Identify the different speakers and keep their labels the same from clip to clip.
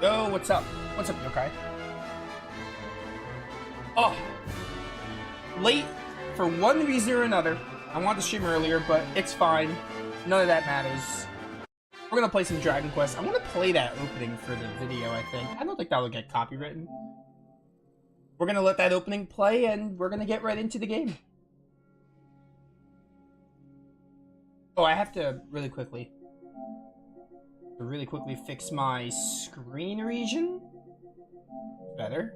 Speaker 1: Yo, what's up? What's up, yokai? Oh, late for one reason or another. I wanted to stream earlier, but it's fine. None of that matters. We're gonna play some Dragon Quest. I want to play that opening for the video, I think. I don't think that'll get copywritten. We're gonna let that opening play, and we're gonna get right into the game. Oh, I have to really quickly fix my screen region. Better.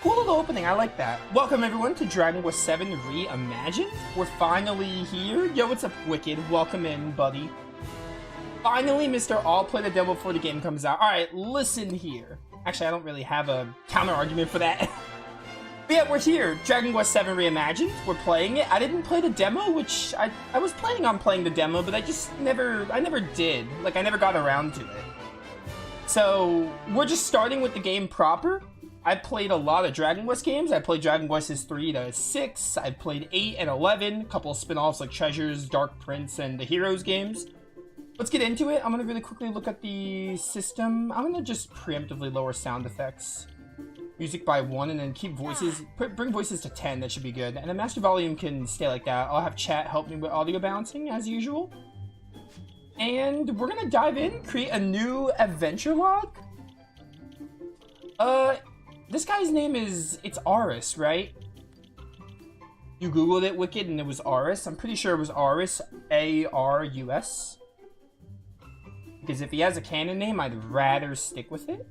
Speaker 1: Cool little opening, I like that. Welcome everyone to Dragon Quest VII Reimagined. We're finally here. Yo, what's up, Wicked? Welcome in, buddy. Finally, Mr. I'll play the demo before the game comes out. Alright, listen here. Actually, I don't really have a counter-argument for that. But yeah, we're here. Dragon Quest VII Reimagined. We're playing it. I didn't play the demo, which I was planning on playing the demo, but I never did. Like, I never got around to it. So, we're just starting with the game proper. I've played a lot of Dragon Quest games. I played Dragon Quest 3 to 6. I've played 8 and 11. A couple of spin-offs like Treasures, Dark Prince, and the Heroes games. Let's get into it. I'm going to really quickly look at the system. I'm going to just preemptively lower sound effects. Music by 1 and then keep voices. Bring voices to 10. That should be good. And then master volume can stay like that. I'll have chat help me with audio balancing as usual. And we're going to dive in. Create a new adventure log. This guy's name it's Aris, right? You googled it, Wicked, and it was Aris. I'm pretty sure it was Aris, A-R-U-S. Because if he has a canon name, I'd rather stick with it.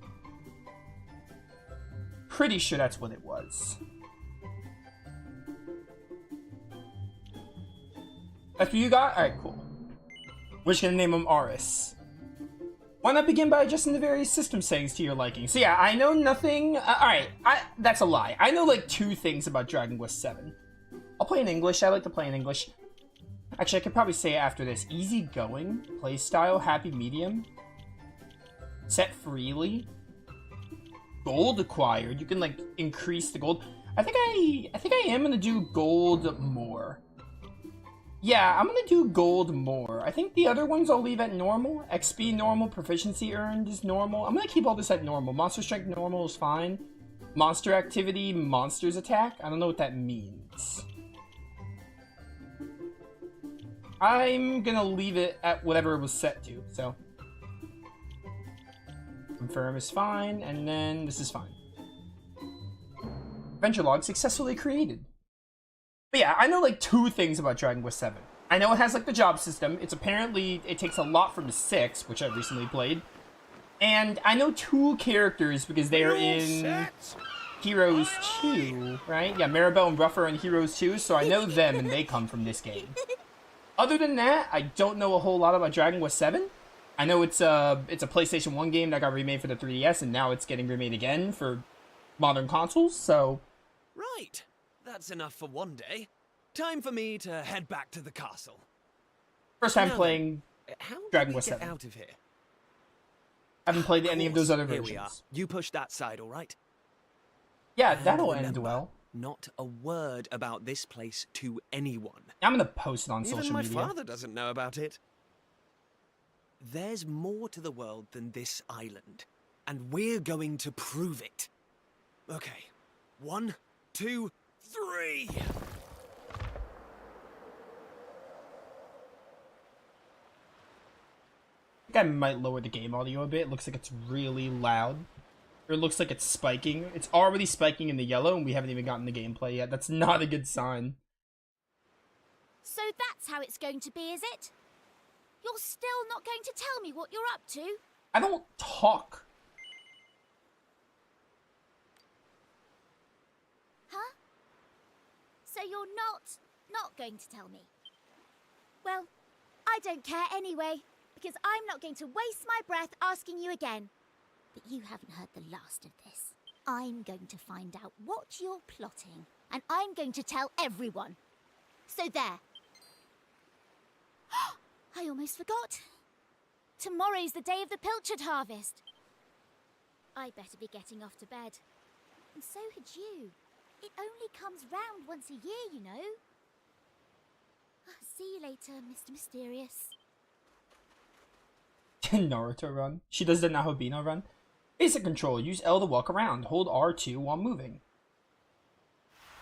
Speaker 1: Pretty sure that's what it was. That's what you got? Alright, cool. We're just gonna name him Aris. Why not begin by adjusting the various system settings to your liking? So yeah, I know nothing. Alright, that's a lie. I know like 2 things about Dragon Quest VII. I'll play in English. I like to play in English. Actually, I could probably say it after this. Easy going, playstyle, happy medium, set freely, gold acquired. You can like increase the gold. I think I am gonna do gold more. Yeah, I'm gonna do gold more. I think the other ones I'll leave at normal. XP normal, proficiency earned is normal. I'm gonna keep all this at normal. Monster strength normal is fine. Monster activity, monsters attack. I don't know what that means. I'm gonna leave it at whatever it was set to, so. Confirm is fine, and then this is fine. Adventure log successfully created. But yeah, I know like 2 things about Dragon Quest VII. I know it has like the job system. It's apparently, it takes a lot from 6, which I recently played. And I know 2 characters because they are in Heroes 2, right? Yeah, Maribel and Ruff are in Heroes 2, so I know them and they come from this game. Other than that, I don't know a whole lot about Dragon Quest VII. I know it's a PlayStation 1 game that got remade for the 3DS, and now it's getting remade again for modern consoles, so...
Speaker 2: Right. That's enough for one day. Time for me to head back to the castle.
Speaker 1: First time playing Dragon Quest VII.
Speaker 2: Out of here?
Speaker 1: I haven't played any of those other
Speaker 2: Here
Speaker 1: versions.
Speaker 2: we are. You push that side, all right?
Speaker 1: Yeah,
Speaker 2: And
Speaker 1: that'll
Speaker 2: remember,
Speaker 1: end well.
Speaker 2: Not a word about this place to anyone.
Speaker 1: I'm gonna post it on
Speaker 2: Even
Speaker 1: social
Speaker 2: my
Speaker 1: media.
Speaker 2: father doesn't know about it. There's more to the world than this island, and we're going to prove it. Okay, 1, 2, 3.
Speaker 1: I think I might lower the game audio a bit. It looks like it's really loud. Or it looks like it's spiking. It's already spiking in the yellow, and we haven't even gotten the gameplay yet. That's not a good sign.
Speaker 3: So that's how it's going to be, is it? You're still not going to tell me what you're up to?
Speaker 1: I don't talk.
Speaker 3: Huh? So you're not going to tell me? Well, I don't care anyway, because I'm not going to waste my breath asking you again. But you haven't heard the last of this. I'm going to find out what you're plotting, and I'm going to tell everyone. So there. I almost forgot. Tomorrow's the day of the pilchard harvest. I better be getting off to bed. And so had you. It only comes round once a year, you know. See you later, Mr. Mysterious.
Speaker 1: Naruto run. She does the Nahobina run. Basic control. Use L to walk around. Hold R2 while moving.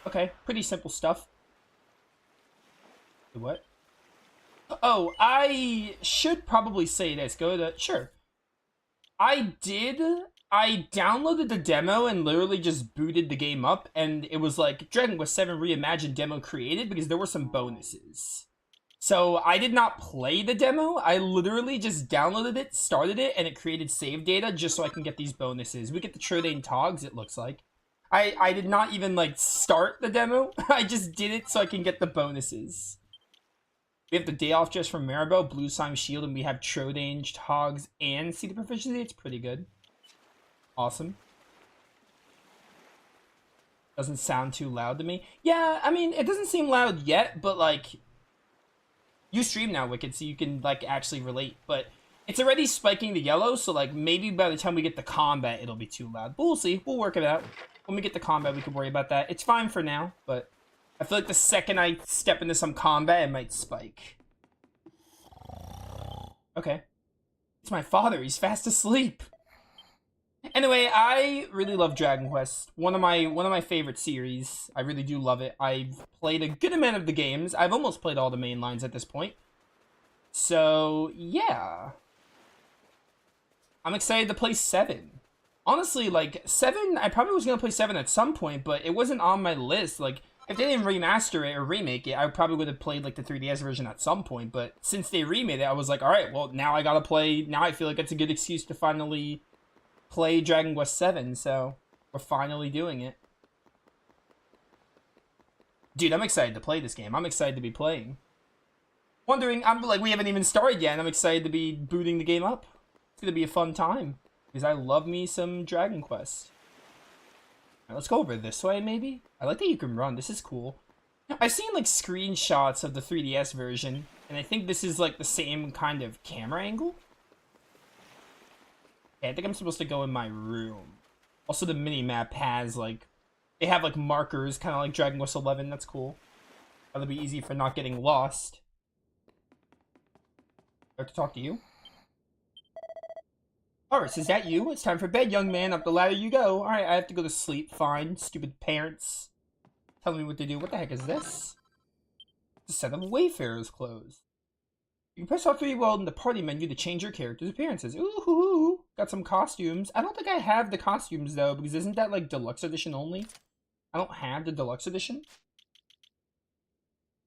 Speaker 1: Okay, pretty simple stuff. What? Oh, I should probably say this. Go to... Sure. I downloaded the demo and literally just booted the game up, and it was like Dragon Quest VII Reimagined demo created because there were some bonuses. So I did not play the demo. I literally just downloaded it, started it, and it created save data just so I can get these bonuses. We get the Trodaine Togs, it looks like. I did not even, like, start the demo. I just did it so I can get the bonuses. We have the day off just from Maribel, Blue Slime Shield, and we have Trodaine Togs and Seed of Proficiency. It's pretty good. Awesome. Doesn't sound too loud to me. Yeah, I mean, it doesn't seem loud yet, but, like... You stream now, Wicked, so you can, like, actually relate. But it's already spiking the yellow, so, like, maybe by the time we get to combat, it'll be too loud. But we'll see. We'll work it out. When we get to combat, we can worry about that. It's fine for now, but I feel like the second I step into some combat, it might spike. Okay. It's my father. He's fast asleep. Anyway, I really love Dragon Quest. One of my favorite series. I really do love it. I've played a good amount of the games. I've almost played all the main lines at this point. So, yeah. I'm excited to play 7. Honestly, like, 7, I probably was going to play 7 at some point, but it wasn't on my list. Like, if they didn't remaster it or remake it, I probably would have played, like, the 3DS version at some point. But since they remade it, I was like, alright, well, now I gotta play. Now I feel like it's a good excuse to finally play Dragon Quest 7, so we're finally doing it. Dude, I'm excited to play this game. I'm excited to be playing. Wondering, I'm like, we haven't even started yet, and I'm excited to be booting the game up. It's gonna be a fun time, because I love me some Dragon Quest. Right, let's go over this way, maybe? I like that you can run. This is cool. I've seen, like, screenshots of the 3DS version, and I think this is, like, the same kind of camera angle. Okay, I think I'm supposed to go in my room. Also, the mini-map has, like... They have, like, markers, kind of like Dragon Quest 11. That's cool. That'll be easy for not getting lost. I have to talk to you. Horace, is that you? It's time for bed, young man. Up the ladder you go. Alright, I have to go to sleep. Fine. Stupid parents. Telling me what to do. What the heck is this? It's a set of Wayfarer's clothes. You can press R3 while in the party menu to change your character's appearances. Ooh, got some costumes. I don't think I have the costumes, though, because isn't that, like, deluxe edition only? I don't have the deluxe edition.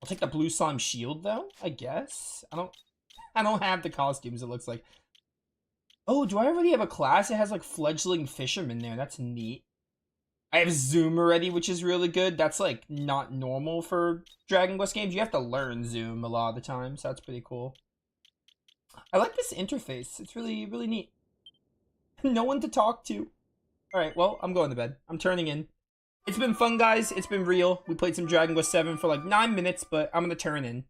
Speaker 1: I'll take the blue slime shield though, I guess. I don't have the costumes, it looks like. Oh, do I already have a class that has like fledgling fisherman there? That's neat. I have Zoom already, which is really good. That's like not normal for Dragon Quest games. You have to learn Zoom a lot of the time, so that's pretty cool. I like this interface. It's really, really neat. No one to talk to. Alright, well, I'm going to bed. I'm turning in. It's been fun, guys. It's been real. We played some Dragon Quest VII for like 9 minutes, but I'm gonna turn in.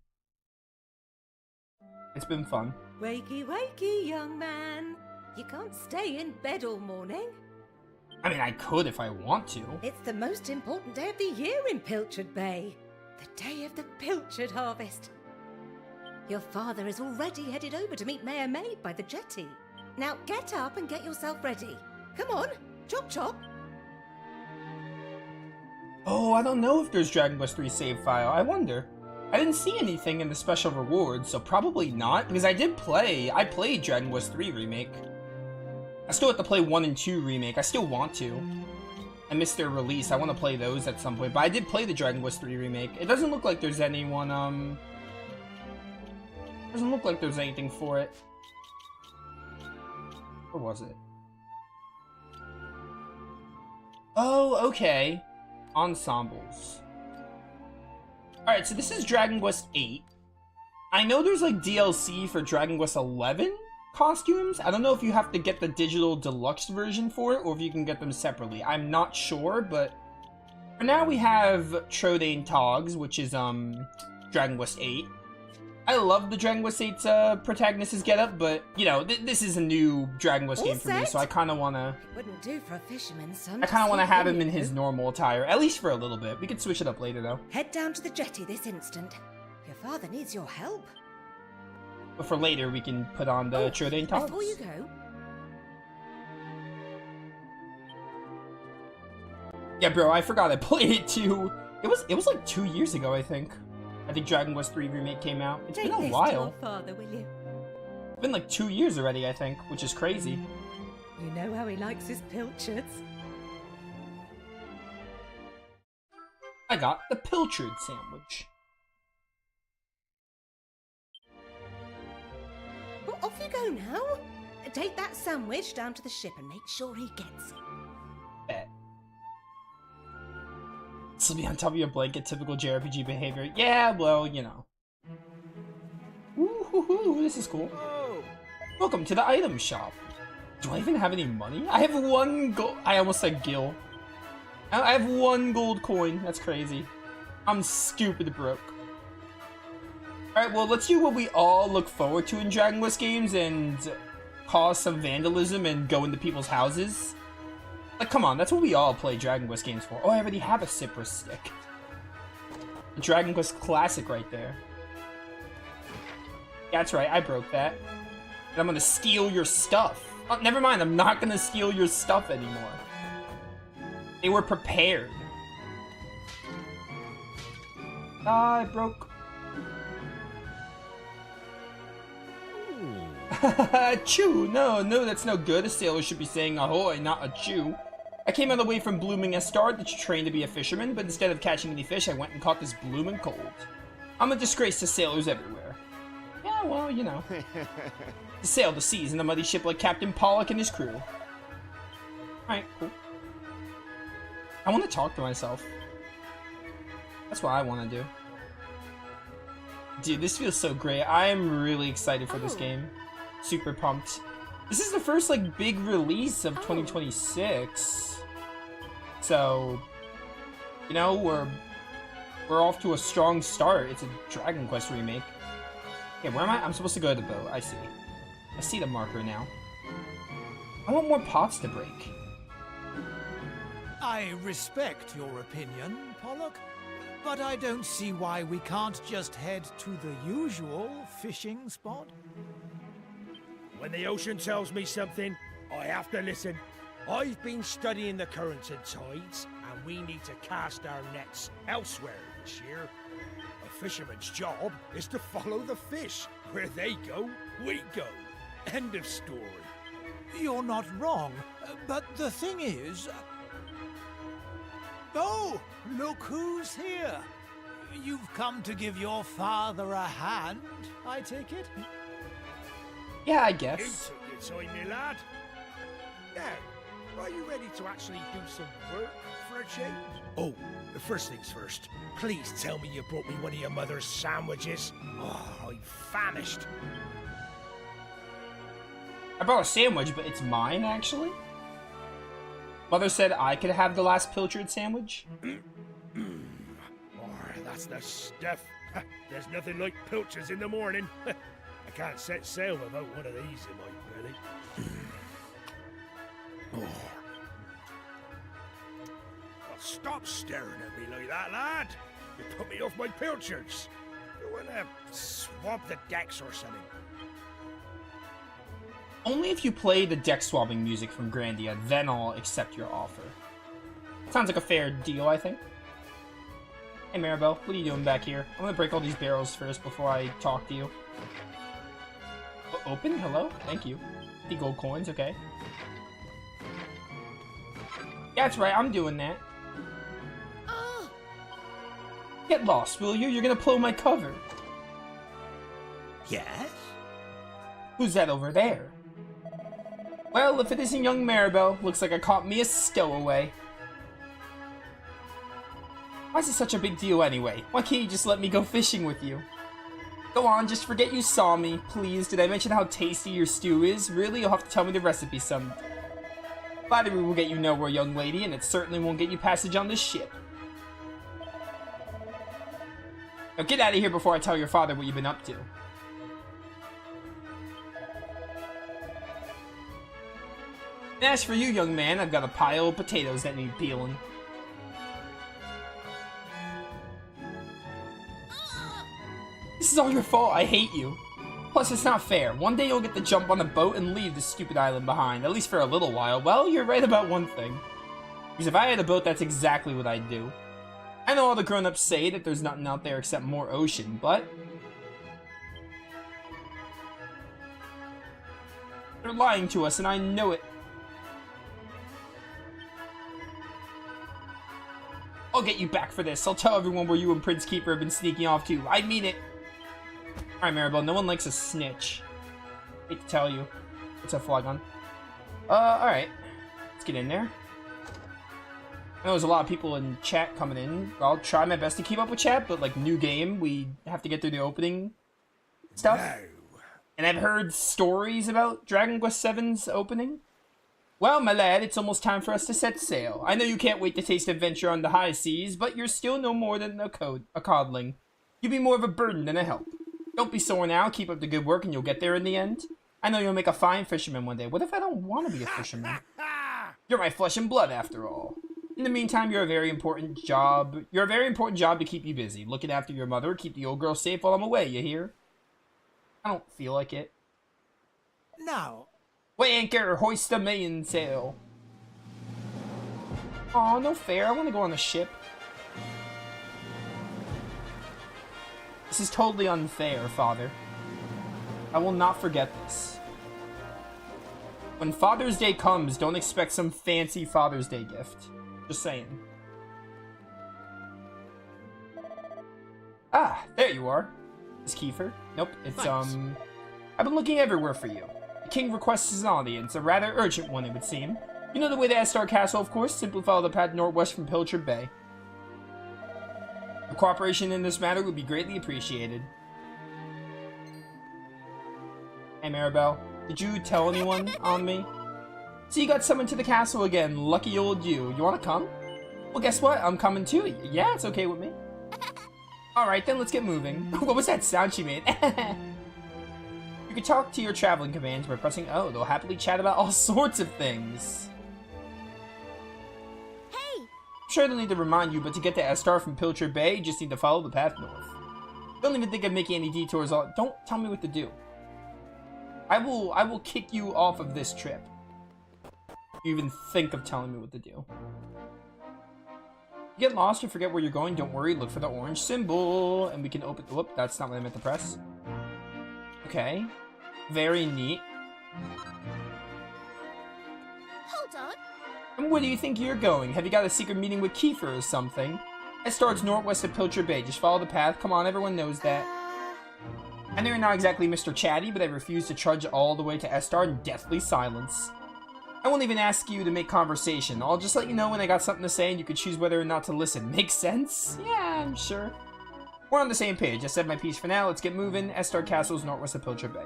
Speaker 1: It's been fun.
Speaker 4: Wakey, wakey, young man. You can't stay in bed all morning.
Speaker 1: I mean, I could if I want to.
Speaker 4: It's the most important day of the year in Pilchard Bay. The day of the Pilchard harvest. Your father is already headed over to meet Mayor Maid by the jetty. Now get up and get yourself ready. Come on, chop chop.
Speaker 1: Oh, I don't know if there's Dragon Quest 3 save file. I wonder. I didn't see anything in the special rewards, so probably not, because I played Dragon Quest 3 Remake. I still have to play 1 and 2 Remake. I still want to. I missed their release. I want to play those at some point, but I did play the Dragon Quest 3 Remake. It doesn't look like there's anyone, doesn't look like there's anything for it. Where was it? Oh, okay. Ensembles. Alright, so this is Dragon Quest 8. I know there's like DLC for Dragon Quest 11 costumes. I don't know if you have to get the digital deluxe version for it or if you can get them separately. I'm not sure, but for now we have Trodaine Togs, which is Dragon Quest 8. I love the Dragon Quest 8's protagonist's getup, but you know, this is a new Dragon Quest game for me, so I kind of want to.
Speaker 4: It wouldn't do for a fisherman's son.
Speaker 1: I kind of want to have him in his normal attire, at least for a little bit. We could switch it up later, though.
Speaker 4: Head down to the jetty this instant. Your father needs your help.
Speaker 1: But for later, we can put on the Trodaine Togs.
Speaker 4: Before you go.
Speaker 1: Yeah, bro, I forgot I played it too. It was like 2 years ago, I think. I think Dragon Quest 3 Remake came out. It's been a while.
Speaker 4: To your father, will you?
Speaker 1: It's been like 2 years already, I think, which is crazy.
Speaker 4: You know how he likes his pilchards.
Speaker 1: I got the pilchard sandwich.
Speaker 4: Well, off you go now. Take that sandwich down to the ship and make sure he gets it.
Speaker 1: Bet. Sleeping on top of your blanket, typical JRPG behavior. Yeah, well, you know. Ooh, this is cool.
Speaker 2: Whoa.
Speaker 1: Welcome to the item shop. Do I even have any money? I have 1 gold. I almost said gil. I have 1 gold coin. That's crazy. I'm stupid broke. Alright, well, let's do what we all look forward to in Dragon Quest games and cause some vandalism and go into people's houses. Like, come on, that's what we all play Dragon Quest games for. Oh, I already have a Cypress stick. A Dragon Quest classic right there. Yeah, that's right, I broke that. And I'm gonna steal your stuff. Oh, never mind, I'm not gonna steal your stuff anymore. They were prepared. Ah, I broke. Chew! No, that's no good. A sailor should be saying ahoy, not a chew. I came all the way from Blooming Estard to train to be a fisherman, but instead of catching any fish, I went and caught this bloomin' cold. I'm a disgrace to sailors everywhere. Yeah, well, you know. To sail the seas in a muddy ship like Captain Pollock and his crew. Alright, cool. I want to talk to myself. That's what I want to do. Dude, this feels so great. I am really excited for this game. Super pumped. This is the first, like, big release of 2026. So, you know, we're off to a strong start. It's a Dragon Quest remake. Okay, where am I? I'm supposed to go to the boat. I see. I see the marker now. I want more pots to break.
Speaker 5: I respect your opinion, Pollock, but I don't see why we can't just head to the usual fishing spot.
Speaker 6: When the ocean tells me something, I have to listen. I've been studying the currents and tides, and we need to cast our nets elsewhere this year. A fisherman's job is to follow the fish. Where they go, we go. End of story.
Speaker 5: You're not wrong, but the thing is... Oh, look who's here. You've come to give your father a hand, I take it?
Speaker 1: Yeah, I
Speaker 6: You
Speaker 1: guess.
Speaker 6: took your time, me lad. Now, are you ready to actually do some work for a change? Oh, the first things first. Please tell me you brought me one of your mother's sandwiches. Oh, I'm famished.
Speaker 1: I brought a sandwich, but it's mine, actually. Mother said I could have the last pilchard sandwich.
Speaker 6: Oh, that's the stuff. There's nothing like pilchards in the morning. I can't set sail without one of these in my belly. Oh. Well, stop staring at me like that, lad. You put me off my pilchards. You wanna swab the decks or something?
Speaker 1: Only if you play the deck swabbing music from Grandia, then I'll accept your offer. Sounds like a fair deal, I think. Hey Maribel, what are you doing back here? I'm gonna break all these barrels first before I talk to you. Open? Hello? Thank you. The gold coins, okay. Yeah, that's right, I'm doing that. Get lost, will you? You're gonna blow my cover.
Speaker 5: Yes?
Speaker 1: Who's that over there? Well, if it isn't young Maribel, looks like I caught me a stowaway. Why is it such a big deal anyway? Why can't you just let me go fishing with you? Go on, just forget you saw me, please. Did I mention how tasty your stew is? Really, you'll have to tell me the recipe some. Flattery will get you nowhere, young lady, and it certainly won't get you passage on this ship. Now get out of here before I tell your father what you've been up to. And as for you, young man, I've got a pile of potatoes that need peeling. This is all your fault, I hate you. Plus, it's not fair. One day you'll get to jump on a boat and leave this stupid island behind, at least for a little while. Well, you're right about one thing. Because if I had a boat, that's exactly what I'd do. I know all the grown-ups say that there's nothing out there except more ocean, but... they're lying to us, and I know it. I'll get you back for this. I'll tell everyone where you and Prince Keeper have been sneaking off to. I mean it. Alright, Maribel, no one likes a snitch. Hate to tell you. What's that flag on? Alright. Let's get in there. I know there's a lot of people in chat coming in. I'll try my best to keep up with chat, but like, new game, we have to get through the opening stuff.
Speaker 6: No.
Speaker 1: And I've heard stories about Dragon Quest VII's opening. Well, my lad, it's almost time for us to set sail. I know you can't wait to taste adventure on the high seas, but you're still no more than a codling. You'll be more of a burden than a help. Don't be sore now, keep up the good work and you'll get there in the end. I know you'll make a fine fisherman one day. What if I don't want to be a fisherman? You're my flesh and blood, after all. In the meantime, you're a very important job to keep you busy. Looking after your mother, keep the old girl safe while I'm away, you hear? I don't feel like it.
Speaker 5: Now,
Speaker 1: Weigh anchor, hoist the mainsail. Aw, no fair. I want to go on the ship. This is totally unfair, Father. I will not forget this. When Father's Day comes, don't expect some fancy Father's Day gift. Just saying. Ah, there you are. Is Kiefer? Nope, it's,
Speaker 5: Thanks.
Speaker 1: I've been looking everywhere for you. The king requests an audience, a rather urgent one, it would seem. You know the way to Astar Castle, of course. Simply follow the path northwest from Pilchard Bay. Your cooperation in this matter would be greatly appreciated. Hey, Maribel. Did you tell anyone on me? So you got summoned to the castle again. Lucky old you. You want to come? Well, guess what? I'm coming too. Yeah, it's okay with me. Alright, then let's get moving. What was that sound she made? You can talk to your traveling commands by pressing O. They'll happily chat about all sorts of things.
Speaker 3: Hey!
Speaker 1: I'm sure I don't need to remind you, but to get to Astar from Pilchard Bay, you just need to follow the path north. Don't even think of making any detours. Don't tell me what to do. I will kick you off of this trip. If you even think of telling me what to do. You get lost or forget where you're going, don't worry, look for the orange symbol. And we can open... Whoop, that's not what I meant to press. Okay. Very neat.
Speaker 3: Hold on.
Speaker 1: And where do you think you're going? Have you got a secret meeting with Kiefer or something? Estard's northwest of Pilcher Bay. Just follow the path. Come on, everyone knows that. I know you're not exactly Mr. Chatty, but I refuse to trudge all the way to Estard in deathly silence. I won't even ask you to make conversation. I'll just let you know when I got something to say and you can choose whether or not to listen. Makes sense? Yeah, I'm sure. We're on the same page. I said my piece for now. Let's get moving. Estard Castle's northwest of Pilcher Bay.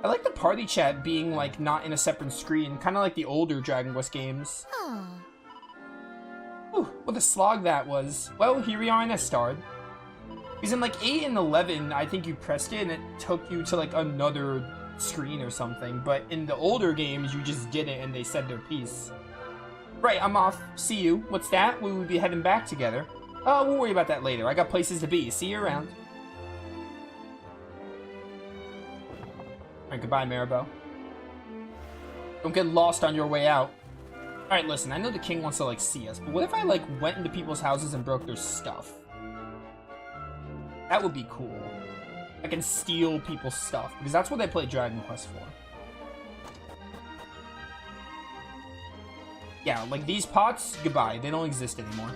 Speaker 1: I like the party chat being, like, not in a separate screen. Kind of like the older Dragon Quest games.
Speaker 3: Oh.
Speaker 1: Whew, what a slog that was. Well, here we are in Estard. Because in, like, 8 and 11, I think you pressed it and it took you to, like, another screen or something. But in the older games, you just did it and they said their piece. Right, I'm off. See you. What's that? We would be heading back together. Oh, we'll worry about that later. I got places to be. See you around. Alright, goodbye, Maribel. Don't get lost on your way out. Alright, listen, I know the king wants to, like, see us, but what if I, like, went into people's houses and broke their stuff? That would be cool. I can steal people's stuff, because that's what I play Dragon Quest for. Yeah, like, these pots, goodbye. They don't exist anymore.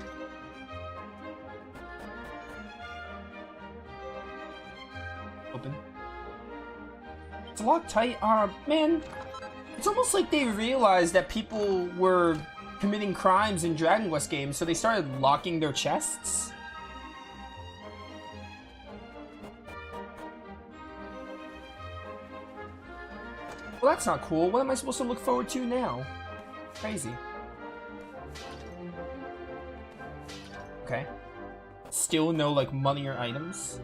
Speaker 1: Open. It's locked tight. Man, it's almost like they realized that people were committing crimes in Dragon Quest games, so they started locking their chests. Well, that's not cool. What am I supposed to look forward to now? Crazy. Okay. Still no, like, money or items.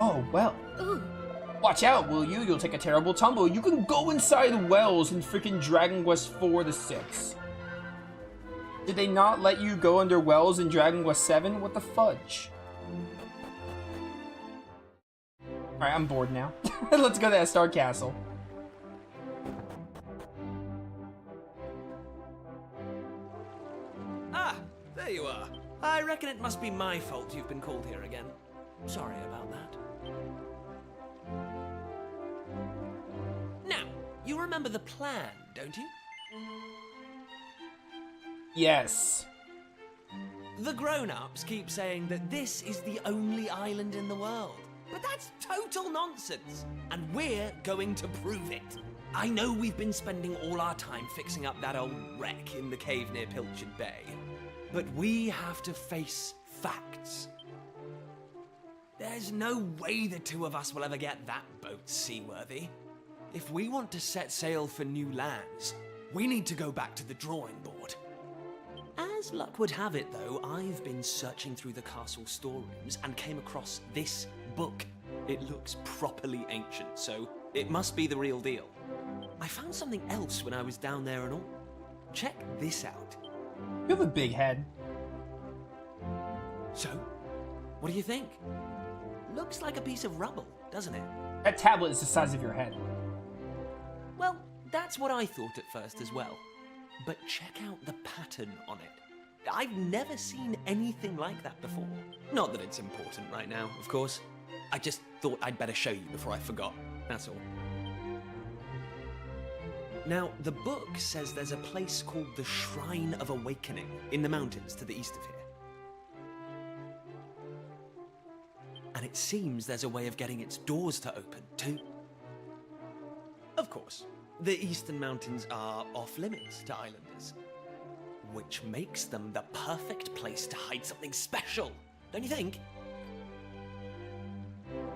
Speaker 1: Oh, well.
Speaker 3: Ooh.
Speaker 1: Watch out, will you? You'll take a terrible tumble. You can go inside wells in freaking Dragon Quest 4 to 6. Did they not let you go under wells in Dragon Quest 7? What the fudge? Alright, I'm bored now. Let's go to Estard Castle.
Speaker 2: Ah, there you are. I reckon it must be my fault you've been called here again. Sorry about that. Now, you remember the plan, don't you?
Speaker 1: Yes.
Speaker 2: The grown-ups keep saying that this is the only island in the world. But that's total nonsense, and we're going to prove it. I know we've been spending all our time fixing up that old wreck in the cave near Pilchard Bay, but we have to face facts. There's no way the two of us will ever get that boat seaworthy. If we want to set sail for new lands, we need to go back to the drawing board. As luck would have it, though, I've been searching through the castle storerooms and came across this book. It looks properly ancient, so it must be the real deal. I found something else when I was down there and all. Check this out.
Speaker 1: You have a big head.
Speaker 2: So, what do you think? Looks like a piece of rubble, doesn't it?
Speaker 1: That tablet is the size of your head.
Speaker 2: Well, that's what I thought at first as well. But check out the pattern on it. I've never seen anything like that before. Not that it's important right now, of course. I just thought I'd better show you before I forgot, that's all. Now, the book says there's a place called the Shrine of Awakening in the mountains to the east of here. And it seems there's a way of getting its doors to open, too. Of course, the eastern mountains are off-limits to islanders, which makes them the perfect place to hide something special, don't you think?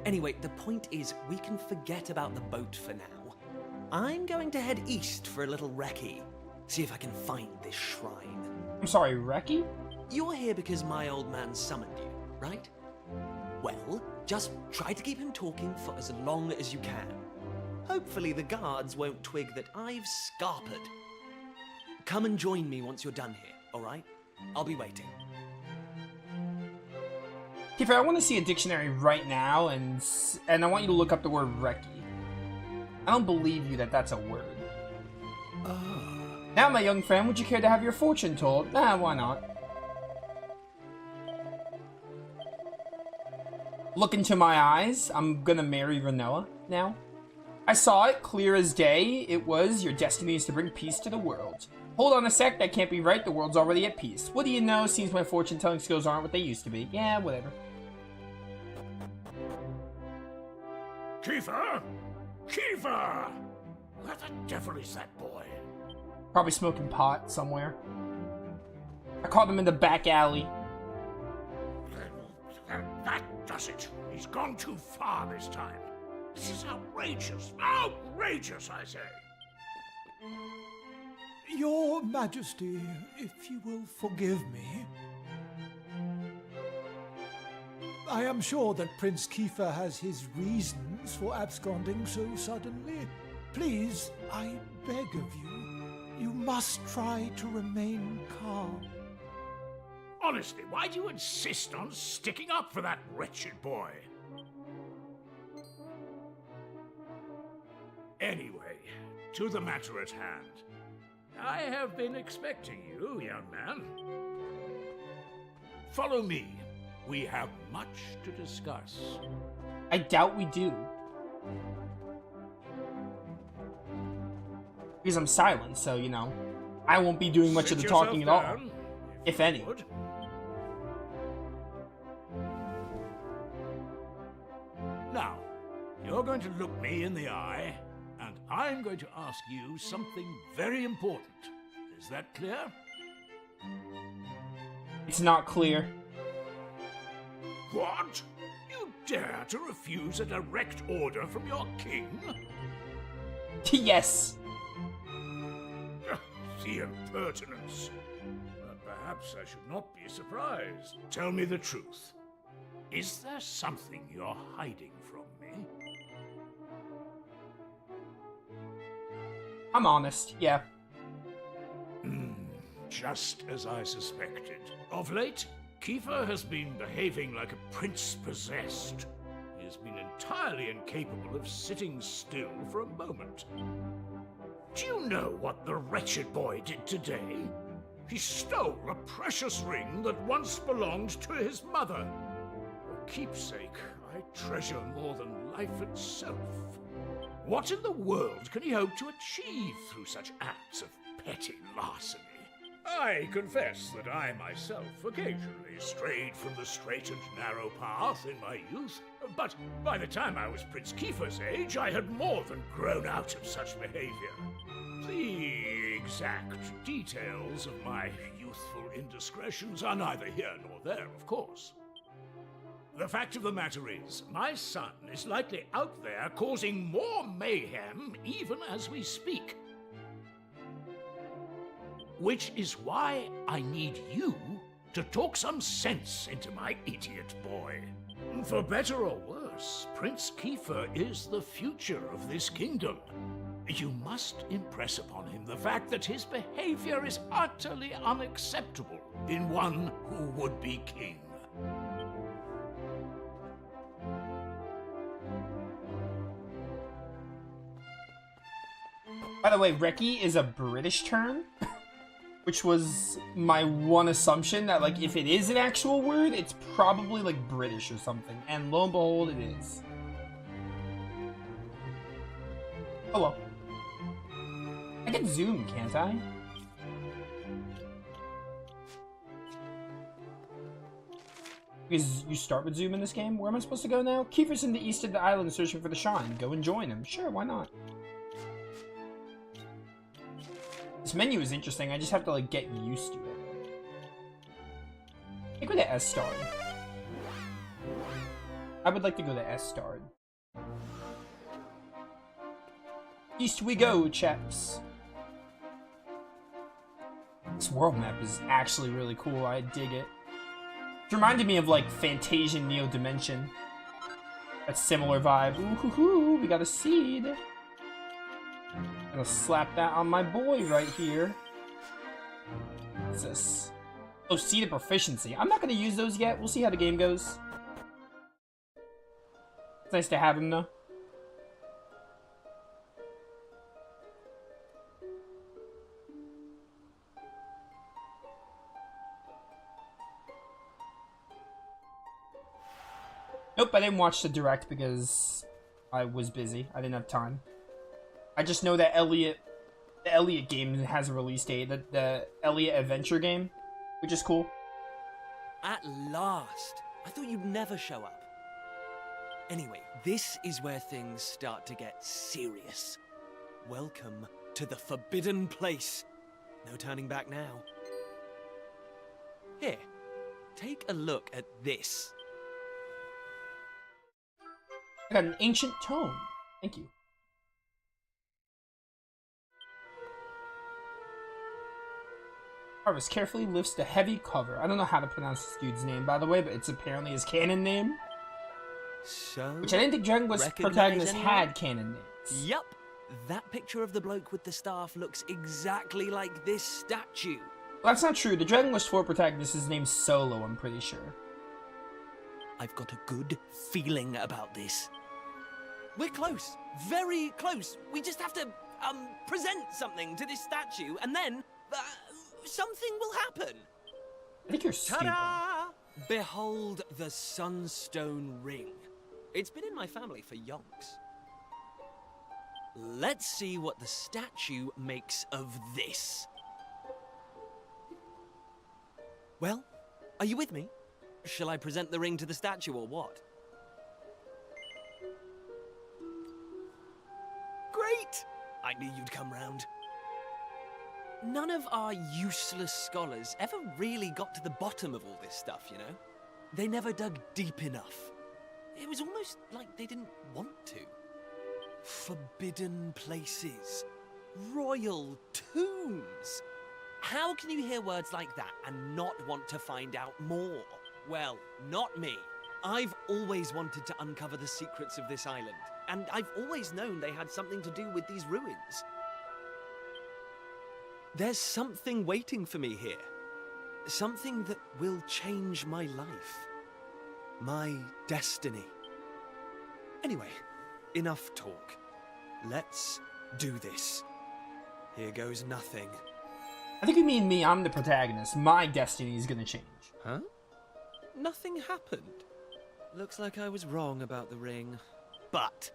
Speaker 2: Anyway, the point is, we can forget about the boat for now. I'm going to head east for a little recce, see if I can find this shrine.
Speaker 1: I'm sorry, Reki?
Speaker 2: You're here because my old man summoned you, right? Well, just try to keep him talking for as long as you can. Hopefully the guards won't twig that I've scarpered. Come and join me once you're done here, alright? I'll be waiting.
Speaker 1: Kiefer, I want to see a dictionary right now, and I want you to look up the word Reki. I don't believe you that that's a word. Now, my young friend, would you care to have your fortune told? Nah, why not? Look into my eyes. I'm gonna marry Renoa now. I saw it clear as day. It was, your destiny is to bring peace to the world. Hold on a sec, that can't be right. The world's already at peace. What do you know? Seems my fortune-telling skills aren't what they used to be. Yeah, whatever.
Speaker 6: Kiefer! Kiefer! Where the devil is that boy?
Speaker 1: Probably smoking pot somewhere. I caught him in the back alley.
Speaker 6: That does it. He's gone too far this time. This is outrageous. Outrageous, I say.
Speaker 5: Your Majesty, if you will forgive me. I am sure that Prince Kiefer has his reasons for absconding so suddenly. Please, I beg of you must try to remain calm.
Speaker 6: Honestly, why do you insist on sticking up for that wretched boy? Anyway, to the matter at hand. I have been expecting you, young man. Follow me. We have much to discuss.
Speaker 1: I doubt we do. Because I'm silent, so, you know, I won't be doing much of the talking at all. If any.
Speaker 6: Now, you're going to look me in the eye, and I'm going to ask you something very important. Is that clear?
Speaker 1: It's not clear.
Speaker 6: What? You dare to refuse a direct order from your king?
Speaker 1: Yes.
Speaker 6: The impertinence. Perhaps I should not be surprised. Tell me the truth. Is there something you're hiding from me?
Speaker 1: I'm honest, yeah.
Speaker 6: Just as I suspected. Of late, Kiefer has been behaving like a prince possessed. He has been entirely incapable of sitting still for a moment. Do you know what the wretched boy did today? He stole a precious ring that once belonged to his mother. A keepsake I treasure more than life itself. What in the world can he hope to achieve through such acts of petty larceny? I confess that I myself occasionally strayed from the straight and narrow path in my youth, but by the time I was Prince Kiefer's age, I had more than grown out of such behavior. The exact details of my youthful indiscretions are neither here nor there, of course. The fact of the matter is, my son is likely out there causing more mayhem even as we speak. Which is why I need you to talk some sense into my idiot boy. For better or worse, Prince Kiefer is the future of this kingdom. You must impress upon him the fact that his behavior is utterly unacceptable in one who would be king.
Speaker 1: By the way, Reki is a British term, which was my one assumption that, like, if it is an actual word, it's probably, like, British or something. And lo and behold, it is. Oh well. I can zoom, can't I? Because you start with zoom in this game? Where am I supposed to go now? Kiefer's in the east of the island searching for the shrine. Go and join him. Sure, why not? This menu is interesting, I just have to, like, get used to it. I think go to S starred. I would like to go to S starred. East we go, chaps. This world map is actually really cool, I dig it. It reminded me of, like, Fantasian Neo Dimension. That similar vibe. Ooh hoo hoo, we got a seed. Gonna slap that on my boy right here. What's this? Oh, seed of proficiency. I'm not gonna use those yet. We'll see how the game goes. It's nice to have him though. Nope, I didn't watch the direct because I was busy. I didn't have time. I just know that the Elliot game has a release date, the Elliot Adventure game, which is cool.
Speaker 2: At last! I thought you'd never show up. Anyway, this is where things start to get serious. Welcome to the forbidden place. No turning back now. Here, take a look at this.
Speaker 1: I got an ancient tome. Thank you. Harvest carefully lifts the heavy cover. I don't know how to pronounce this dude's name, by the way, but it's apparently his canon name.
Speaker 2: So,
Speaker 1: which I didn't think Dragon Quest protagonists had canon names.
Speaker 2: Yup. That picture of the bloke with the staff looks exactly like this statue.
Speaker 1: Well, that's not true. The Dragon Quest IV protagonist is named Solo, I'm pretty sure.
Speaker 2: I've got a good feeling about this. We're close. Very close. We just have to, present something to this statue, and then, something will happen.
Speaker 1: I think you're stupid.
Speaker 2: Ta-da! Behold the Sunstone Ring. It's been in my family for yonks. Let's see what the statue makes of this. Well, are you with me? Shall I present the ring to the statue or what? Great! I knew you'd come round. None of our useless scholars ever really got to the bottom of all this stuff, you know? They never dug deep enough. It was almost like they didn't want to. Forbidden places. Royal tombs. How can you hear words like that and not want to find out more? Well, not me. I've always wanted to uncover the secrets of this island, and I've always known they had something to do with these ruins. There's something waiting for me here. Something that will change my life. My destiny. Anyway, enough talk. Let's do this. Here goes nothing.
Speaker 1: I think you mean me. I'm the protagonist. My destiny is gonna change.
Speaker 2: Huh? Nothing happened. Looks like I was wrong about the ring. But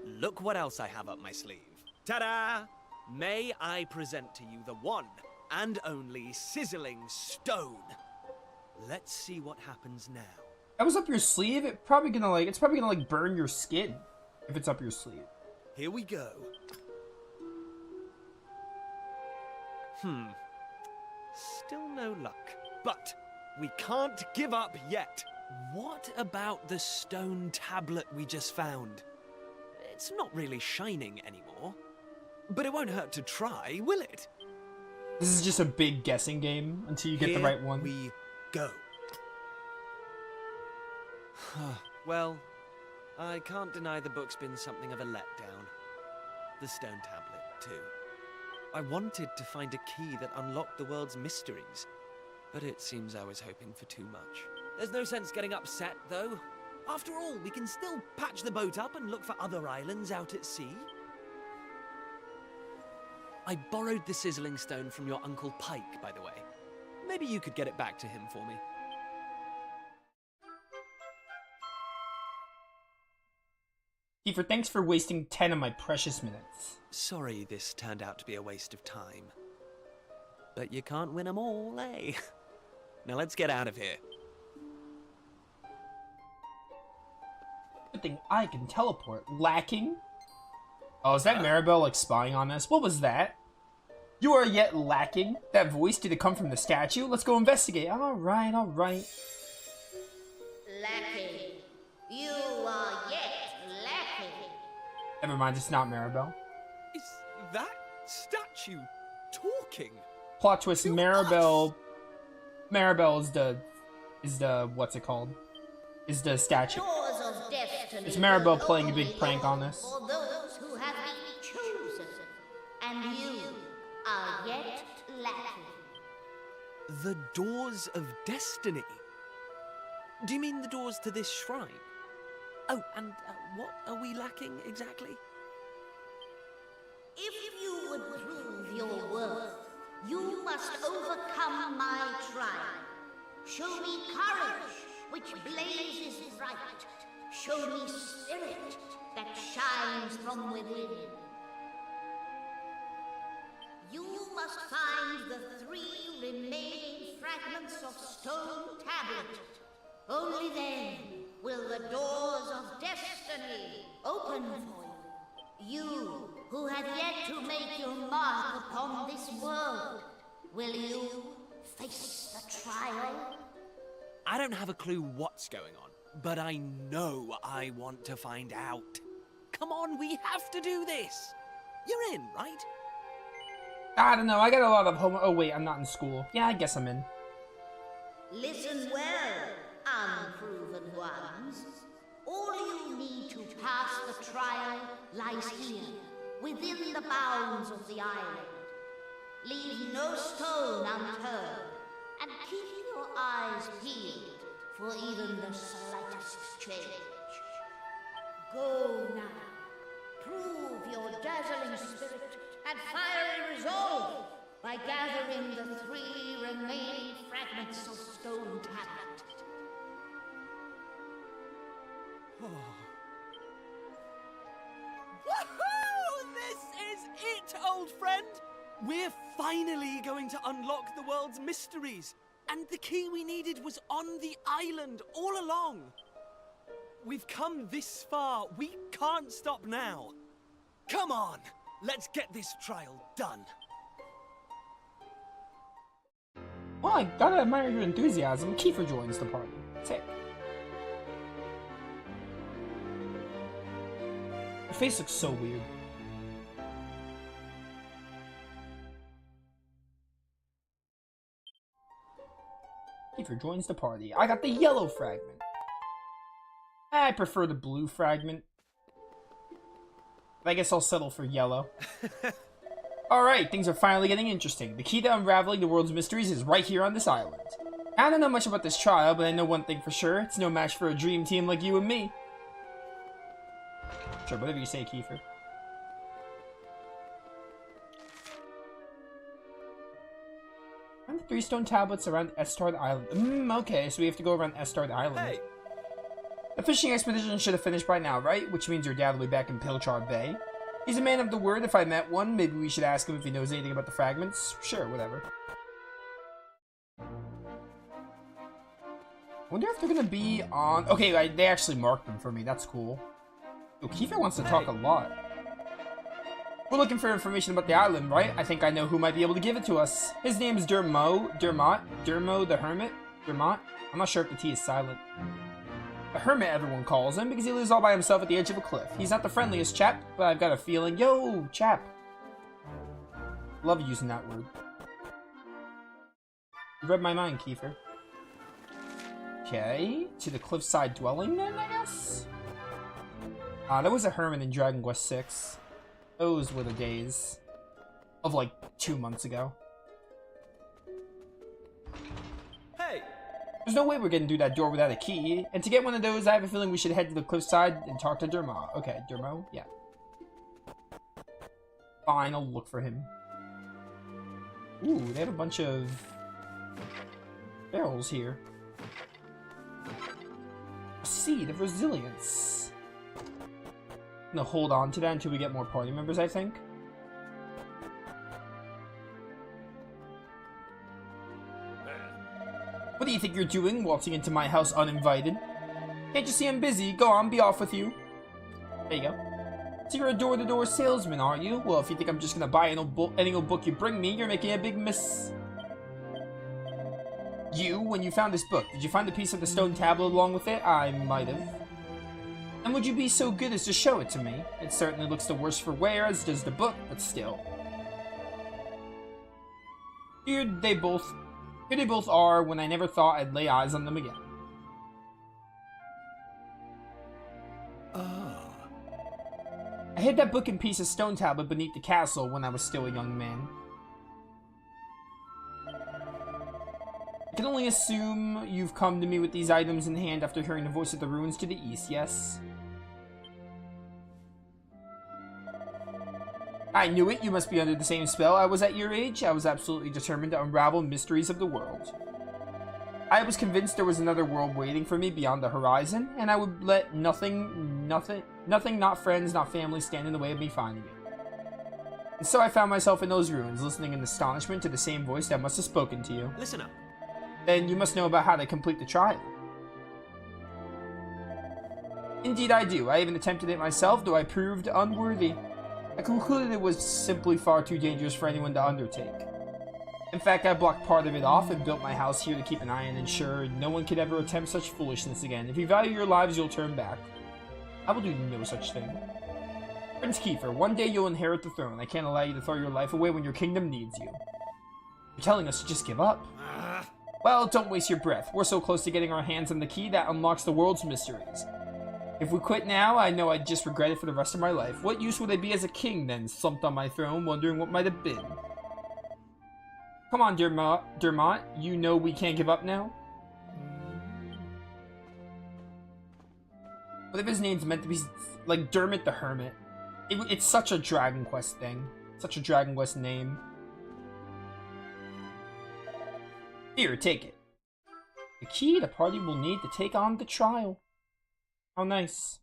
Speaker 2: look what else I have up my sleeve. Ta-da! May I present to you the one and only sizzling stone. Let's see what happens now.
Speaker 1: That was up your sleeve? It's probably gonna burn your skin if it's up your sleeve.
Speaker 2: Here we go. Still no luck. But we can't give up yet. What about the stone tablet we just found? It's not really shining anymore. But it won't hurt to try, will it?
Speaker 1: This is just a big guessing game until you get the right one.
Speaker 2: Here we go. Well, I can't deny the book's been something of a letdown. The stone tablet, too. I wanted to find a key that unlocked the world's mysteries, but it seems I was hoping for too much. There's no sense getting upset, though. After all, we can still patch the boat up and look for other islands out at sea. I borrowed the sizzling stone from your Uncle Pike, by the way. Maybe you could get it back to him for me.
Speaker 1: Kiefer, thanks for wasting 10 of my precious minutes.
Speaker 2: Sorry this turned out to be a waste of time. But you can't win 'em all, eh? Now let's get out of here.
Speaker 1: Good thing I can teleport. Lacking? Oh, is that Maribel, like, spying on us? What was that? You are yet lacking? That voice, did it come from the statue? Let's go investigate. Alright, alright.
Speaker 7: Lacking. You are yet lacking.
Speaker 1: Never mind, it's not Maribel.
Speaker 2: Is that statue talking?
Speaker 1: Plot twist, Maribel... Maribel is the... what's it called? Is the statue.
Speaker 7: Doors of destiny.
Speaker 1: It's Maribel playing a big prank on us.
Speaker 7: For those who have been chosen, and you are yet lacking.
Speaker 2: The doors of destiny? Do you mean the doors to this shrine? Oh, and what are we lacking exactly?
Speaker 7: If you would prove your worth, you must overcome my trial. Show me courage, which blazes bright. Show me spirit that shines from within. You must find the 3 remaining fragments of stone tablet. Only then will the doors of destiny open for you. You, who have yet to make your mark upon this world, will you face the trial?
Speaker 2: I don't have a clue what's going on, but I know I want to find out. Come on, we have to do this. You're in, right?
Speaker 1: I don't know, I got a lot of oh wait, I'm not in school. Yeah, I guess I'm in.
Speaker 7: Listen well, unproven ones. All you need to pass the trial lies here, within the bounds of the island. Leave no stone unturned, and keep your eyes peeled for even the slightest change. Go now. Prove your dazzling spirit and fiery resolve by gathering the 3 remaining fragments of stone tablet.
Speaker 2: Woohoo! This is it, old friend! We're finally going to unlock the world's mysteries. And the key we needed was on the island all along. We've come this far. We can't stop now. Come on, let's get this trial done.
Speaker 1: Well, I gotta admire your enthusiasm. Kiefer joins the party. Sick. Your face looks so weird. Kiefer joins the party. I got the yellow fragment. I prefer the blue fragment. But I guess I'll settle for yellow. Alright, things are finally getting interesting. The key to unraveling the world's mysteries is right here on this island. I don't know much about this trial, but I know one thing for sure. It's no match for a dream team like you and me. Sure, whatever you say, Kiefer. Find the 3 stone tablets around Estard Island. Okay, so we have to go around Estard Island.
Speaker 2: Hey.
Speaker 1: The fishing expedition should have finished by now, right? Which means your dad will be back in Pilchard Bay. He's a man of the word. If I met one, maybe we should ask him if he knows anything about the fragments. Sure, whatever. I wonder if they're gonna be on... Okay, they actually marked them for me. That's cool. Yo, Kiefer wants to talk a lot. We're looking for information about the island, right? I think I know who might be able to give it to us. His name is Dermot the Hermit? Dermot? I'm not sure if the T is silent. The Hermit, everyone calls him, because he lives all by himself at the edge of a cliff. He's not the friendliest chap, but I've got a feeling... Yo, chap. Love using that word. You read my mind, Kiefer. Okay, to the cliffside dwelling then, I guess? There was a hermit in Dragon Quest VI. Those were the days of, like, 2 months ago.
Speaker 2: Hey!
Speaker 1: There's no way we're getting through that door without a key. And to get one of those, I have a feeling we should head to the cliffside and talk to Dermot. Okay, Dermot? Yeah. Fine, I'll look for him. Ooh, they have a bunch of barrels here. A seed of resilience. I'm gonna hold on to that until we get more party members, I think. What do you think you're doing, waltzing into my house uninvited? Can't you see I'm busy? Go on, be off with you. There you go. So you're a door-to-door salesman, are you? Well, if you think I'm just gonna buy any old book you bring me, you're making a big miss. You, when you found this book, did you find a piece of the stone tablet along with it? I might have. And would you be so good as to show it to me? It certainly looks the worse for wear, as does the book, but still. Here they both are when I never thought I'd lay eyes on them again. I hid that book and piece of stone tablet beneath the castle when I was still a young man. I can only assume you've come to me with these items in hand after hearing the voice of the ruins to the east, yes? I knew it, you must be under the same spell. I was at your age. I was absolutely determined to unravel mysteries of the world. I was convinced there was another world waiting for me beyond the horizon, and I would let nothing, not friends, not family, stand in the way of me finding it. And so I found myself in those ruins, listening in astonishment to the same voice that must have spoken to you.
Speaker 2: Listen up.
Speaker 1: Then you must know about how to complete the trial. Indeed I do. I even attempted it myself, though I proved unworthy. I concluded it was simply far too dangerous for anyone to undertake. In fact, I blocked part of it off and built my house here to keep an eye and ensure no one could ever attempt such foolishness again. If you value your lives, you'll turn back. I will do no such thing. Prince Kiefer, one day you'll inherit the throne. I can't allow you to throw your life away when your kingdom needs you. You're telling us to just give up? Well, don't waste your breath. We're so close to getting our hands on the key that unlocks the world's mysteries. If we quit now, I know I'd just regret it for the rest of my life. What use would I be as a king then, slumped on my throne, wondering what might have been? Come on, Dermot. You know we can't give up now? What if his name's meant to be like Dermot the Hermit? It's such a Dragon Quest thing. Such a Dragon Quest name. Here, take it. The key the party will need to take on the trial. How nice.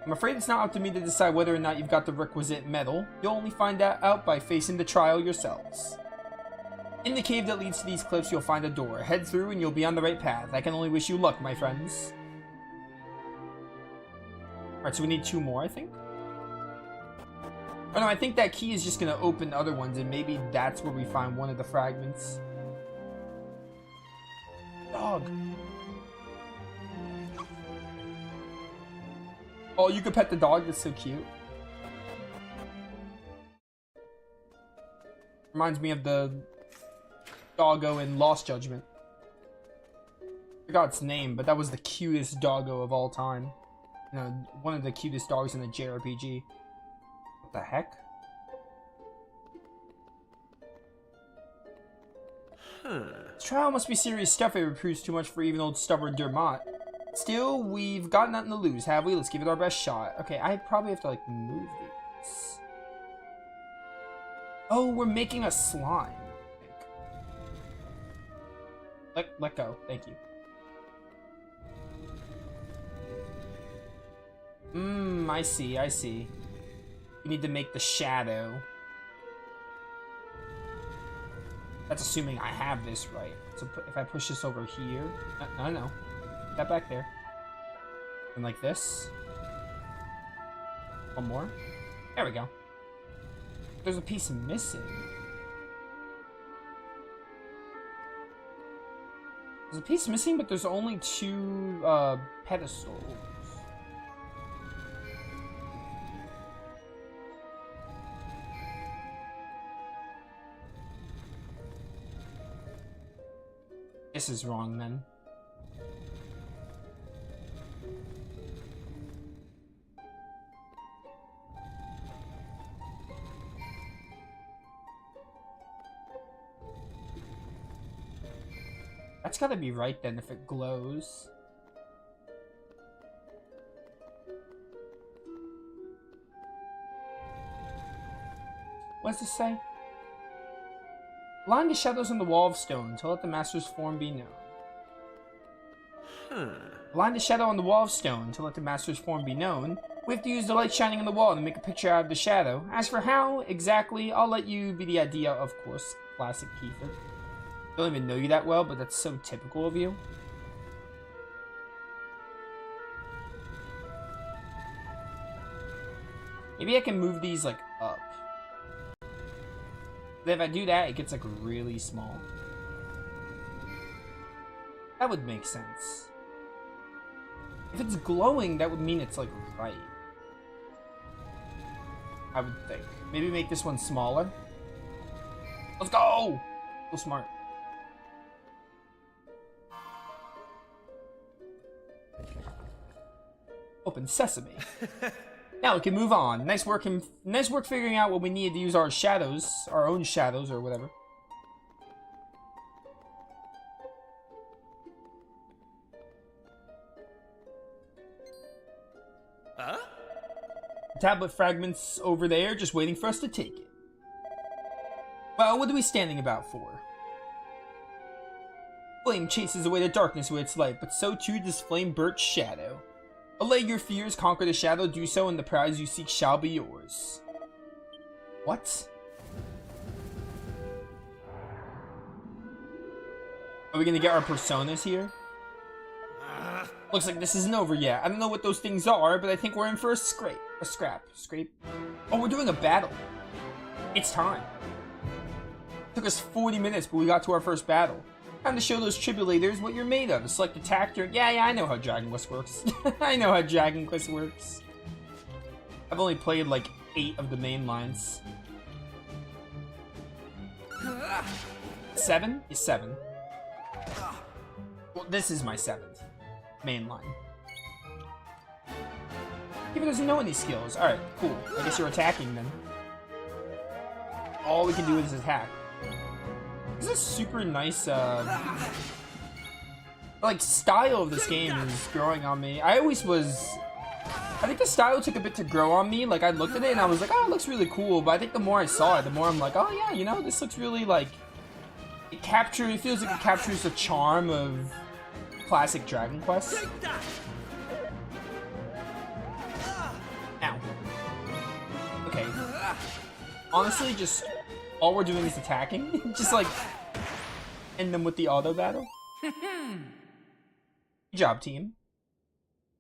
Speaker 1: I'm afraid it's not up to me to decide whether or not you've got the requisite metal. You'll only find that out by facing the trial yourselves. In the cave that leads to these cliffs, you'll find a door. Head through and you'll be on the right path. I can only wish you luck, my friends. Alright, so we need 2 more, I think? Oh no, I think that key is just gonna open other ones, and maybe that's where we find one of the fragments. Dog. Oh, you could pet the dog? That's so cute. Reminds me of the doggo in Lost Judgment. I forgot its name, but that was the cutest doggo of all time. You know, one of the cutest dogs in the JRPG. What the heck? This trial must be serious stuff if it proves too much for even old stubborn Dermot. Still, we've got nothing to lose, have we? Let's give it our best shot. Okay, I probably have to, like, move these. Oh, we're making a slime. Let go. Thank you. I see. We need to make the shadow. That's assuming I have this right. So if I push this over here... No. Put that back there. And like this. One more. There we go. There's a piece missing. There's a piece missing, but there's only 2 pedestals. This is wrong then. That's gotta be right then if it glows. What does this say? Line the shadows on the wall of stone to let the master's form be known. Line the shadow on the wall of stone to let the master's form be known. We have to use the light shining on the wall to make a picture out of the shadow. As for how exactly, I'll let you be the idea, of course. Classic Kiefer. Don't even know you that well, but that's so typical of you. Maybe I can move these, like, up. But if I do that, it gets, like, really small. That would make sense. If it's glowing, that would mean it's, like, right. I would think. Maybe make this one smaller. Let's go! So smart. Open sesame. Now we can move on. Nice work figuring out what we need to use our shadows, our own shadows or whatever.
Speaker 2: Huh?
Speaker 1: Tablet fragments over there, just waiting for us to take it. Well, what are we standing about for? Flame chases away the darkness with its light, but so too does Flame Birch's shadow. Allay your fears, conquer the shadow, do so, and the prize you seek shall be yours. What? Are we gonna get our personas here? Looks like this isn't over yet. I don't know what those things are, but I think we're in for a scrape. A scrap. Scrape. Oh, we're doing a battle. It's time. Took us 40 minutes, but we got to our first battle. Time to show those tribulators what you're made of. Select attack turn. Yeah, I know how Dragon Quest works. I know how Dragon Quest works. I've only played like 8 of the main lines. 7? Is 7. Well, this is my 7th main line. Even doesn't know any skills. Alright, cool. I guess you're attacking then. All we can do is attack. This is a super nice, like, style of this game is growing on me. I think the style took a bit to grow on me. Like, I looked at it and I was like, oh, it looks really cool. But I think the more I saw it, the more I'm like, oh yeah, you know, this looks really, like, it feels like it captures the charm of classic Dragon Quest. Ow. Okay. Honestly, just all we're doing is attacking. Just like end them with the auto battle. Good job, team.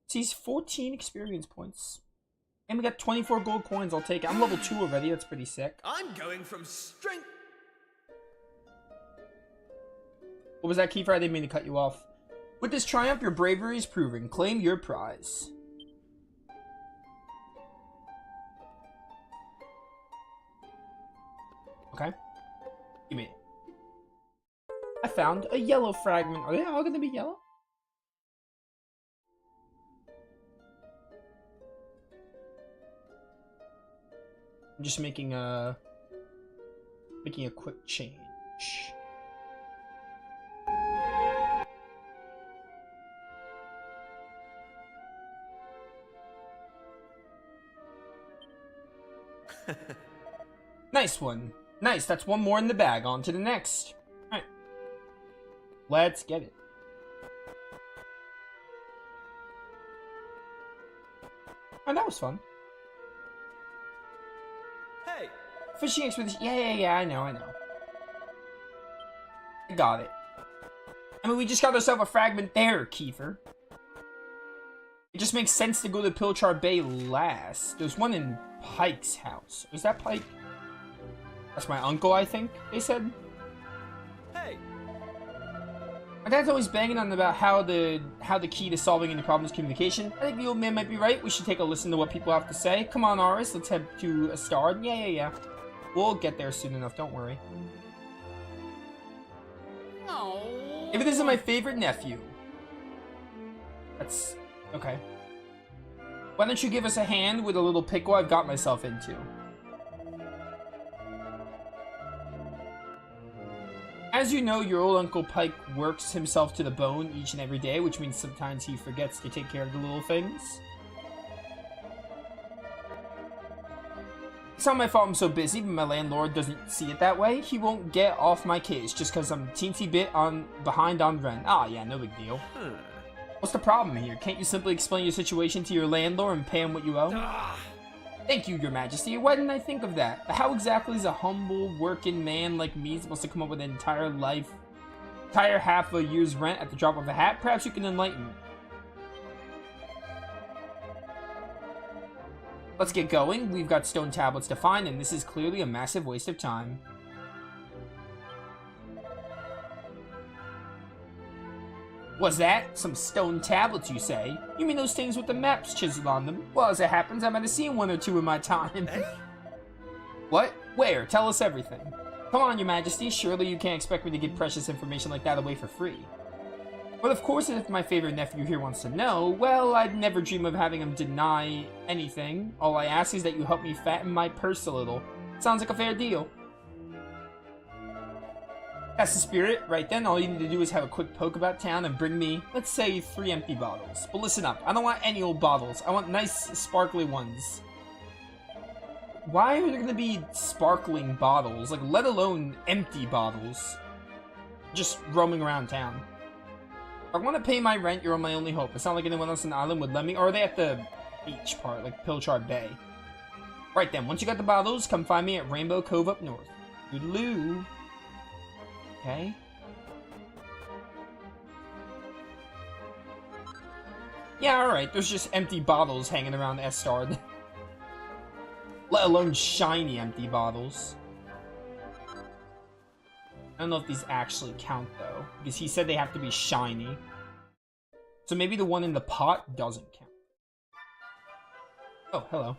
Speaker 1: Sees 14 experience points. And we got 24 gold coins, I'll take it. I'm level 2 already, that's pretty sick.
Speaker 2: I'm going from strength.
Speaker 1: What was that, Kiefer? I didn't mean to cut you off. With this triumph, your bravery is proven. Claim your prize. Okay. Give me it. I found a yellow fragment. Are they all gonna be yellow? I'm just making a quick change. Nice one. Nice, that's one more in the bag. On to the next. Alright. Let's get it. Oh, that was fun.
Speaker 2: Hey!
Speaker 1: Fishing expedition. Yeah, I know. I got it. I mean, we just got ourselves a fragment there, Kiefer. It just makes sense to go to Pilchard Bay last. There's one in Pike's house. Is that Pike? That's my uncle, I think, they said.
Speaker 2: Hey!
Speaker 1: My dad's always banging on about how the key to solving any problem is communication. I think the old man might be right. We should take a listen to what people have to say. Come on, Aris, let's head to Astard. Yeah. We'll get there soon enough, don't worry.
Speaker 2: No.
Speaker 1: If it isn't my favorite nephew. That's... okay. Why don't you give us a hand with a little pickle I've got myself into? As you know, your old Uncle Pike works himself to the bone each and every day, which means sometimes he forgets to take care of the little things. It's not my fault I'm so busy, but my landlord doesn't see it that way. He won't get off my case just because I'm a teensy bit behind on rent. Ah, yeah, no big deal. What's the problem here? Can't you simply explain your situation to your landlord and pay him what you owe? Thank you, Your Majesty. Why didn't I think of that? How exactly is a humble, working man like me supposed to come up with an entire half a year's rent at the drop of a hat? Perhaps you can enlighten me. Let's get going. We've got stone tablets to find, and this is clearly a massive waste of time. What's that? Some stone tablets, you say? You mean those things with the maps chiseled on them? Well, as it happens, I might have seen one or two in my time. What? Where? Tell us everything. Come on, Your Majesty. Surely you can't expect me to give precious information like that away for free. But of course, if my favorite nephew here wants to know, well, I'd never dream of having him deny anything. All I ask is that you help me fatten my purse a little. Sounds like a fair deal. That's the spirit. Right then, all you need to do is have a quick poke about town and bring me, let's say, 3 empty bottles. But listen up, I don't want any old bottles. I want nice, sparkly ones. Why are there gonna be sparkling bottles? Like, let alone empty bottles. Just roaming around town. I want to pay my rent, you're my only hope. It's not like anyone else on the island would let me. Or are they at the beach part, like Pilchard Bay? Right then, once you got the bottles, come find me at Rainbow Cove up north. Toodaloo. Okay. Yeah, alright, there's just empty bottles hanging around Estard. Let alone shiny empty bottles. I don't know if these actually count, though, because he said they have to be shiny. So maybe the one in the pot doesn't count. Oh, hello.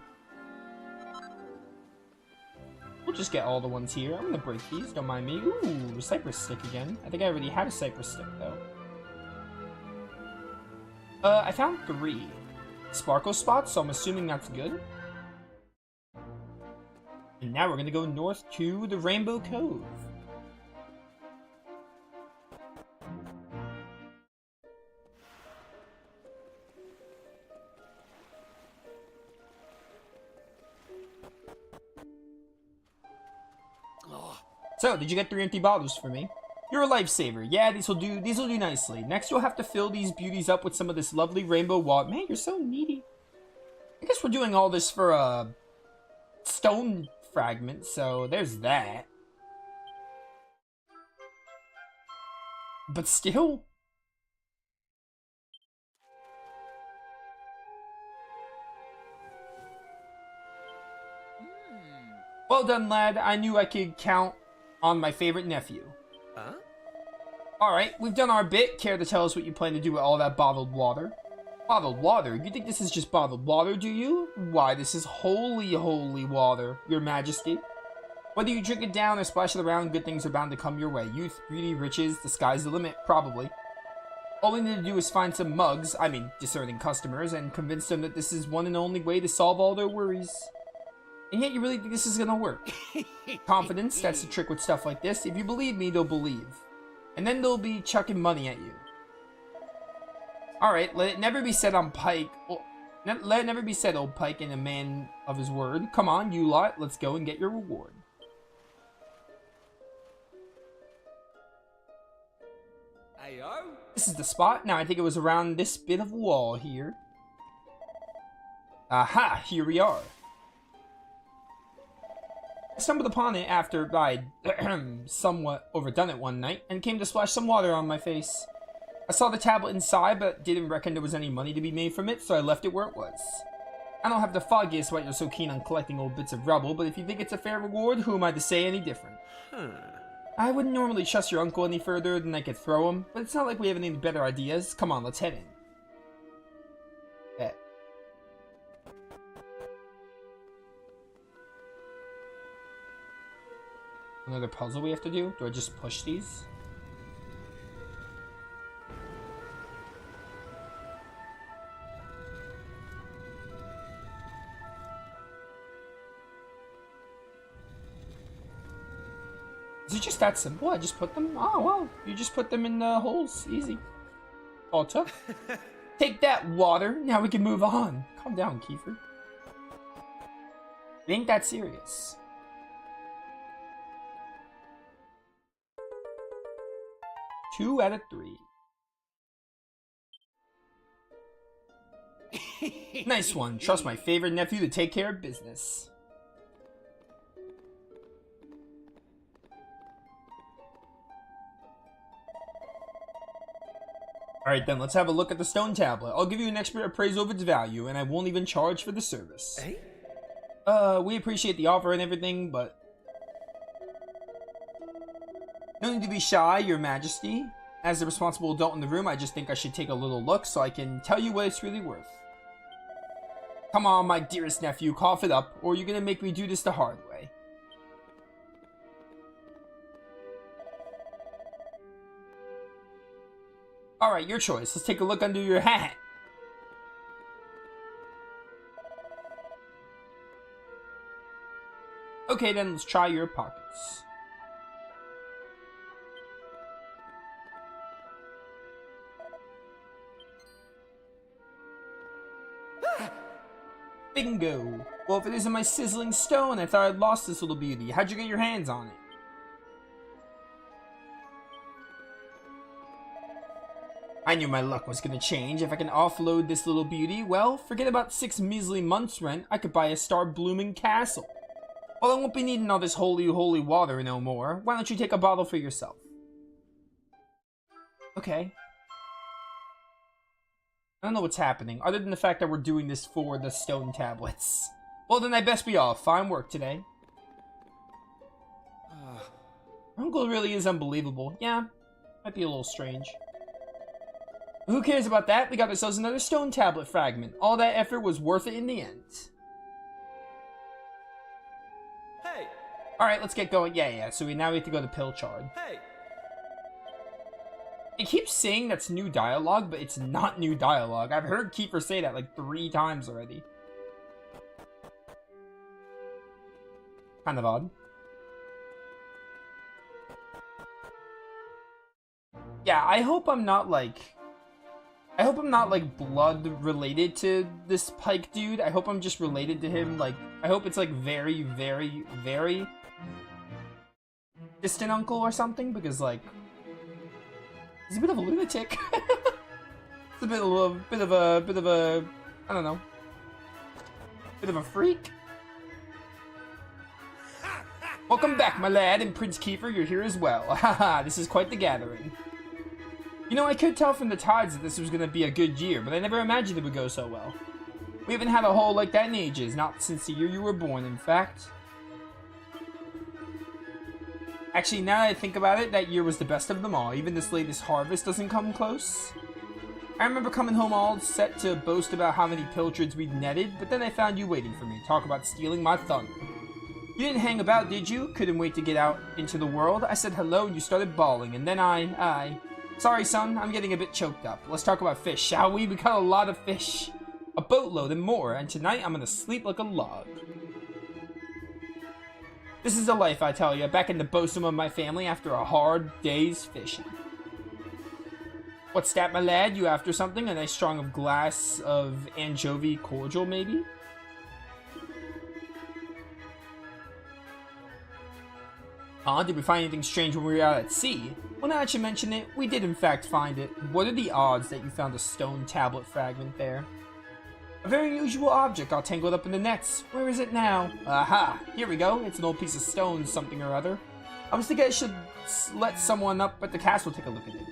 Speaker 1: We'll just get all the ones here. I'm gonna break these, don't mind me. Ooh, cypress stick again. I think I already had a cypress stick, though. I found 3 sparkle spots, so I'm assuming that's good. And now we're gonna go north to the Rainbow Cove. So, did you get 3 empty bottles for me? You're a lifesaver. Yeah, these will do nicely. Next, you'll have to fill these beauties up with some of this lovely rainbow water. Man, you're so needy. I guess we're doing all this for a stone fragment, so there's that. But still. Well done, lad. I knew I could count on my favorite nephew.
Speaker 2: Huh?
Speaker 1: Alright, we've done our bit. Care to tell us what you plan to do with all that bottled water? Bottled water? You think this is just bottled water, do you? Why, this is holy, holy water, your majesty. Whether you drink it down or splash it around, good things are bound to come your way. Youth, beauty, riches, the sky's the limit, probably. All we need to do is find some mugs, I mean discerning customers, and convince them that this is one and only way to solve all their worries. And yet you really think this is gonna work? Confidence, that's the trick with stuff like this. If you believe me, they'll believe. And then they'll be chucking money at you. Alright, let it never be said on Pike. Let it never be said, old Pike, and a man of his word. Come on, you lot, let's go and get your reward.
Speaker 2: Ayo.
Speaker 1: This is the spot. Now, I think it was around this bit of wall here. Aha, here we are. I stumbled upon it after I'd somewhat overdone it one night, and came to splash some water on my face. I saw the tablet inside, but didn't reckon there was any money to be made from it, so I left it where it was. I don't have the foggiest why you're so keen on collecting old bits of rubble, but if you think it's a fair reward, who am I to say any different? I wouldn't normally trust your uncle any further than I could throw him, but it's not like we have any better ideas. Come on, let's head in. Bet. Another puzzle we have to do? Do I just push these? Is it just that simple? I just put them? Oh, well, you just put them in the holes. Easy. All it took. Take that, water. Now we can move on. Calm down, Kiefer. It ain't that serious. Two out of 3. Nice one. Trust my favorite nephew to take care of business. Alright then, let's have a look at the stone tablet. I'll give you an expert appraisal of its value, and I won't even charge for the service.
Speaker 2: Hey?
Speaker 1: We appreciate the offer and everything, but... No need to be shy, your majesty. As the responsible adult in the room, I just think I should take a little look so I can tell you what it's really worth. Come on, my dearest nephew, cough it up, or you're gonna make me do this the hard way. Alright, your choice. Let's take a look under your hat. Okay then, let's try your pockets. Bingo! Well, if it isn't my sizzling stone, I thought I'd lost this little beauty. How'd you get your hands on it? I knew my luck was gonna change. If I can offload this little beauty, well, forget about 6 measly months' rent. I could buy a star-blooming castle. Well, I won't be needing all this holy water no more. Why don't you take a bottle for yourself? Okay. I don't know what's happening, other than the fact that we're doing this for the stone tablets. Well, then I best be off. Fine work today. Uncle really is unbelievable. Yeah, might be a little strange. Who cares about that? We got ourselves another stone tablet fragment. All that effort was worth it in the end.
Speaker 2: Hey!
Speaker 1: Alright, let's get going. Yeah. So now we have to go to Pilchard.
Speaker 2: Hey!
Speaker 1: It keeps saying that's new dialogue, but it's not new dialogue. I've heard Kiefer say that like 3 times already. Kind of odd. Yeah, I hope I'm not like blood related to this Pike dude. I hope I'm just related to him. Like, I hope it's like very, very, very distant uncle or something, because like he's a bit of a lunatic. It's a bit of a I don't know, bit of a freak. Welcome back, my lad, and Prince Kiefer, you're here as well. Haha, this is quite the gathering. You know, I could tell from the tides that this was gonna be a good year, but I never imagined it would go so well. We haven't had a hole like that in ages, not since the year you were born, in fact. Actually, now that I think about it, that year was the best of them all. Even this latest harvest doesn't come close. I remember coming home all set to boast about how many pilchards we'd netted, but then I found you waiting for me. Talk about stealing my thunder. You didn't hang about, did you? Couldn't wait to get out into the world. I said hello and you started bawling, and then I... Sorry, son, I'm getting a bit choked up. Let's talk about fish, shall we? We caught a lot of fish. A boatload and more, and tonight I'm gonna sleep like a log. This is the life, I tell you, back in the bosom of my family after a hard day's fishing. What's that, my lad? You after something? A nice strong of glass of anchovy cordial, maybe? Did we find anything strange when we were out at sea? Well, now that you mention it, we did in fact find it. What are the odds that you found a stone tablet fragment there? A very unusual object all tangled up in the nets. Where is it now? Aha! Here we go. It's an old piece of stone something or other. I was thinking I should let someone up at the castle take a look at it.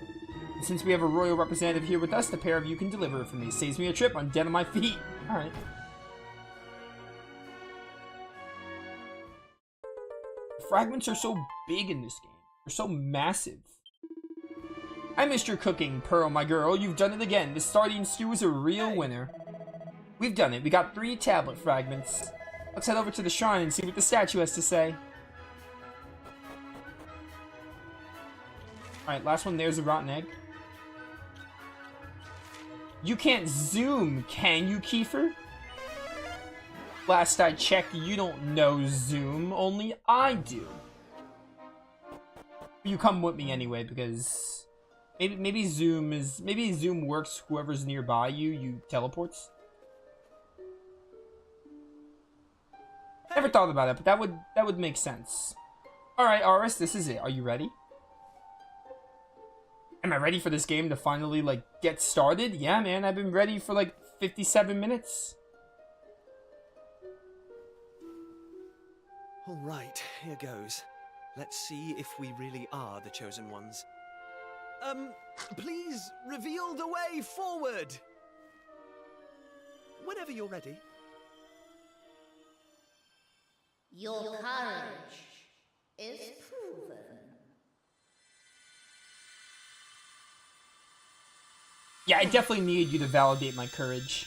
Speaker 1: And since we have a royal representative here with us, the pair of you can deliver it for me. Saves me a trip. I'm dead on my feet. Alright. Fragments are so big in this game. They're so massive. I missed your cooking, Pearl, my girl. You've done it again. This sardine stew is a real winner. We've done it. We got 3 tablet fragments. Let's head over to the shrine and see what the statue has to say. Alright, last one there's a rotten egg. You can't zoom, can you, Kiefer? Last I checked, you don't know zoom, only I do. You come with me anyway, because maybe zoom works. Whoever's nearby you teleports. Never thought about it, but that would make sense. All right, Aris, this is it. Are you ready? Am I ready for this game to finally like get started? Yeah, man, I've been ready for like 57 minutes.
Speaker 2: All right, here goes. Let's see if we really are the chosen ones. Please reveal the way forward. Whenever you're ready.
Speaker 7: Your courage is proven.
Speaker 1: Yeah, I definitely need you to validate my courage.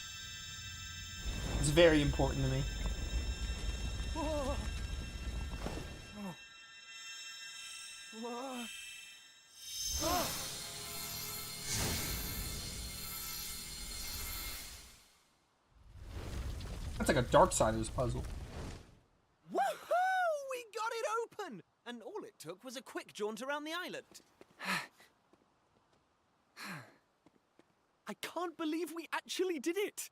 Speaker 1: It's very important to me. That's like a Darksiders puzzle.
Speaker 2: Woohoo! We got it open! And all it took was a quick jaunt around the island. I can't believe we actually did it!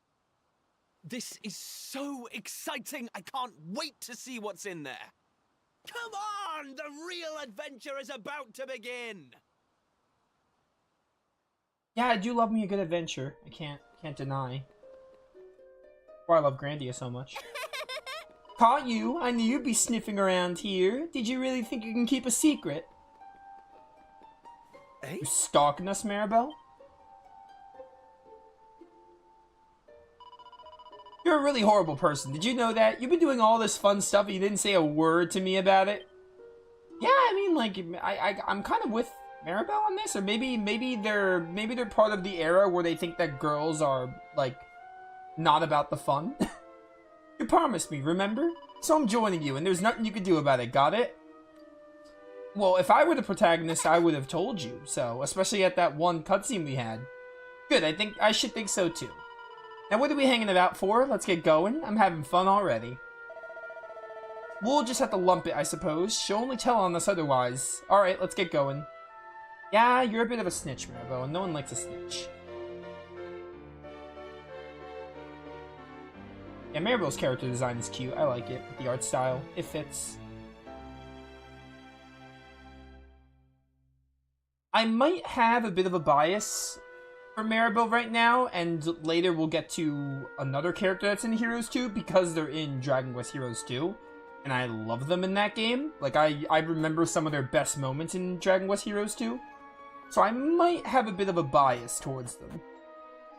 Speaker 2: This is so exciting! I can't wait to see what's in there! Come on! The real adventure is about to begin!
Speaker 1: Yeah, I do love me a good adventure. I can't deny. Why I love Grandia so much. Caught you! I knew you'd be sniffing around here. Did you really think you can keep a secret?
Speaker 2: Eh?
Speaker 1: You stalking us, Maribel? You're a really horrible person. Did you know that? You've been doing all this fun stuff and you didn't say a word to me about it? Yeah, I mean, like, I'm kind of with Maribel on this, or maybe they're part of the era where they think that girls are, like, not about the fun. You promised me, remember? So I'm joining you, and there's nothing you can do about it, got it? Well, if I were the protagonist, I would have told you, so, especially at that one cutscene we had. Good, I should think so too. Now what are we hanging about for? Let's get going. I'm having fun already. We'll just have to lump it, I suppose. She'll only tell on us otherwise. Alright, let's get going. Yeah, you're a bit of a snitch, Maribel, and no one likes a snitch. Yeah, Maribel's character design is cute. I like it. The art style. It fits. I might have a bit of a bias for Maribel right now, and later we'll get to another character that's in Heroes 2 because they're in Dragon Quest Heroes 2. And I love them in that game. Like, I remember some of their best moments in Dragon Quest Heroes 2. So I might have a bit of a bias towards them.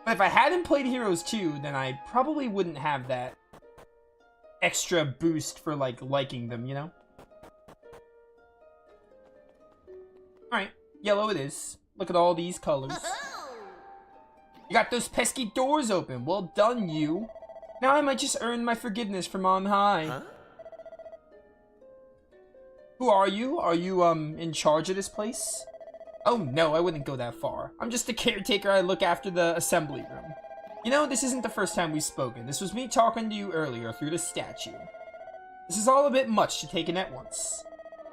Speaker 1: But if I hadn't played Heroes 2, then I probably wouldn't have that extra boost for, like, liking them, you know? Alright, yellow it is. Look at all these colors. You got those pesky doors open. Well done, you. Now I might just earn my forgiveness from on high.
Speaker 2: Huh?
Speaker 1: Who are you? Are you, in charge of this place? Oh no, I wouldn't go that far. I'm just a caretaker. I look after the assembly room. You know, this isn't the first time we've spoken. This was me talking to you earlier through the statue. This is all a bit much to take in at once.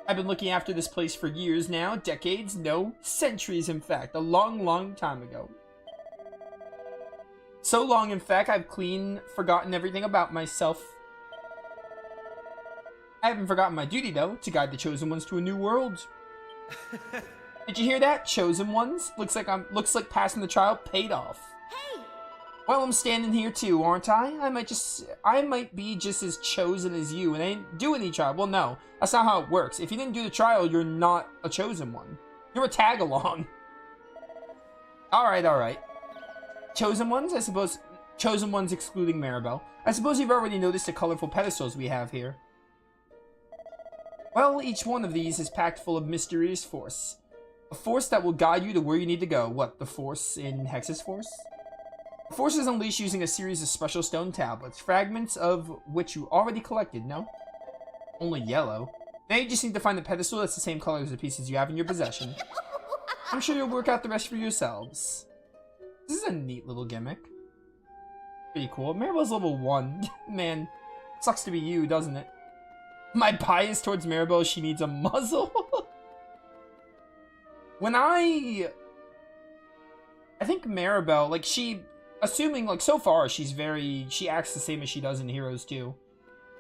Speaker 1: I've been looking after this place for years now, decades, no, centuries in fact, a long, long time ago. So long, in fact, I've clean forgotten everything about myself. I haven't forgotten my duty, though, to guide the Chosen Ones to a new world. Did you hear that? Chosen Ones? Looks like passing the trial paid off.
Speaker 3: Hey!
Speaker 1: Well, I'm standing here too, aren't I? I might be just as chosen as you, and I didn't do any trial. Well, no, that's not how it works. If you didn't do the trial, you're not a Chosen One. You're a tag-along. Alright. Chosen Ones, I suppose. Chosen Ones excluding Maribel. I suppose you've already noticed the colorful pedestals we have here. Well, each one of these is packed full of mysterious force. A force that will guide you to where you need to go. What, the force in Hex's Force? The force is unleashed using a series of special stone tablets, fragments of which you already collected, no? Only yellow. Now you just need to find the pedestal that's the same color as the pieces you have in your possession. I'm sure you'll work out the rest for yourselves. This is a neat little gimmick. Pretty cool. Maribel's level 1. Man, sucks to be you, doesn't it? My bias towards Maribel is she needs a muzzle. When I think Maribel, like, assuming, like, so far, she acts the same as she does in Heroes 2.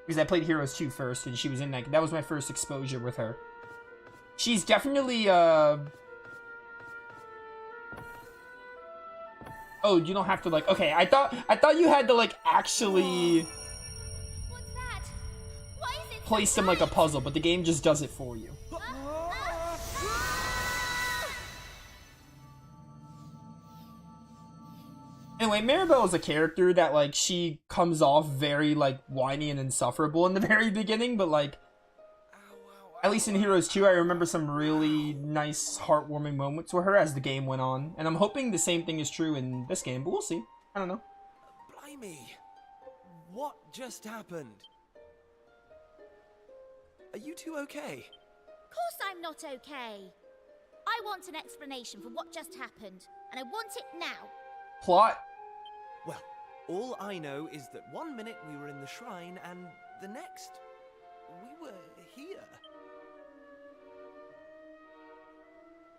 Speaker 1: Because I played Heroes 2 first, and she was in that was my first exposure with her. She's definitely, Oh, you don't have to, like, okay, I thought you had to, like, actually
Speaker 3: What's that? Why is it
Speaker 1: place them like a puzzle, but the game just does it for you. Anyway, Maribel is a character that, like, she comes off very, like, whiny and insufferable in the very beginning, but, like, at least in Heroes 2, I remember some really nice, heartwarming moments with her as the game went on. And I'm hoping the same thing is true in this game, but we'll see. I don't know.
Speaker 2: Blimey. What just happened? Are you two okay?
Speaker 3: Of course I'm not okay. I want an explanation for what just happened, and I want it now.
Speaker 1: Plot?
Speaker 2: Well, all I know is that one minute we were in the shrine, and the next, we were here.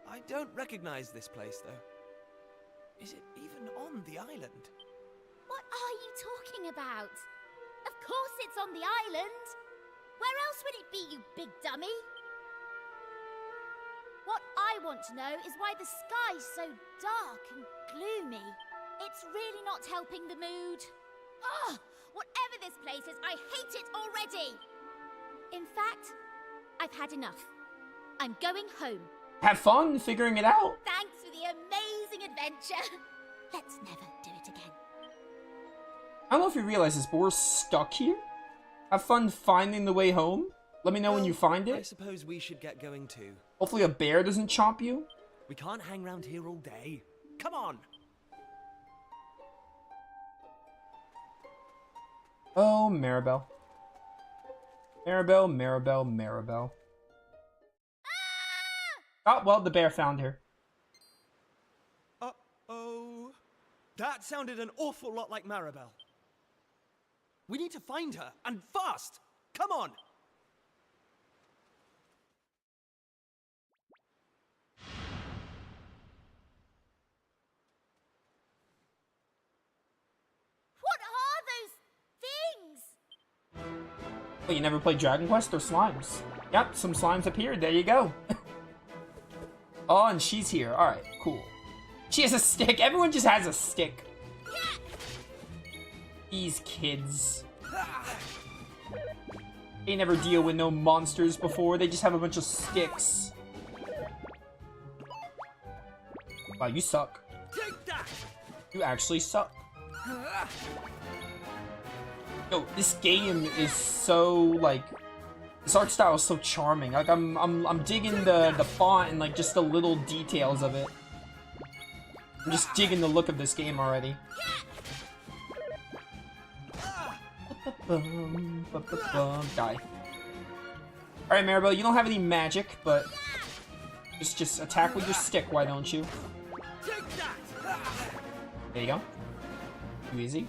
Speaker 2: I don't recognize this place, though. Is it even on the island?
Speaker 3: What are you talking about? Of course it's on the island. Where else would it be, you big dummy? What I want to know is why the sky's so dark and gloomy. It's really not helping the mood. Ugh! Whatever this place is, I hate it already! In fact, I've had enough. I'm going home.
Speaker 1: Have fun figuring it out.
Speaker 3: Thanks for the amazing adventure. Let's never do it again.
Speaker 1: I don't know if you realize this, but we're stuck here. Have fun finding the way home. Let me know when you find
Speaker 2: I
Speaker 1: it.
Speaker 2: suppose we should get going too.
Speaker 1: Hopefully a bear doesn't chomp you.
Speaker 2: We can't hang around here all day. Come on!
Speaker 1: Oh, Maribel. Maribel, Maribel, Maribel. Oh, well, the bear found her.
Speaker 2: Uh-oh. That sounded an awful lot like Maribel. We need to find her, and fast! Come on!
Speaker 3: What are those things?
Speaker 1: Oh, you never played Dragon Quest or slimes? Yep, some slimes appeared. There you go. Oh, and she's here. Alright, cool. She has a stick. Everyone just has a stick. These kids. They never deal with no monsters before. They just have a bunch of sticks. Wow, you suck.
Speaker 2: Take that!
Speaker 1: You actually suck. Yo, this game is so, like... This art style is so charming. Like, I'm digging the font and, like, just the little details of it. I'm just digging the look of this game already. Die. Alright, Maribel, you don't have any magic, but just attack with your stick, why don't you? There you go. Too easy.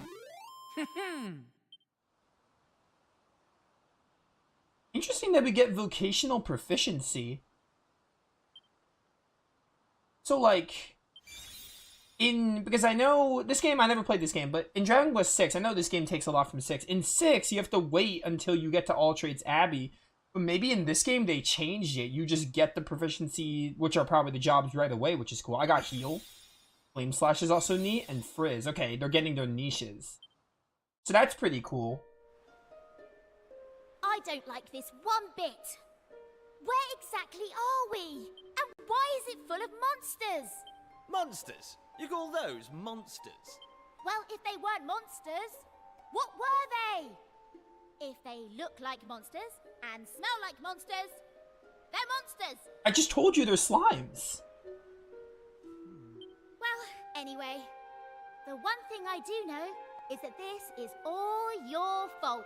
Speaker 1: Interesting that we get vocational proficiency. So, like... because I know this game, I never played this game, but in Dragon Quest 6, I know this game takes a lot from 6. In 6, you have to wait until you get to All Traits Abbey, but maybe in this game they changed it. You just get the proficiency, which are probably the jobs right away, which is cool. I got Heal. Flame Slash is also neat, and Frizz. Okay, they're getting their niches. So that's pretty cool.
Speaker 3: I don't like this one bit. Where exactly are we? And why is it full of monsters?
Speaker 2: Monsters? You call those monsters?
Speaker 3: Well, if they weren't monsters, what were they? If they look like monsters and smell like monsters, they're monsters.
Speaker 1: I just told you they're slimes.
Speaker 3: Well, anyway, the one thing I do know is that this is all your fault.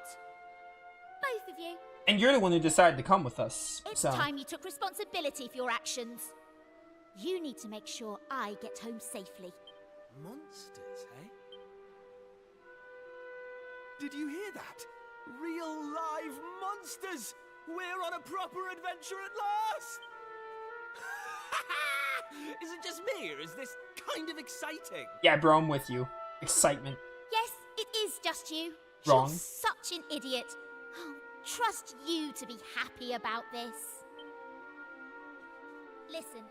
Speaker 3: Both of you.
Speaker 1: And you're the one who decided to come with us.
Speaker 3: It's
Speaker 1: so.
Speaker 3: time you took responsibility for your actions. You need to make sure I get home safely.
Speaker 2: Monsters, eh? Did you hear that? Real live monsters! We're on a proper adventure at last! Is it just me, or is this kind of exciting?
Speaker 1: Yeah, bro, I'm with you. Excitement.
Speaker 3: Yes, it is just you.
Speaker 1: Wrong.
Speaker 3: You're such an idiot. Oh, trust you to be happy about this. Listen,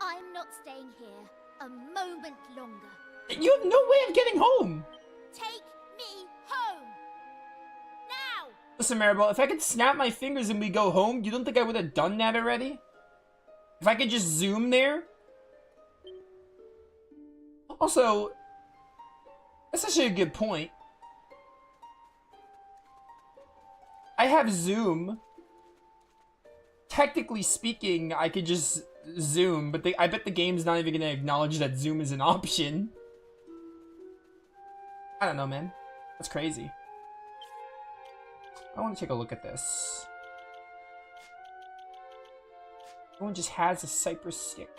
Speaker 3: I'm not staying here a moment longer.
Speaker 1: You have no way of getting home.
Speaker 3: Take me home. Now!
Speaker 1: Listen, Maribel, if I could snap my fingers and we go home, you don't think I would have done that already? If I could just zoom there? Also, that's actually a good point. I have zoom. Technically speaking, I could just zoom, but I bet the game's not even gonna acknowledge that zoom is an option. I don't know, man. That's crazy. I want to take a look at this. Everyone just has a cypress stick.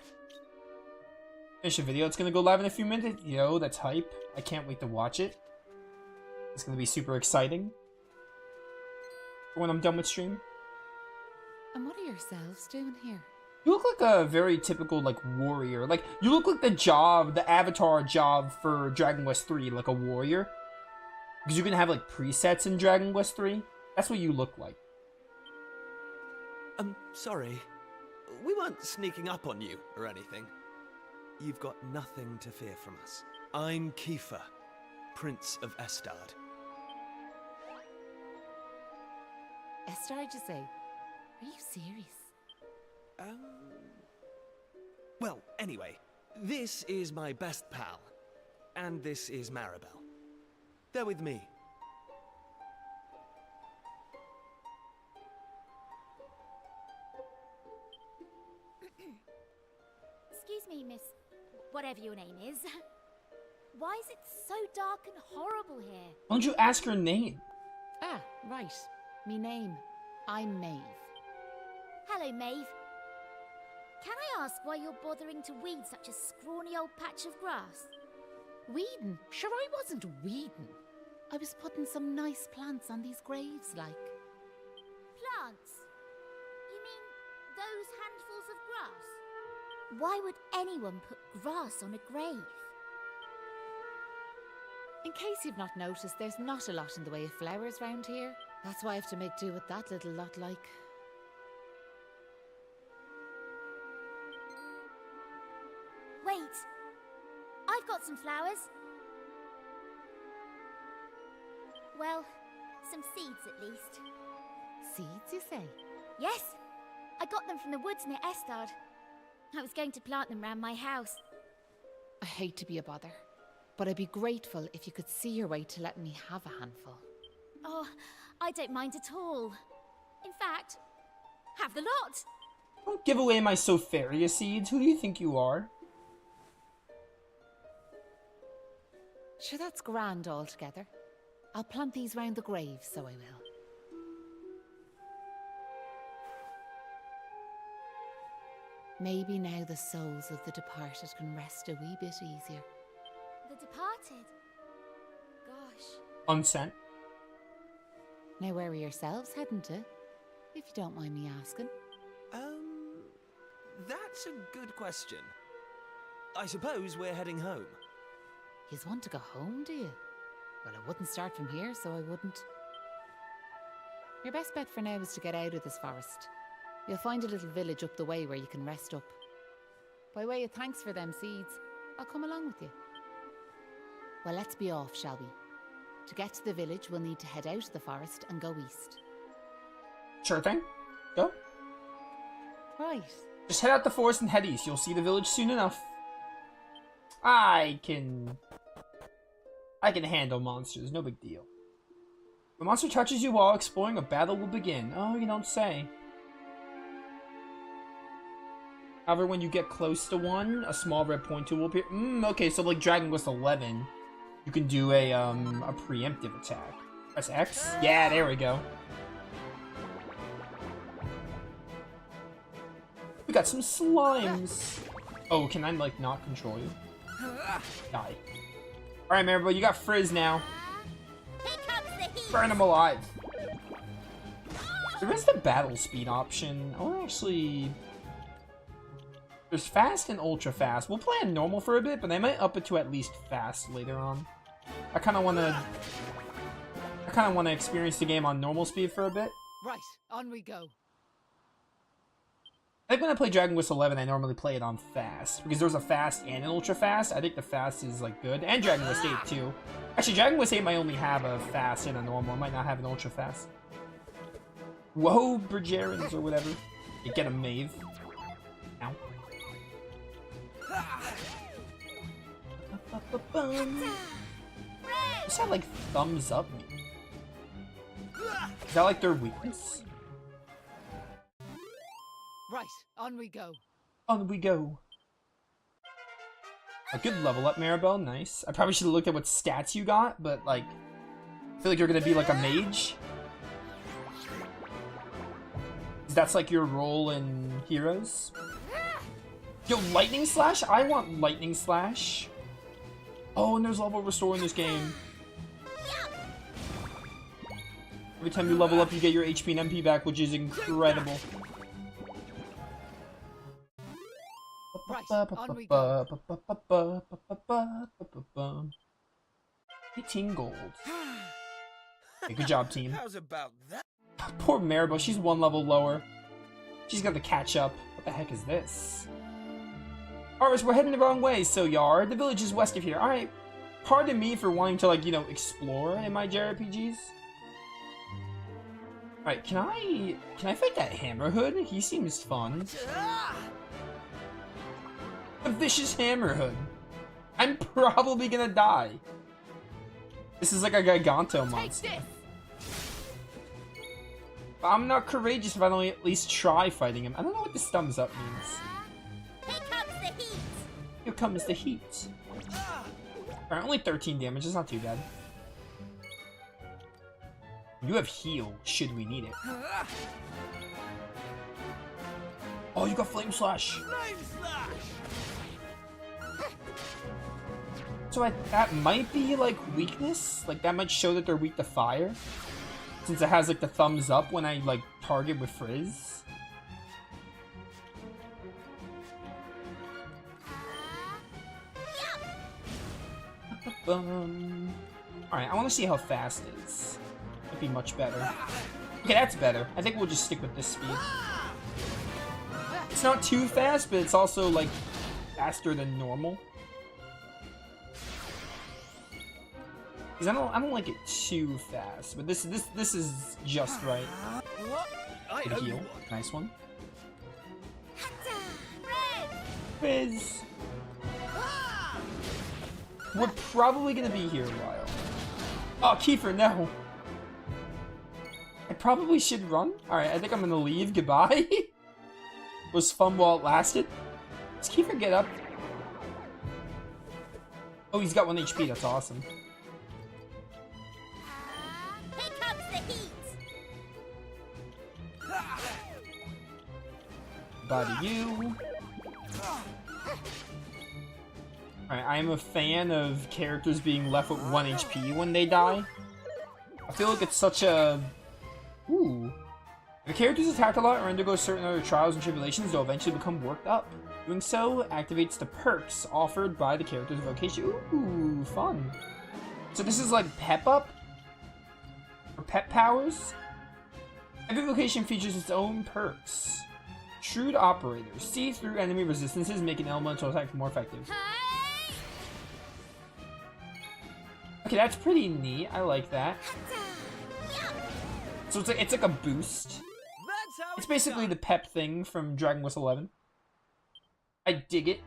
Speaker 1: Finish the video. It's gonna go live in a few minutes. Yo, that's hype. I can't wait to watch it. It's gonna be super exciting. For when I'm done with stream.
Speaker 8: And what are yourselves doing here?
Speaker 1: You look like a very typical, like, warrior. Like, you look like the avatar job for Dragon Quest 3, like a warrior. Because you can have, like, presets in Dragon Quest 3. That's what you look like.
Speaker 2: Sorry. we weren't sneaking up on you or anything. You've got nothing to fear from us. I'm Kiefer, Prince of Estard.
Speaker 8: Estard, you say? Are you serious?
Speaker 2: Well, anyway, this is my best pal, and this is Maribel. They're with me.
Speaker 3: Excuse me, miss... whatever your name is. Why is it so dark and horrible here?
Speaker 1: Why don't you ask her name?
Speaker 8: Ah, right. Me name. I'm Maeve.
Speaker 3: Hello, Maeve. Can I ask why you're bothering to weed such a scrawny old patch of grass?
Speaker 8: Weeding? Sure, I wasn't weeding. I was putting some nice plants on these graves, like.
Speaker 3: Plants? You mean those handfuls of grass? Why would anyone put grass on a grave?
Speaker 8: In case you've not noticed, there's not a lot in the way of flowers round here. That's why I have to make do with that little lot, like.
Speaker 3: Wait, I've got some flowers. Well, some seeds at least.
Speaker 8: Seeds, you say?
Speaker 3: Yes, I got them from the woods near Estard. I was going to plant them round my house.
Speaker 8: I hate to be a bother, but I'd be grateful if you could see your way to let me have a handful.
Speaker 3: Oh, I don't mind at all. In fact, have the lot.
Speaker 1: Don't give away my Sofaria seeds. Who do you think you are?
Speaker 8: Sure, that's grand altogether. I'll plant these round the grave, so I will. Maybe now the souls of the departed can rest a wee bit easier.
Speaker 3: The departed? Gosh.
Speaker 1: Unsent.
Speaker 8: Now where are yourselves heading to? If you don't mind me asking.
Speaker 2: That's a good question. I suppose we're heading home.
Speaker 8: Yous want to go home, do you? Well, I wouldn't start from here, so I wouldn't. Your best bet for now is to get out of this forest. You'll find a little village up the way where you can rest up. By way of thanks for them seeds, I'll come along with you. Well, let's be off, shall we? To get to the village, we'll need to head out of the forest and go east.
Speaker 1: Sure thing. Go.
Speaker 8: Right.
Speaker 1: Just head out the forest and head east. You'll see the village soon enough. I can handle monsters. No big deal. If a monster touches you while exploring, a battle will begin. Oh, you don't say. However, when you get close to one, a small red pointer will appear. Okay, so like Dragon Quest 11, you can do a preemptive attack. Press X? Yeah, there we go. We got some slimes. Oh, can I like not control you? Die. Alright, Maribel, you got Frizz now.
Speaker 3: Here comes the heat.
Speaker 1: Burn him alive. There is the battle speed option. Oh, actually... There's fast and ultra fast. We'll play on normal for a bit, but they might up it to at least fast later on. I kind of want to experience the game on normal speed for a bit.
Speaker 8: Right, on we go.
Speaker 1: I think when I play Dragon Quest 11, I normally play it on fast, because there's a fast and an ultra fast. I think the fast is like good, and Dragon Quest 8 too. Actually, Dragon Quest 8 might only have a fast and a normal. It might not have an ultra fast. Whoa, Bridgerans or whatever. You get a Maeve. Ow. What's that like thumbs up mean? Is that like their weakness?
Speaker 8: Right, on we go.
Speaker 1: On we go. A good level up, Maribel. Nice. I probably should have looked at what stats you got, but like, I feel like you're gonna be like a mage. That's like your role in Heroes. Yo, Lightning Slash? I want Lightning Slash. Oh, and there's level restore in this game. Every time you level up, you get your HP and MP back, which is incredible.
Speaker 8: Right, on we go.
Speaker 1: 18 gold. Okay, good job, team.
Speaker 6: How's about that?
Speaker 1: Poor Maribel, she's one level lower. She's got to catch up. What the heck is this? Harvest, we're heading the wrong way, so yard. The village is west of here. Alright. Pardon me for wanting to, like, you know, explore in my JRPGs. Alright, can I fight that Hammerhood? He seems fun. A vicious Hammerhood. I'm probably gonna die. This is like a Giganto monster. I'm not courageous if I don't at least try fighting him. I don't know what this thumbs up means.
Speaker 3: Here comes the heat.
Speaker 1: Here comes the heat. Alright, only 13 damage. It's not too bad. You have heal, should we need it. Oh, you got Flame Slash!
Speaker 2: Flame Slash!
Speaker 1: So that might be, like, weakness? Like, that might show that they're weak to fire? Since it has, like, the thumbs up when I, like, target with Frizz? Alright, I want to see how fast it is. Might be much better. Okay, that's better. I think we'll just stick with this speed. It's not too fast, but it's also, like, faster than normal. Because I don't like it too fast, but this is just right. Good heal. Nice one. Fizz. We're probably gonna be here a while. Oh, Kiefer, no. I probably should run. Alright, I think I'm gonna leave. Goodbye. Was fun while it lasted. Does Kiefer get up? Oh, he's got 1 HP. That's awesome.
Speaker 3: Here comes the heat.
Speaker 1: Bye to you. Alright, I am a fan of characters being left with 1 HP when they die. I feel like it's such a... Ooh. If a character is attacked a lot or undergoes certain other trials and tribulations, they'll eventually become worked up. Doing so activates the perks offered by the character's vocation. Ooh, fun. So this is like pep up? Or pep powers? Every vocation features its own perks. Shrewd Operator. See through enemy resistances, make an elemental attack more effective. Okay, that's pretty neat. I like that. So it's like a boost. It's basically the pep thing from Dragon Quest XI. I dig it.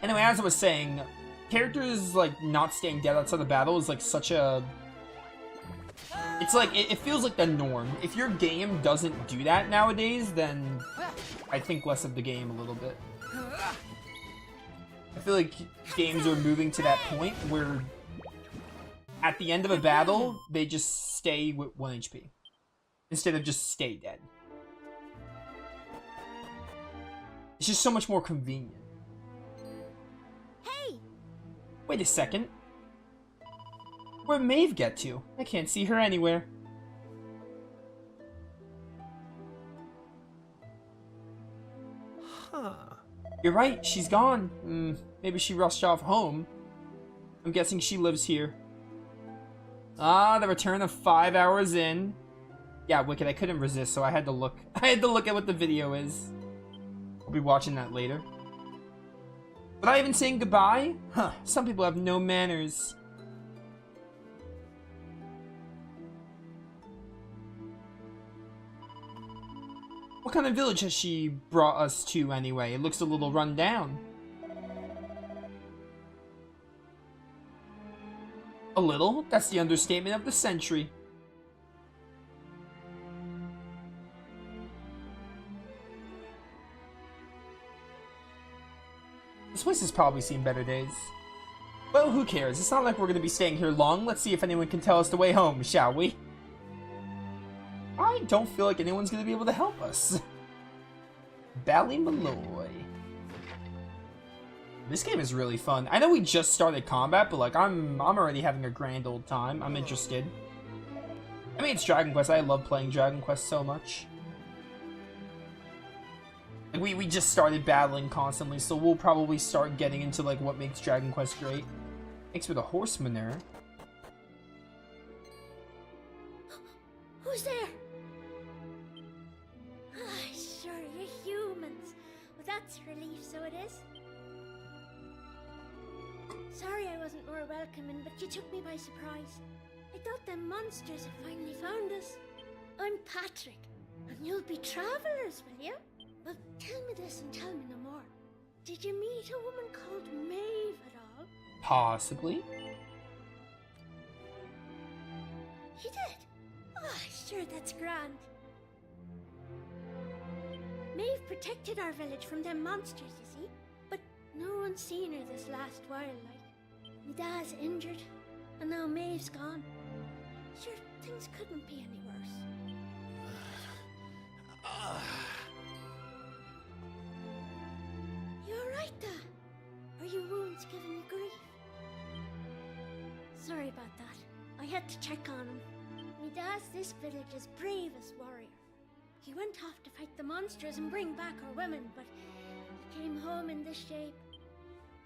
Speaker 1: Anyway, as I was saying, characters like not staying dead outside the battle is like such a... It's like, it feels like the norm. If your game doesn't do that nowadays, then I think less of the game a little bit. I feel like games are moving to that point where at the end of a battle, they just stay with 1 HP. Instead of just stay dead. It's just so much more convenient.
Speaker 3: Hey!
Speaker 1: Wait a second. Where'd Maeve get to? I can't see her anywhere.
Speaker 2: Huh.
Speaker 1: You're right, she's gone. Maybe she rushed off home. I'm guessing she lives here. Ah, the return of 5 hours in. Yeah, Wicked, I couldn't resist, so I had to look. I had to look at what the video is. I'll be watching that later. Without even saying goodbye? Huh, some people have no manners. What kind of village has she brought us to anyway? It looks a little run down. A little? That's the understatement of the century. This place has probably seen better days. Well, who cares? It's not like we're going to be staying here long. Let's see if anyone can tell us the way home, shall we? I don't feel like anyone's going to be able to help us. Ballymalloy. This game is really fun. I know we just started combat, but like I'm already having a grand old time. I'm interested. I mean, it's Dragon Quest. I love playing Dragon Quest so much. Like, we just started battling constantly, so we'll probably start getting into like what makes Dragon Quest great. Thanks for the horse manure.
Speaker 3: Who's there?
Speaker 9: that's a relief, so it is. Sorry I wasn't more welcoming, but you took me by surprise. I thought them monsters had finally found us. I'm Patrick, and you'll be travellers, will you? Well, tell me this and tell me no more. Did you meet a woman called Maeve at all?
Speaker 1: Possibly.
Speaker 9: You did? Oh, sure, that's grand. Maeve protected our village from them monsters, you see. But no one's seen her this last while, like. My dad's injured, and now Maeve's gone. Sure, things couldn't be any worse. You alright, Dad? Are your wounds giving you grief? Sorry about that. I had to check on him. My dad's this village's bravest warrior. He went off to fight the monsters and bring back our women, but he came home in this shape.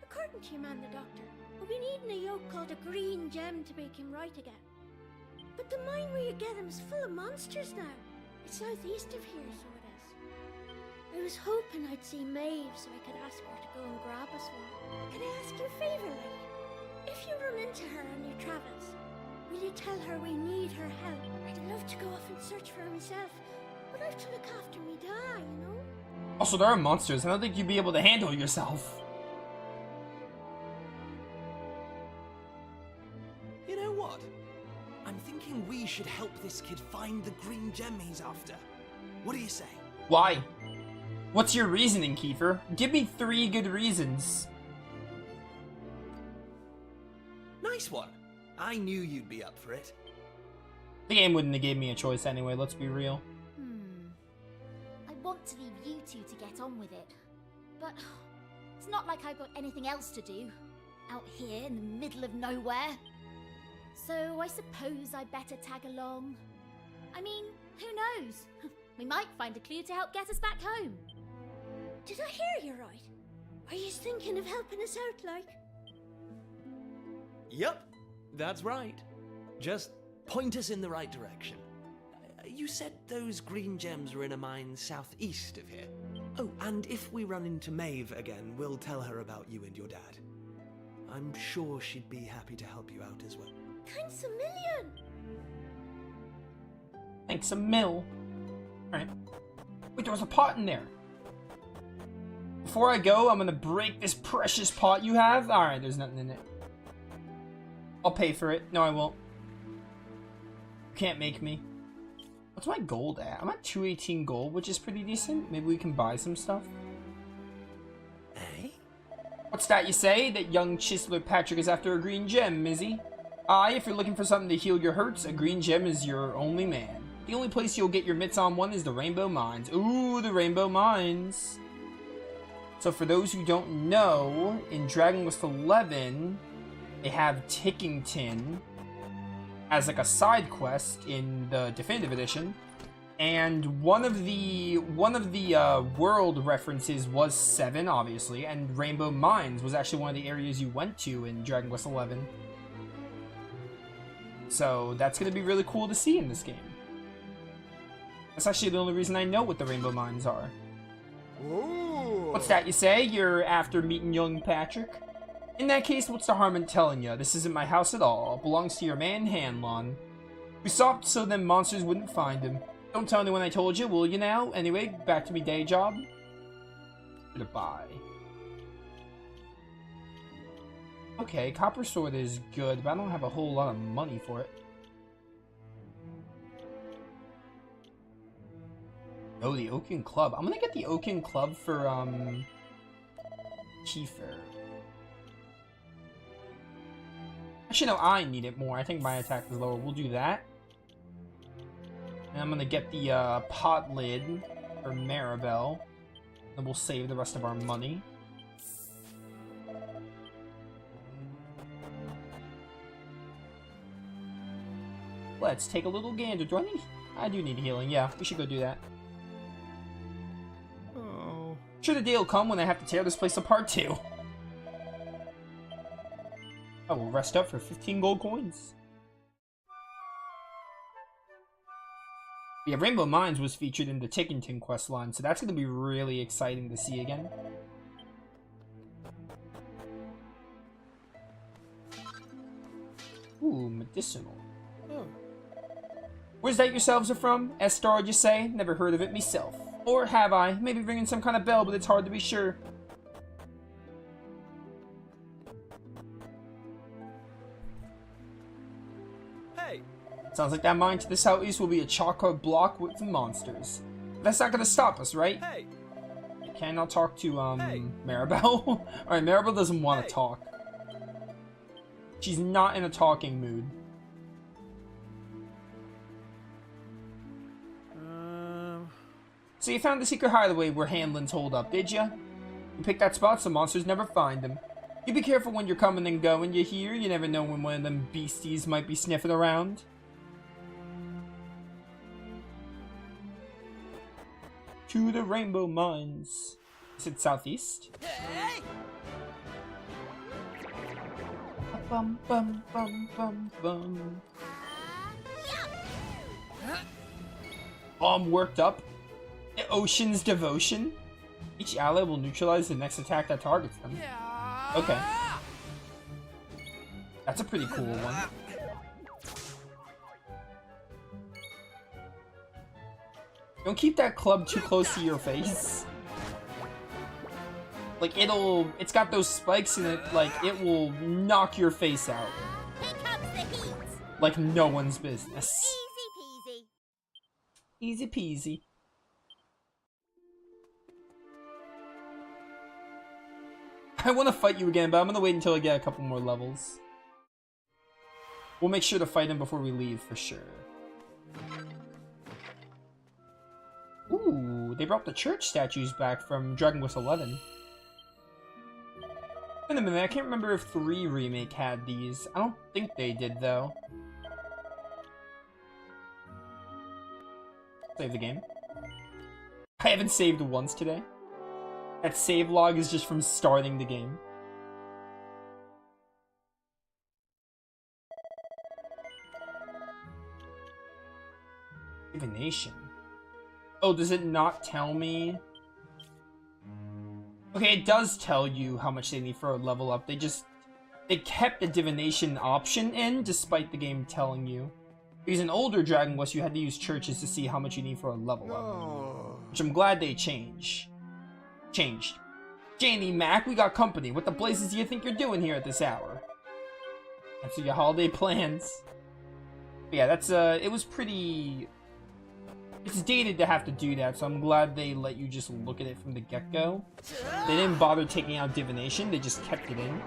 Speaker 9: According to your man, the doctor, we'll be needing a yoke called a green gem to make him right again. But the mine where you get him is full of monsters now. It's southeast of here, so it is. I was hoping I'd see Maeve so I could ask her to go and grab us one. Can I ask you a favour, lady? If you run into her on your travels, will you tell her we need her help? I'd love to go off and search for her myself, but I have to look after me dad, you know?
Speaker 1: Also, there are monsters. I don't think you'd be able to handle yourself.
Speaker 2: You know what? I'm thinking we should help this kid find the green gem he's after. What do you say?
Speaker 1: Why? What's your reasoning, Kiefer? Give me 3 good reasons.
Speaker 2: Nice one. I knew you'd be up for it.
Speaker 1: The game wouldn't have gave me a choice anyway, let's be real.
Speaker 3: I want to leave you two to get on with it. But it's not like I've got anything else to do. Out here in the middle of nowhere. So I suppose I'd better tag along. I mean, who knows? We might find a clue to help get us back home.
Speaker 9: Did I hear you right? Are you thinking of helping us out, like?
Speaker 2: Yup, that's right. Just point us in the right direction. You said those green gems were in a mine southeast of here. Oh, and if we run into Maeve again, we'll tell her about you and your dad. I'm sure she'd be happy to help you out as well.
Speaker 9: Thanks a million!
Speaker 1: Thanks a mill. Alright. Wait, there was a pot in there. Before I go, I'm gonna break this precious pot you have. Alright, there's nothing in it. I'll pay for it. No, I won't. You can't make me. What's my gold at? I'm at 218 gold, which is pretty decent. Maybe we can buy some stuff.
Speaker 2: Eh?
Speaker 1: What's that you say? That young chiseler Patrick is after a green gem, is he? Aye, if you're looking for something to heal your hurts, a green gem is your only man. The only place you'll get your mitts on one is the Rainbow Mines. Ooh, the Rainbow Mines. So for those who don't know, in Dragon Quest XI, they have Tickington as like a side quest in the Definitive Edition, and one of the world references was VII, obviously, and Rainbow Mines was actually one of the areas you went to in Dragon Quest XI. So that's going to be really cool to see in this game. That's actually the only reason I know what the Rainbow Mines are.
Speaker 6: Ooh.
Speaker 1: What's that you say? You're after meeting young Patrick? In that case, what's the harm in telling you? This isn't my house at all. It belongs to your man, Hanlon. We stopped so them monsters wouldn't find him. Don't tell anyone I told you, will you now? Anyway, back to me day job. Goodbye. Okay, Copper Sword is good, but I don't have a whole lot of money for it. Oh, the Oaken Club. I'm gonna get the Oaken Club for, Kiefer. Actually, no, I need it more. I think my attack is lower. We'll do that. And I'm gonna get the, pot lid for Maribel. And we'll save the rest of our money. Let's take a little gander. Do I need... I do need healing. Yeah, we should go do that.
Speaker 6: Oh.
Speaker 1: Sure, the day will come when I have to tear this place apart, too. I will rest up for 15 gold coins. Yeah, Rainbow Mines was featured in the Tickenton quest line, so that's going to be really exciting to see again. Ooh, medicinal. Oh. Where's that yourselves are from? Estar, you say? Never heard of it myself. Or have I? Maybe ringing some kind of bell, but it's hard to be sure.
Speaker 2: Hey!
Speaker 1: Sounds like that mine to the southeast will be a chalkboard block with the monsters. But that's not gonna stop us, right?
Speaker 2: Hey!
Speaker 1: I cannot talk to,
Speaker 2: Hey.
Speaker 1: Maribel. Alright, Maribel doesn't want to
Speaker 2: Hey.
Speaker 1: talk. She's not in a talking mood. So you found the secret hideaway where Hanlon's hold up, did ya? You picked that spot so monsters never find them. You be careful when you're coming and going, you hear? You never know when one of them beasties might be sniffing around. To the Rainbow Mines. Is it southeast?
Speaker 2: Hey!
Speaker 1: Bum bum bum bum bum. Oh, I'm worked up. Ocean's Devotion. Each ally will neutralize the next attack that targets them. Okay. That's a pretty cool one. Don't keep that club too close to your face. Like, it's got those spikes in it, like, it will knock your face out.
Speaker 3: Here comes the heat.
Speaker 1: Like no one's business.
Speaker 3: Easy peasy.
Speaker 1: Easy peasy. I want to fight you again, but I'm going to wait until I get a couple more levels. We'll make sure to fight him before we leave, for sure. Ooh, they brought the church statues back from Dragon Quest XI. Wait a minute, I can't remember if 3 Remake had these. I don't think they did, though. Save the game. I haven't saved once today. That save log is just from starting the game. Divination. Oh, does it not tell me? Okay, it does tell you how much they need for a level up. They kept the divination option in, despite the game telling you. Because in older Dragon Quest, you had to use churches to see how much you need for a level up. Which I'm glad they changed. Janie Mac, we got company. What the blazes do you think you're doing here at this hour? Answer your holiday plans. But yeah, that's, it was pretty... It's dated to have to do that, so I'm glad they let you just look at it from the get-go. They didn't bother taking out divination, they just kept it in.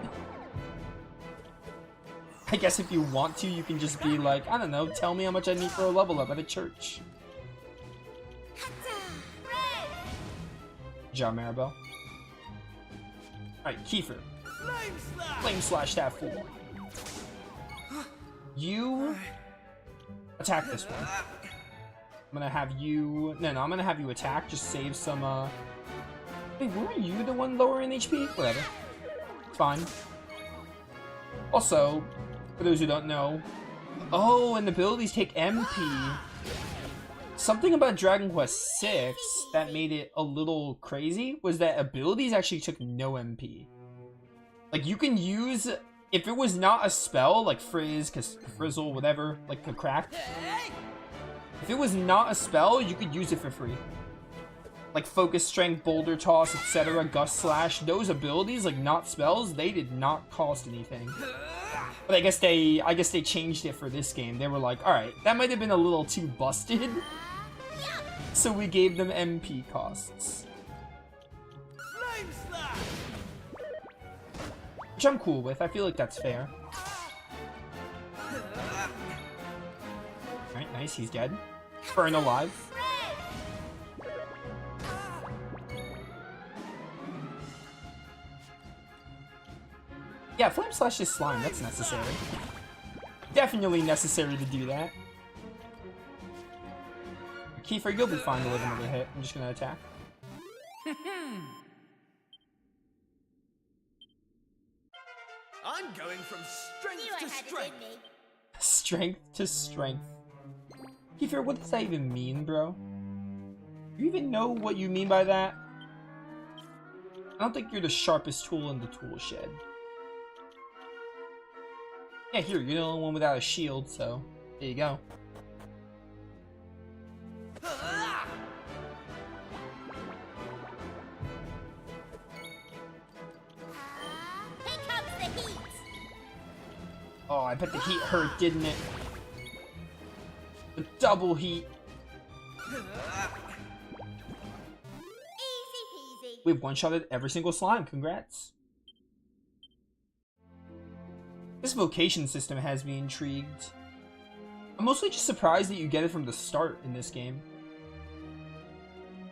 Speaker 1: I guess if you want to, you can just be like, I don't know, tell me how much I need for a level up at a church. Good job, Maribel. Alright, Kiefer. Flame slash that fool. You attack this one. I'm gonna have you... No, I'm gonna have you attack. Just save some, Wait, weren't you the one lower in HP? Whatever. It's fine. Also, for those who don't know... Oh, and the abilities take MP. Something about Dragon Quest VI that made it a little crazy was that abilities actually took no MP. Like, you can use... If it was not a spell, like Frizz, Frizzle, whatever, like the crack... If it was not a spell, you could use it for free. Like Focus Strength, Boulder Toss, etc., Gust Slash, those abilities, like not spells, they did not cost anything. But I guess they changed it for this game. They were like, alright, that might have been a little too busted. So we gave them MP costs. Which I'm cool with, I feel like that's fair. Alright, nice, he's dead. Burn alive. Yeah, Flame Slash is slime, that's necessary. Definitely necessary to do that. Kiefer, you'll be fine to live another hit. I'm just gonna attack.
Speaker 2: I'm going from strength
Speaker 3: Knew I
Speaker 2: to
Speaker 3: had it in
Speaker 2: strength.
Speaker 3: me.
Speaker 1: Strength to strength. Kiefer, what does that even mean, bro? Do you even know what you mean by that? I don't think you're the sharpest tool in the tool shed. Yeah, here, you're the only one without a shield, so there you go.
Speaker 3: Here comes the heat.
Speaker 1: Oh, I bet the heat hurt, didn't it? The double heat.
Speaker 3: Easy peasy.
Speaker 1: We've one-shotted every single slime. Congrats. This vocation system has me intrigued. I'm mostly just surprised that you get it from the start in this game.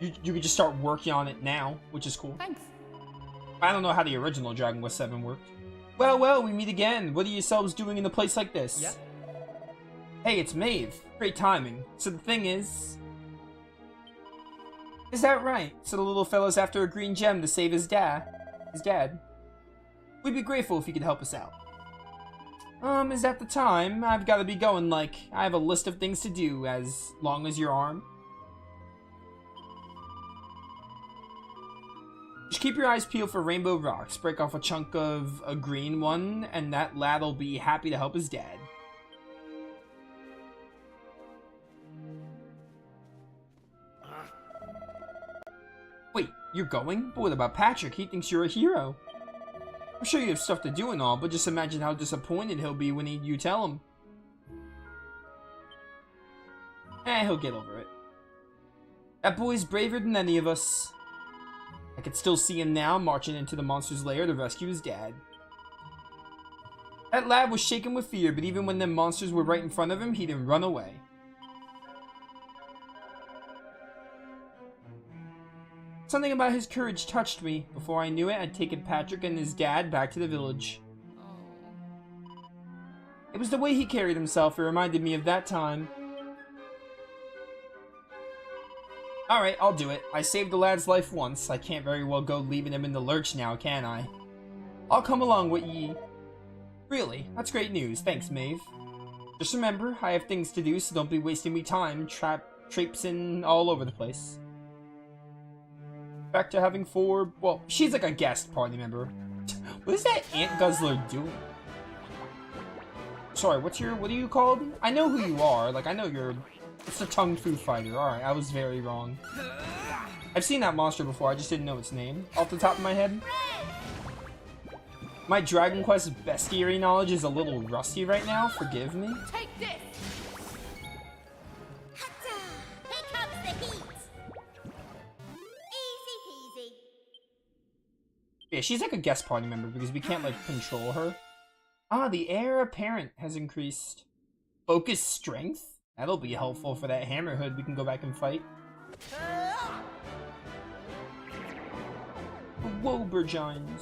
Speaker 1: You could just start working on it now, which is cool.
Speaker 8: Thanks.
Speaker 1: I don't know how the original Dragon Quest VII worked. Well, we meet again. What are yourselves doing in a place like this?
Speaker 2: Yeah.
Speaker 1: Hey, it's Maeve. Great timing. So the thing is... Is that right? So the little fella's after a green gem to save his dad. We'd be grateful if you could help us out. Is that the time? I've got to be going, like, I have a list of things to do, as long as your arm. Just keep your eyes peeled for rainbow rocks. Break off a chunk of a green one, and that lad'll be happy to help his dad. Wait, you're going? But what about Patrick? He thinks you're a hero. I'm sure you have stuff to do and all, but just imagine how disappointed he'll be when you tell him. He'll get over it. That boy's braver than any of us. I could still see him now, marching into the monster's lair to rescue his dad. That lad was shaken with fear, but even when them monsters were right in front of him, he didn't run away. Something about his courage touched me. Before I knew it, I'd taken Patrick and his dad back to the village. It was the way he carried himself. It reminded me of that time. Alright, I'll do it. I saved the lad's life once. I can't very well go leaving him in the lurch now, can I? I'll come along with ye. Really? That's great news. Thanks, Maeve. Just remember, I have things to do, so don't be wasting me time traipsing all over the place. Back to having 4... Well, she's like a guest party member. What is that ant guzzler doing? Sorry, what are you called? I know who you are. Like, I know you're... It's the Tongue Fu Fighter. Alright, I was very wrong. I've seen that monster before, I just didn't know its name. Off the top of my head. My Dragon Quest bestiary knowledge is a little rusty right now. Forgive me.
Speaker 8: Take this!
Speaker 3: Here comes the heat. Easy peasy.
Speaker 1: Yeah, she's like a guest party member because we can't, like, control her. Ah, the heir apparent has increased. Focus strength? That'll be helpful for that hammerhood we can go back and fight. Wobergins.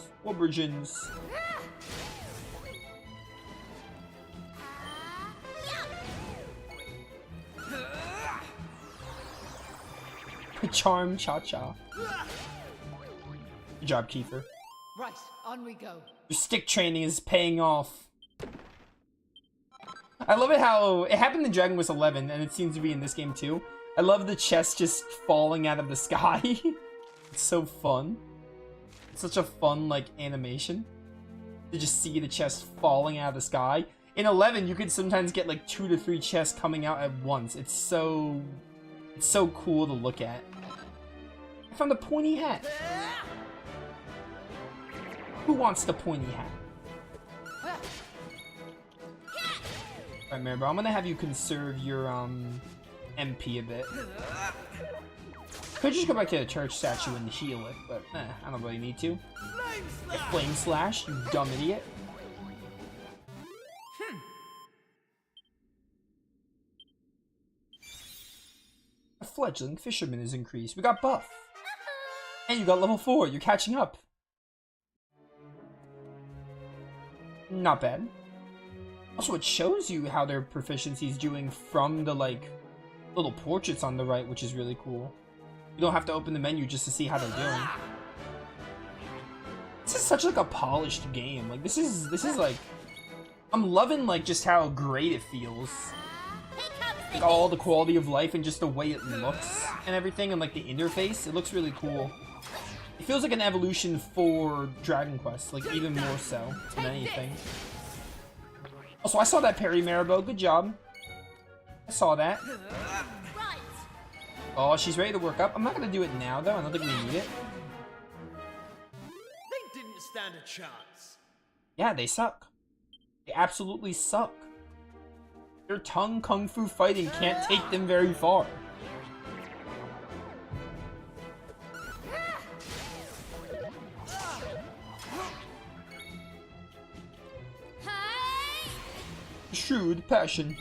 Speaker 1: Charm cha-cha. Good job, Kiefer.
Speaker 8: Right, on we go.
Speaker 1: Your stick training is paying off. I love it how it happened in Dragon Quest XI, and it seems to be in this game too. I love the chest just falling out of the sky. It's so fun. It's such a fun, like, animation. To just see the chest falling out of the sky. In 11, you could sometimes get like 2 to 3 chests coming out at once. It's so cool to look at. I found a pointy hat. Who wants the pointy hat? Alright, Maribel, I'm gonna have you conserve your, MP a bit. Could just go back to the church statue and heal it, but, I don't really need to. Flame Slash, you dumb idiot. A fledgling fisherman is increased. We got buff. And you got level 4. You're catching up. Not bad. Also, it shows you how their proficiency is doing from the, like, little portraits on the right, which is really cool. You don't have to open the menu just to see how they're doing. This is such, like, a polished game. Like, this is like... I'm loving, like, just how great it feels.
Speaker 3: Here comes
Speaker 1: like all the quality of life and just the way it looks and everything, and like the interface. It looks really cool. It feels like an evolution for Dragon Quest, like even more so than anything. Also, I saw that parry, Maribel. Good job. I saw that. Oh, she's ready to work up. I'm not gonna do it now, though. I don't think we need it.
Speaker 2: They didn't stand a chance.
Speaker 1: Yeah, they suck. They absolutely suck. Their tongue kung fu fighting can't take them very far. Shrewd passion.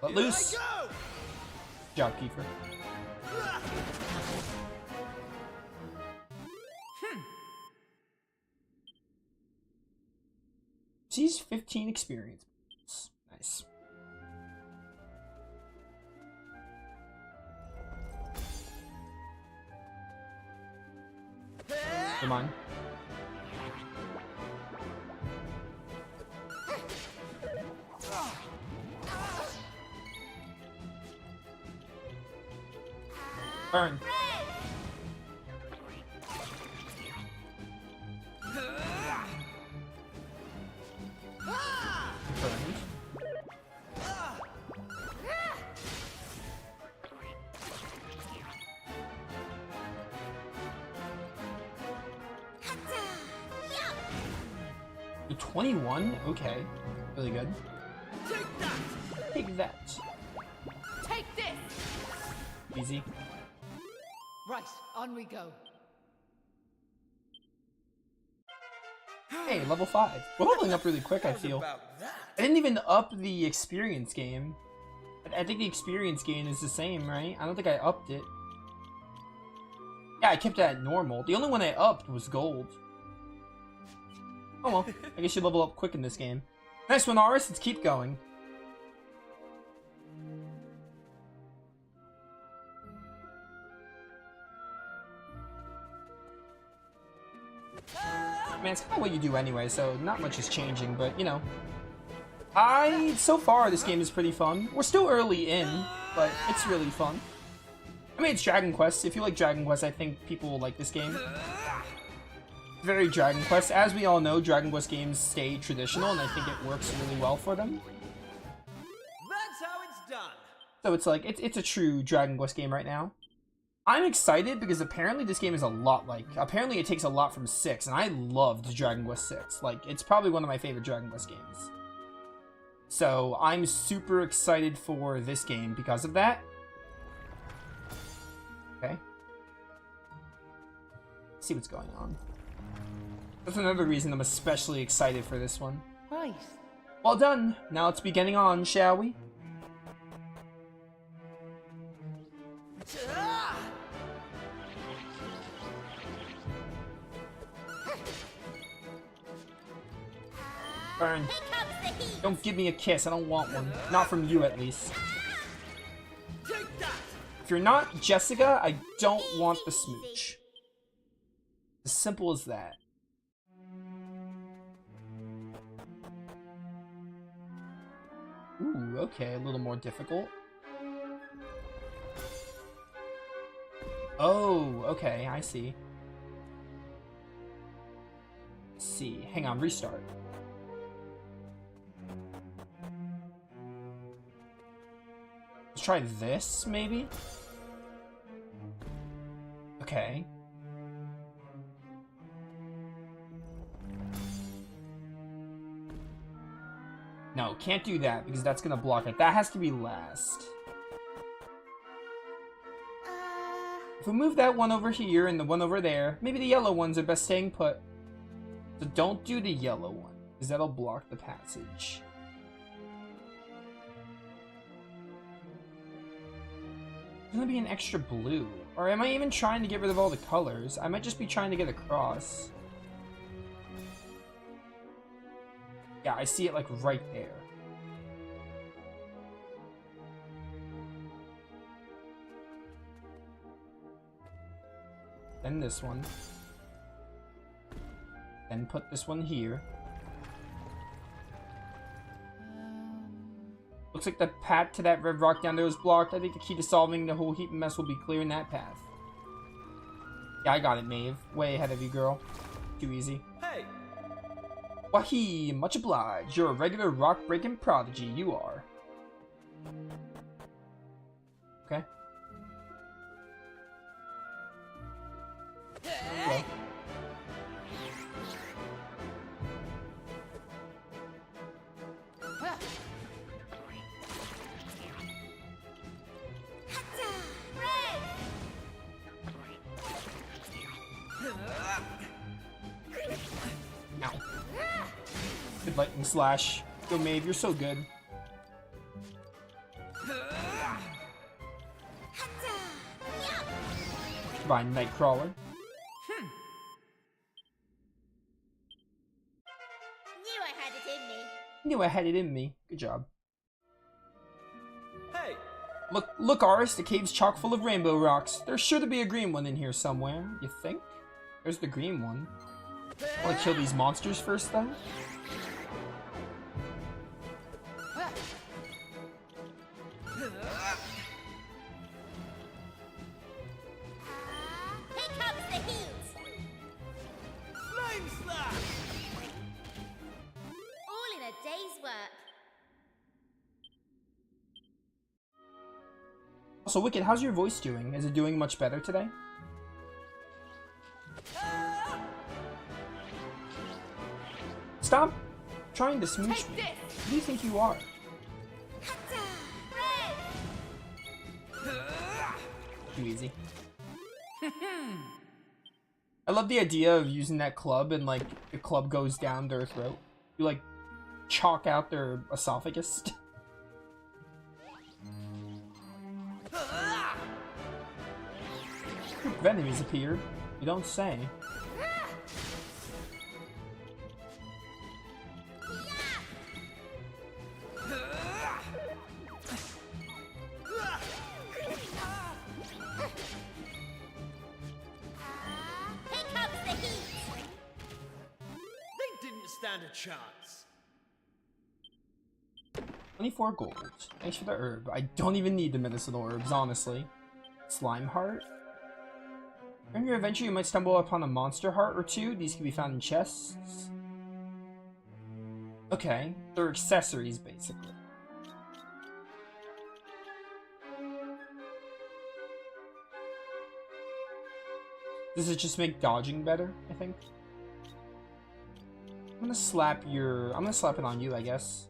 Speaker 1: Let loose. Good job, Kiefer. She's 15 experience. Nice. Come on. Burn. Burned. You're 21? Okay. Really good.
Speaker 2: Take that!
Speaker 1: Take that.
Speaker 8: Take this!
Speaker 1: Easy.
Speaker 8: Right, on we go.
Speaker 1: Hey, level 5. We're leveling up really quick, I feel. I didn't even up the experience game. I think the experience gain is the same, right? I don't think I upped it. Yeah, I kept it at normal. The only one I upped was gold. Oh well, I guess you level up quick in this game. Nice one, Aris. Let's keep going. Man, it's kind of what you do anyway, so not much is changing, but, you know. So far, this game is pretty fun. We're still early in, but it's really fun. I mean, it's Dragon Quest. If you like Dragon Quest, I think people will like this game. Very Dragon Quest. As we all know, Dragon Quest games stay traditional, and I think it works really well for them.
Speaker 2: That's how it's done.
Speaker 1: So it's like, it's a true Dragon Quest game right now. I'm excited because apparently this game is a lot like, apparently it takes a lot from 6, and I loved Dragon Quest 6. Like, it's probably one of my favorite Dragon Quest games. So I'm super excited for this game because of that. Okay. Let's see what's going on. That's another reason I'm especially excited for this one.
Speaker 8: Right.
Speaker 1: Well done. Now let's be getting on, shall we? Burn. Don't give me a kiss. I don't want one. Not from you, at least. If you're not Jessica, I don't want the smooch. As simple as that. Ooh, okay, a little more difficult. Oh, okay, I see. Let's see. Hang on, restart. Let's try this, maybe? Okay. No, can't do that because that's gonna block it. That has to be last. If we move that one over here and the one over there, maybe the yellow ones are best staying put. So don't do the yellow one, because that'll block the passage. There's gonna be an extra blue. Or am I even trying to get rid of all the colors? I might just be trying to get across. Yeah, I see it like right there. then this one. Then put this one here. Looks like the path to that red rock down there is blocked. I think the key to solving the whole heap of mess will be clearing that path. Yeah, I got it, Maeve. Way ahead of you, girl. Too easy.
Speaker 2: Hey!
Speaker 1: Wahi, much obliged. You're a regular rock-breaking prodigy, you are. Okay. Hello. Ow. Good lightning slash. Go Maeve, you're so good. Goodbye, Nightcrawler.
Speaker 3: Knew I had it in me.
Speaker 1: Knew I had it in me. Good job.
Speaker 2: Hey!
Speaker 1: Look, Aris, the cave's chock full of rainbow rocks. There's sure to be a green one in here somewhere. You think? There's the green one. Want to kill these monsters first, though?
Speaker 3: Here comes the heat.
Speaker 2: Flame slash!
Speaker 3: All in a day's work.
Speaker 1: Also, Wicked, how's your voice doing? Is it doing much better today? Stop trying to smooch me. Who do you think you are? Too easy. I love the idea of using that club and, like, the club goes down their throat. You, like, chalk out their esophagus. Group of enemies appeared. You don't say.
Speaker 3: Here comes the heat.
Speaker 2: They didn't stand a chance.
Speaker 1: 24 gold. Thanks for the herb. I don't even need the medicinal herbs, honestly. Slime heart. During your adventure, you might stumble upon a monster heart or two. These can be found in chests. Okay, they're accessories, basically. Does it just make dodging better, I think? I'm gonna slap it on you, I guess.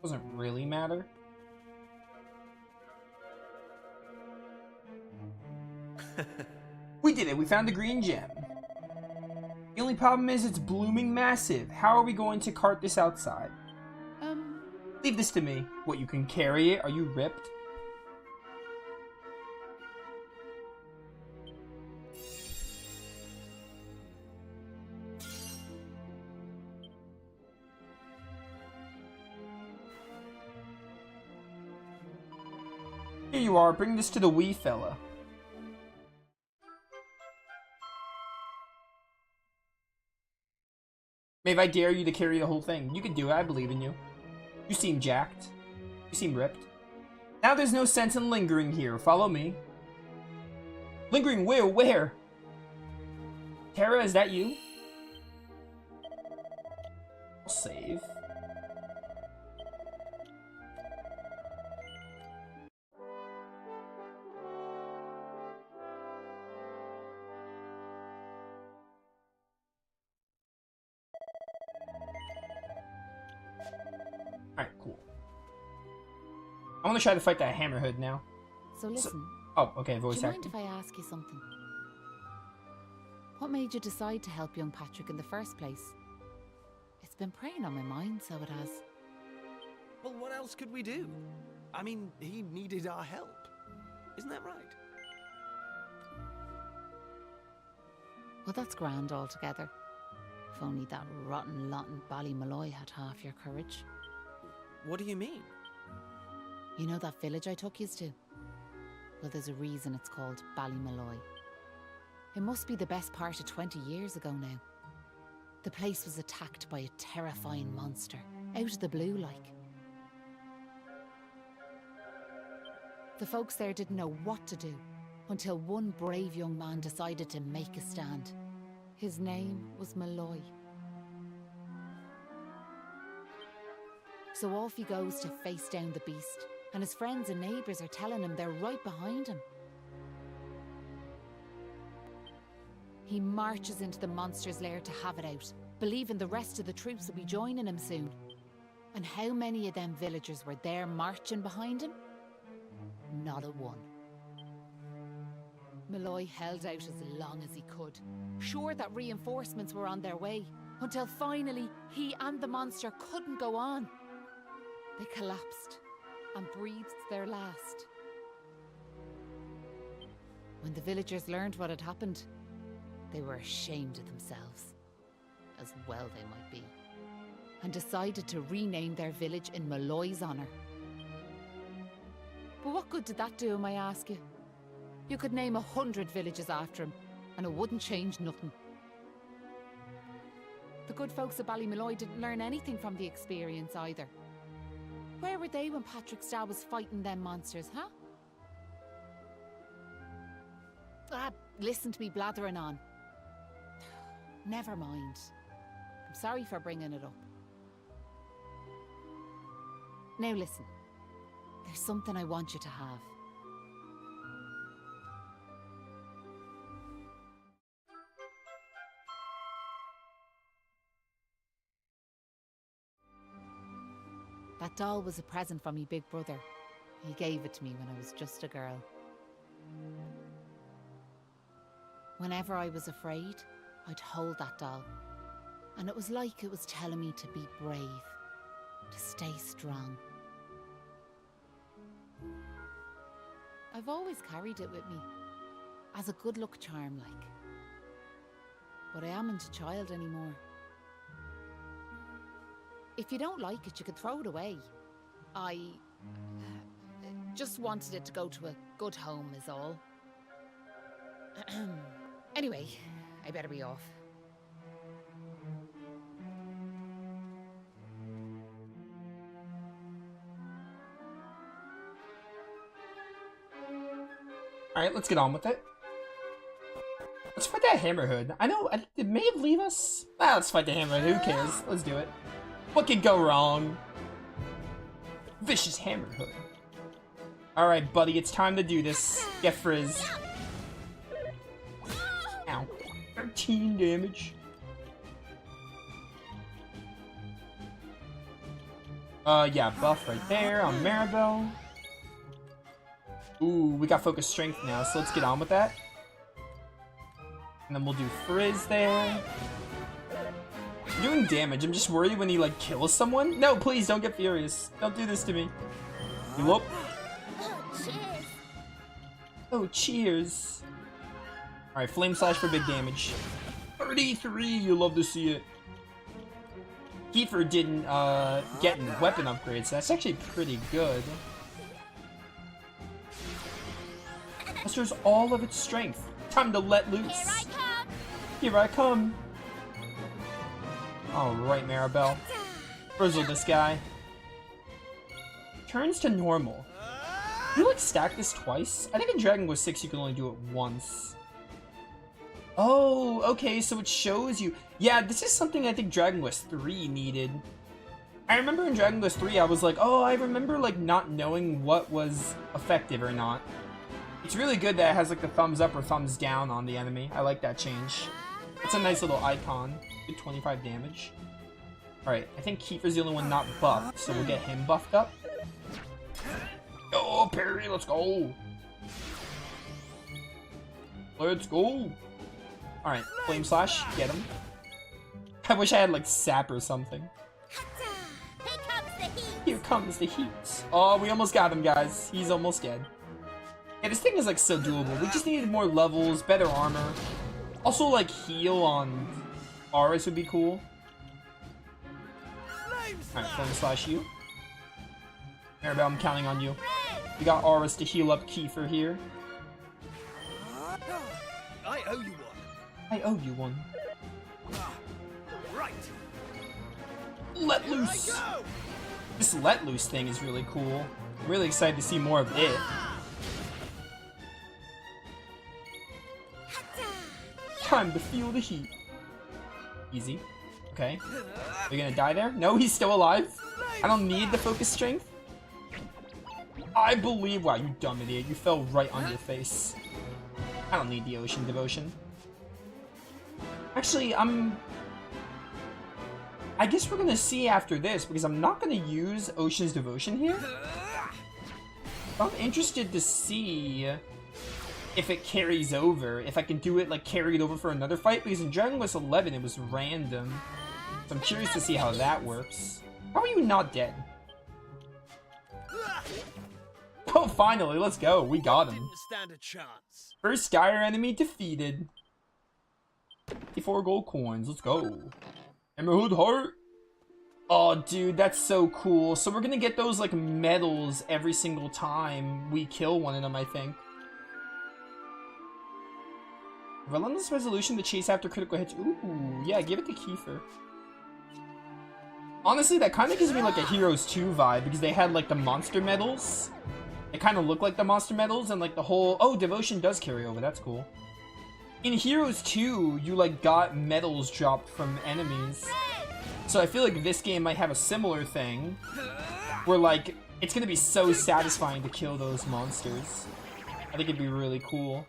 Speaker 1: Doesn't really matter. We did it! We found the green gem. The only problem is it's blooming massive. How are we going to cart this outside? Leave this to me. What, you can carry it? Are you ripped? Here you are. Bring this to the wee fella. Maybe I dare you to carry the whole thing. You can do it. I believe in you. You seem jacked. You seem ripped. Now there's no sense in lingering here. Follow me. Lingering where? Where? Tara, is that you? I'll save. Alright, cool. I want to try to fight that Hammerhead now.
Speaker 8: So listen.
Speaker 1: Oh, okay, voice
Speaker 8: do you mind
Speaker 1: acting.
Speaker 8: if I ask you something? What made you decide to help young Patrick in the first place? It's been preying on my mind, so it has.
Speaker 2: Well, what else could we do? I mean, he needed our help. Isn't that right?
Speaker 8: Well, that's grand altogether. If only that rotten lot in Ballymalloy had half your courage.
Speaker 2: What do you mean?
Speaker 8: You know that village I took yous to? Well, there's a reason it's called Ballymalloy. It must be the best part of 20 years ago now. The place was attacked by a terrifying monster, out of the blue like. The folks there didn't know what to do until one brave young man decided to make a stand. His name was Malloy. So off he goes to face down the beast, and his friends and neighbours are telling him they're right behind him. He marches into the monster's lair to have it out, believing the rest of the troops will be joining him soon. And how many of them villagers were there marching behind him? Not a one. Malloy held out as long as he could, sure that reinforcements were on their way, until finally he and the monster couldn't go on. They collapsed and breathed their last. When the villagers learned what had happened, they were ashamed of themselves, as well they might be, and decided to rename their village in Malloy's honour. But what good did that do him, I ask you? You could name 100 villages after him, and it wouldn't change nothing. The good folks of Ballymalloy didn't learn anything from the experience either. Where were they when Patrick Starr was fighting them monsters, huh? Listen to me blathering on. Never mind. I'm sorry for bringing it up. Now listen. There's something I want you to have. That doll was a present from me big brother. He gave it to me when I was just a girl. Whenever I was afraid, I'd hold that doll. And it was like it was telling me to be brave, to stay strong. I've always carried it with me, as a good luck charm like. But I amn't a child anymore. If you don't like it, you could throw it away. I just wanted it to go to a good home is all. Anyway, I better be off.
Speaker 1: Alright, let's get on with it. Let's fight that Hammerhood. I know, it may have leave us. Ah, let's fight the Hammerhood, who cares? Let's do it. What could go wrong? Vicious Hammerhood. Alright, buddy, it's time to do this. Get frizz. Ow. 13 damage. Yeah, buff right there on Maribel. Ooh, we got focus strength now, so let's get on with that. And then we'll do frizz there. Doing damage. I'm just worried when he like kills someone. No, please don't get furious. Don't do this to me. Whoop. Oh, cheers. Alright, flame slash for big damage. 33, you love to see it. Kiefer didn't get any weapon upgrades, so that's actually pretty good. Musters all of its strength. Time to let loose.
Speaker 3: Here I come.
Speaker 1: Here I come. Alright, Maribel. Frizzle this guy. Turns to normal. Can you like stack this twice? I think in Dragon Quest 6 you can only do it once. Oh, okay, so it shows you. Yeah, this is something I think Dragon Quest 3 needed. I remember in Dragon Quest 3 I was like, oh, I remember like not knowing what was effective or not. It's really good that it has like the thumbs up or thumbs down on the enemy. I like that change. It's a nice little icon. Good 25 damage. Alright, I think Kiefer's the only one not buffed, so we'll get him buffed up. Oh, parry, let's go! Let's go! Alright, Flame Slash, get him. I wish I had like Sap or something.
Speaker 3: Here comes the heat.
Speaker 1: Here comes the heat. Oh, we almost got him, guys. He's almost dead. Yeah, this thing is like so doable. We just needed more levels, better armor. Also, like, heal on Aris would be cool. Alright, Flame Slash you. Maribel, I'm counting on you. We got Aris to heal up Kiefer here.
Speaker 2: Aye,
Speaker 6: owe you one.
Speaker 1: I owe you one.
Speaker 6: Right.
Speaker 1: Let loose!
Speaker 6: Go.
Speaker 1: This let loose thing is really cool. I'm really excited to see more of it. Time to feel the heat. Easy. Okay. Are you gonna die there? No, he's still alive. I don't need the focus strength. I believe. Wow, you dumb idiot. You fell right on your face. I don't need the ocean devotion. Actually, I guess we're gonna see after this, because I'm not gonna use Ocean's Devotion here. I'm interested to see if it carries over, if I can do it, like, carry it over for another fight, because in Dragon Quest XI it was random. So I'm curious to see how that works. How are you not dead? Oh, finally, let's go. We got him.
Speaker 6: Didn't stand a chance.
Speaker 1: First Dire enemy defeated. 54 gold coins. Let's go. Emerald Heart. Oh, dude, that's so cool. So we're gonna get those, like, medals every single time we kill one of them, I think. Relentless resolution to chase after critical hits. Ooh, yeah, give it to Kiefer. Honestly, that kind of gives me, like, a Heroes 2 vibe, because they had, like, the monster medals. They kind of look like the monster medals, and, like, the whole... Oh, Devotion does carry over. That's cool. In Heroes 2, you, like, got medals dropped from enemies. So I feel like this game might have a similar thing, where, like, it's gonna be so satisfying to kill those monsters. I think it'd be really cool.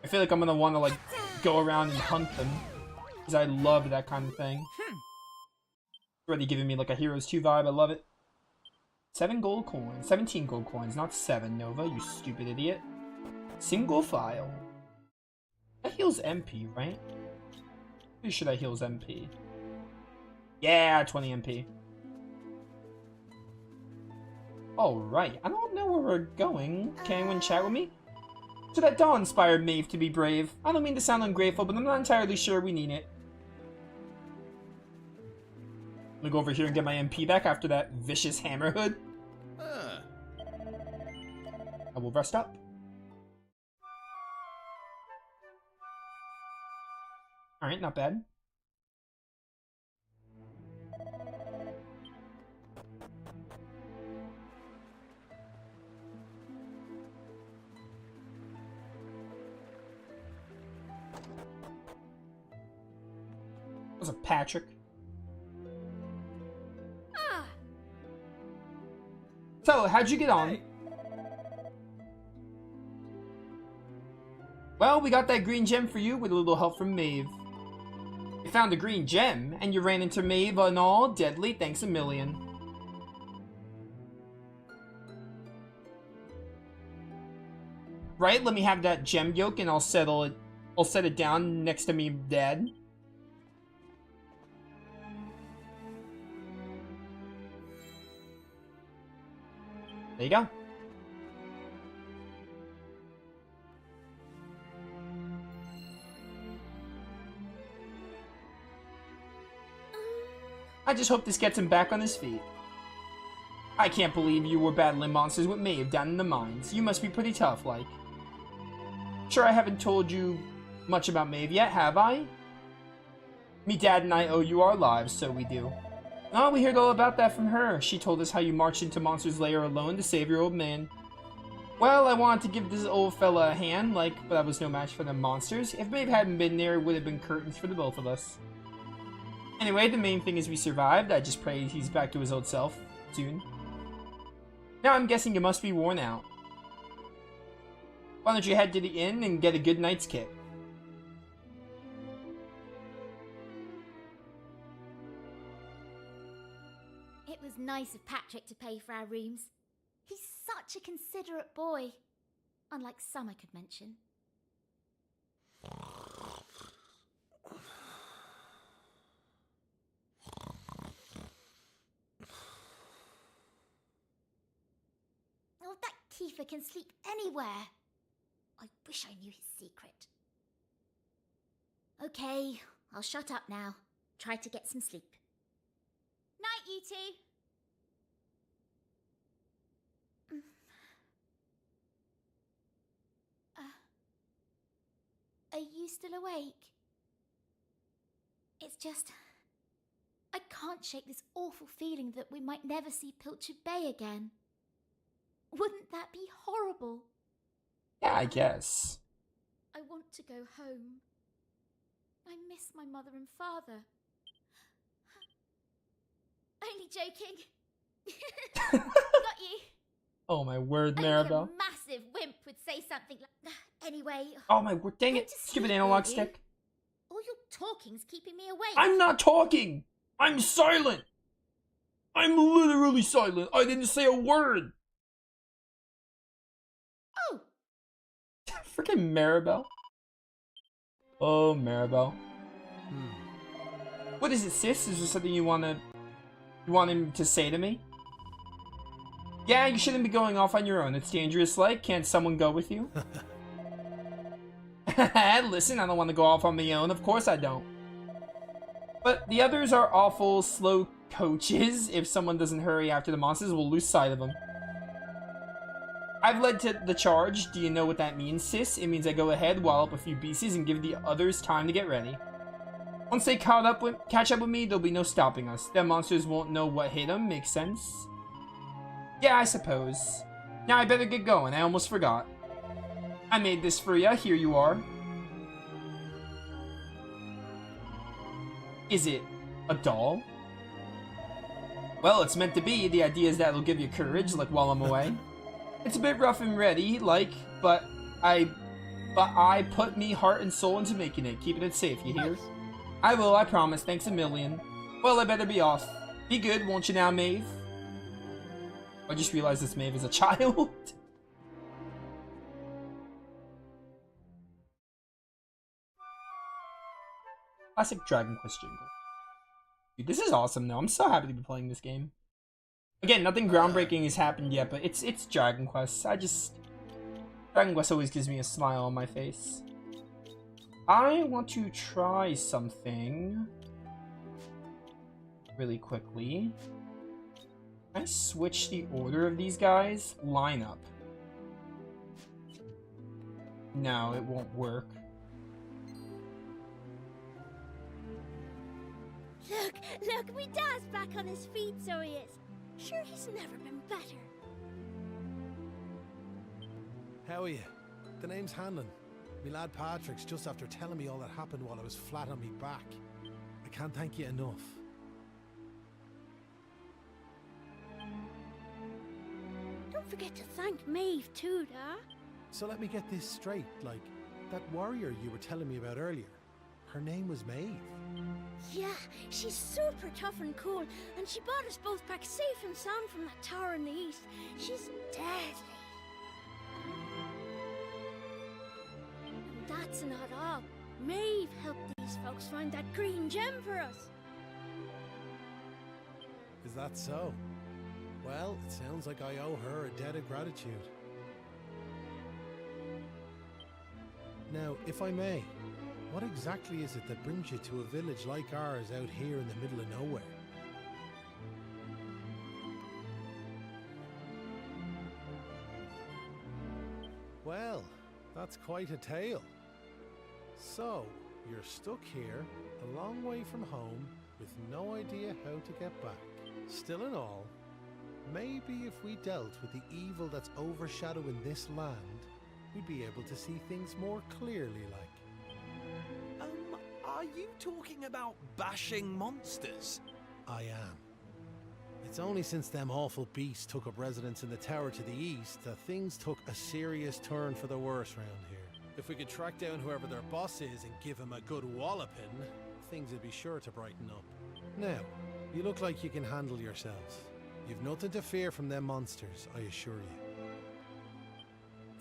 Speaker 1: I feel like I'm gonna want to, like, go around and hunt them, because I love that kind of thing. Already giving me, like, a Heroes 2 vibe. I love it. 7 gold coins. 17 gold coins, not 7, Nova, you stupid idiot. Single file. That heals MP, right? Pretty sure that heals MP. Yeah, 20 MP. Alright, I don't know where we're going. Can anyone chat with me? So that doll inspired Maeve to be brave. I don't mean to sound ungrateful, but I'm not entirely sure we need it. I'm gonna go over here and get my MP back after that vicious hammerhood. I will rest up. Alright, not bad. What's up, Patrick? So, how'd you get on? Well, we got that green gem for you with a little help from Maeve. You found a green gem, and you ran into Maeve and all deadly, thanks a million. Right, let me have that gem yoke and I'll set it down next to me, Dad. There you go. I just hope this gets him back on his feet. I can't believe you were battling monsters with Maeve down in the mines. You must be pretty tough, like. Sure, I haven't told you much about Maeve yet, have I? Me Dad and I owe you our lives, so we do. Oh, we heard all about that from her. She told us how you marched into Monster's Lair alone to save your old man. Well, I wanted to give this old fella a hand, but I was no match for the monsters. If Maeve hadn't been there, it would have been curtains for the both of us. Anyway, the main thing is we survived. I just pray he's back to his old self soon. Now I'm guessing you must be worn out. Why don't you head to the inn and get a good night's kit?
Speaker 3: It was nice of Patrick to pay for our rooms. He's such a considerate boy. Unlike some I could mention. Oh, that Kiefer can sleep anywhere. I wish I knew his secret. Okay, I'll shut up now. Try to get some sleep. Night, you two. Are you still awake? It's just... I can't shake this awful feeling that we might never see Pilchard Bay again. Wouldn't that be horrible?
Speaker 1: Yeah, I guess.
Speaker 3: I want to go home. I miss my mother and father. Only joking. Got you.
Speaker 1: Oh my word,
Speaker 3: Only
Speaker 1: Maribel.
Speaker 3: a massive wimp would say something like... Anyway...
Speaker 1: Oh my word, dang
Speaker 3: Go
Speaker 1: it.
Speaker 3: to
Speaker 1: Stupid
Speaker 3: sleep,
Speaker 1: analog
Speaker 3: will you?
Speaker 1: stick.
Speaker 3: All your talking's keeping me awake.
Speaker 1: I'm not talking! I'm silent! I'm literally silent. I didn't say a word.
Speaker 3: Oh!
Speaker 1: Freaking Maribel. Oh, Maribel. What is it, sis? Is there something you want him to say to me? Yeah, you shouldn't be going off on your own. It's dangerous, like. Can't someone go with you? Listen, I don't want to go off on my own. Of course I don't. But the others are awful, slow coaches. If someone doesn't hurry after the monsters, we'll lose sight of them. I've led to the charge. Do you know what that means, sis? It means I go ahead, wall up a few beasties, and give the others time to get ready. Once they catch up with me, there'll be no stopping us. Them monsters won't know what hit them. Makes sense? Yeah, I suppose. Now I better get going. I almost forgot. I made this for ya. Here you are. Is it a doll? Well, it's meant to be. The idea is that it'll give you courage, like while I'm away. It's a bit rough and ready, like, but I put me heart and soul into making it, keeping it safe, you hear? I will, I promise, thanks a million. Well, I better be off. Be good, won't you now, Maeve? I just realized this Maeve is a child. Classic Dragon Quest jingle. Dude, this is awesome though. I'm so happy to be playing this game. Again, nothing groundbreaking has happened yet, but it's Dragon Quest. Dragon Quest always gives me a smile on my face. I want to try something really quickly. Can I switch the order of these guys? Lineup. No, it won't work.
Speaker 9: Look, my dad's back on his feet, so he is. Sure, he's never been better.
Speaker 10: How are you? The name's Hanlon. Me lad Patrick's just after telling me all that happened while I was flat on me back. I can't thank you enough.
Speaker 9: Don't forget to thank Maeve too, Da.
Speaker 10: So let me get this straight, like, that warrior you were telling me about earlier, her name was Maeve.
Speaker 9: Yeah, she's super tough and cool, and she brought us both back safe and sound from that tower in the east. She's deadly. And that's not all. Maeve helped these folks find that green gem for us.
Speaker 10: Is that so? Well, it sounds like I owe her a debt of gratitude. Now, if I may, what exactly is it that brings you to a village like ours out here in the middle of nowhere? Well, that's quite a tale. So, you're stuck here, a long way from home, with no idea how to get back. Still in all, maybe if we dealt with the evil that's overshadowing this land, we'd be able to see things more clearly, like.
Speaker 2: Are you talking about bashing monsters?
Speaker 10: I am. It's only since them awful beasts took up residence in the tower to the east that things took a serious turn for the worse round here. If we could track down whoever their boss is and give him a good walloping, things would be sure to brighten up. Now, you look like you can handle yourselves. You've nothing to fear from them monsters, I assure you.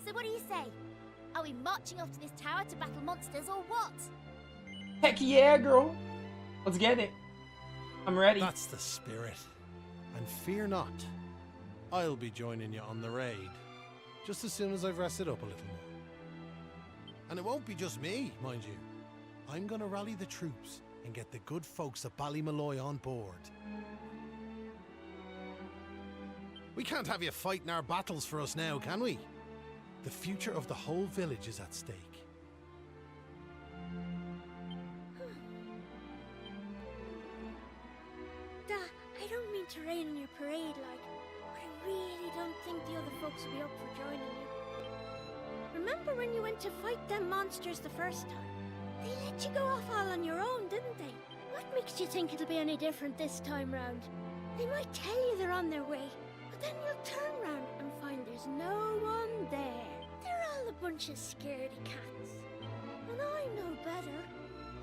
Speaker 3: So what do you say? Are we marching off to this tower to battle monsters or what?
Speaker 1: Heck yeah, girl. Let's get it. I'm ready.
Speaker 10: That's the spirit. And fear not. I'll be joining you on the raid, just as soon as I've rested up a little more. And it won't be just me, mind you. I'm gonna rally the troops and get the good folks of Ballymalloy on board. We can't have you fighting our battles for us now, can we? The future of the whole village is at stake.
Speaker 9: to rain on your parade, like, but I really don't think the other folks will be up for joining you. Remember when you went to fight them monsters the first time? They let you go off all on your own, didn't they? What makes you think it'll be any different this time round? They might tell you they're on their way, but then you'll turn round and find there's no one there. They're all a bunch of scaredy cats. And I know better.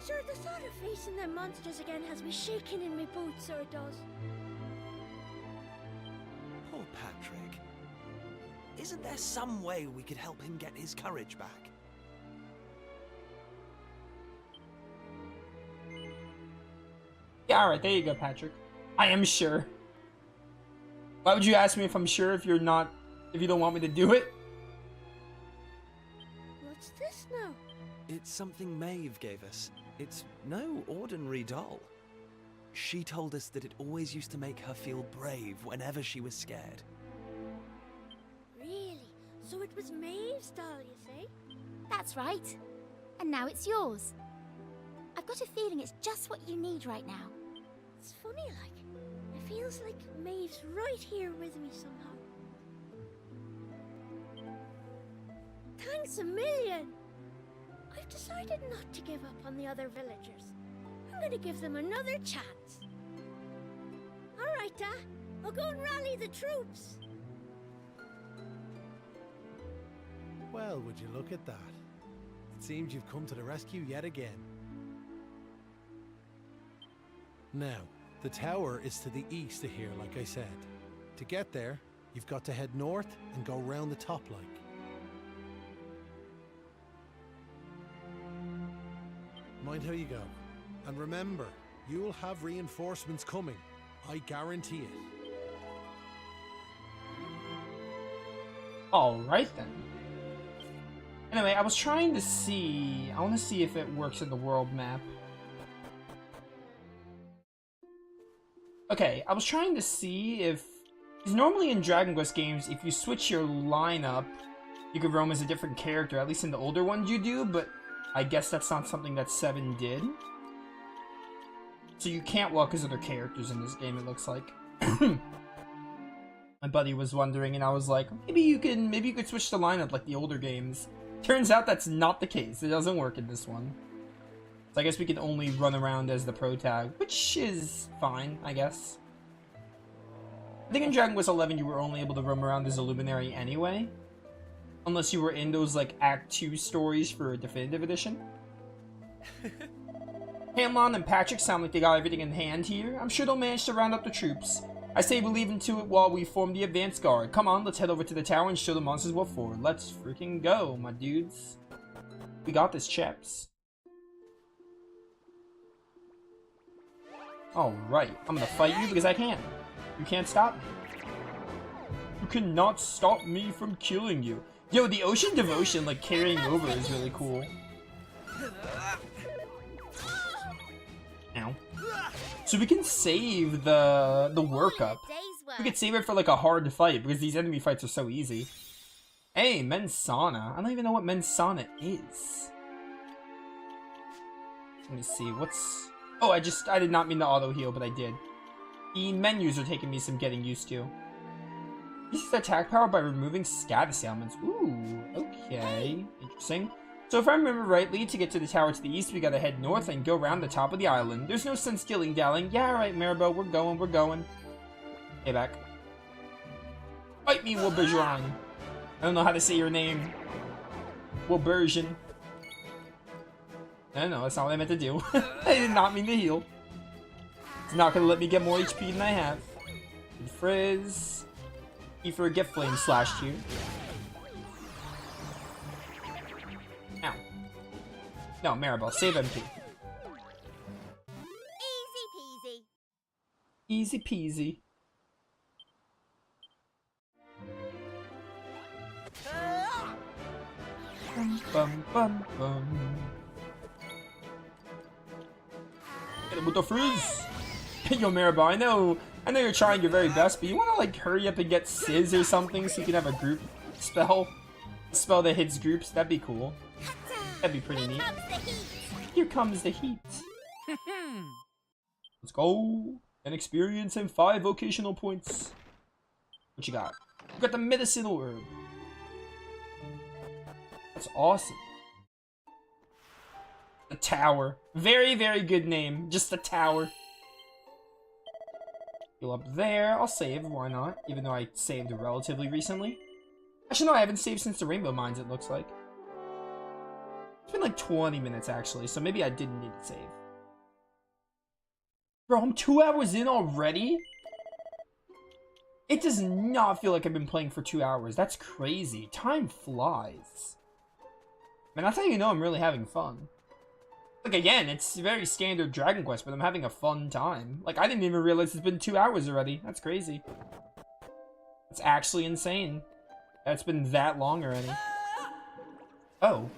Speaker 9: Sure, the thought of facing them monsters again has me shaking in my boots, so it does.
Speaker 2: Poor Patrick. Isn't there some way we could help him get his courage back?
Speaker 1: Yeah, alright, there you go, Patrick. I am sure. Why would you ask me if I'm sure if you don't want me to do it?
Speaker 9: What's this now?
Speaker 2: It's something Maeve gave us. It's no ordinary doll. She told us that it always used to make her feel brave whenever she was scared.
Speaker 9: Really? So it was Maeve's doll, you say?
Speaker 3: That's right. And now it's yours. I've got a feeling it's just what you need right now.
Speaker 9: It's funny, like. It feels like Maeve's right here with me somehow. Thanks a million! I've decided not to give up on the other villagers. I'm gonna give them another chance. Alright, I'll go and rally the troops.
Speaker 10: Well, would you look at that? It seems you've come to the rescue yet again. Now, the tower is to the east of here, like I said. To get there, you've got to head north and go round the top like. Mind how you go. And remember, you'll have reinforcements coming. I guarantee it.
Speaker 1: Alright then. Anyway, I was trying to see... I want to see if it works in the world map. Okay, I was trying to see if... Because normally in Dragon Quest games, if you switch your lineup, you could roam as a different character. At least in the older ones you do, but I guess that's not something that 7 did. So you can't walk as other characters in this game, it looks like. My buddy was wondering, and I was like, maybe you could switch the lineup like the older games. Turns out that's not the case. It doesn't work in this one. So I guess we can only run around as the pro tag, which is fine, I guess. I think in Dragon Quest 11 you were only able to roam around as a luminary anyway. Unless you were in those, like, Act 2 stories for a definitive edition. Hanlon and Patrick sound like they got everything in hand here. I'm sure they'll manage to round up the troops. I say we leave into it while we form the advance guard. Come on, let's head over to the tower and show the monsters what for. Let's freaking go, my dudes. We got this, chaps. Alright, I'm gonna fight you because I can. You can't stop me. You cannot stop me from killing you. Yo, the Ocean Devotion, like, carrying over is really cool. Ow. So we can save the workup. We could save it for, like, a hard fight, because these enemy fights are so easy. Hey, Mensana. I don't even know what Mensana is. Let me see, what's... Oh, I did not mean to auto-heal, but I did. The menus are taking me some getting used to. Increases attack power by removing status ailments. Ooh, okay. Interesting. So if I remember rightly, to get to the tower to the east, we gotta head north and go around the top of the island. There's no sense dilly-dallying. Yeah, alright, Maribel, we're going. Hey, back. Fight me, Wobergeron. I don't know how to say your name. Wobergen. No, that's not what I meant to do. I did not mean to heal. It's not gonna let me get more HP than I have. Good frizz. Kiefer, get flame slashed you. Ow. No, Maribel, save MP.
Speaker 3: Easy peasy.
Speaker 1: Easy peasy. Bum bum bum. Hit him with the frizz. Yo, Maribel, I know you're trying your very best, but you want to, like, hurry up and get Sizz or something so you can have a group spell? A spell that hits groups? That'd be cool. That'd be pretty neat. Here comes the heat. Let's go. An experience and 5 vocational points. What you got? You got the medicinal herb. That's awesome. The tower. Very, very good name. Just the tower. Heal up there. I'll save. Why not? Even though I saved relatively recently. Actually, no, I haven't saved since the Rainbow Mines, it looks like. It's been like 20 minutes, actually, so maybe I didn't need to save. Bro, I'm 2 hours in already? It does not feel like I've been playing for 2 hours. That's crazy. Time flies. Man, that's how you know I'm really having fun. Like, again, it's very standard Dragon Quest, but I'm having a fun time. Like, I didn't even realize it's been 2 hours already. That's crazy. It's actually insane. It's been that long already. Oh.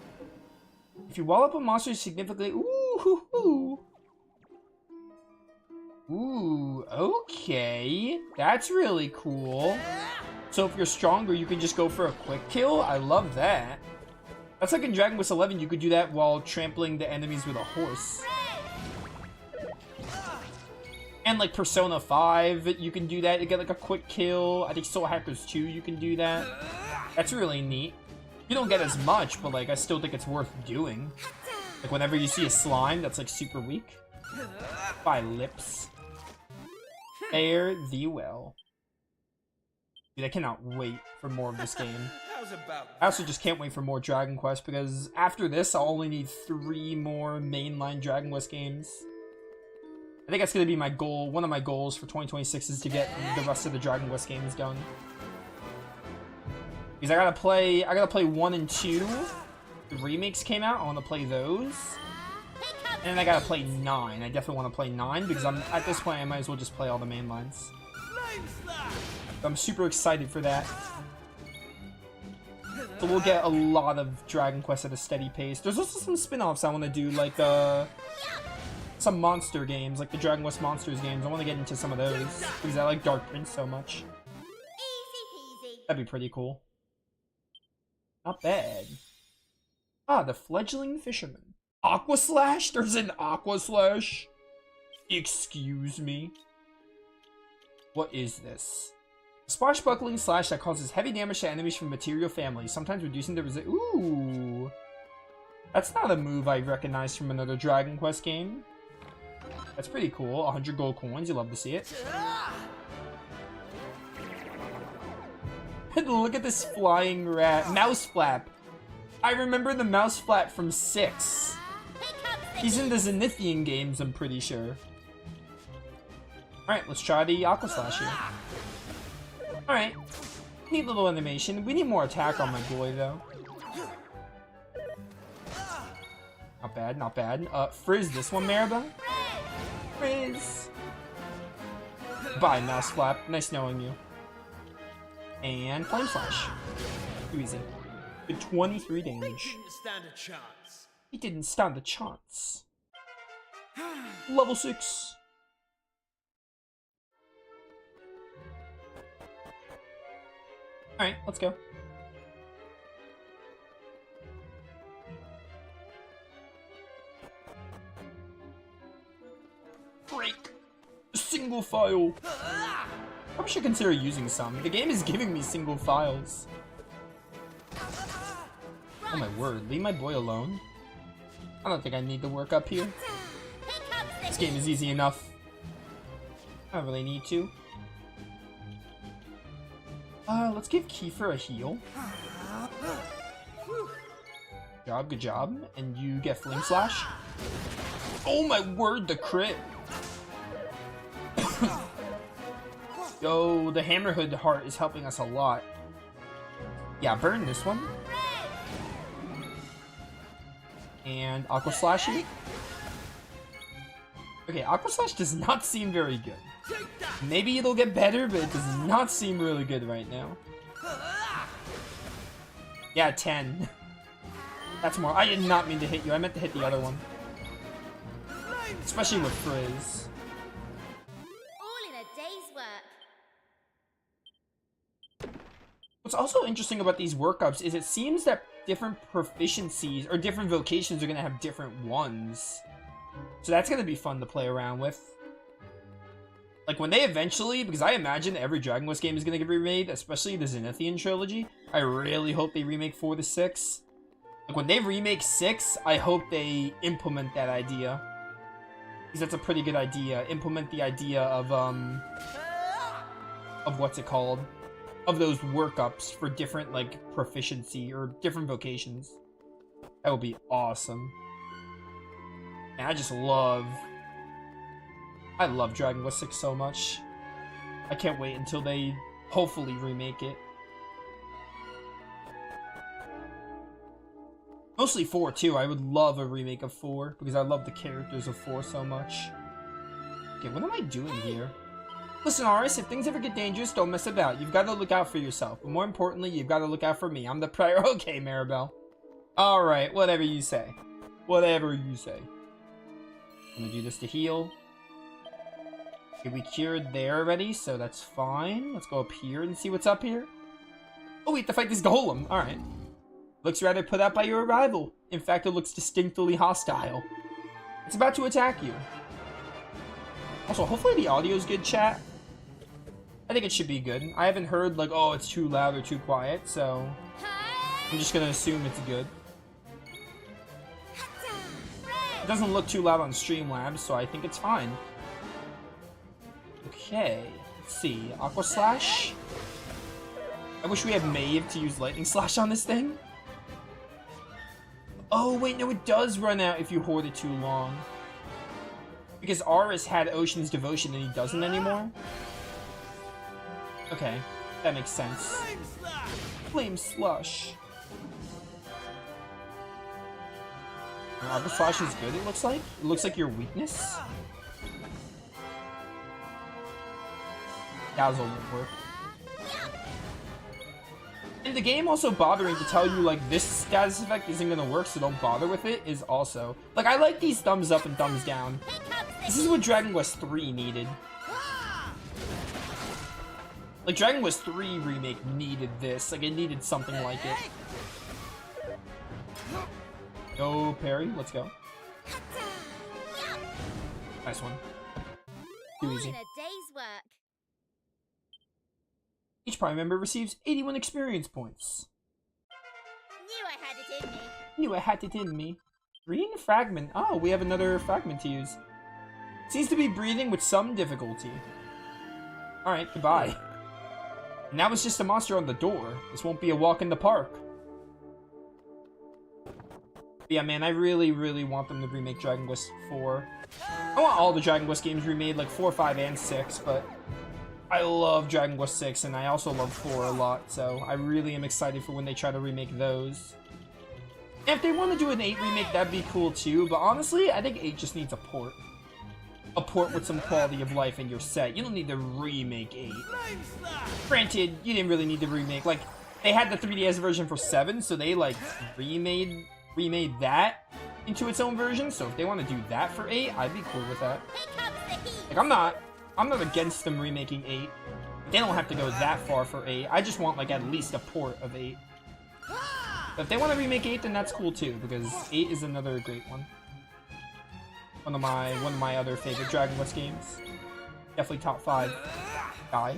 Speaker 1: If you wall up a monster significantly... Ooh, hoo, hoo. Ooh, okay. That's really cool. So if you're stronger, you can just go for a quick kill? I love that. That's like in Dragon Quest XI, you could do that while trampling the enemies with a horse. And like Persona 5, you can do that to get like a quick kill. I think Soul Hackers 2, you can do that. That's really neat. You don't get as much, but like I still think it's worth doing. Like whenever you see a slime that's like super weak. By lips. Fare thee well. Dude, I cannot wait for more of this game. I also just can't wait for more Dragon Quest because after this, I'll only need 3 more mainline Dragon Quest games. I think that's going to be my goal. One of my goals for 2026 is to get the rest of the Dragon Quest games done. Because I gotta play 1 and 2. The remakes came out. I want to play those. And then I gotta play 9. I definitely want to play 9 because at this point I might as well just play all the main lines. I'm super excited for that. So we'll get a lot of Dragon Quest at a steady pace. There's also some spin-offs I want to do, like some monster games, like the Dragon Quest Monsters games. I want to get into some of those because I like Dark Prince so much.
Speaker 3: Easy peasy.
Speaker 1: That'd be pretty cool. Not bad. Ah, the fledgling fisherman. Aqua Slash? There's an Aqua Slash? Excuse me. What is this? A swashbuckling slash that causes heavy damage to enemies from material families, sometimes reducing the Ooh. That's not a move I recognize from another Dragon Quest game. That's pretty cool. 100 gold coins. You love to see it. Look at this flying rat. Mouse Flap. I remember the Mouse Flap from 6. He's in the Zenithian games, I'm pretty sure. Alright, let's try the Aqua Slash here. Alright. Neat little animation. We need more attack on my boy, though. Not bad, not bad. Frizz this one, Maribel. Frizz. Bye, Mouse Flap. Nice knowing you. And Flame Slash. Too easy. Did 23 damage.
Speaker 2: Didn't stand a chance.
Speaker 1: He didn't stand a chance. Level 6. Alright, let's go. Break! Single file! I should consider using some. The game is giving me single files. Oh my word, leave my boy alone. I don't think I need to work up here. This game is easy enough. I don't really need to. Let's give Kiefer a heal. Good job. And you get Flame Slash. Oh my word, the crit! Yo, the Hammerhood heart is helping us a lot. Yeah, burn this one. And Aqua Slash you. Okay, Aqua Slash does not seem very good. Maybe it'll get better, but it does not seem really good right now. Yeah, 10. That's more. I did not mean to hit you. I meant to hit the other one. Especially with Frizz.
Speaker 3: All in a day's work.
Speaker 1: What's also interesting about these workups is it seems that different proficiencies or different vocations are going to have different ones. So that's going to be fun to play around with. Like, when they eventually, because I imagine every Dragon Quest game is going to get remade, especially the Zenithian trilogy. I really hope they remake 4 to 6. Like, when they remake 6, I hope they implement that idea. Because that's a pretty good idea. Implement the idea of what's it called? Of those workups for different, like, proficiency or different vocations. That would be awesome. And I love Dragon Quest 6 so much. I can't wait until they hopefully remake it. Mostly 4 too. I would love a remake of 4 because I love the characters of 4 so much. Okay, what am I doing here? Listen, Aris, if things ever get dangerous, don't mess about. You've got to look out for yourself. But more importantly, you've got to look out for me. I'm the prior. Okay, Maribel. Alright, whatever you say. Whatever you say. I'm gonna do this to heal. Okay, we cured there already, so that's fine. Let's go up here and see what's up here. Oh, we have to fight this golem. Alright. Looks rather put out by your arrival. In fact, it looks distinctly hostile. It's about to attack you. Also, hopefully the audio's good, chat. I think it should be good. I haven't heard, like, oh, it's too loud or too quiet, so I'm just gonna assume it's good. It doesn't look too loud on Streamlabs, so I think it's fine. Okay, let's see. Aqua Slash? I wish we had Maeve to use Lightning Slash on this thing. Oh, wait, no, it does run out if you hoard it too long. Because Aris had Ocean's Devotion and he doesn't anymore. Okay, that makes sense. Flame Slush. Aqua Slash is good, it looks like. It looks like your weakness. Dazzle won't work. And the game also bothering to tell you, like, this status effect isn't gonna work, so don't bother with it, is also... Like, I like these thumbs up and thumbs down. This is what Dragon Quest 3 needed. Like, Dragon Quest 3 Remake needed this. Like, it needed something like it. Go, parry. Let's go. Nice one. Too easy.
Speaker 3: In a day's work.
Speaker 1: Each Prime member receives 81 experience points.
Speaker 3: Knew I had it in me.
Speaker 1: Knew I had it in me. Green fragment. Oh, we have another fragment to use. Seems to be breathing with some difficulty. Alright, goodbye. Now it's just a monster on the door. This won't be a walk in the park. But yeah, man, I really, really want them to remake Dragon Quest 4. I want all the Dragon Quest games remade, like 4, 5, and 6, but I love Dragon Quest 6, and I also love 4 a lot, so I really am excited for when they try to remake those. And if they want to do an 8 remake, that'd be cool too, but honestly, I think 8 just needs a port. A port with some quality of life and you're set. You don't need to remake 8. Granted, you didn't really need to remake, like, they had the 3DS version for 7, so they, like, remade that into its own version, so if they want to do that for 8, I'd be cool with that. Like, I'm not against them remaking 8. They don't have to go that far for 8. I just want, like, at least a port of 8. But if they want to remake 8, then that's cool too, because 8 is another great one. One of my other favorite Dragon Quest games. Definitely top 5. Die.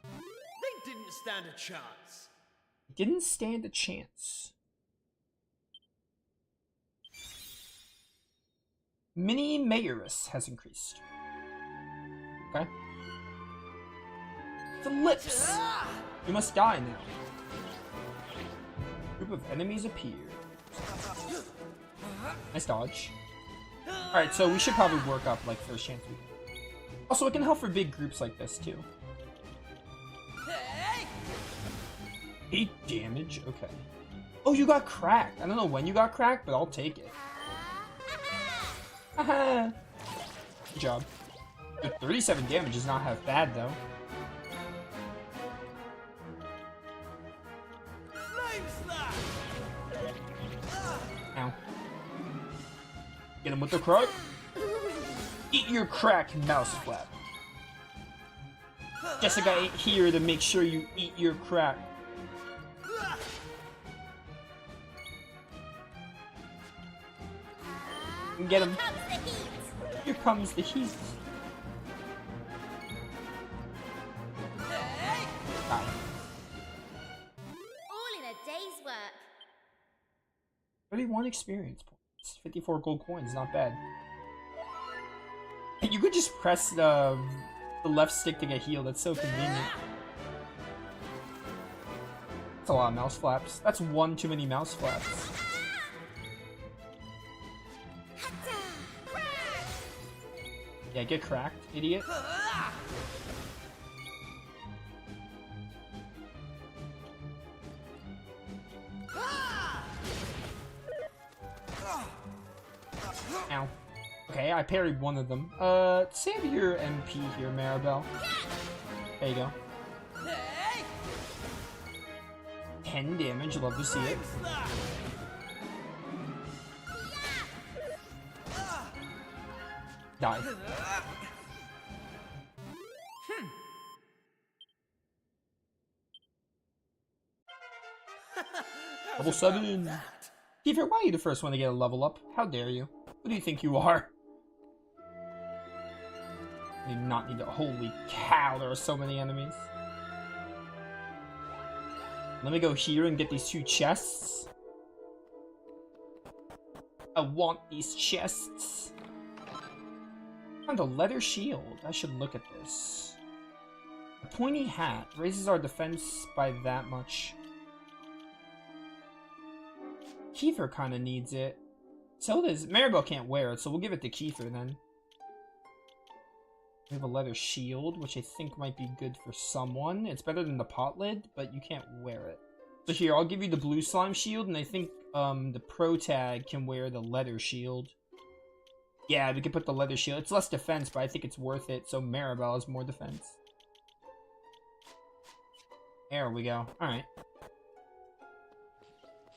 Speaker 2: They didn't stand a chance.
Speaker 1: Didn't stand a chance. Mini Mayoress has increased. Okay. The lips! You must die now. Group of enemies appear. Nice dodge. Alright, so we should probably work up, like, first chance we can. Also, it can help for big groups like this, too. 8 damage? Okay. Oh, you got cracked. I don't know when you got cracked, but I'll take it. Haha! Good job. But 37 damage is not half bad, though. Ow. Get him with the crack. Eat your crack, mouse flap. Jessica ain't here to make sure you eat your crack. Get him. Here comes the heat. 31 experience points. 54 gold coins, not bad. You could just press the left stick to get healed. That's so convenient. That's a lot of mouse flaps. That's one too many mouse flaps. Yeah, get cracked, idiot. Ow. Okay, I parried one of them. Save your MP here, Maribel. There you go. 10 damage, love to see it. Die. Level 7! Kiefer, why are you the first one to get a level up? How dare you? Who do you think you are? I do not need to. Holy cow, there are so many enemies. Let me go here and get these 2 chests. I want these chests. Found a leather shield. I should look at this. A pointy hat raises our defense by that much. Kiefer kind of needs it. So does Maribel. Can't wear it, so we'll give it to Kiefer then. We have a leather shield, which I think might be good for someone. It's better than the pot lid, but you can't wear it. So here, I'll give you the blue slime shield, and I think the pro tag can wear the leather shield. Yeah, we can put the leather shield. It's less defense, but I think it's worth it, so Maribel has more defense. There we go. Alright.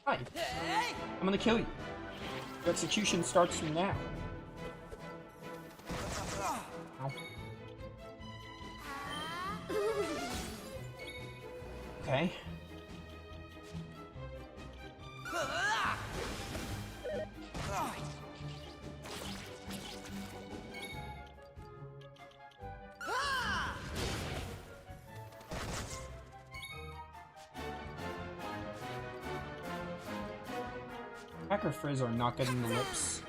Speaker 1: Hi. I'm gonna kill you. Your execution starts from now. Ow. Okay. Pack or Frizz are not good in the lips.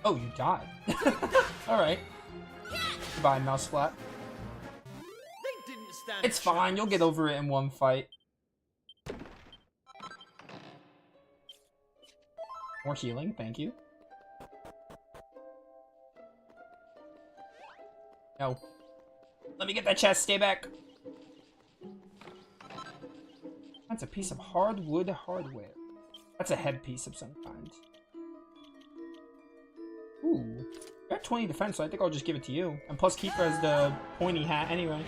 Speaker 1: Oh, you died. Alright. Goodbye, mouse flat. It's fine, you'll get over it in one fight. More healing, thank you. No. Let me get that chest, stay back. That's a piece of hardwood hardware. That's a headpiece of some kind. Ooh. I got 20 defense, so I think I'll just give it to you. And plus Keeper has the pointy hat anyway.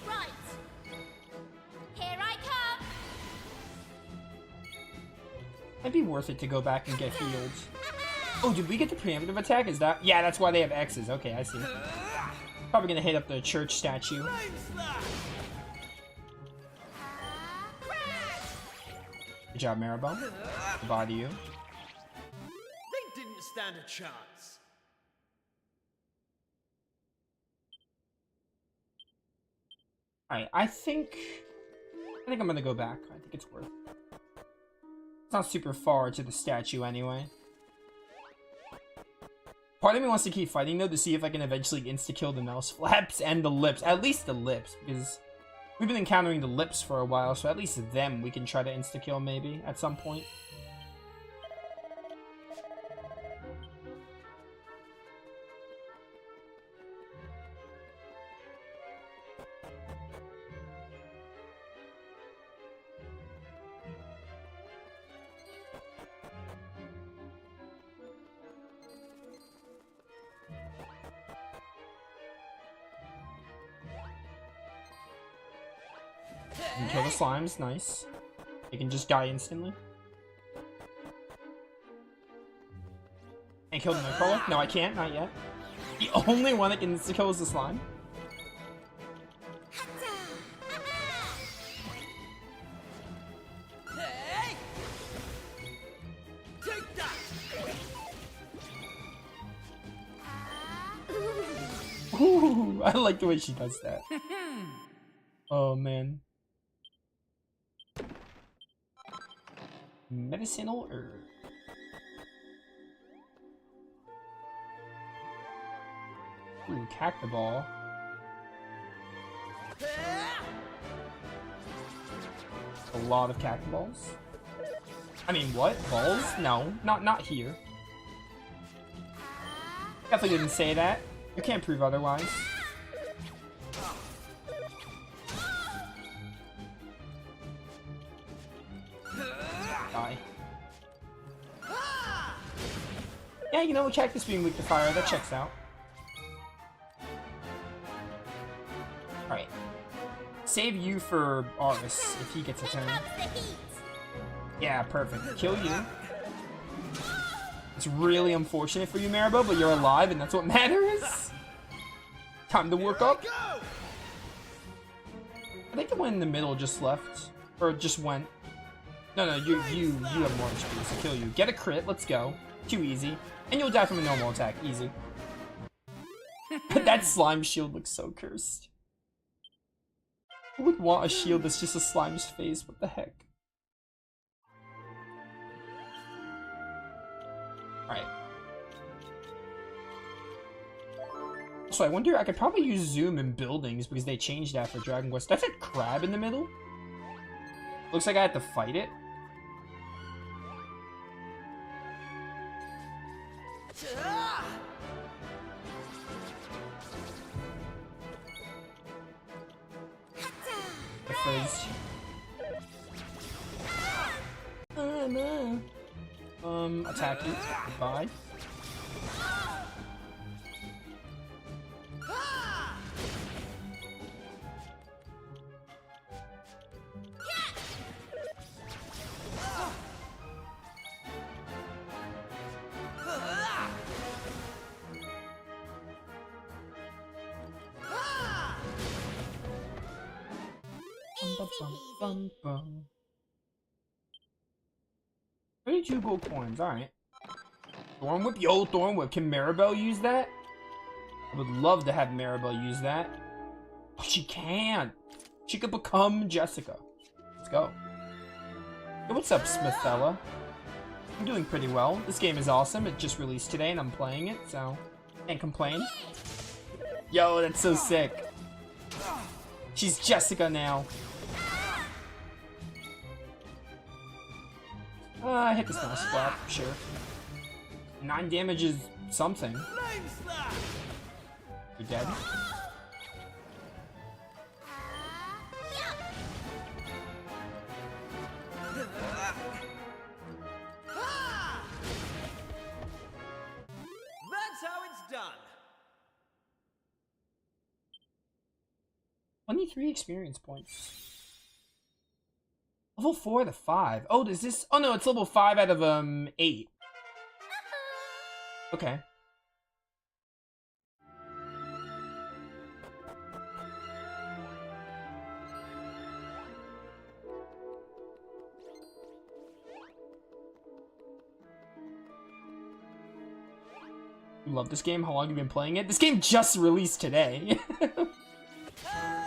Speaker 3: Right. Here I come.
Speaker 1: Might be worth it to go back and get healed. Oh, did we get the preemptive attack? Is that... Yeah, that's why they have X's. Okay, I see. Probably gonna hit up the church statue. Good job, Maribel. Goodbye to you.
Speaker 2: They didn't stand a chance.
Speaker 1: Alright, I think I'm gonna go back. I think it's worth it. It's not super far to the statue anyway. Part of me wants to keep fighting though to see if I can eventually insta-kill the mouse flaps and the lips. At least the lips, because we've been encountering the lips for a while, so at least them we can try to insta-kill maybe at some point. You can kill the slimes, nice. They can just die instantly. Can't kill the Nightcrawler? No, I can't, not yet. The only one that can insta-kill is the slime. I like the way she does that. Oh man. Medicinal herb. Ooh, cactoball. A lot of cactoballs. I mean, what? Balls? No, not here. Definitely didn't say that. You can't prove otherwise. Die. Yeah, you know, cactus being weak to fire, that checks out. Alright. Save you for Aris if he gets a turn. Yeah, perfect. Kill you. It's really unfortunate for you, Maribel, but you're alive and that's what matters. Time to work up. I think the one in the middle just left. Or just went. No, you have more HP, so kill you. Get a crit, let's go. Too easy. And you'll die from a normal attack, easy. That slime shield looks so cursed. Who would want a shield that's just a slime's face? What the heck? Alright. So I wonder, I could probably use zoom in buildings because they changed that for Dragon Quest. That's a crab in the middle? Looks like I have to fight it. The frizz. Oh no. Attack you. Goodbye. Bum, bum. 32 gold coins, alright. Thorn Whip? Yo, Thorn Whip. Can Maribel use that? I would love to have Maribel use that. Oh, she can! She could become Jessica. Let's go. Hey, what's up, Smithella? I'm doing pretty well. This game is awesome. It just released today and I'm playing it, so can't complain. Yo, that's so sick. She's Jessica now. I hit the smash splat, sure. 9 damage is something. You're dead.
Speaker 2: That's how it's done.
Speaker 1: 23 experience points. Level 4 to 5. Oh, does this? Oh no, it's level 5 out of 8. Okay. You love this game? How long have you been playing it? This game just released today.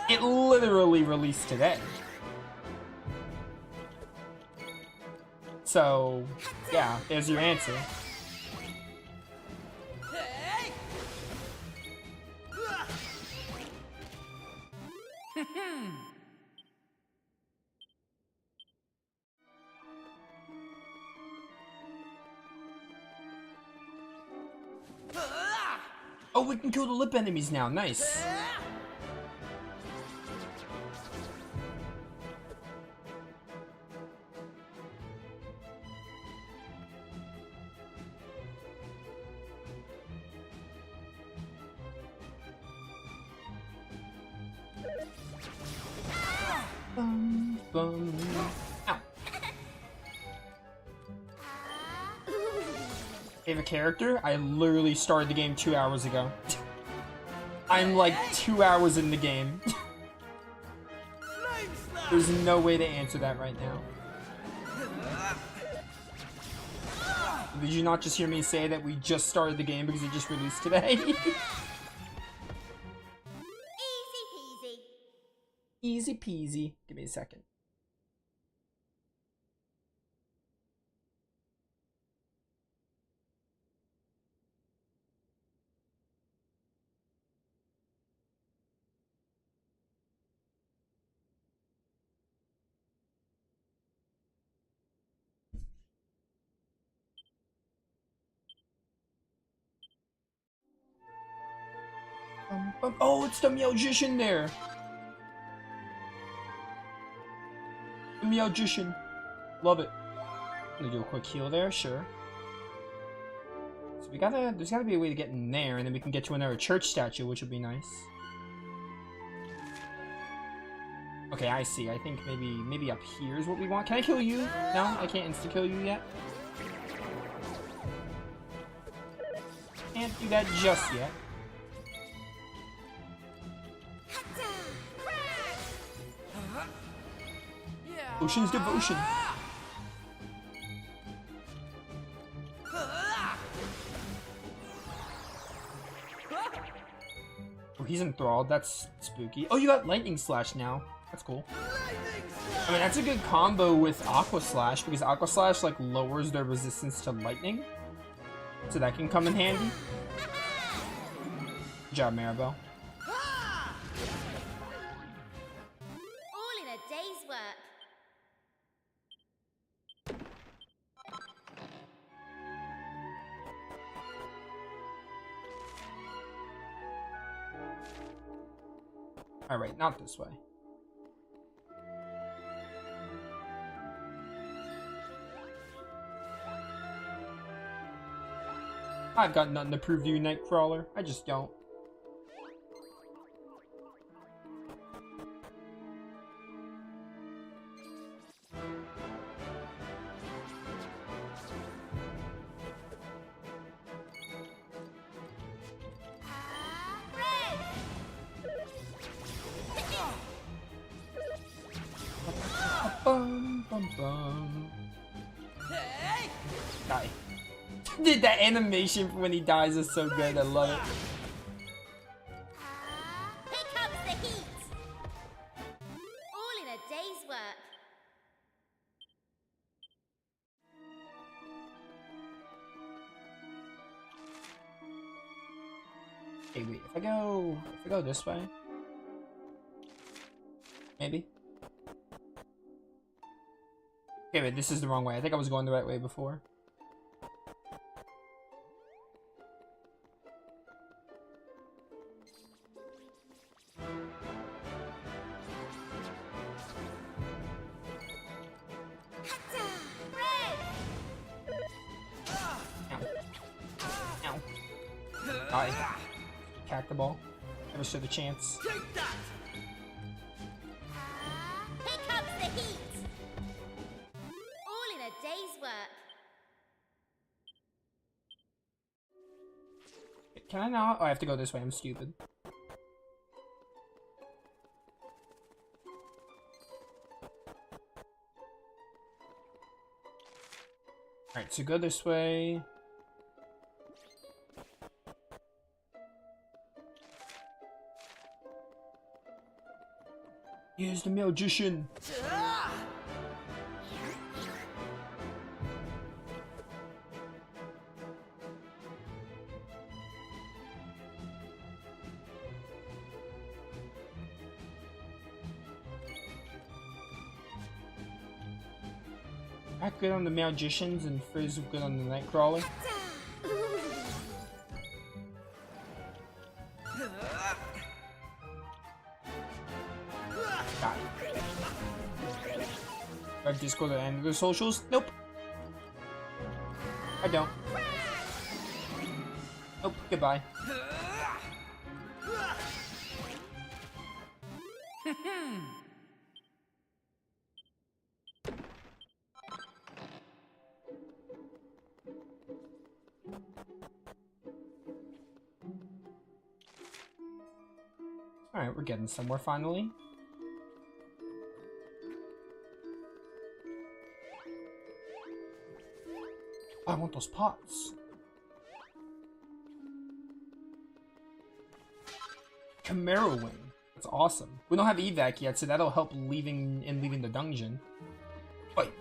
Speaker 1: It literally released today. So, yeah, there's your answer. Oh, we can kill the lip enemies now. Nice. Ow. Favorite character? I literally started the game 2 hours ago. I'm like 2 hours in the game. There's no way to answer that right now. Did you not just hear me say that we just started the game because it just released today? Easy peasy. Give me a second. Oh, it's the magician there. The magician. Love it. I'm gonna do a quick heal there, sure. So there's gotta be a way to get in there, and then we can get to another church statue, which would be nice. Okay, I see. I think maybe up here is what we want. Can I kill you? No, I can't insta-kill you yet. Can't do that just yet. Ocean's devotion. Oh, he's enthralled. That's spooky. Oh, you got lightning slash now. That's cool. I mean, that's a good combo with Aqua Slash, because Aqua Slash like lowers their resistance to lightning, so that can come in handy. Good job, Maribel.
Speaker 3: All in a day's work.
Speaker 1: Alright, not this way. I've got nothing to prove to you, Nightcrawler. I just don't. Bum, bum, bum. Die. Dude, that animation for when he dies is so good. I love it.
Speaker 3: Here comes the heat. All in a day's work.
Speaker 1: Hey, wait. If I go this way, maybe. Okay, wait. This is the wrong way. I think I was going the right way before. Cack the ball. Never stood a chance.
Speaker 3: Here comes the heat. All in a day's work.
Speaker 1: Can I not? Oh, I have to go this way. I'm stupid. Alright, so go this way. Use the magician. Act good on the magicians and Frizz good on the Nightcrawler. I just go to the end of the socials? Nope. I don't. Nope, goodbye. Alright, we're getting somewhere finally. I want those pots. Camaro wing. That's awesome. We don't have evac yet, so that'll help leaving the dungeon. Wait.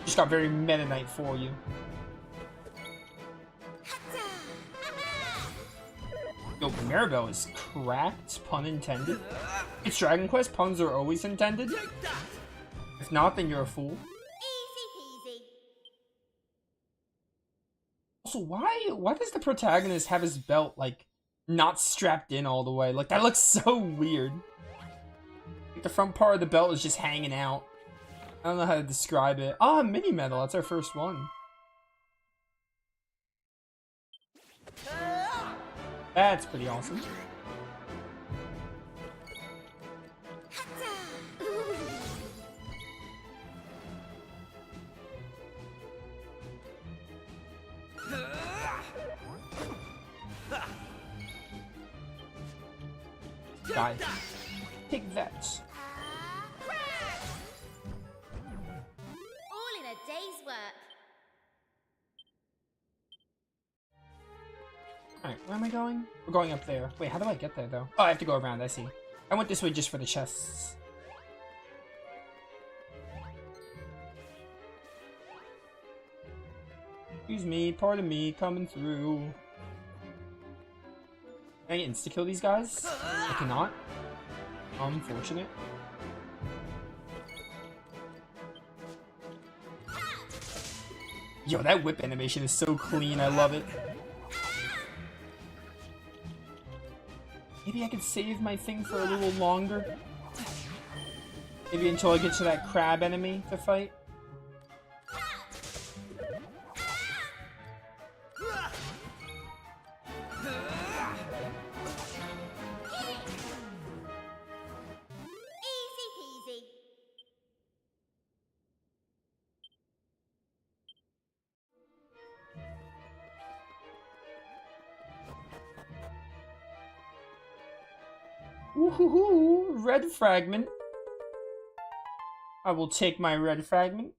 Speaker 1: Just got very Meta Knight for you. Yo, Maribel is cracked, pun intended. It's Dragon Quest, puns are always intended. If not, then you're a fool.
Speaker 3: Easy peasy.
Speaker 1: Also, why does the protagonist have his belt, like, not strapped in all the way? Like, that looks so weird. Like, the front part of the belt is just hanging out. I don't know how to describe it. Ah, mini medal, that's our first one. That's pretty awesome. Die. Take that.
Speaker 3: All in a day's work.
Speaker 1: Alright, where am I going? We're going up there. Wait, how do I get there, though? Oh, I have to go around, I see. I went this way just for the chests. Excuse me, pardon me, coming through. Can I insta-kill these guys? I cannot. Unfortunate. Yo, that whip animation is so clean, I love it. Maybe I could save my thing for a little longer. Maybe until I get to that crab enemy to fight.
Speaker 3: Easy peasy.
Speaker 1: Woohoo! Red fragment. I will take my red fragment.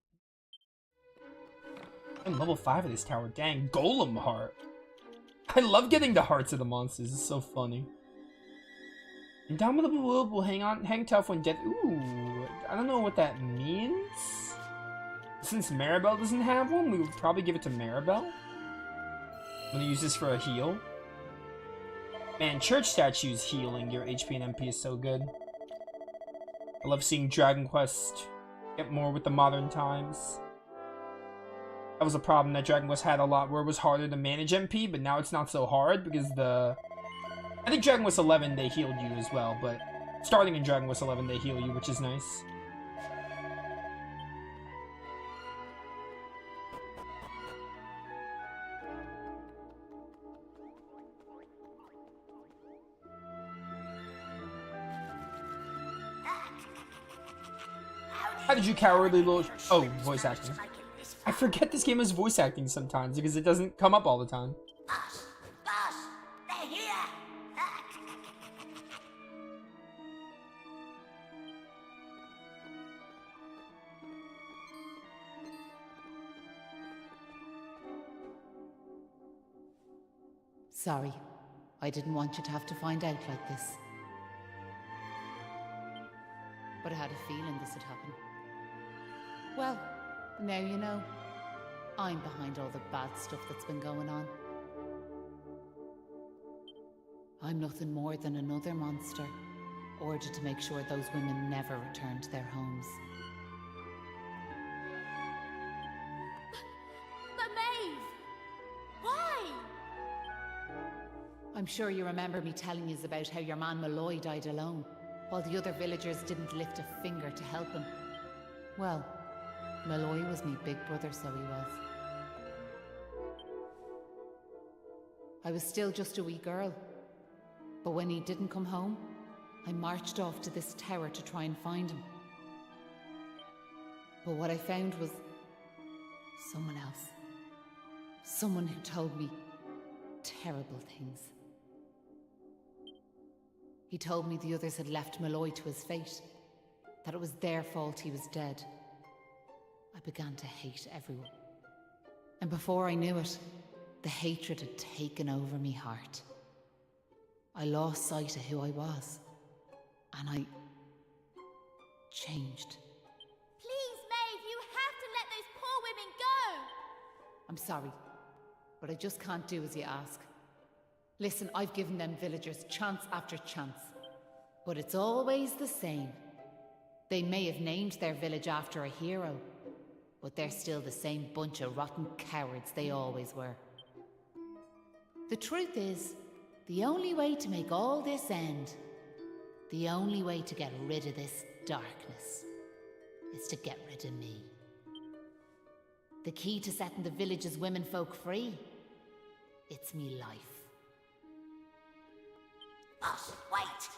Speaker 1: I'm level 5 of this tower. Dang, golem heart. I love getting the hearts of the monsters. It's so funny. Indomitable will hang tough when death. Ooh, I don't know what that means. Since Maribel doesn't have one, we would probably give it to Maribel. I'm gonna use this for a heal. Man, church statues healing your HP and MP is so good. I love seeing Dragon Quest get more with the modern times. That was a problem that Dragon Quest had a lot, where it was harder to manage MP, but now it's not so hard because I think Dragon Quest 11 they healed you as well, but starting in Dragon Quest 11 they heal you, which is nice. How did you cowardly little... Oh, voice acting. I forget this game has voice acting sometimes because it doesn't come up all the time.
Speaker 7: Boss, they're here!
Speaker 8: Sorry. I didn't want you to have to find out like this. But I had a feeling this would happen. Well, now you know. I'm behind all the bad stuff that's been going on. I'm nothing more than another monster, ordered to make sure those women never return to their homes.
Speaker 3: But Maeve! Why?
Speaker 8: I'm sure you remember me telling you about how your man Malloy died alone, while the other villagers didn't lift a finger to help him. Well, Malloy was me big brother, so he was. I was still just a wee girl, but when he didn't come home, I marched off to this tower to try and find him. But what I found was someone else. Someone who told me terrible things. He told me the others had left Malloy to his fate, that it was their fault he was dead. I began to hate everyone. And before I knew it, the hatred had taken over me heart. I lost sight of who I was. And I changed.
Speaker 3: Please, Maeve, you have to let those poor women go!
Speaker 8: I'm sorry, but I just can't do as you ask. Listen, I've given them villagers chance after chance, but it's always the same. They may have named their village after a hero, but they're still the same bunch of rotten cowards they always were. The truth is, the only way to make all this end, the only way to get rid of this darkness, is to get rid of me. The key to setting the village's womenfolk free, it's me life.
Speaker 7: Boss, wait!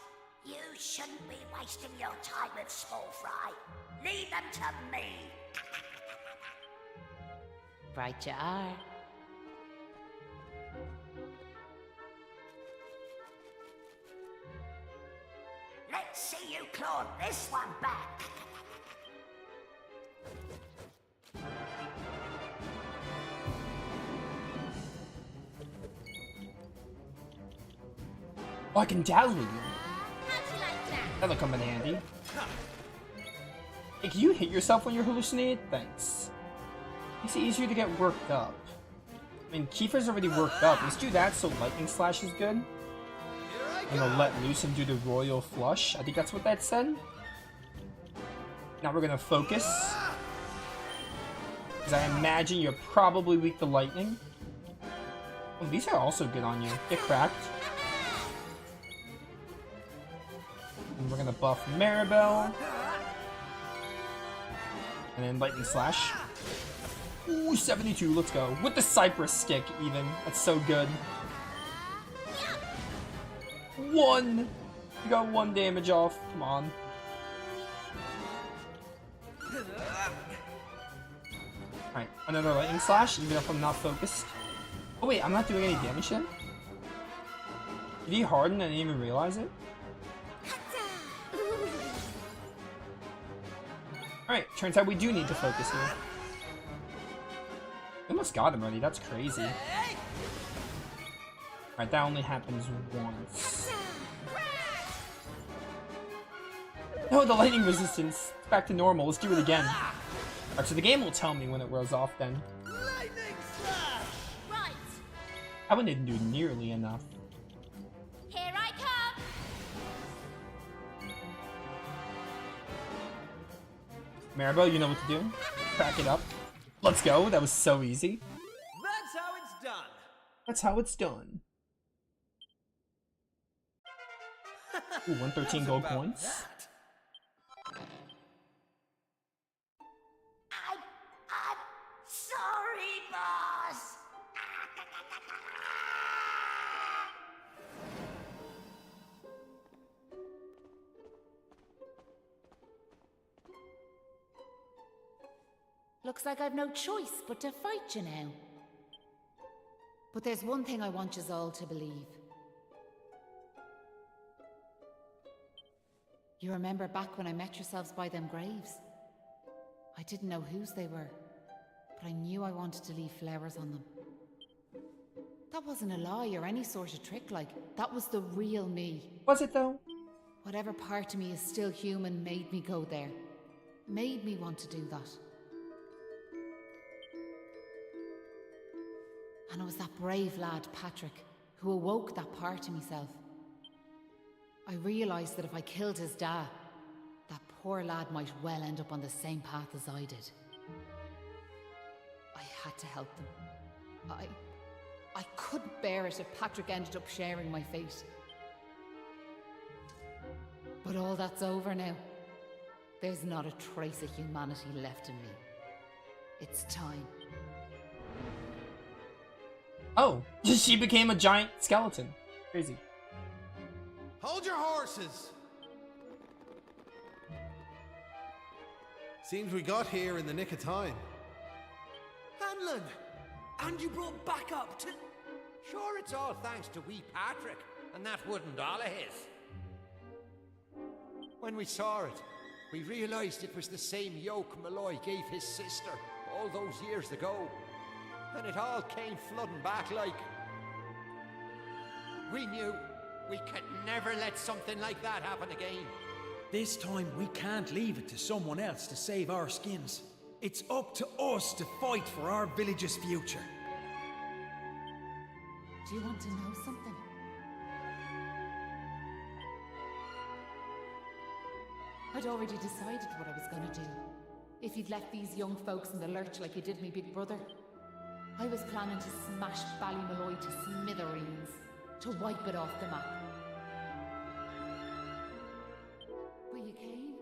Speaker 7: You shouldn't be wasting your time with small fry. Leave them to me.
Speaker 8: Right you are.
Speaker 7: Let's see you claw this one back.
Speaker 1: Oh, I can dazzle you.
Speaker 3: How'd you like that?
Speaker 1: That'll come in handy. Hey, can you hit yourself when you're hallucinated? Thanks. Makes it easier to get worked up. I mean, Kiefer's already worked up. Let's do that so Lightning Slash is good. I'm gonna let loose and do the Royal Flush. I think that's what that said. Now we're gonna focus. Because I imagine you're probably weak to lightning. Oh, these are also good on you. Get cracked. And we're gonna buff Maribel. And then Lightning Slash. Ooh, 72, let's go. With the Cypress Stick, even. That's so good. One! You got 1 damage off. Come on. Alright, another Lightning Slash, even if I'm not focused. Oh wait, I'm not doing any damage then? Did he harden and I didn't even realize it? Alright, turns out we do need to focus here. I almost got him already, that's crazy. Alright, that only happens once. No, the lightning resistance. It's back to normal, let's do it again. Alright, so the game will tell me when it wears off then.
Speaker 3: Right,
Speaker 1: I didn't do nearly enough.
Speaker 3: here I come!
Speaker 1: Maribel, you know what to do. Crack it up. Let's go, that was so easy.
Speaker 2: That's how it's done.
Speaker 1: That's how it's done. Ooh, 113 gold coins.
Speaker 7: I'm sorry, boss.
Speaker 8: Looks like I've no choice but to fight you now. But there's one thing I want yous all to believe. You remember back when I met yourselves by them graves? I didn't know whose they were, but I knew I wanted to leave flowers on them. That wasn't a lie or any sort of trick, like, that was the real me.
Speaker 1: Was it though?
Speaker 8: Whatever part of me is still human made me go there. Made me want to do that. And it was that brave lad, Patrick, who awoke that part of myself. I realised that if I killed his dad, that poor lad might well end up on the same path as I did. I had to help them. I couldn't bear it if Patrick ended up sharing my fate. But all that's over now. There's not a trace of humanity left in me. It's time.
Speaker 1: Oh, she became a giant skeleton. Crazy.
Speaker 10: Hold your horses! Seems we got here in the nick of time.
Speaker 2: Hanlon! And you brought back up to...
Speaker 6: Sure, it's all thanks to wee Patrick and that wooden doll of his. When we saw it, we realized it was the same yoke Malloy gave his sister all those years ago. And it all came flooding back like... We knew
Speaker 11: We can never let something like that happen again.
Speaker 12: This time we can't leave it to someone else to save our skins. It's up to us to fight for our village's future.
Speaker 8: Do you want to know something? I'd already decided what I was going to do. If you'd left these young folks in the lurch like you did me big brother, I was planning to smash Ballymaloy to smithereens, to wipe it off the map. But you came.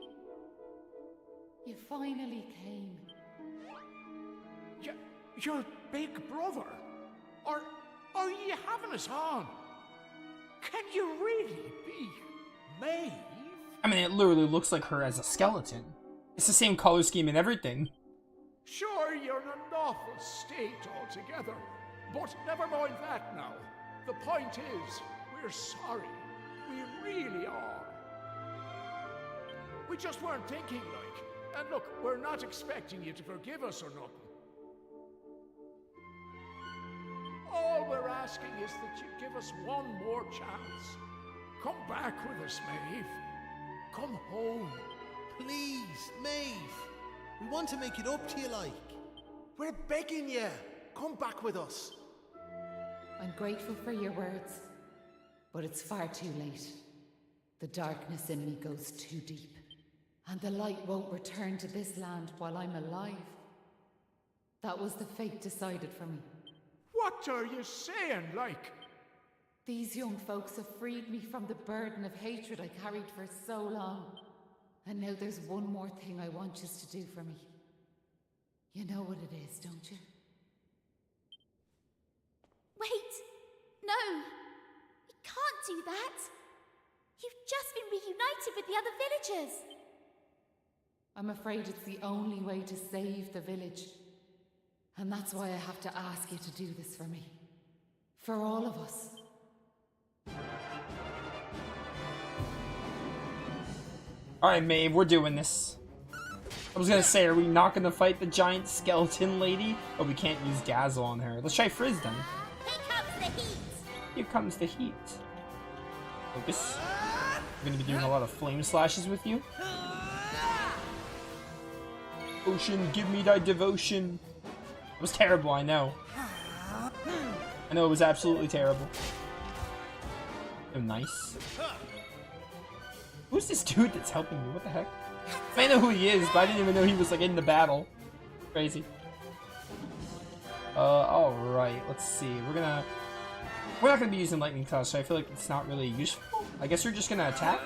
Speaker 8: You finally came.
Speaker 13: Your big brother? Or are you having us on? Can you really be Maeve?
Speaker 1: I mean, it literally looks like her as a skeleton. It's the same color scheme and everything.
Speaker 13: Sure, you're in an awful state altogether, but never mind that now. The point is, we're sorry. We really are. We just weren't thinking, like. And look, we're not expecting you to forgive us or nothing. All we're asking is that you give us one more chance. Come back with us, Maeve. Come home.
Speaker 10: Please, Maeve. We want to make it up to you, like. We're begging you. Come back with us.
Speaker 8: I'm grateful for your words, but it's far too late. The darkness in me goes too deep, and the light won't return to this land while I'm alive. That was the fate decided for me.
Speaker 13: What are you saying, like?
Speaker 8: These young folks have freed me from the burden of hatred I carried for so long. And now there's one more thing I want you to do for me. You know what it is, don't you?
Speaker 3: Wait! No! You can't do that! You've just been reunited with the other villagers!
Speaker 8: I'm afraid it's the only way to save the village. And that's why I have to ask you to do this for me. For all of us.
Speaker 1: Alright, Maeve, we're doing this. I was gonna say, are we not gonna fight the giant skeleton lady? Oh, we can't use Dazzle on her. Let's try Frizz then.
Speaker 3: Here comes the heat!
Speaker 1: Here comes the heat. Focus. We're gonna be doing a lot of flame slashes with you. Ocean, give me thy devotion. It was terrible, I know. I know it was absolutely terrible. Oh, nice. Who's this dude that's helping me? What the heck? I know who he is, but I didn't even know he was like in the battle. Crazy. Alright, let's see. We're not gonna be using lightning touch, so I feel like it's not really useful. I guess we're just gonna attack.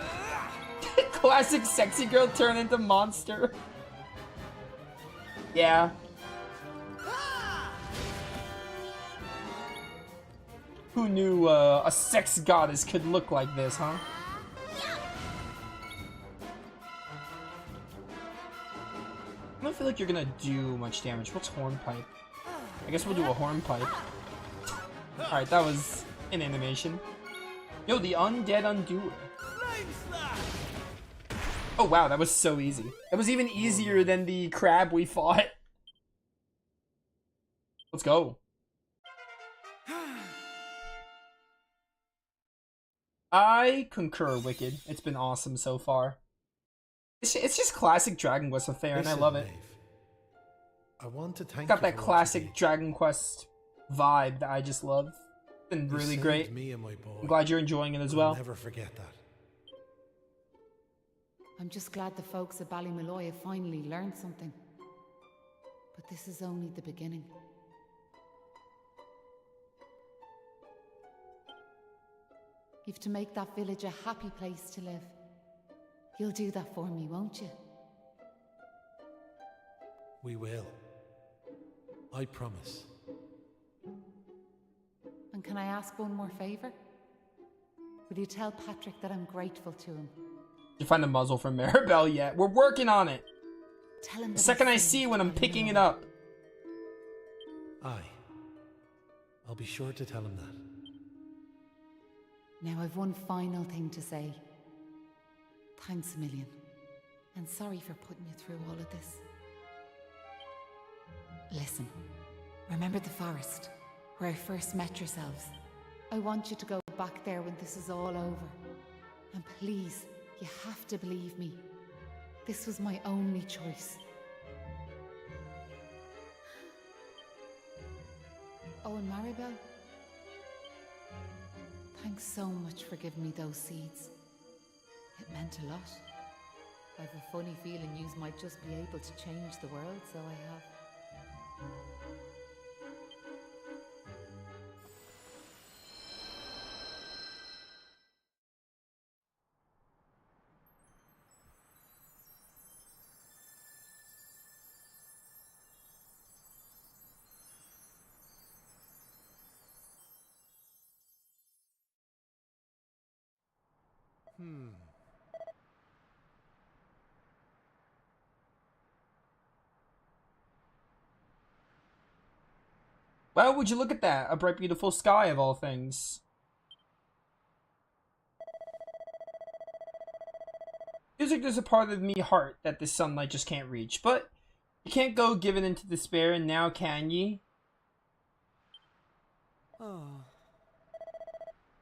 Speaker 1: Classic sexy girl turn into monster. Yeah. Who knew a sex goddess could look like this, huh? I don't feel like you're gonna do much damage. What's Hornpipe? I guess we'll do a Hornpipe. Alright, that was an animation. Yo, the Undead Undoer. Oh wow, that was so easy. It was even easier than the crab we fought. Let's go. I concur, Wicked. It's been awesome so far. It's just classic Dragon Quest affair, and I love it.
Speaker 10: Maeve, I want to thank
Speaker 1: It's got
Speaker 10: you
Speaker 1: that
Speaker 10: for what
Speaker 1: classic
Speaker 10: you did.
Speaker 1: Dragon Quest vibe that I just love. It's been
Speaker 10: You
Speaker 1: really
Speaker 10: saved
Speaker 1: great.
Speaker 10: me and my boy.
Speaker 1: I'm glad you're enjoying it as
Speaker 10: I'll
Speaker 1: well.
Speaker 10: never forget that.
Speaker 8: I'm just glad the folks at Ballymaloy have finally learned something. But this is only the beginning. You've to make that village a happy place to live. You'll do that for me, won't you?
Speaker 10: We will. I promise.
Speaker 8: And can I ask one more favour? Will you tell Patrick that I'm grateful to him?
Speaker 1: Did you find the muzzle for Maribel yet? We're working on it.
Speaker 8: Tell him
Speaker 1: The
Speaker 8: that
Speaker 1: second I
Speaker 8: saved
Speaker 1: see when I'm
Speaker 8: Ballymaloy.
Speaker 1: picking it up.
Speaker 10: Aye. I'll be sure to tell him that.
Speaker 8: Now I've one final thing to say. Thanks a million. And sorry for putting you through all of this. Listen, remember the forest, where I first met yourselves? I want you to go back there when this is all over. And please, you have to believe me. This was my only choice. Oh, and Maribel, thanks so much for giving me those seeds. It meant a lot. I've a funny feeling yous might just be able to change the world, so I have.
Speaker 1: Well, would you look at that? A bright, beautiful sky of all things. Feels like there's a part of me heart that this sunlight just can't reach, but you can't go giving into despair, and now can ye?
Speaker 2: Oh.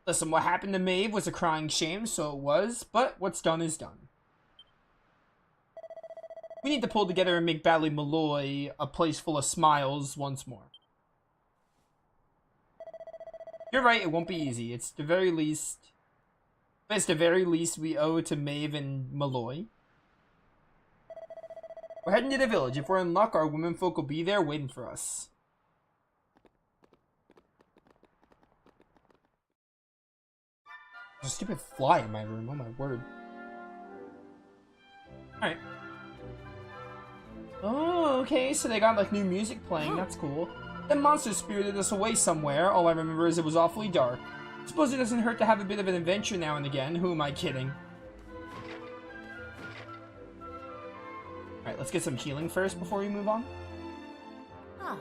Speaker 1: Listen, what happened to Maeve was a crying shame, so it was, but what's done is done. We need to pull together and make Ballymolloy a place full of smiles once more. You're right, it won't be easy. It's the very least we owe to Maeve and Malloy. We're heading to the village. If we're in luck, our womenfolk will be there waiting for us. There's a stupid fly in my room, oh my word. Alright. Oh, okay, so they got like new music playing, that's cool. The monster spirited us away somewhere. All I remember is it was awfully dark. Suppose it doesn't hurt to have a bit of an adventure now and again. Who am I kidding? Alright, let's get some healing first before we move on.
Speaker 7: Ah.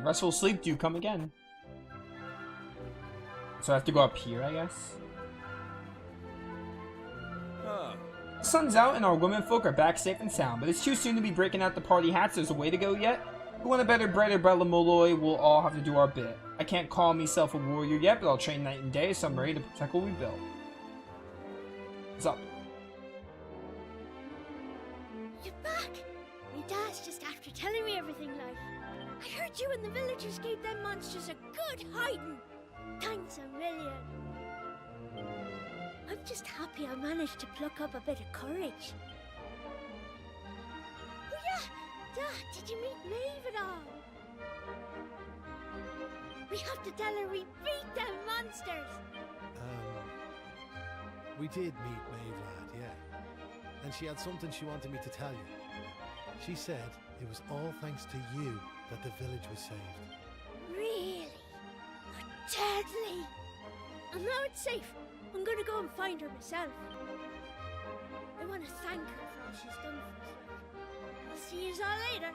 Speaker 1: Restful sleep do come again. So I have to go up here, I guess. The sun's out and our womenfolk are back safe and sound, but it's too soon to be breaking out the party hats. There's a way to go yet. If we want a better, brighter Ballymolloy, we'll all have to do our bit. I can't call myself a warrior yet, but I'll train night and day, so I'm ready to protect what we built. What's up?
Speaker 9: You're back! My dad's just after telling me everything, like. I heard you and the villagers gave them monsters a good hiding. Thanks a million. I'm just happy I managed to pluck up a bit of courage. Oh yeah! Dad, did you meet Maeve at all? We have to tell her we beat them monsters!
Speaker 10: We did meet Maeve, lad, yeah. And she had something she wanted me to tell you. She said it was all thanks to you that the village was saved.
Speaker 9: Really? Oh, deadly! And now it's safe. I'm gonna go and find her myself. I want to thank her for all she's done for us. I'll see you all later.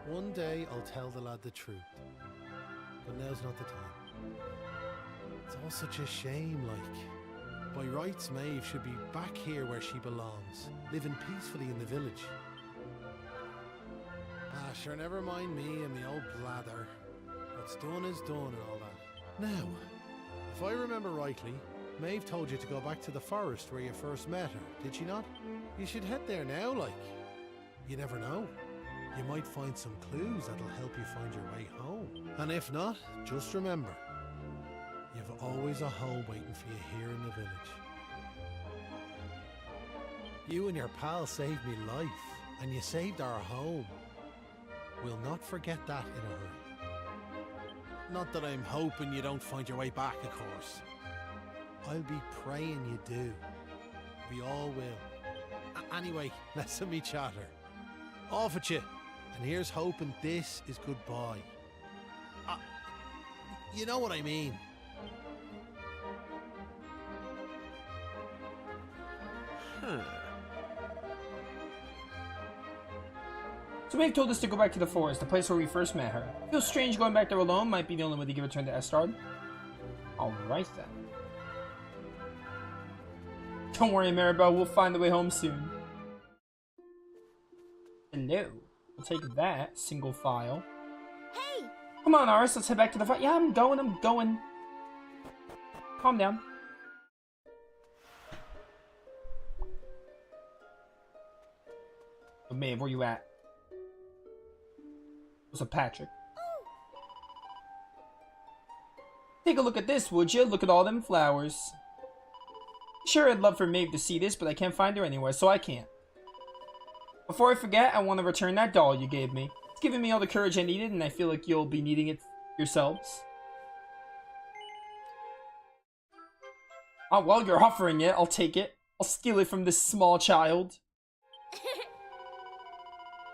Speaker 10: One day I'll tell the lad the truth, but now's not the time. It's all such a shame, like. By rights, Maeve should be back here where she belongs, living peacefully in the village. Ah, sure, never mind me and the old blather. What's done is done and all that. Now, if I remember rightly, Maeve told you to go back to the forest where you first met her, did she not? You should head there now, like. You never know. You might find some clues that'll help you find your way home. And if not, just remember, you've always a home waiting for you here in the village. You and your pal saved me life, and you saved our home. We'll not forget that in a hurry. Not that I'm hoping you don't find your way back, of course. I'll be praying you do. We all will. Anyway, listen me chatter. Off at you. And here's hoping this is goodbye. You know what I mean.
Speaker 1: So Maeve told us to go back to the forest, the place where we first met her. Feels strange going back there alone, might be the only way to give a turn to Estard. Alright then. Don't worry, Maribel, we'll find the way home soon. Hello. We'll take that. Single file.
Speaker 3: Hey!
Speaker 1: Come on, Aris, let's head back to the fight. Yeah, I'm going. Calm down. Oh, Maeve, where you at? What's up, Patrick? Take a look at this, would you? Look at all them flowers. Sure, I'd love for Maeve to see this, but I can't find her anywhere, so I can't. Before I forget, I want to return that doll you gave me. It's given me all the courage I needed, and I feel like you'll be needing it yourselves. Oh, well, you're offering it. I'll take it. I'll steal it from this small child.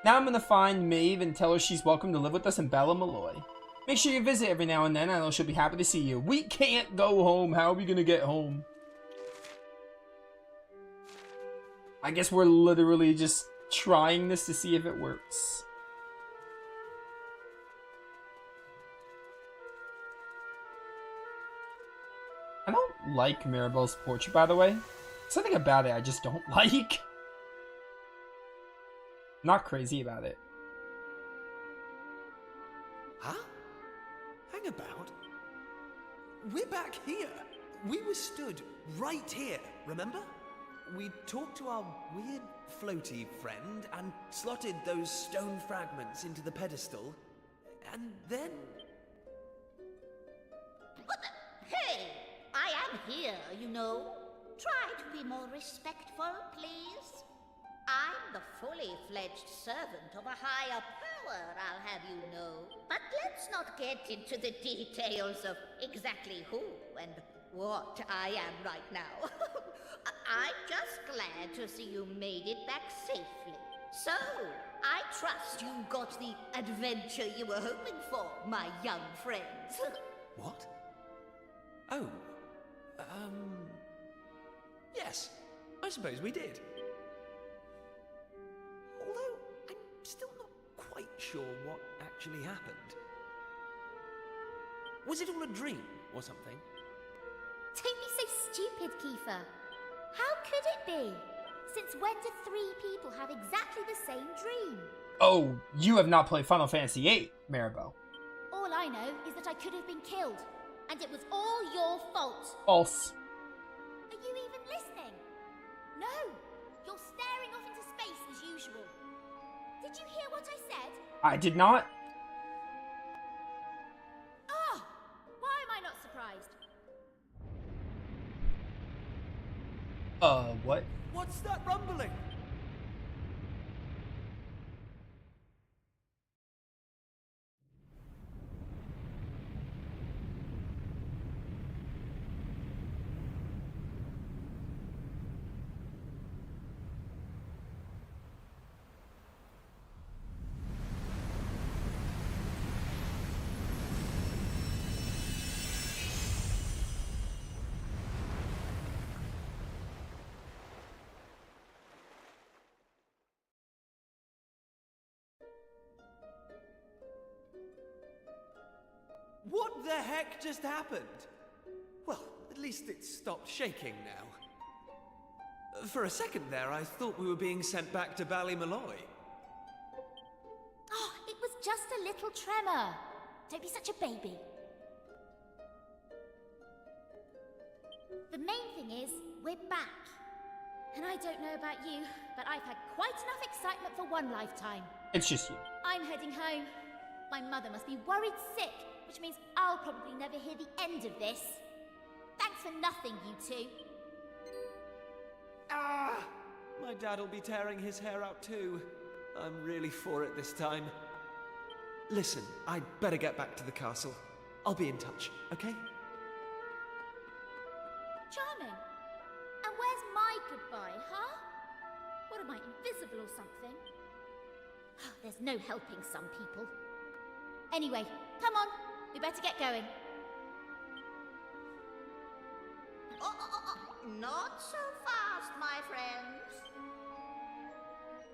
Speaker 1: Now I'm gonna find Maeve and tell her she's welcome to live with us in Ballymaloy. Make sure you visit every now and then. I know she'll be happy to see you. We can't go home. How are we gonna get home? I guess we're literally just trying this to see if it works. I don't like Maribel's portrait, by the way. Something about it I just don't like. Not crazy about it.
Speaker 2: Huh? Hang about. We're back here. We were stood right here, remember? We talked to our weird floaty friend and slotted those stone fragments into the pedestal. And then...
Speaker 7: What the? Hey! I am here, you know. Try to be more respectful, please. I'm the fully fledged servant of a higher power, I'll have you know. But let's not get into the details of exactly who and what I am right now. I'm just glad to see you made it back safely. So, I trust you got the adventure you were hoping for, my young friends.
Speaker 2: What? Oh. Yes, I suppose we did. Although, I'm still not quite sure what actually happened. Was it all a dream or something?
Speaker 3: Don't be so stupid, Kiefer. How could it be? Since when do 3 people have exactly the same dream?
Speaker 1: Oh, you have not played Final Fantasy VIII, Maribel.
Speaker 3: All I know is that I could have been killed, and it was all your fault.
Speaker 1: False.
Speaker 3: Are you even listening? No! You're staring off into space as usual. Did you hear what I said?
Speaker 1: I did not.
Speaker 3: Ah! Why am I not surprised?
Speaker 1: What?
Speaker 2: What's that rumbling? What the heck just happened? Well, at least it stopped shaking now. For a second there, I thought we were being sent back to Ballymaloy.
Speaker 3: Oh, it was just a little tremor. Don't be such a baby. The main thing is, we're back. And I don't know about you, but I've had quite enough excitement for one lifetime.
Speaker 1: It's just you.
Speaker 3: I'm heading home. My mother must be worried sick, which means I'll probably never hear the end of this. Thanks for nothing, you two.
Speaker 2: Ah! My dad'll be tearing his hair out too. I'm really for it this time. Listen, I'd better get back to the castle. I'll be in touch, okay?
Speaker 3: Charming. And where's my goodbye, huh? What am I, invisible or something? There's no helping some people. Anyway, come on. We better get going.
Speaker 7: Not so fast, my friends.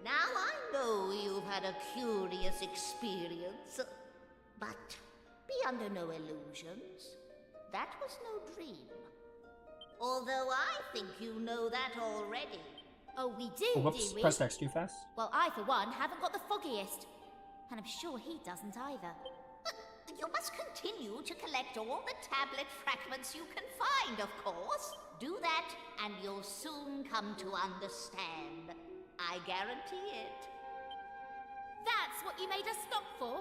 Speaker 7: Now I know you've had a curious experience, but be under no illusions. That was no dream. Although I think you know that already.
Speaker 3: Oh, we do,
Speaker 1: Oh, whoops,
Speaker 3: do we?
Speaker 1: pressed X too fast.
Speaker 3: Well, I, for one, haven't got the foggiest. And I'm sure he doesn't either.
Speaker 7: But you must continue to collect all the tablet fragments you can find, of course. Do that, and you'll soon come to understand. I guarantee it.
Speaker 3: That's what you made us stop for?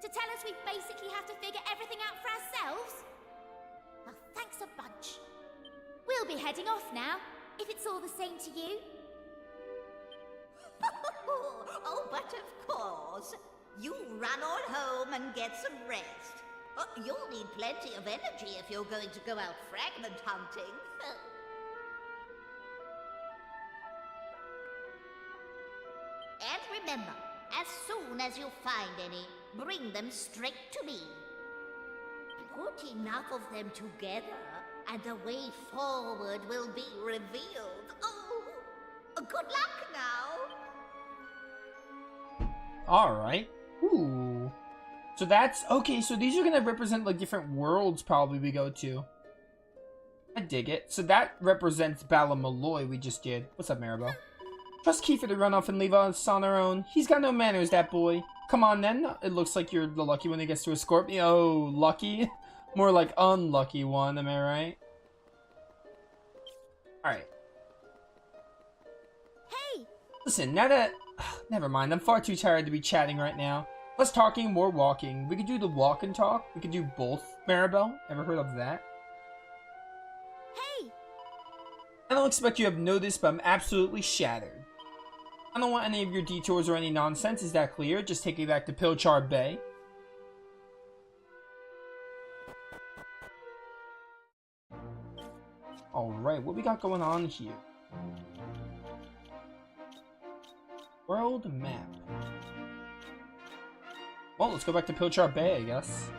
Speaker 3: To tell us we basically have to figure everything out for ourselves? Well, thanks a bunch. We'll be heading off now, if it's all the same to you.
Speaker 7: Oh, but of course. You run on home and get some rest. You'll need plenty of energy if you're going to go out fragment hunting. And remember, as soon as you find any, bring them straight to me. Put enough of them together, and the way forward will be revealed. Oh, good luck now.
Speaker 1: Alright. Ooh. So that's... Okay, so these are going to represent, like, different worlds probably we go to. I dig it. So that represents Ballymaloy we just did. What's up, Maribel? Trust Kiefer to run off and leave us on our own. He's got no manners, that boy. Come on, then. It looks like you're the lucky one that gets to escort me. Oh, lucky? More like unlucky one, am I right? Alright.
Speaker 3: Hey!
Speaker 1: Listen, now that... Never mind, I'm far too tired to be chatting right now. Less talking, more walking. We could do the walk and talk. We could do both, Maribel. Ever heard of that?
Speaker 3: Hey!
Speaker 1: I don't expect you have noticed, but I'm absolutely shattered. I don't want any of your detours or any nonsense, is that clear? Just take me back to Pilchard Bay. Alright, what we got going on here? World map. Well, let's go back to Pilchard Bay, I guess.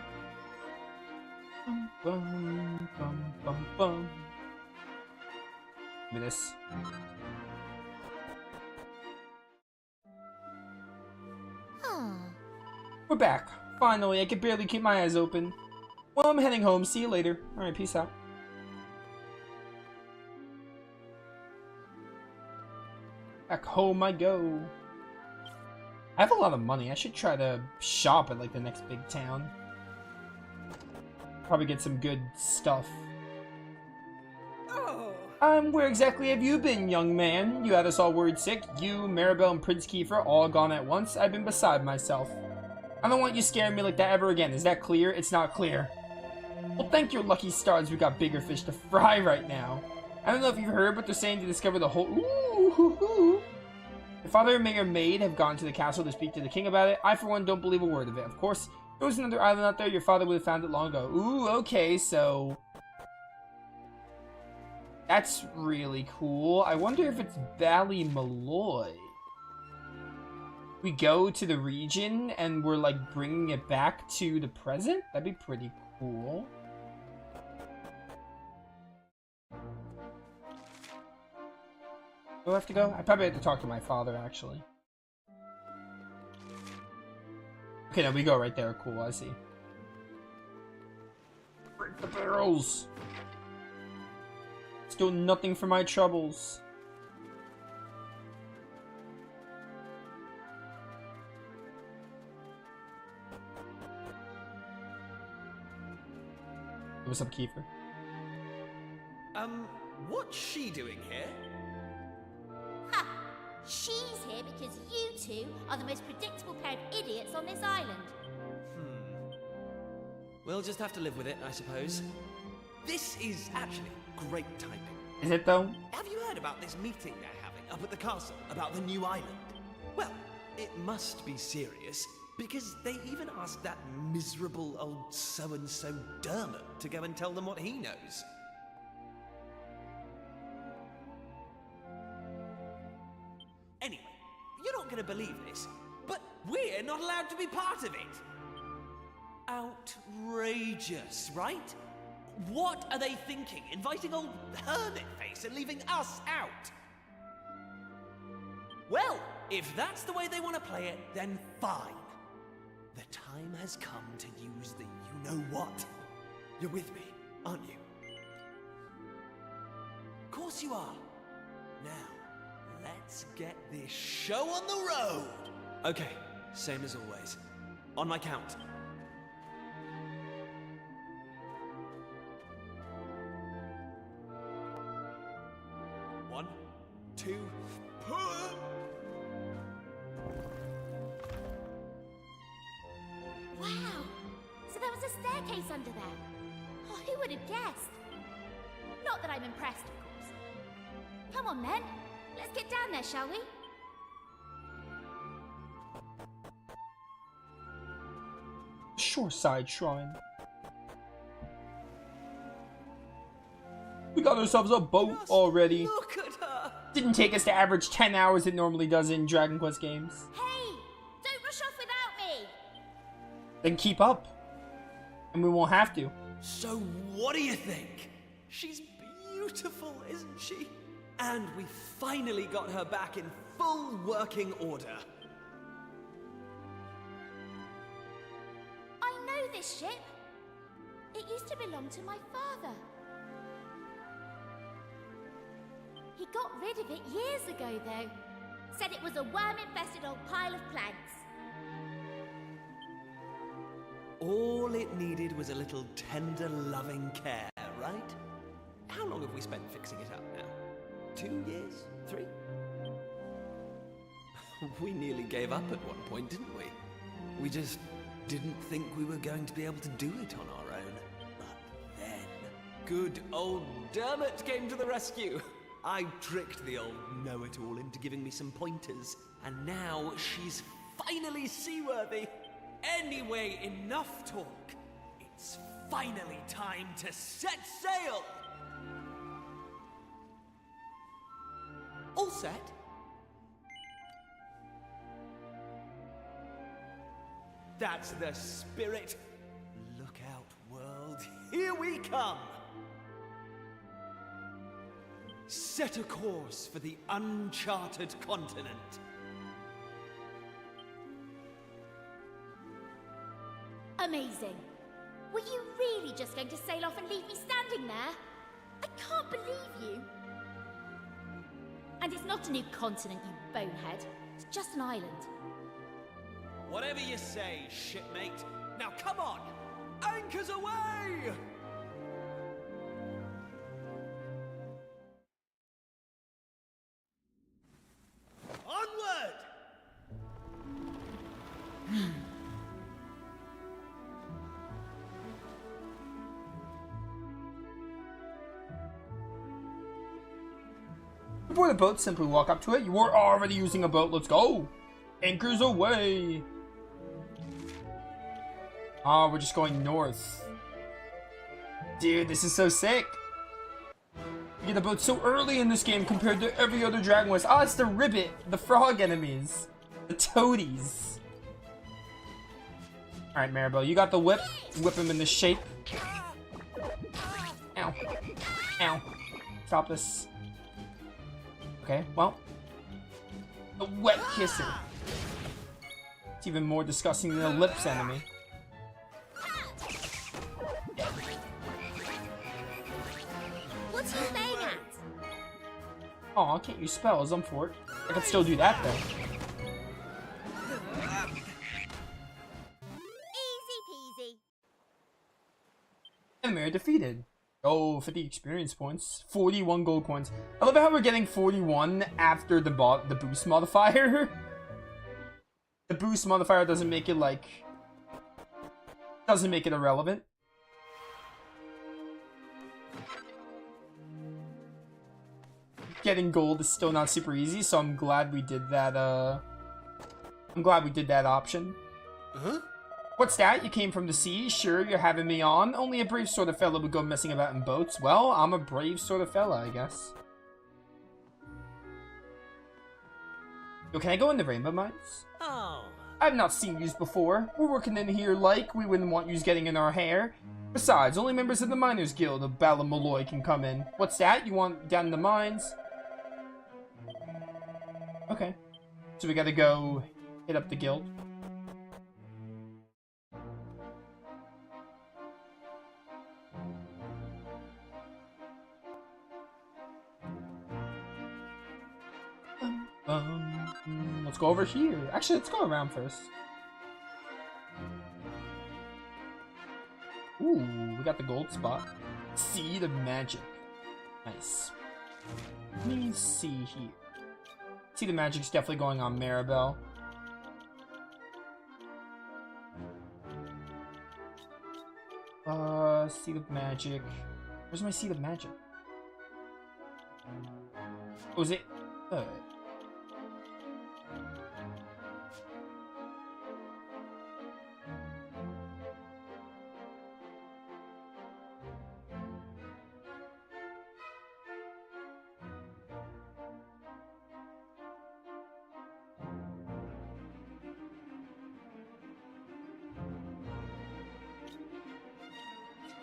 Speaker 1: Bum, bum, bum, bum, bum. Give me this. We're back. Finally, I can barely keep my eyes open. Well, I'm heading home. See you later. Alright, peace out. Back home I go. I have a lot of money. I should try to shop at, like, the next big town. Probably get some good stuff. Where exactly have you been, young man? You had us all worried sick. You, Maribel, and Prince Kiefer all gone at once. I've been beside myself. I don't want you scaring me like that ever again. Is that clear? It's not clear. Well, thank your lucky stars we got bigger fish to fry right now. I don't know if you've heard, but they're saying to discover the whole... Ooh, hoo, hoo. Your father and Mayor Maid have gone to the castle to speak to the king about it. I, for one, don't believe a word of it. Of course, if there was another island out there, your father would have found it long ago. Ooh, okay, so... That's really cool. I wonder if it's Ballymaloy. We go to the region and we're like bringing it back to the present? That'd be pretty cool. Do I have to go? I probably have to talk to my father, actually. Okay, no, we go right there. Cool, I see. Break the barrels! Still nothing for my troubles. What's up, Kiefer?
Speaker 2: What's she doing here?
Speaker 3: Ha! She's here because you two are the most predictable pair of idiots on this island.
Speaker 2: We'll just have to live with it, I suppose. This is actually great typing.
Speaker 1: Is it though?
Speaker 2: Have you heard about this meeting they're having up at the castle about the new island? Well, it must be serious, because they even asked that miserable old so-and-so Dermot to go and tell them what he knows. Anyway, you're not going to believe this, but we're not allowed to be part of it. Outrageous, right? What are they thinking, inviting old Hermit-Face and leaving us out? Well, if that's the way they want to play it, then fine. The time has come to use the you-know-what. You're with me, aren't you? course you are. Now, let's get this show on the road. Okay, same as always. On my count. 1, 2,
Speaker 3: Wow! So there was a staircase under there. Oh, who would have guessed? Not that I'm impressed, of course. Come on, then. Let's get down there, shall we?
Speaker 1: Shoreside Shrine. We got ourselves a boat already.
Speaker 2: Look at her!
Speaker 1: Didn't take us to average 10 hours it normally does in Dragon Quest games.
Speaker 3: Hey! Don't rush off without me!
Speaker 1: Then keep up. And we won't have to.
Speaker 2: So what do you think? She's beautiful, isn't she? And we finally got her back in full working order.
Speaker 3: I know this ship. It used to belong to my father. He got rid of it years ago, though. Said it was a worm-infested old pile of planks.
Speaker 2: All it needed was a little tender, loving care, right? How long have we spent fixing it up now? 2 years? 3? We nearly gave up at one point, didn't we? We just didn't think we were going to be able to do it on our own. But then, good old Dermot came to the rescue. I tricked the old know-it-all into giving me some pointers, and now she's finally seaworthy. Anyway, enough talk. It's finally time to set sail! All set? That's the spirit. Look out, world. Here we come! Set a course for the uncharted continent.
Speaker 3: Amazing. Were you really just going to sail off and leave me standing there? I can't believe you. And it's not a new continent, you bonehead. It's just an island.
Speaker 2: Whatever you say, shipmate. Now come on! Anchors away! Onward!
Speaker 1: Before the boat, simply walk up to it. You are already using a boat. Let's go. Anchors away. Ah, we're just going north. Dude, this is so sick. You get the boat so early in this game compared to every other Dragon Quest. Ah, it's the Ribbit, the frog enemies, the toadies. Alright, Maribel, you got the whip. Whip him in the shape. Ow. Ow. Stop this. Okay, well. A wet kisser. It's even more disgusting than a lips enemy.
Speaker 3: What's he playing at?
Speaker 1: Oh, I can't use spells. I'm for it. I can still do that though.
Speaker 3: Easy peasy.
Speaker 1: Enemy defeated. Oh, 50 experience points. 41 gold coins. I love how we're getting 41 after the boost modifier. The boost modifier doesn't make it like... doesn't make it irrelevant. Getting gold is still not super easy, so I'm glad we did that, I'm glad we did that option.
Speaker 10: Huh?
Speaker 1: What's that? You came from the sea? Sure, you're having me on. Only a brave sort of fella would go messing about in boats. Well, I'm a brave sort of fella, I guess. Yo, can I go in the rainbow mines?
Speaker 2: Oh.
Speaker 1: I've not seen yous before. We're working in here like we wouldn't want yous getting in our hair. Besides, only members of the Miners Guild of Ballymolloy can come in. What's that? You want down in the mines? Okay. So we gotta go hit up the guild. let's go over here. Actually, let's go around first. Ooh, we got the gold spot. Seed of Magic. Nice. Let me see here. Seed of Magic's definitely going on Maribel. Seed of Magic. Where's my Seed of Magic? Oh, is it?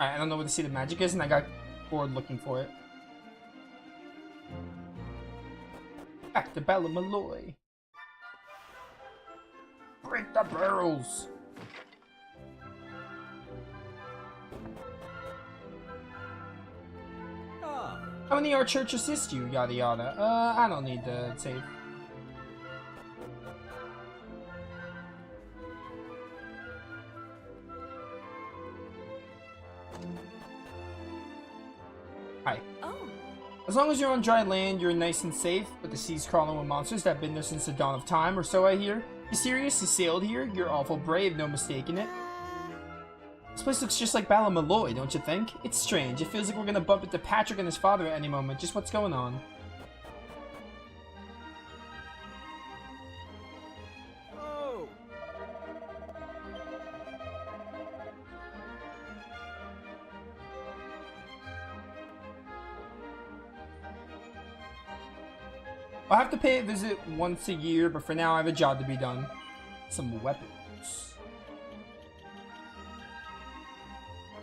Speaker 1: I don't know what the Seed of Magic is, and I got bored looking for it. Back to Ballymaloy. Break the barrels! How many our church assist you? Yada yada. I don't need to save. Hi.
Speaker 3: Oh.
Speaker 1: As long as you're on dry land, you're nice and safe, but the sea's crawling with monsters that have been there since the dawn of time, or so I hear. You serious? You sailed here? You're awful brave, no mistaking it. This place looks just like Ballymaloy, don't you think? It's strange. It feels like we're gonna bump into Patrick and his father at any moment. Just what's going on?
Speaker 6: Oh!
Speaker 1: I'll have to pay a visit once a year, but for now I have a job to be done. Some weapons.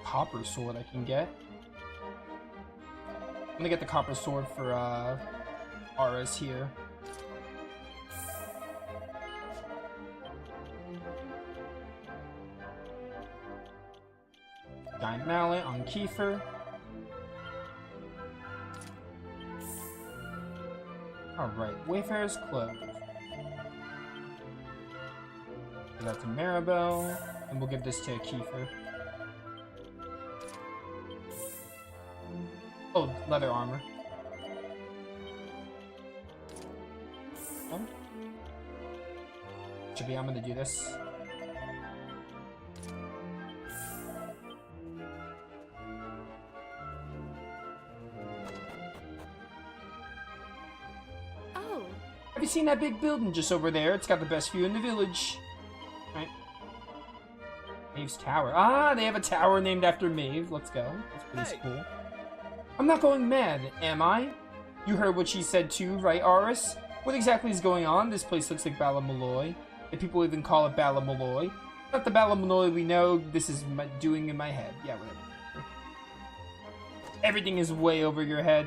Speaker 1: Copper sword I can get. I'm gonna get the copper sword for Aras here. Giant mallet on Kiefer. Alright, Wayfarer's Clove. Give that to Maribel, and we'll give this to Kiefer. Oh, leather armor. Okay. Should be, I'm gonna do this.
Speaker 3: Oh.
Speaker 1: Have you seen that big building just over there? It's got the best view in the village. Right. Maeve's Tower. Ah, they have a tower named after Maeve. Let's go. That's pretty cool. I'm not going mad, am I? You heard what she said too, right, Aris? What exactly is going on? This place looks like Ballymaloy. If people even call it Ballymaloy. Not the Ballymaloy we know. This is doing in my head. Yeah, whatever. Everything is way over your head.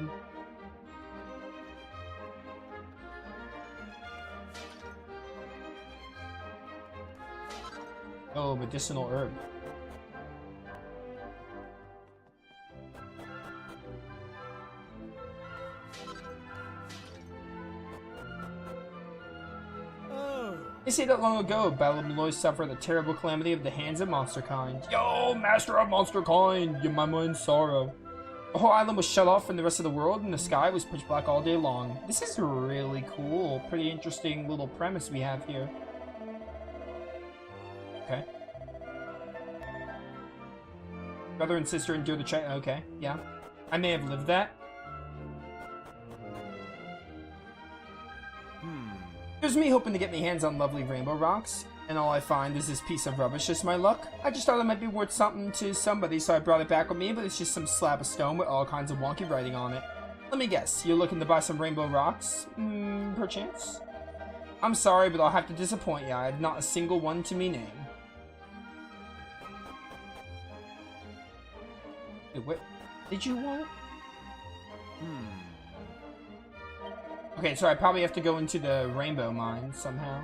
Speaker 1: Oh, medicinal herb. They say that long ago, Ballymaloy suffered the terrible calamity of the hands of monsterkind. Yo, master of monsterkind, you my mind's sorrow. The whole island was shut off from the rest of the world, and the sky was pitch black all day long. This is really cool. Pretty interesting little premise we have here. Okay. Brother and sister endure the okay, yeah. I may have lived that. Here's me hoping to get my hands on lovely rainbow rocks, and all I find is this piece of rubbish. Just my luck. I just thought it might be worth something to somebody, so I brought it back with me, but it's just some slab of stone with all kinds of wonky writing on it. Let me guess, you're looking to buy some rainbow rocks? Perchance? I'm sorry, but I'll have to disappoint you. I have not a single one to me name. Wait, what did you want? Okay, so I probably have to go into the rainbow mine somehow.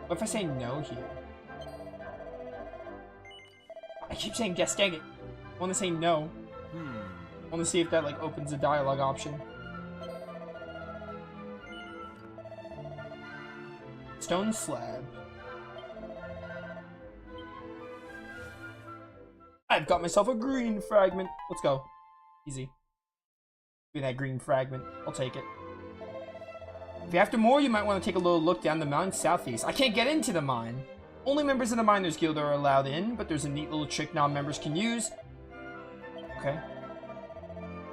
Speaker 1: What if I say no here? I keep saying yes, dang it. I want to say no. I want to see if that like opens a dialogue option. stone slab. I've got myself a green fragment. Let's go. Easy. Give me that green fragment. I'll take it. If you're after more, you might want to take a little look down the mountain southeast. I can't get into the mine. Only members of the Miners Guild are allowed in, but there's a neat little trick non-members can use. Okay.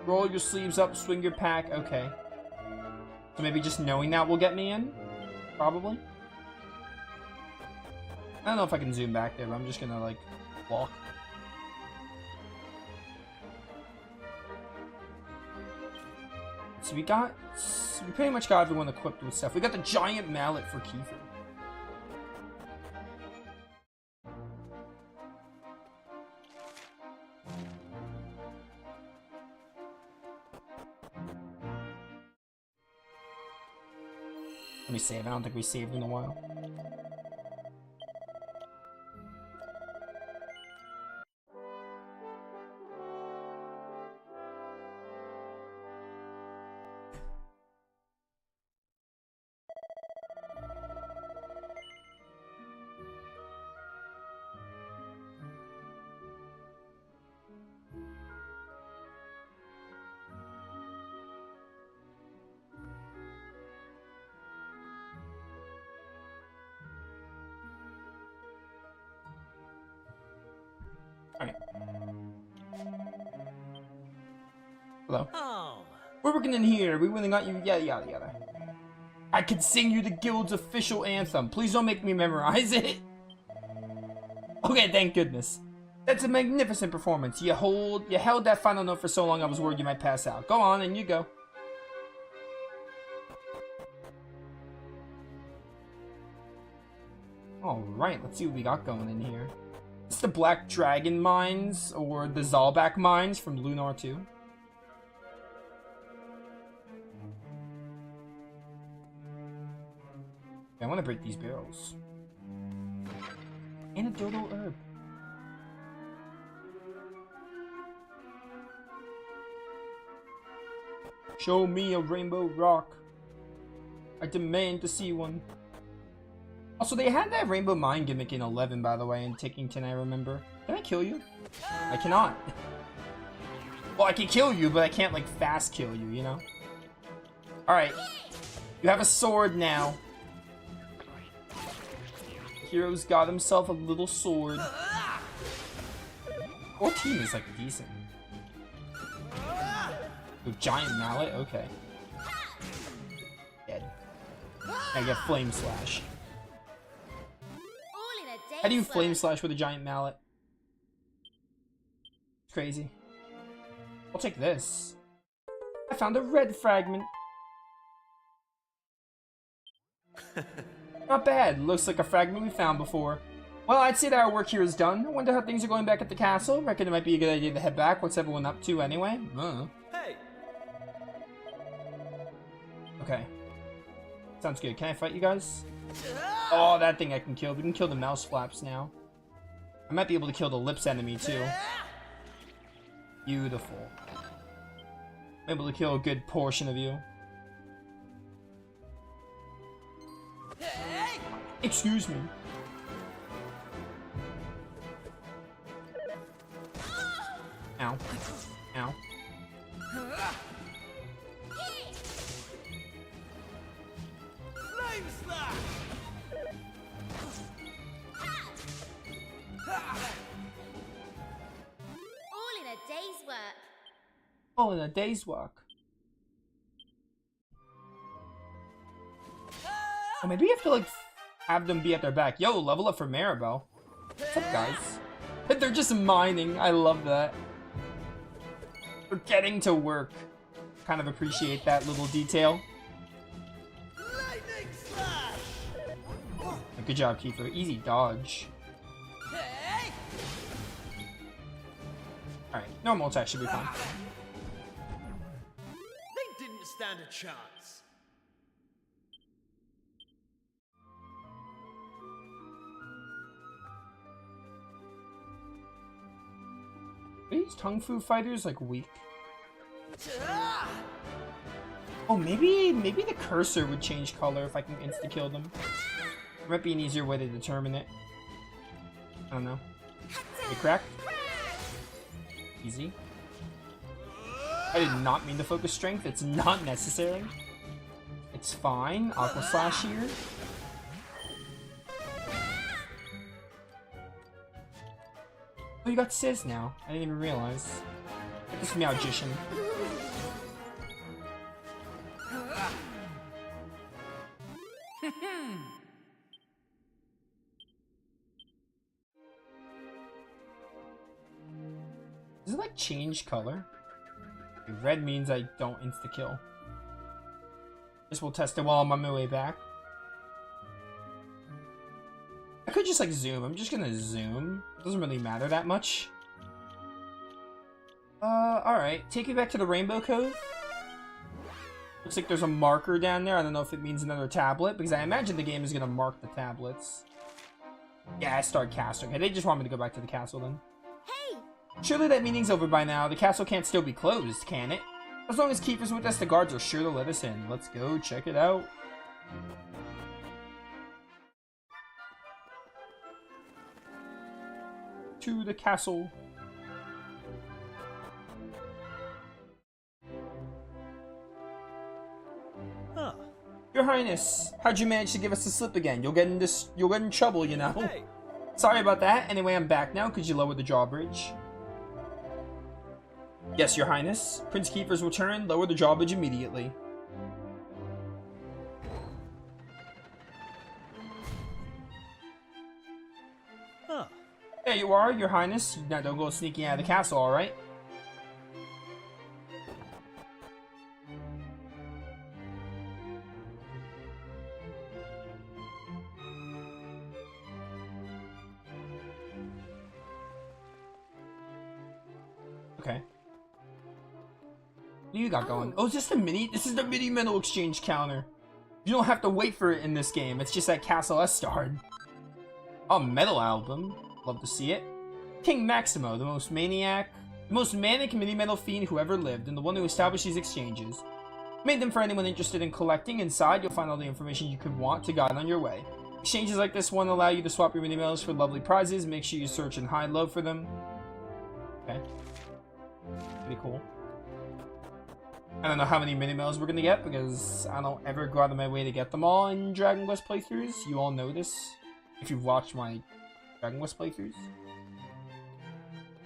Speaker 1: Roll your sleeves up, swing your pack. Okay. So maybe just knowing that will get me in? Probably. I don't know if I can zoom back there, but I'm just gonna, like, walk. So we pretty much got everyone equipped with stuff. We got the giant mallet for Kiefer. Let me save. I don't think we saved in a while. Alright. Hello.
Speaker 2: Oh.
Speaker 1: We're working in here. We really got you. Yada yada yada. I could sing you the guild's official anthem. Please don't make me memorize it. Okay, thank goodness. That's a magnificent performance. You held that final note for so long I was worried you might pass out. Go on, and you go. Alright, let's see what we got going in here. It's the Black Dragon Mines, or the Zalbak Mines from Lunar 2. I want to break these barrels. Antidotal herb. Show me a rainbow rock. I demand to see one. Also, they had that rainbow mine gimmick in 11, by the way, in Tickington, I remember. Can I kill you? I cannot. Well, I can kill you, but I can't, like, fast kill you, you know? Alright. You have a sword now. Hero's got himself a little sword. 14 is, like, decent. The giant mallet? Okay. Dead. I get flame slash. How do you flame slash with a giant mallet? It's crazy. I'll take this. I found a red fragment. Not bad. Looks like a fragment we found before. Well, I'd say that our work here is done. I wonder how things are going back at the castle. Reckon it might be a good idea to head back. What's everyone up to anyway?
Speaker 2: Hey.
Speaker 1: Okay. Sounds good. Can I fight you guys? Oh, that thing I can kill. We can kill the mouse flaps now. I might be able to kill the lips enemy too. Beautiful. I'm able to kill a good portion of you. Excuse me. Ow. Ow.
Speaker 2: Flame slash!
Speaker 3: All in a day's work.
Speaker 1: All in a day's work. Oh, maybe you have to, like, have them be at their back. Yo, level up for Maribel. What's up, guys? They're just mining. I love that. They're getting to work. Kind of appreciate that little detail.
Speaker 2: Lightning slash!
Speaker 1: Good job, Kiefer. Easy dodge.
Speaker 2: Hey!
Speaker 1: Alright, normal attack should be fine.
Speaker 2: They didn't stand a chance.
Speaker 1: Are these Tung Fu fighters, like, weak? Oh, maybe the cursor would change color if I can insta-kill them. Might be an easier way to determine it. I don't know. You crack? Easy. I did not mean to focus strength. It's not necessary. It's fine. Aqua Slash here. Oh, you got Sizz now. I didn't even realize. Get this Meowgician. Does it like change color? Red means I don't insta-kill. Guess we'll test it while I'm on my way back. I could just like zoom. I'm just gonna zoom. It doesn't really matter that much. Alright. Take me back to the Rainbow Cove. Looks like there's a marker down there. I don't know if it means another tablet, because I imagine the game is gonna mark the tablets. Yeah, I started castle. Okay, they just want me to go back to the castle then.
Speaker 3: Hey!
Speaker 1: Surely that meeting's over by now. The castle can't still be closed, can it? As long as Kiefer's with us, the guards are sure to let us in. Let's go check it out. To the castle.
Speaker 2: Huh.
Speaker 1: Your Highness, how'd you manage to give us the slip again? You'll get in trouble, you know.
Speaker 2: Hey.
Speaker 1: Sorry about that. Anyway, I'm back now. Could you lower the drawbridge? Yes, Your Highness. Prince Kiefer's return. Lower the drawbridge immediately.
Speaker 2: Huh.
Speaker 1: There you are, Your Highness. Now don't go sneaking out of the castle, alright? Okay. What do you got going? Oh, is this the mini? This is the mini metal exchange counter. You don't have to wait for it in this game. It's just at Castle Estard. Oh, metal album. Love to see it. King Maximo, the most manic mini metal fiend who ever lived, and the one who established these exchanges. Made them for anyone interested in collecting. Inside, you'll find all the information you could want to guide on your way. Exchanges like this one allow you to swap your mini metals for lovely prizes. Make sure you search in high and low for them. Okay. Pretty cool. I don't know how many mini medals we're gonna get because I don't ever go out of my way to get them all in Dragon Quest playthroughs. You all know this if you've watched my Dragon Quest playthroughs.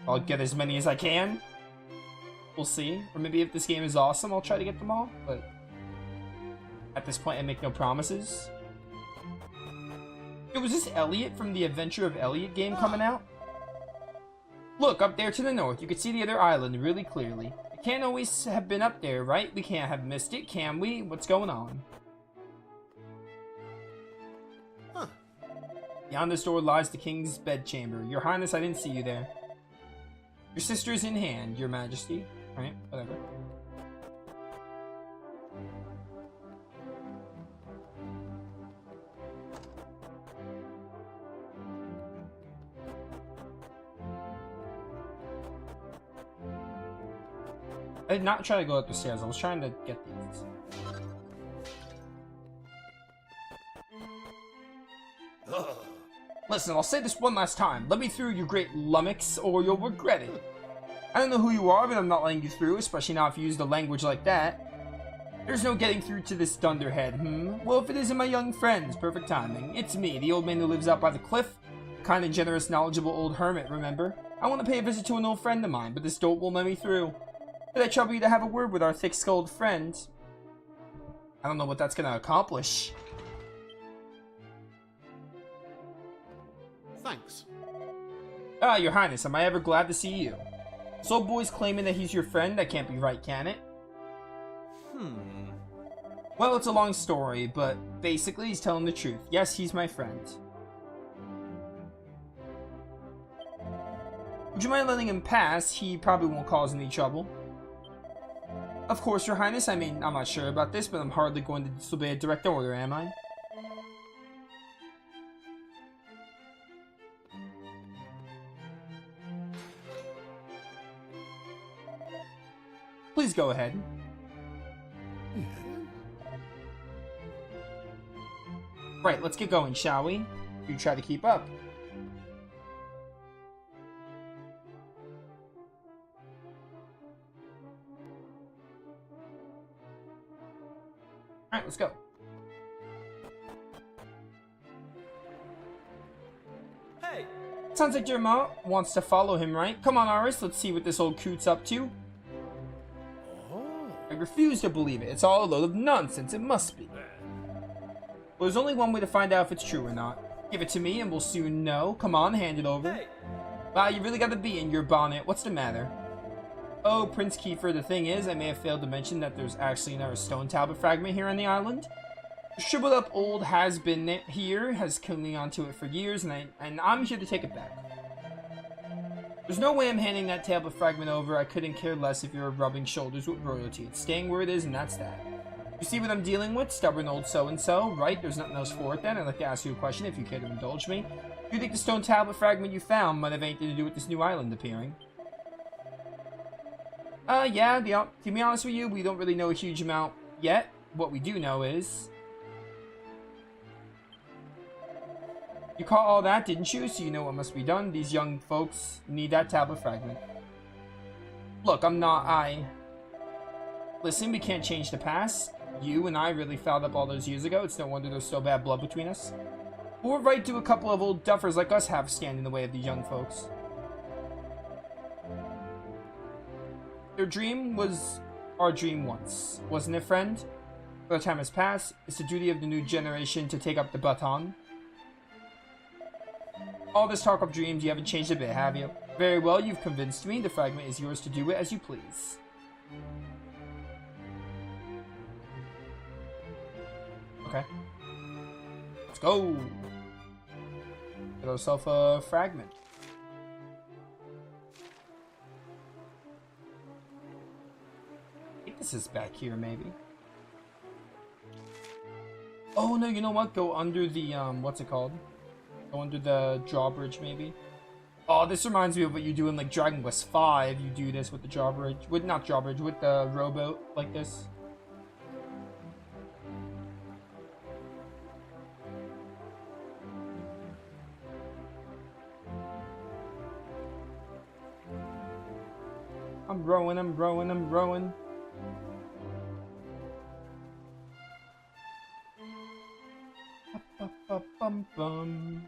Speaker 1: I'll get as many as I can. We'll see. Or maybe if this game is awesome, I'll try to get them all. But at this point, I make no promises. Yo, was this Elliot from the Adventure of Elliot game coming out? Look, up there to the north, you can see the other island really clearly. It can't always have been up there, right? We can't have missed it, can we? What's going on?
Speaker 2: Huh.
Speaker 1: Beyond this door lies the king's bedchamber. Your Highness, I didn't see you there. Your sister's in hand, Your Majesty. Right, whatever. I did not try to go up the stairs. I was trying to get these. Listen, I'll say this one last time. Let me through, you great lummox, or you'll regret it. I don't know who you are, but I'm not letting you through, especially not if you use the language like that. There's no getting through to this dunderhead, Well, if it isn't my young friends, perfect timing. It's me, the old man who lives out by the cliff. Kind and generous, knowledgeable old hermit, remember? I want to pay a visit to an old friend of mine, but this dolt won't let me through. Did I trouble you to have a word with our thick-skulled friend? I don't know what that's gonna accomplish.
Speaker 11: Thanks.
Speaker 1: Ah, Your Highness, am I ever glad to see you? This old boy's claiming that he's your friend. That can't be right, can it? Well, it's a long story, but basically he's telling the truth. Yes, he's my friend. Would you mind letting him pass? He probably won't cause any trouble. Of course, Your Highness. I mean, I'm not sure about this, but I'm hardly going to disobey a direct order, am I? Please go ahead. Right, let's get going, shall we? You try to keep up. Alright, let's go.
Speaker 2: Hey!
Speaker 1: Sounds like your ma wants to follow him, right? Come on, Aris, let's see what this old coot's up to. I refuse to believe it. It's all a load of nonsense. It must be. Well, there's only one way to find out if it's true or not. Give it to me and we'll soon know. Come on, hand it over.
Speaker 2: Hey!
Speaker 1: Wow, you really got the bee in your bonnet. What's the matter? Oh, Prince Kiefer, the thing is, I may have failed to mention that there's actually another stone tablet fragment here on the island. The shriveled up old has-been here has clinging onto it for years, and I'm here to take it back. There's no way I'm handing that tablet fragment over. I couldn't care less if you're rubbing shoulders with royalty. It's staying where it is, and that's that. You see what I'm dealing with? Stubborn old so-and-so, right? There's nothing else for it then. I'd like to ask you a question if you care to indulge me. Do you think the stone tablet fragment you found might have anything to do with this new island appearing? Yeah, to be honest with you, we don't really know a huge amount yet. What we do know is... You caught all that, didn't you? So you know what must be done. These young folks need that tablet fragment. Look, Listen, we can't change the past. You and I really fouled up all those years ago. It's no wonder there's so bad blood between us. What right do a couple of old duffers like us have stand in the way of these young folks? Your dream was our dream once, wasn't it, friend? But the time has passed. It's the duty of the new generation to take up the baton. All this talk of dreams, you haven't changed a bit, have you? Very well, you've convinced me. The fragment is yours to do it as you please. Okay. Let's go. Get ourselves a fragment. I think this is back here, maybe. Oh, no, you know what? Go under the, what's it called? Go under the drawbridge, maybe. Oh, this reminds me of what you do in, like, Dragon Quest V. You do this with the drawbridge. Not drawbridge, with the rowboat, like this. I'm rowing, I'm rowing, I'm rowing. Bum.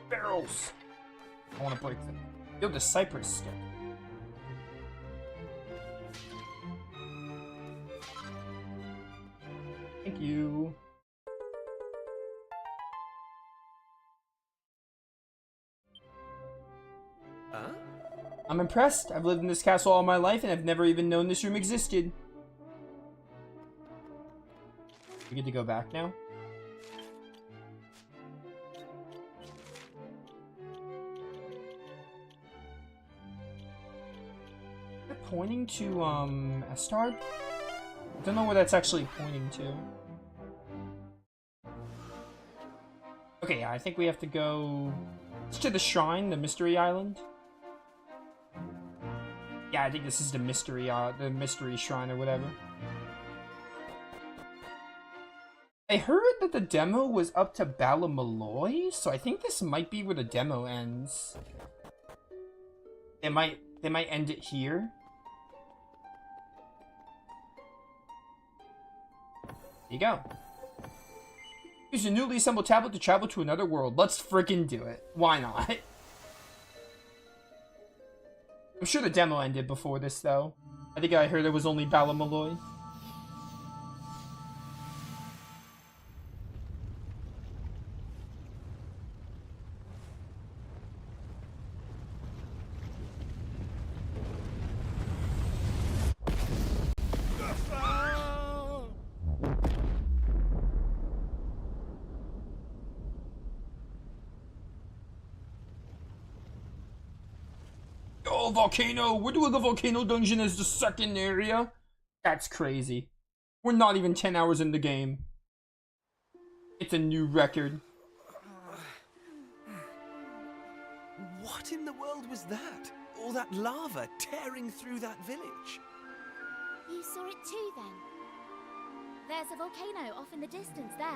Speaker 1: Barrels! I want to break them. Yo, the cypress stick. Thank you.
Speaker 2: Huh?
Speaker 1: I'm impressed. I've lived in this castle all my life and I've never even known this room existed. We get to go back now? Is it pointing to, Estard? I don't know where that's actually pointing to. Okay, yeah, I think we have to go to the shrine, the mystery island. Yeah, I think this is the mystery shrine or whatever. I heard that the demo was up to Ballymaloy, so I think this might be where the demo ends. They might end it here. There you go. Use a newly assembled tablet to travel to another world. Let's freaking do it. Why not? I'm sure the demo ended before this, though. I think I heard it was only Ballymaloy. Oh, volcano! We're doing the volcano dungeon as the second area? That's crazy. We're not even 10 hours in the game. It's a new record.
Speaker 2: What in the world was that? All that lava tearing through that village?
Speaker 3: You saw it too, then? There's a volcano off in the distance there.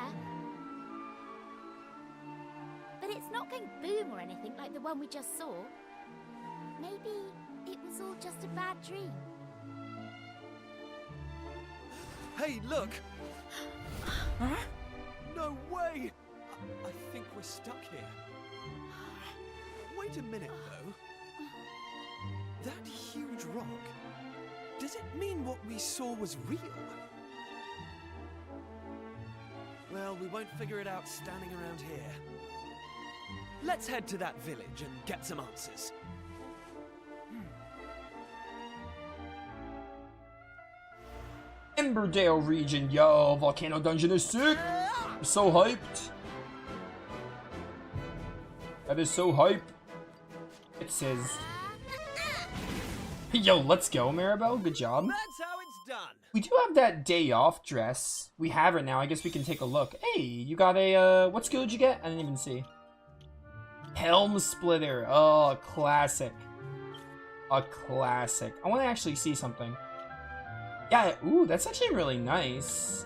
Speaker 3: But it's not going boom or anything like the one we just saw. Maybe it was all just a bad dream.
Speaker 2: Hey, look! Huh? No way! I think we're stuck here. Wait a minute, though. That huge rock, does it mean what we saw was real? Well, we won't figure it out standing around here. Let's head to that village and get some answers.
Speaker 1: Emberdale region, yo, Volcano Dungeon is sick! I'm so hyped! That is so hype. It says... Yo, let's go, Maribel. Good job.
Speaker 2: That's how it's done.
Speaker 1: We do have that day off dress. We have it now. I guess we can take a look. Hey, you got a, what skill did you get? I didn't even see. Helm Splitter. Oh, a classic. A classic. I want to actually see something. Yeah, ooh, that's actually really nice.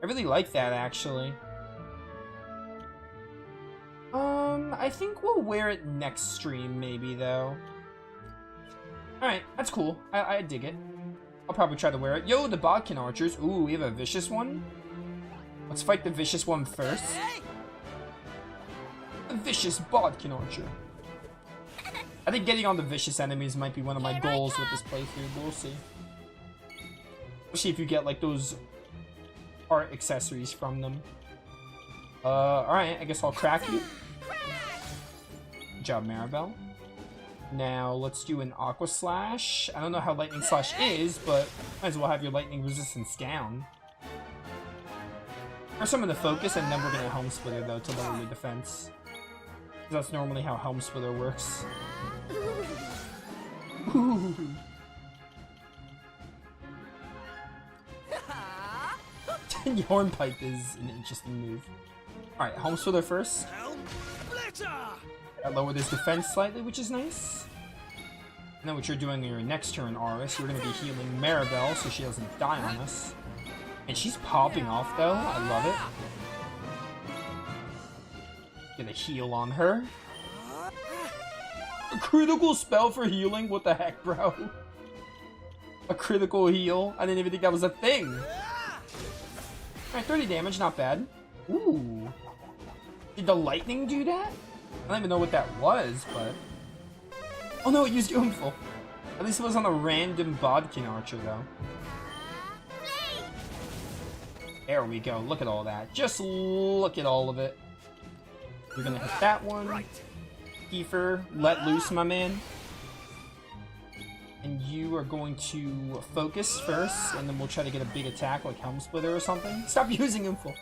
Speaker 1: I really like that, actually. I think we'll wear it next stream, maybe, though. Alright, that's cool. I dig it. I'll probably try to wear it. Yo, the Bodkin Archers. Ooh, we have a vicious one. Let's fight the vicious one first. The vicious Bodkin Archer. I think getting on the vicious enemies might be one of my goals with this playthrough. We'll see. Especially if you get, like, those art accessories from them. Alright, I guess I'll crack you. Good job, Maribel. Now, let's do an Aqua Slash. I don't know how Lightning Slash is, but might as well have your Lightning Resistance down. First I'm going to focus, and then we're going to Helm Splitter, though, to lower your defense. That's normally how Helm Splitter works. Ooh. Hornpipe is an interesting move. Alright, Helm Splitter first. I lowered his defense slightly, which is nice. And then what you're doing in your next turn, Aris, you're going to be healing Maribel so she doesn't die on us. And she's popping off, though. I love it. Get a heal on her. A critical spell for healing? What the heck, bro? A critical heal? I didn't even think that was a thing. Alright, 30 damage, not bad. Ooh. Did the lightning do that? I don't even know what that was, but... Oh no, it used Oomful. At least it was on a random Bodkin Archer, though. There we go. Look at all that. Just look at all of it. You're gonna hit that one. Kiefer, let loose, my man. And you are going to focus first, and then we'll try to get a big attack like Helm Splitter or something. Stop using Oomful.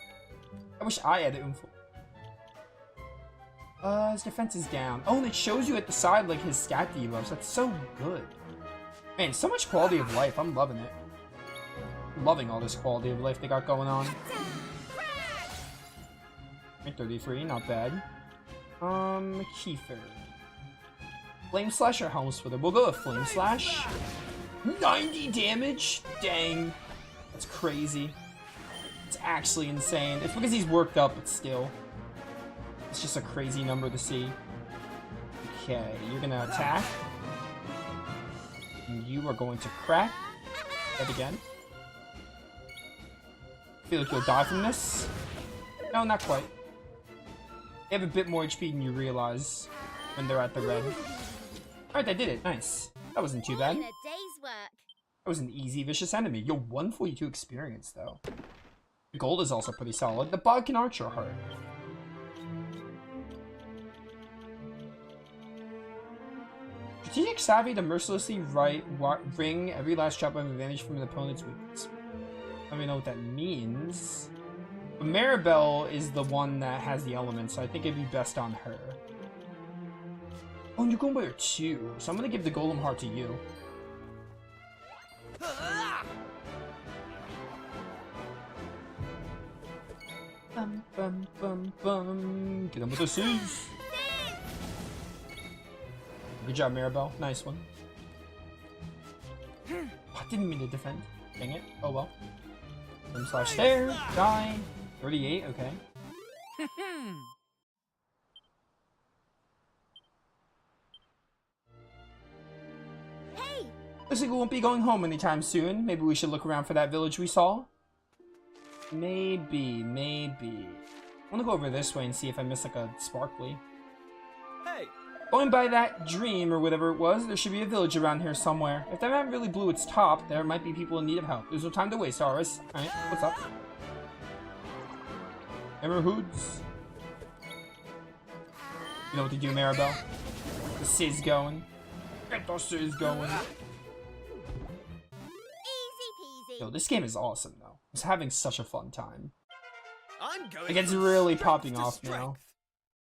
Speaker 1: I wish I had Oomful. His defense is down. Oh, and it shows you at the side, like, his stat debuffs. That's so good. Man, so much quality of life. I'm loving it. Loving all this quality of life they got going on. 33, not bad. Kiefer. Flame Slash or Helm Splitter? We'll go with Flame Slash. 90 damage? Dang. That's crazy. It's actually insane. It's because he's worked up, but still. It's just a crazy number to see. Okay, you're gonna attack. And you are going to crack. That again. I feel like you'll die from this. No, not quite. They have a bit more HP than you realize when they're at the red. Alright, I did it. Nice. That wasn't too bad. That was an easy vicious enemy. Yo, 142 experience, though. The gold is also pretty solid. The Bodkin Archer heart. Strategic Savvy to mercilessly wring every last drop of advantage from an opponent's weakness. I don't even know what that means. But Maribel is the one that has the elements, so I think it'd be best on her. Oh, and you're going by her too, so I'm gonna give the Golem Heart to you. Bum, bum, bum, bum. Get him with the C's. Good job, Maribel. Nice one. Oh, I didn't mean to defend. Dang it. Oh well. Slash there. Die. 38, okay.
Speaker 3: Hey!
Speaker 1: Looks like we won't be going home anytime soon. Maybe we should look around for that village we saw. Maybe. I want to go over this way and see if I miss like a sparkly.
Speaker 2: Hey!
Speaker 1: Going by that dream or whatever it was, there should be a village around here somewhere. If that man really blew its top, there might be people in need of help. There's no time to waste, Aris. Alright, what's up? Emmer Hoods. You know what to do, Maribel? The Sizz going. Get the Sizz going.
Speaker 3: Easy peasy.
Speaker 1: Yo, this game is awesome, though. I'm just having such a fun time.
Speaker 2: I'm going
Speaker 1: Like, it's
Speaker 2: from
Speaker 1: really
Speaker 2: strength
Speaker 1: popping
Speaker 2: to
Speaker 1: off
Speaker 2: strength.
Speaker 1: now.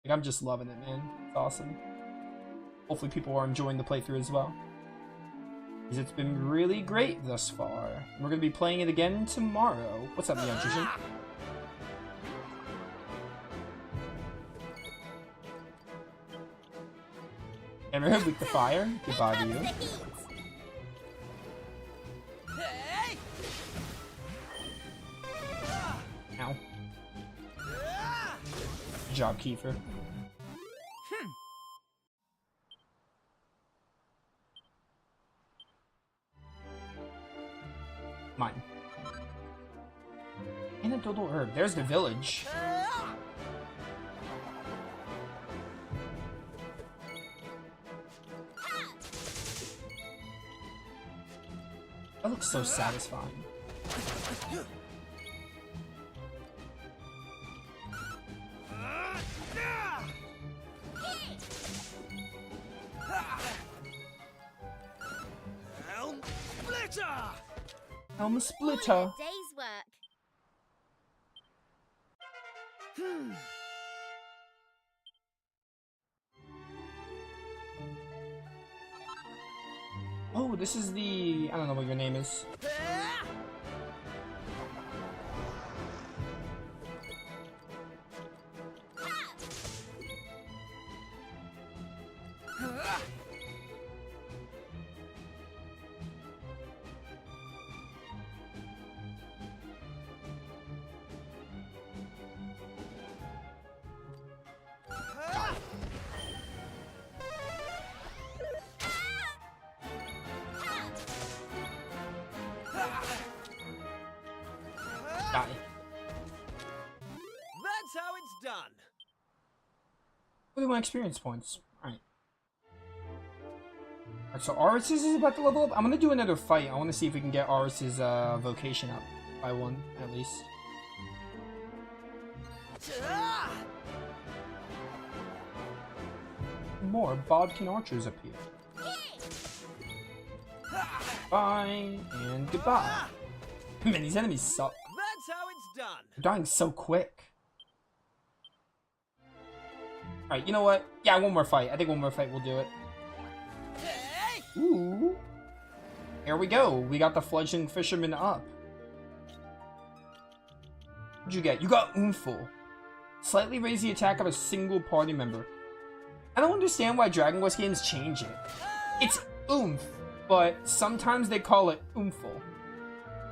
Speaker 1: Like, I'm just loving it, man. It's awesome. Hopefully people are enjoying the playthrough as well. Because it's been really great thus far. And we're going to be playing it again tomorrow. What's up, Neon? Ever heard with the fire? Goodbye to you. Ow. Good job, Kiefer. Mine. Anecdotal herb. There's the village. That looks so satisfying.
Speaker 2: Helm Splitter!
Speaker 1: Helm Splitter.
Speaker 3: All in a day's work.
Speaker 1: Oh, this is the... I don't know what your name is. Die.
Speaker 2: That's how it's done.
Speaker 1: 41 experience points. Alright. Alright, so Aris is about to level up. I'm gonna do another fight. I want to see if we can get Aris's vocation up by one, at least. More Bodkin archers appear. Bye and goodbye. Man, these enemies suck.
Speaker 2: That's how it's done.
Speaker 1: They're dying so quick. Alright, you know what? Yeah, one more fight. I think one more fight will do it. Ooh. Here we go. We got the fledgling fisherman up. What'd you get? You got Oomful. Slightly raise the attack of a single party member. I don't understand why Dragon Quest games change it. It's Oomph, but sometimes they call it Oomful.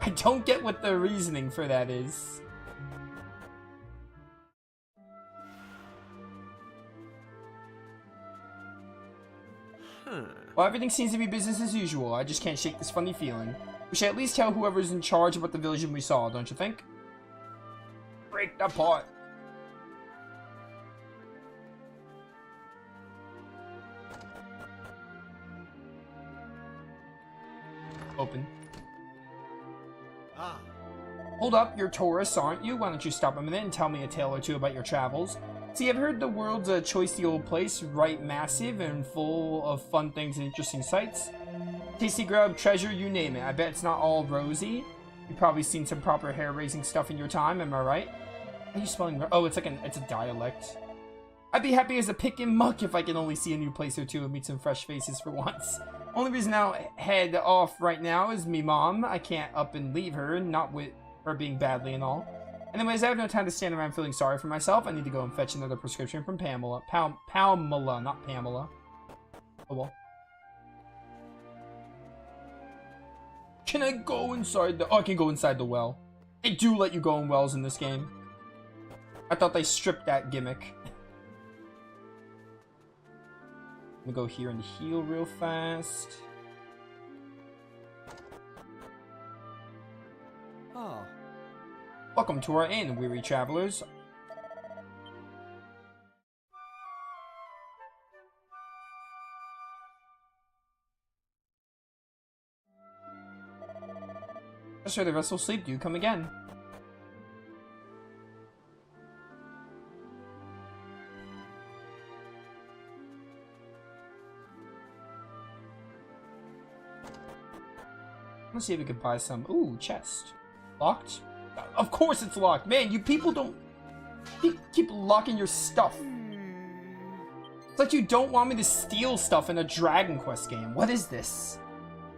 Speaker 1: I don't get what the reasoning for that is. Well, everything seems to be business as usual. I just can't shake this funny feeling. We should at least tell whoever's in charge about the village we saw, don't you think? Break the pot. Open.
Speaker 2: Ah.
Speaker 1: Hold up, you're tourists, aren't you? Why don't you stop a minute and tell me a tale or two about your travels? See, I've heard the world's a choicey old place, right massive and full of fun things and interesting sights. Tasty grub, treasure, you name it. I bet it's not all rosy. You've probably seen some proper hair-raising stuff in your time, am I right? How are you spelling? Oh, it's like it's a dialect. I'd be happy as a pick and muck if I can only see a new place or two and meet some fresh faces for once. Only reason I'll head off right now is me mom. I can't up and leave her, not with her being badly and all. Anyways, I have no time to stand around feeling sorry for myself. I need to go and fetch another prescription from Pamela. Pamela, not Pamela. Oh well. Can I go inside the... Oh, I can go inside the well. They do let you go in wells in this game. I thought they stripped that gimmick. I'm gonna go here and heal real fast.
Speaker 2: Ah.
Speaker 1: Welcome to our inn, weary travelers. Sure, the rest will sleep. Do come again. Let's see if we could buy some. Ooh, chest. Locked? Of course it's locked. Man, you people don't keep locking your stuff. It's like you don't want me to steal stuff in a Dragon Quest game. What is this?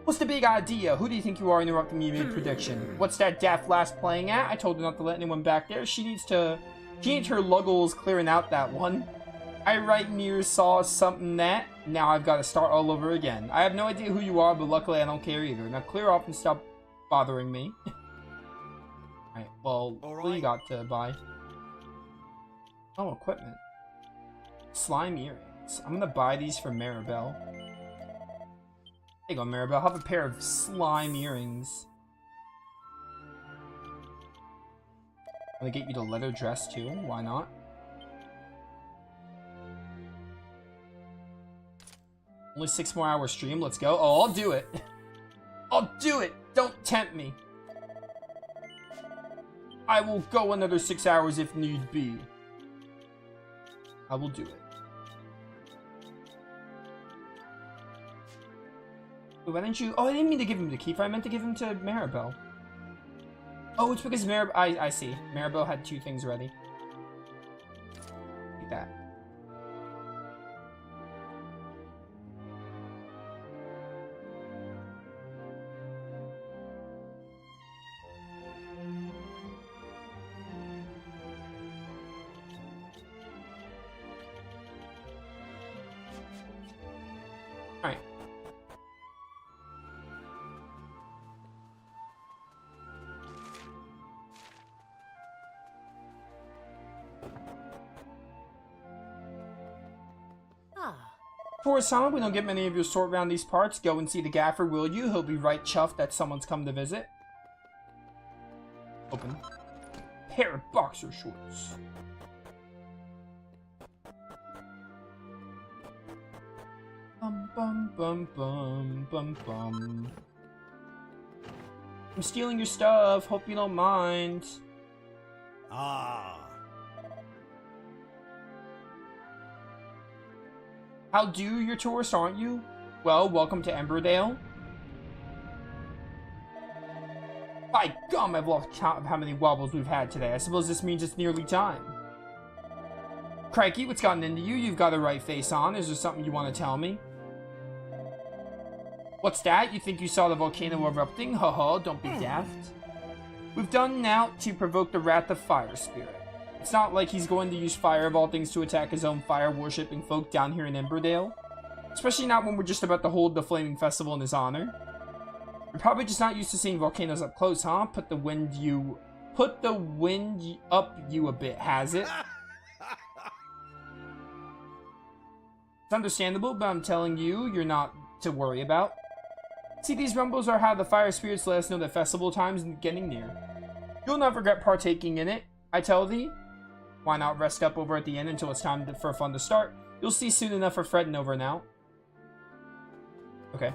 Speaker 1: What's the big idea? Who do you think you are interrupting me mid-prediction? What's that daft lass playing at? I told her not to let anyone back there. She needs her luggles clearing out that one. I right near saw something that. Now I've got to start all over again. I have no idea who you are, but luckily I don't care either. Now clear off and stop bothering me. Alright, well, what do you got to buy? Oh, equipment. Slime earrings. I'm gonna buy these for Maribel. There you go, Maribel. Have a pair of slime earrings. I'm gonna get you the leather dress too. Why not? Only 6 more hours stream. Let's go. Oh, I'll do it. I'll do it. Don't tempt me. I will go another 6 hours if need be. I will do it. Why didn't you? Oh, I didn't mean to give him the Kiefer. I meant to give him to Maribel. Oh, it's because Maribel. I see. Maribel had 2 things ready. Like that. Alright. For a song, we don't get many of your sort around these parts. Go and see the gaffer, will you? He'll be right chuffed that someone's come to visit. Open. Pair of boxer shorts. Bum bum bum bum bum bum. I'm stealing your stuff. Hope you don't mind.
Speaker 12: Ah.
Speaker 1: How do you're a tourist, aren't you? Well, welcome to Emberdale. By gum, I've lost count of how many wobbles we've had today. I suppose this means it's nearly time. Crikey, what's gotten into you? You've got a right face on. Is there something you want to tell me? What's that? You think you saw the volcano erupting? Haha, don't be daft. We've done now to provoke the wrath of Fire Spirit. It's not like he's going to use fire of all things to attack his own fire-worshipping folk down here in Emberdale. Especially not when we're just about to hold the Flaming Festival in his honor. You're probably just not used to seeing volcanoes up close, huh? Put the wind up you a bit, has it? It's understandable, but I'm telling you, you're not to worry about. See, these rumbles are how the fire spirits let us know that festival time is getting near. You'll not regret partaking in it, I tell thee. Why not rest up over at the inn until it's time for fun to start? You'll see soon enough for fretting over now. Okay.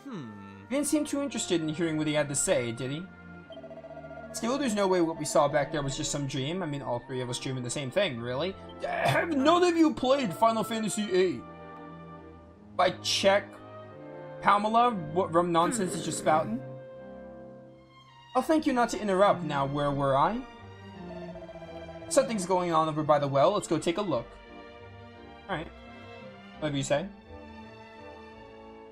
Speaker 1: He didn't seem too interested in hearing what he had to say, did he? Still, there's no way what we saw back there was just some dream. I mean, all 3 of us dreaming the same thing, really. Have none of you played Final Fantasy VIII? By check, Pamela, what rum nonsense is you spouting? I'll thank you not to interrupt. Now, where were I? Something's going on over by the well. Let's go take a look. Alright. Whatever you say.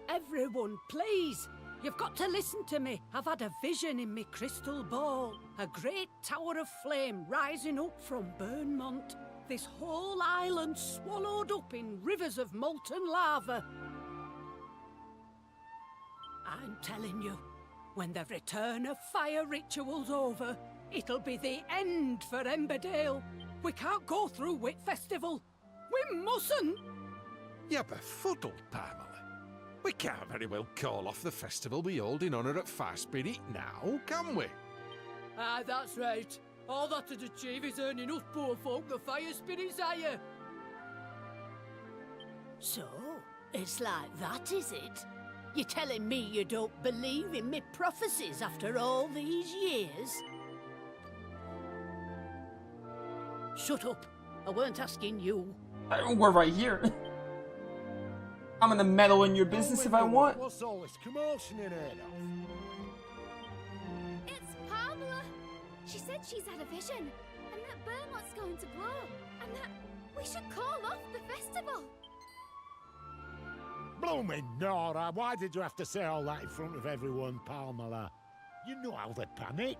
Speaker 14: Everyone, please! You've got to listen to me. I've had a vision in me crystal ball. A great tower of flame rising up from Burnmont. this whole island swallowed up in rivers of molten lava. I'm telling you, when the return of fire ritual's over, it'll be the end for Emberdale. We can't go through Wit Festival. We mustn't.
Speaker 15: You're befuddled, Pamela. We can't very well call off the festival we hold in honour at Fire Spirit now, can we?
Speaker 14: Ah, that's right. All that to achieve is earning us poor folk the fire spirits higher.
Speaker 16: So, it's like that, is it? You're telling me you don't believe in me prophecies after all these years?
Speaker 14: Shut up. I weren't asking you.
Speaker 1: We're right here. I'm gonna meddle in your business if I want.
Speaker 6: What's all this commotion in here now?
Speaker 3: It's Pamela! She said she's had a vision, and that Bermont's going to blow, and that we should call off the festival.
Speaker 6: Blooming Nora, why did you have to say all that in front of everyone, Pamela? You know how they panic.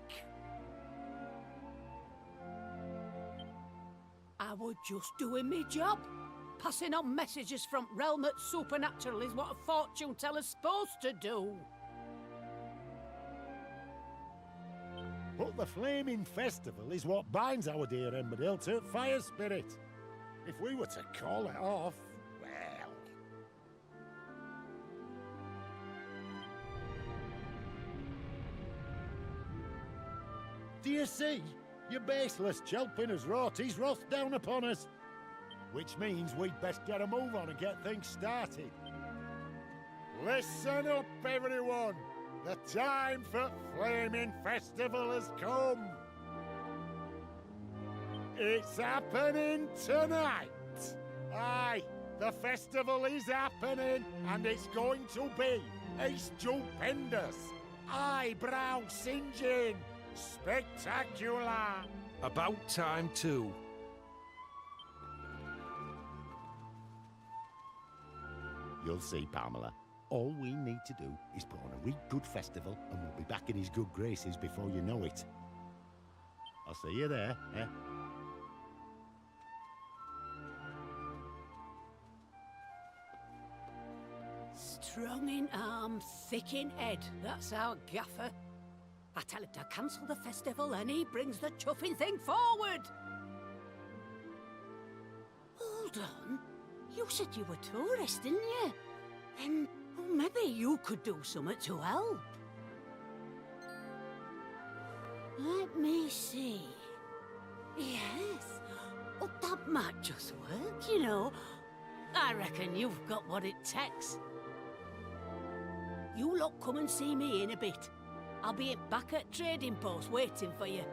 Speaker 14: I was just doing me job. Passing on messages from realm at supernatural is what a fortune teller's supposed to do.
Speaker 6: But the flaming festival is what binds our dear Emberdale to Fire Spirit. If we were to call it off, well... Do you see? Your baseless chelping has wrought his wrath down upon us. Which means we'd best get a move on and get things started. Listen up, everyone! The time for Flaming Festival has come! It's happening tonight! Aye, the festival is happening, and it's going to be a stupendous, eyebrow-singeing, spectacular...
Speaker 15: About time too.
Speaker 6: You'll see, Pamela. All we need to do is put on a wee good festival, and we'll be back in his good graces before you know it. I'll see you there, eh?
Speaker 14: Strong in arm, thick in head. That's our gaffer. I tell him to cancel the festival and he brings the chuffing thing forward. Hold on. You said you were tourists, didn't you? Then maybe you could do something to help. Let me see. Yes. Oh, that might just work, you know. I reckon you've got what it takes. You lot come and see me in a bit. I'll be back at Trading Post waiting for you.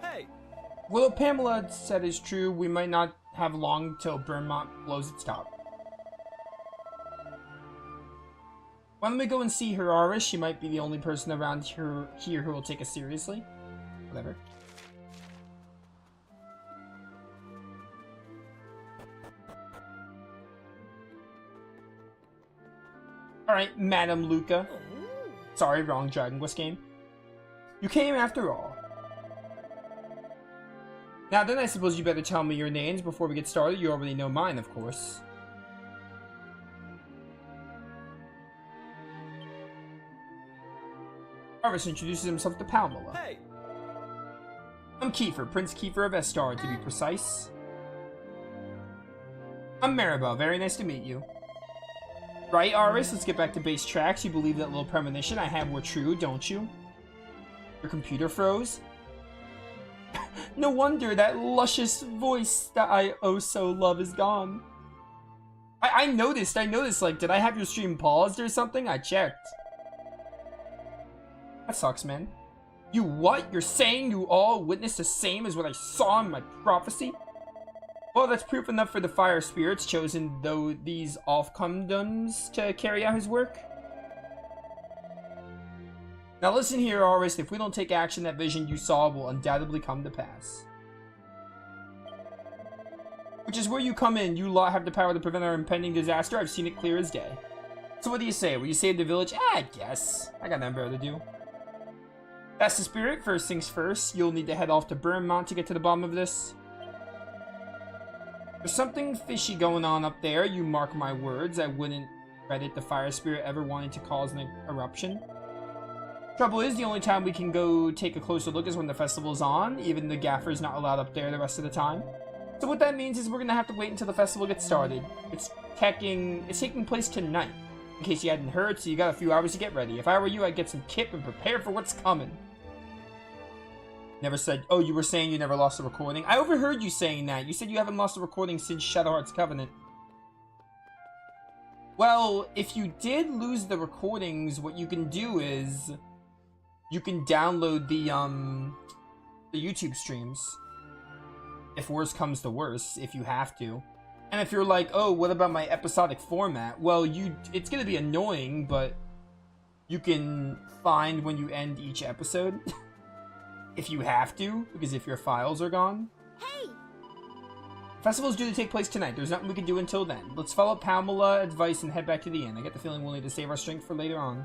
Speaker 2: Hey!
Speaker 1: Well, what Pamela said is true. We might not have long till Vermont blows its top. Why don't we go and see her, Aris? She might be the only person around here who will take us seriously. Whatever. Alright, Madam Luca. Sorry, wrong Dragon Quest game. You came after all. Now then, I suppose you better tell me your names before we get started. You already know mine, of course. Jarvis introduces himself to Pamela.
Speaker 2: Hey!
Speaker 1: I'm Kiefer, Prince Kiefer of Estar, to be precise. I'm Maribel, very nice to meet you. Right, Aris, let's get back to base tracks. You believe that little premonition I had were true, don't you? Your computer froze? No wonder that luscious voice that I oh so love is gone. I noticed, like, did I have your stream paused or something? I checked. That sucks, man. You what? You're saying you all witnessed the same as what I saw in my prophecy? Well, that's proof enough for the fire spirits chosen, though, these off-condoms to carry out his work. Now listen here, Aurist. If we don't take action, that vision you saw will undoubtedly come to pass. Which is where you come in. You lot have the power to prevent our impending disaster. I've seen it clear as day. So what do you say? Will you save the village? I guess. I got nothing better to do. That's the spirit. First things first. You'll need to head off to Burnmont to get to the bottom of this. There's something fishy going on up there. You mark my words. I wouldn't credit the fire spirit ever wanting to cause an eruption. Trouble is, the only time we can go take a closer look is when the festival's on. Even the gaffer's not allowed up there the rest of the time. So what that means is we're gonna have to wait until the festival gets started. It's taking place tonight, in case you hadn't heard, so you got a few hours to get ready. If I were you, I'd get some kip and prepare for what's coming. Never said, oh, you were saying you never lost a recording. I overheard you saying that. You said you haven't lost a recording since Shadowheart's Covenant. Well, if you did lose the recordings, what you can do is you can download the YouTube streams. If worse comes to worse, if you have to. And if you're like, oh, what about my episodic format? Well, it's gonna be annoying, but you can find when you end each episode. If you have to, because if your files are gone.
Speaker 3: Hey!
Speaker 1: Festival's due to take place tonight. There's nothing we can do until then. Let's follow Pamela's advice and head back to the inn. I get the feeling we'll need to save our strength for later on.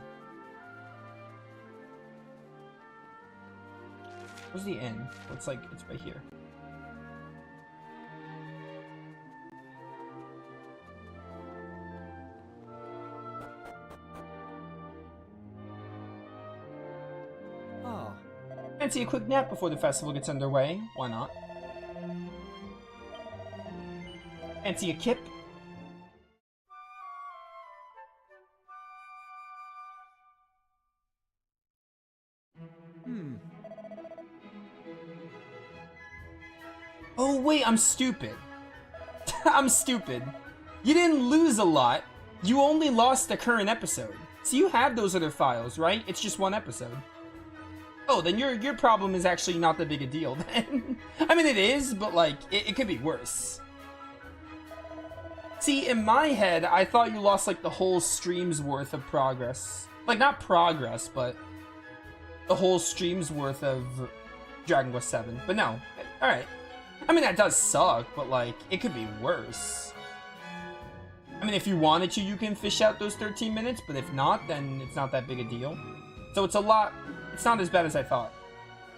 Speaker 1: Where's the inn? It's right here. Fancy a quick nap before the festival gets underway. Why not? Fancy a kip? Oh wait, I'm stupid. I'm stupid. You didn't lose a lot. You only lost the current episode. So you have those other files, right? It's just one episode. Oh, then your problem is actually not that big a deal then. I mean, it is, but like, it could be worse. See, in my head, I thought you lost like the whole stream's worth of progress. Like, not progress, but the whole stream's worth of Dragon Quest VII. But no, alright. I mean, that does suck, but like, it could be worse. I mean, if you wanted to, you can fish out those 13 minutes, but if not, then it's not that big a deal. So it's not as bad as I thought.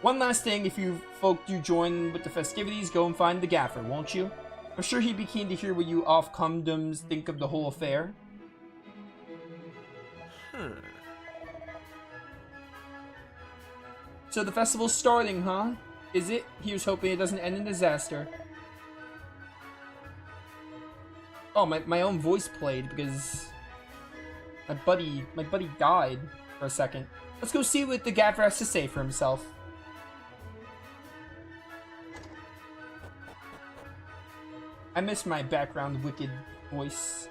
Speaker 1: One last thing, if you folk do join with the festivities, go and find the gaffer, won't you? I'm sure he'd be keen to hear what you off-cumdums think of the whole affair. So the festival's starting, huh? Is it? Here's hoping it doesn't end in disaster. Oh, my own voice played because my buddy died for a second. Let's go see what the gaffer has to say for himself. I miss my background wicked voice.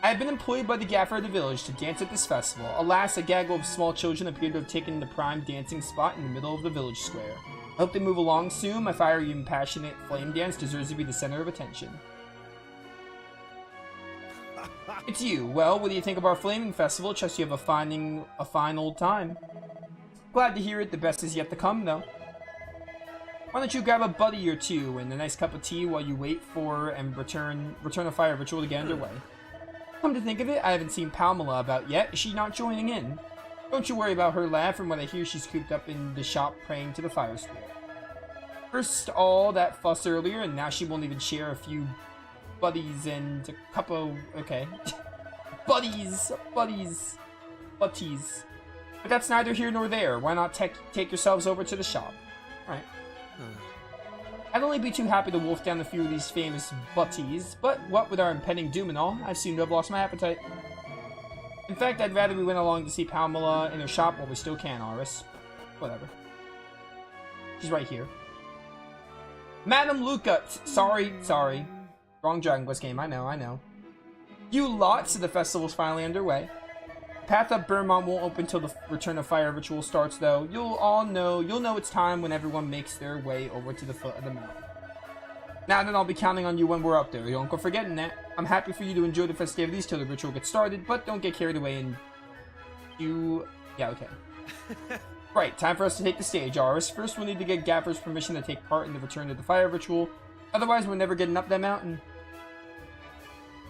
Speaker 1: I have been employed by the gaffer of the village to dance at this festival. Alas, a gaggle of small children appear to have taken the prime dancing spot in the middle of the village square. I hope they move along soon. My fiery and passionate flame dance deserves to be the center of attention. It's you. Well, what do you think of our flaming festival? Trust you have a fine old time. Glad to hear it. The best is yet to come, though. Why don't you grab a buddy or two and a nice cup of tea while you wait for and return a fire ritual to get underway. Come to think of it, I haven't seen Pamela about yet. Is she not joining in? Don't you worry about her, lad. From what I hear, she's cooped up in the shop praying to the fire spirit. First all that fuss earlier, and now she won't even share a few buddies and a cup of... okay. Buddies. But that's neither here nor there. Why not take yourselves over to the shop? Alright. I'd only be too happy to wolf down a few of these famous butties, but what with our impending doom and all, I seem to have lost my appetite. In fact, I'd rather we went along to see Pamela in her shop while we still can, Aris. Whatever. She's right here. Madam Luca! Sorry. Wrong Dragon Quest game, I know. You lot, so the festival's finally underway. Path up Burnmont won't open till the Return of Fire ritual starts, though. You'll know it's time when everyone makes their way over to the foot of the mountain. Now then, I'll be counting on you when we're up there. Don't go forgetting that. I'm happy for you to enjoy the festivities till the ritual gets started, but don't get carried away and yeah, okay. Right, time for us to take the stage, Aris. First, we'll need to get Gaffer's permission to take part in the Return to the Fire ritual. Otherwise, we're never getting up that mountain.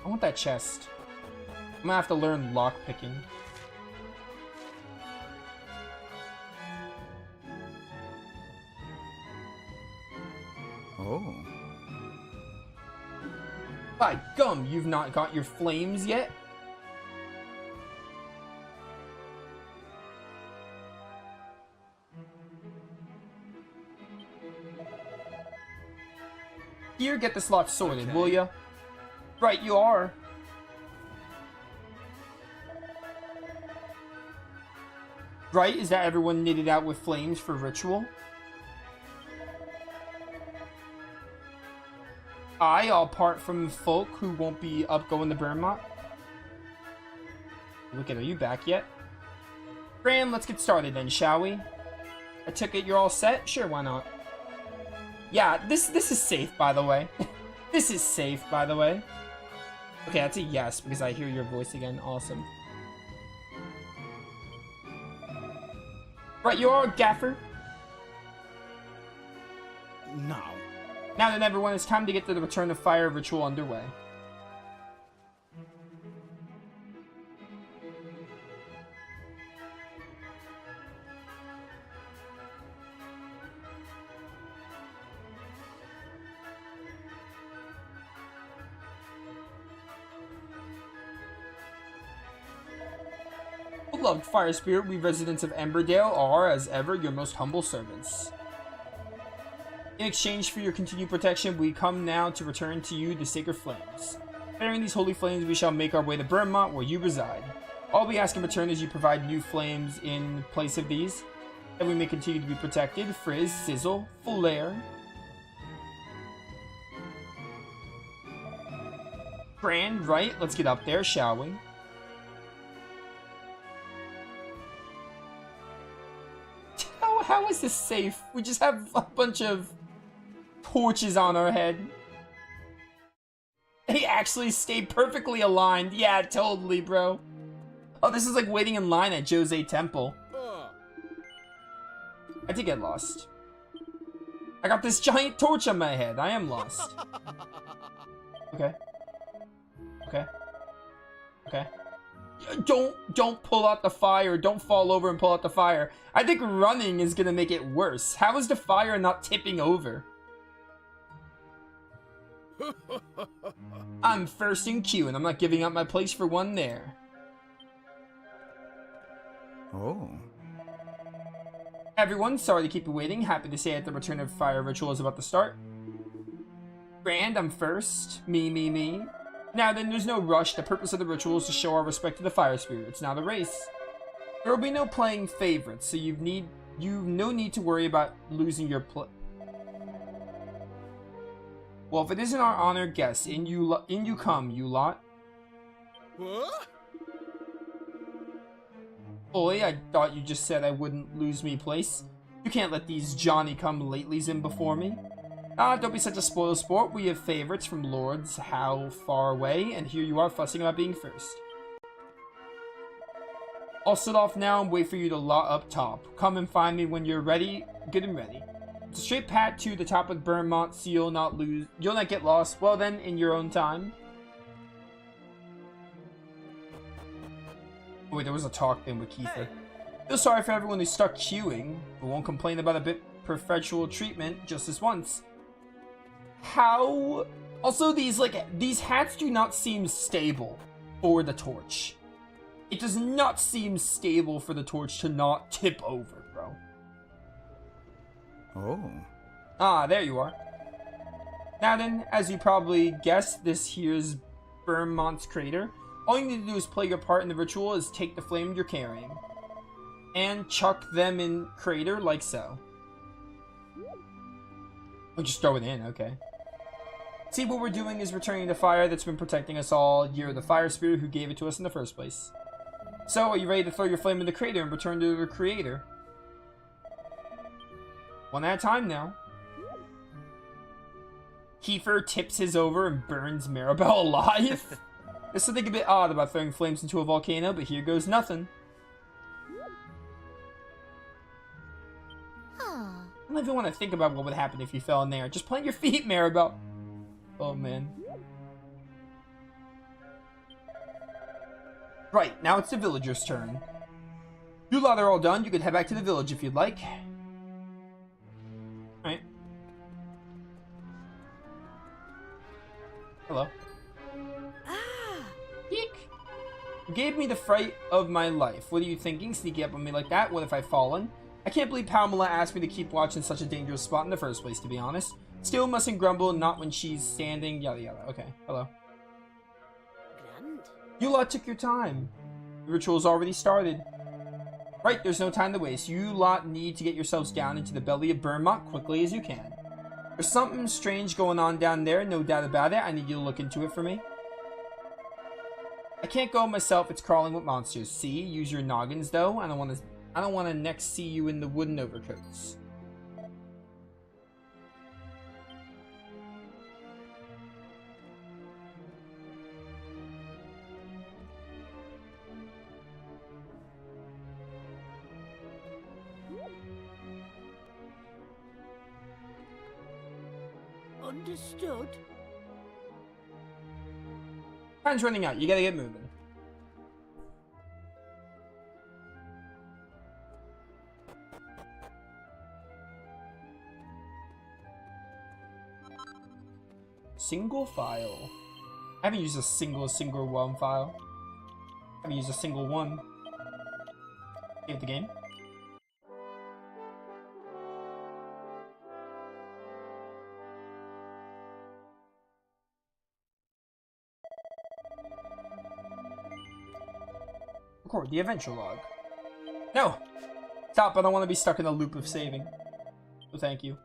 Speaker 1: I want that chest. I'm gonna have to learn lockpicking.
Speaker 17: Oh.
Speaker 1: By gum, you've not got your flames yet? Here, get this lot sorted,
Speaker 17: Okay.
Speaker 1: will ya? Right, you are. Right, is that everyone knitted out with flames for ritual? I, all part from folk who won't be up going to Burma. Look at, are you back yet? Graham, let's get started then, shall we? I took it you're all set? Sure, why not? Yeah, this is safe, by the way. This is safe, by the way. Okay, that's a yes, because I hear your voice again. Awesome. Right, you are, Gaffer?
Speaker 17: No.
Speaker 1: Now then, everyone, it's time to get to the Return of Fire ritual underway. Beloved Fire Spirit, we residents of Emberdale are, as ever, your most humble servants. In exchange for your continued protection, we come now to return to you the sacred flames. Bearing these holy flames, we shall make our way to Burmont, where you reside. All we ask in return is you provide new flames in place of these, that we may continue to be protected. Frizz, Sizzle, Fulair. Grand, right? Let's get up there, shall we? How is this safe? We just have a bunch of torches on our head. They actually stayed perfectly aligned. Yeah, totally, bro. Oh, this is like waiting in line at Jose Temple. I did get lost. I got this giant torch on my head. I am lost. Okay. Okay. Okay. Don't pull out the fire. Don't fall over and pull out the fire. I think running is gonna make it worse. How is the fire not tipping over? I'm first in queue, and I'm not giving up my place for one there.
Speaker 17: Oh.
Speaker 1: Everyone, sorry to keep you waiting. Happy to say that the Return of Fire ritual is about to start. Grand, I'm first. Me. Now then, there's no rush. The purpose of the ritual is to show our respect to the fire spirit. It's not a race. There will be no playing favorites, so you've no need to worry about losing your Well, if it isn't our honor, guess. In you come, you lot.
Speaker 15: What?
Speaker 1: Oi, I thought you just said I wouldn't lose me place. You can't let these Johnny-come-latelys in before me. Ah, don't be such a spoil sport. We have favorites from lords how far away, and here you are fussing about being first. I'll sit off now and wait for you to lot up top. Come and find me when you're ready, good and ready. It's a straight path to the top of Burmont, so you'll not get lost. Well then, in your own time. Oh, wait, there was a talk thing with Kiefer. Feel sorry for everyone who's stuck queuing, but won't complain about a bit preferential treatment just this once. How? Also, these hats do not seem stable for the torch. It does not seem stable for the torch to not tip over, bro.
Speaker 17: Oh.
Speaker 1: Ah, there you are. Now then, as you probably guessed, this here's Burmont's crater. All you need to do is play your part in the ritual is take the flame you're carrying. And chuck them in crater like so. Or just throw it in, okay. See, what we're doing is returning the fire that's been protecting us all. You're the fire spirit who gave it to us in the first place. So, are you ready to throw your flame in the crater and return to the creator? One at a time now. Kiefer tips his over and burns Maribel alive. There's something a bit odd about throwing flames into a volcano, but here goes nothing. I don't even want to think about what would happen if you fell in there. Just plant your feet, Maribel. Oh, man. Right, now it's the villagers' turn. You lot are all done. You can head back to the village if you'd like. Alright. Hello. Eek. You gave me the fright of my life. What are you thinking? Sneaking up on me like that? What if I've fallen? I can't believe Pamela asked me to keep watch in such a dangerous spot in the first place, to be honest. Still mustn't grumble, not when she's standing, yada yada. Okay, hello. You lot took your time. The ritual's already started. Right, there's no time to waste. You lot need to get yourselves down into the belly of Burnmont quickly as you can. There's something strange going on down there, no doubt about it. I need you to look into it for me. I can't go myself, it's crawling with monsters. See, use your noggins though. I don't want to next see you in the wooden overcoats.
Speaker 16: Understood.
Speaker 1: Time's running out. You gotta get moving. Single file. I haven't used a single one file. I haven't used a single one. Save the game. Record the adventure log. No! Stop, I don't want to be stuck in a loop of saving. So thank you.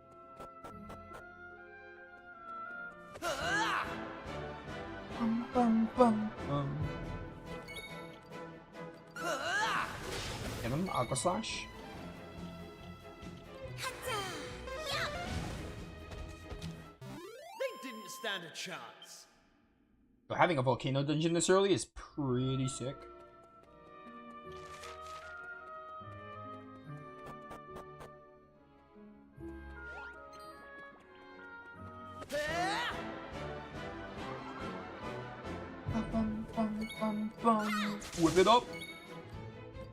Speaker 1: Bum, bum, bum. Get him, Aqua Slash.
Speaker 2: They didn't stand a chance.
Speaker 1: But having a volcano dungeon this early is pretty sick. Whip it up.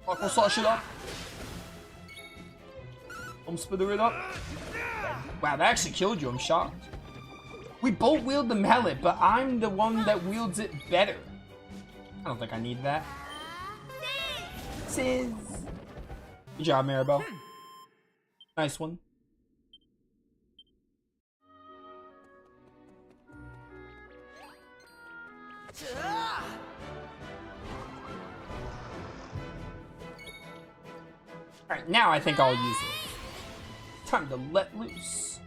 Speaker 1: Aqua Slash it up. Spitter it up. Wow, that actually killed you. I'm shocked. We both wield the mallet, but I'm the one that wields it better. I don't think I need that. Sizz. Good job, Maribel. Nice one. Alright, now I think I'll use it. Time to let loose.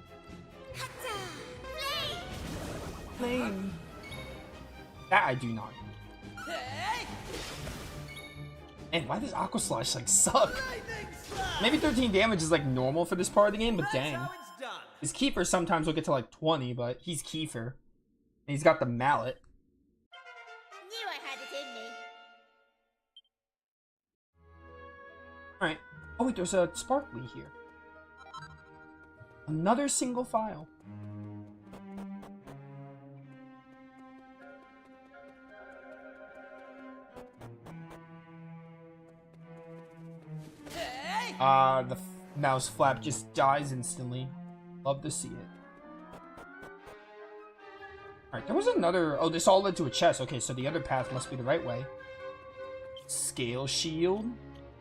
Speaker 1: Flame. That I do not. And why does Aqua Slash like suck? Maybe 13 damage is like normal for this part of the game, but dang. His Kiefer sometimes will get to like 20, but he's Kiefer. And he's got the mallet.
Speaker 3: Knew I had it in me.
Speaker 1: Alright. Oh wait, there's a sparkly here. Another single file. The mouse flap just dies instantly. Love to see it. Alright, there was another... Oh, this all led to a chest. Okay, so the other path must be the right way. Scale shield.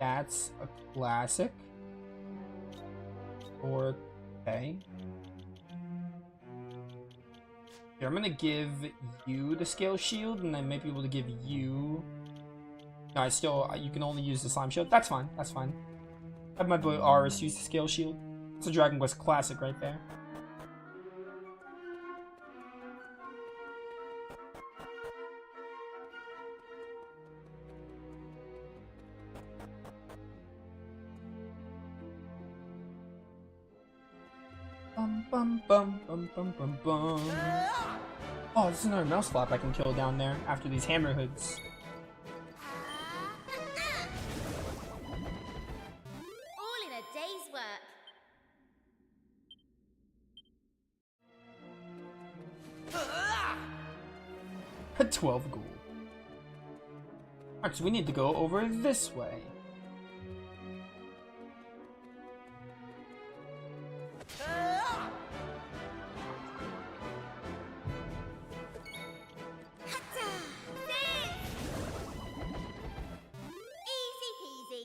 Speaker 1: That's a classic. Okay. Here, I'm gonna give you the scale shield, and I might be able to give you... No, I still... You can only use the slime shield. That's fine. That's fine. Have my boy Aris use the scale shield. It's a Dragon Quest classic right there. Bum, bum, bum, bum, bum, bum, bum. Oh, this is another mouse flap I can kill down there after these hammer hoods.
Speaker 3: All in a day's work.
Speaker 1: A 12 gold. Alright, so we need to go over this way.
Speaker 3: Easy peasy.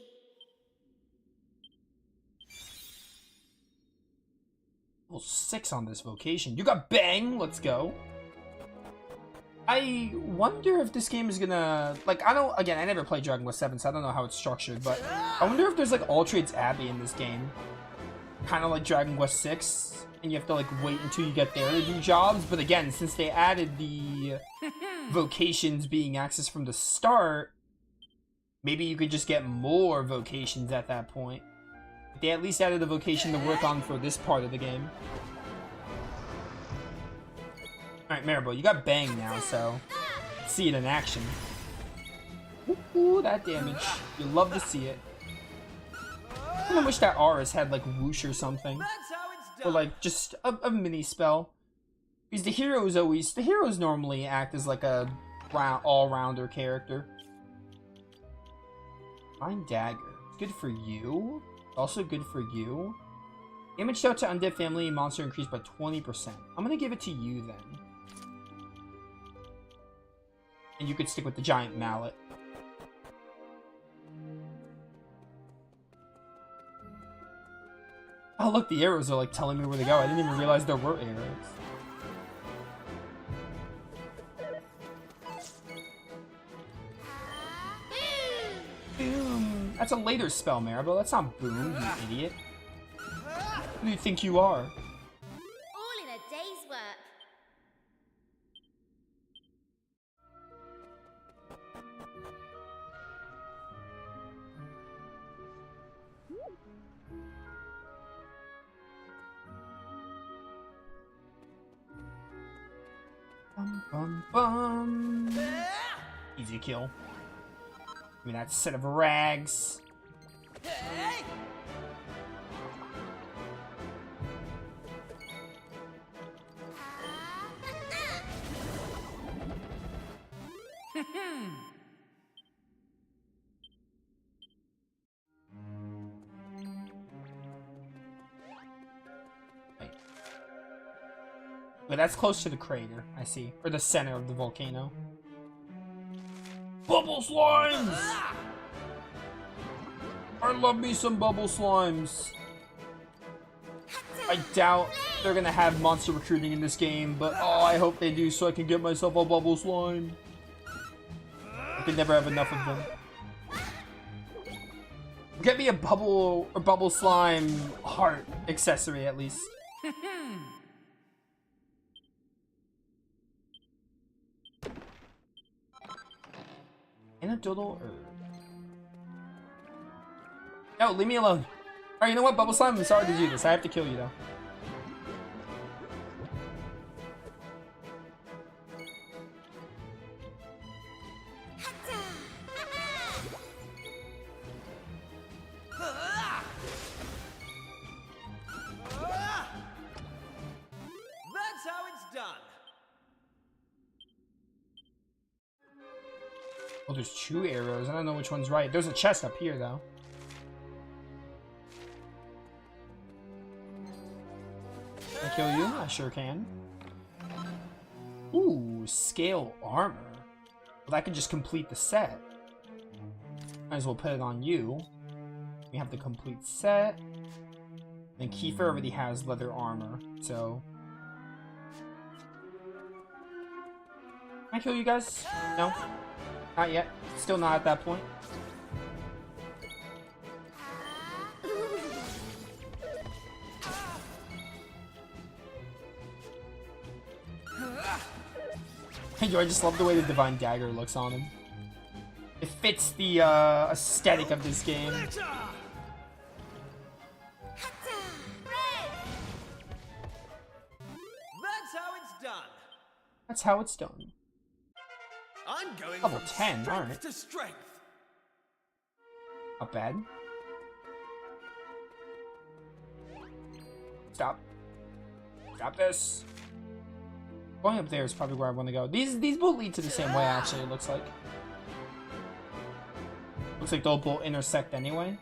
Speaker 1: Level 6 on this vocation. You got bang! Let's go. I wonder if this game is gonna... Like, I don't... Again, I never played Dragon Quest VII, so I don't know how it's structured, but I wonder if there's, like, all trades Abbey in this game. Kind of like Dragon Quest VI, and you have to, like, wait until you get there to do jobs. But again, since they added the vocations being accessed from the start, maybe you could just get more vocations at that point. They at least added a vocation to work on for this part of the game. Alright, Maribel, you got bang now, so let's see it in action. Ooh, that damage. You love to see it. I kinda wish that Aris had like whoosh or something. Or like just a mini spell. Because the heroes normally act as like a all-rounder character. Fine dagger. It's good for you. Also good for you. Damage dealt to undead family monster increased by 20%. I'm gonna give it to you then. And you could stick with the giant mallet. Oh look, the arrows are like telling me where to go. I didn't even realize there were arrows. Boom! That's a later spell, Maribel. That's not boom, you idiot. Who do you think you are?
Speaker 3: All in a day's work.
Speaker 1: Bum, bum, bum. Easy kill. Give me that set of rags. But that's close to the crater, I see. Or the center of the volcano. Bubble slimes! I love me some bubble slimes. I doubt they're gonna have monster recruiting in this game, but oh, I hope they do so I can get myself a bubble slime. I could never have enough of them. Get me a bubble slime heart accessory at least. Anecdotal herb. No, leave me alone. Alright, you know what, Bubble Slime? I'm sorry to do this. I have to kill you, though.
Speaker 2: That's how it's done.
Speaker 1: Oh, there's 2 arrows. I don't know which one's right. There's a chest up here, though. Can I kill you? I sure can. Ooh, scale armor. Well, that could just complete the set. Might as well put it on you. We have the complete set. And Kiefer already has leather armor, so... Can I kill you guys? No? Not yet. Still not at that point. Yo, I just love the way the Divine Dagger looks on him. It fits the aesthetic of this game. That's how it's done.
Speaker 2: I'm going
Speaker 1: Level
Speaker 2: from
Speaker 1: 10,
Speaker 2: strength
Speaker 1: alright.
Speaker 2: to strength.
Speaker 1: Not bad. Stop. Stop this. Going up there is probably where I want to go. These both lead to the same way, actually, it looks like. Looks like they'll both intersect anyway.